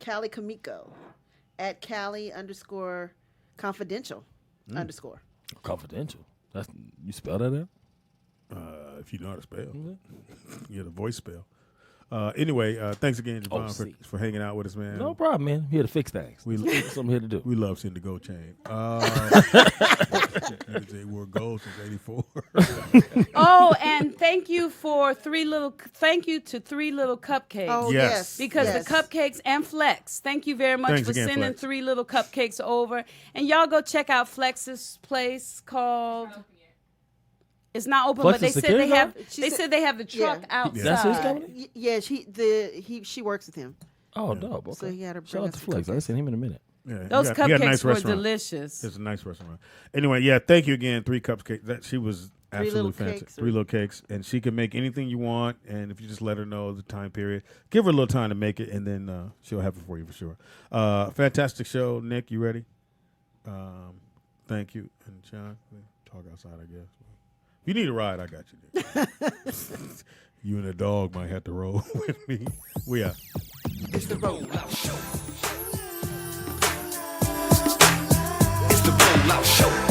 D: Callie Kamiko at Callie_confidential _
J: Confidential. That's you spell that out?
G: If you know how to spell. Yeah, the voice spell. Anyway, thanks again, Javon, for hanging out with us, man.
J: No problem, man. I'm here to fix things. That's what I'm here to do.
G: We love seeing the gold chain. They wore gold since '84.
A: Oh, and thank you to 3 Little Cupcakes.
D: Oh,
G: yes.
A: Because the cupcakes and Flex. Thank you very much
G: Thanks
A: for
G: again,
A: sending
G: Flex.
A: 3 Little Cupcakes over. And y'all go check out Flex's place called. It's not open,
J: Flex
A: but they
J: is
A: said
J: security
A: they have.
J: guard?
A: They said they have the truck outside.
J: That's his company?
D: Yeah, she works with him.
J: Oh, dope. Okay.
D: So he had her
J: Shout
D: bring
J: out to
D: us
J: Flex. I ain't seen him in a minute.
G: Yeah,
A: Those
G: he got a
A: cupcakes
G: nice
A: were
G: restaurant.
A: delicious.
G: It's a nice restaurant. Anyway, yeah, thank you again. 3 cupcakes. She was absolutely fantastic. 3 little cakes, and she can make anything you want. And if you just let her know the time period, give her a little time to make it, and then she'll have it for you for sure. Fantastic show, Nick. You ready? Thank you, and John. Talk outside, I guess. If you need a ride, I got you, Nick. You and the dog might have to roll with me. We out.
C: It's the Rollout Show. It's the Rollout Show.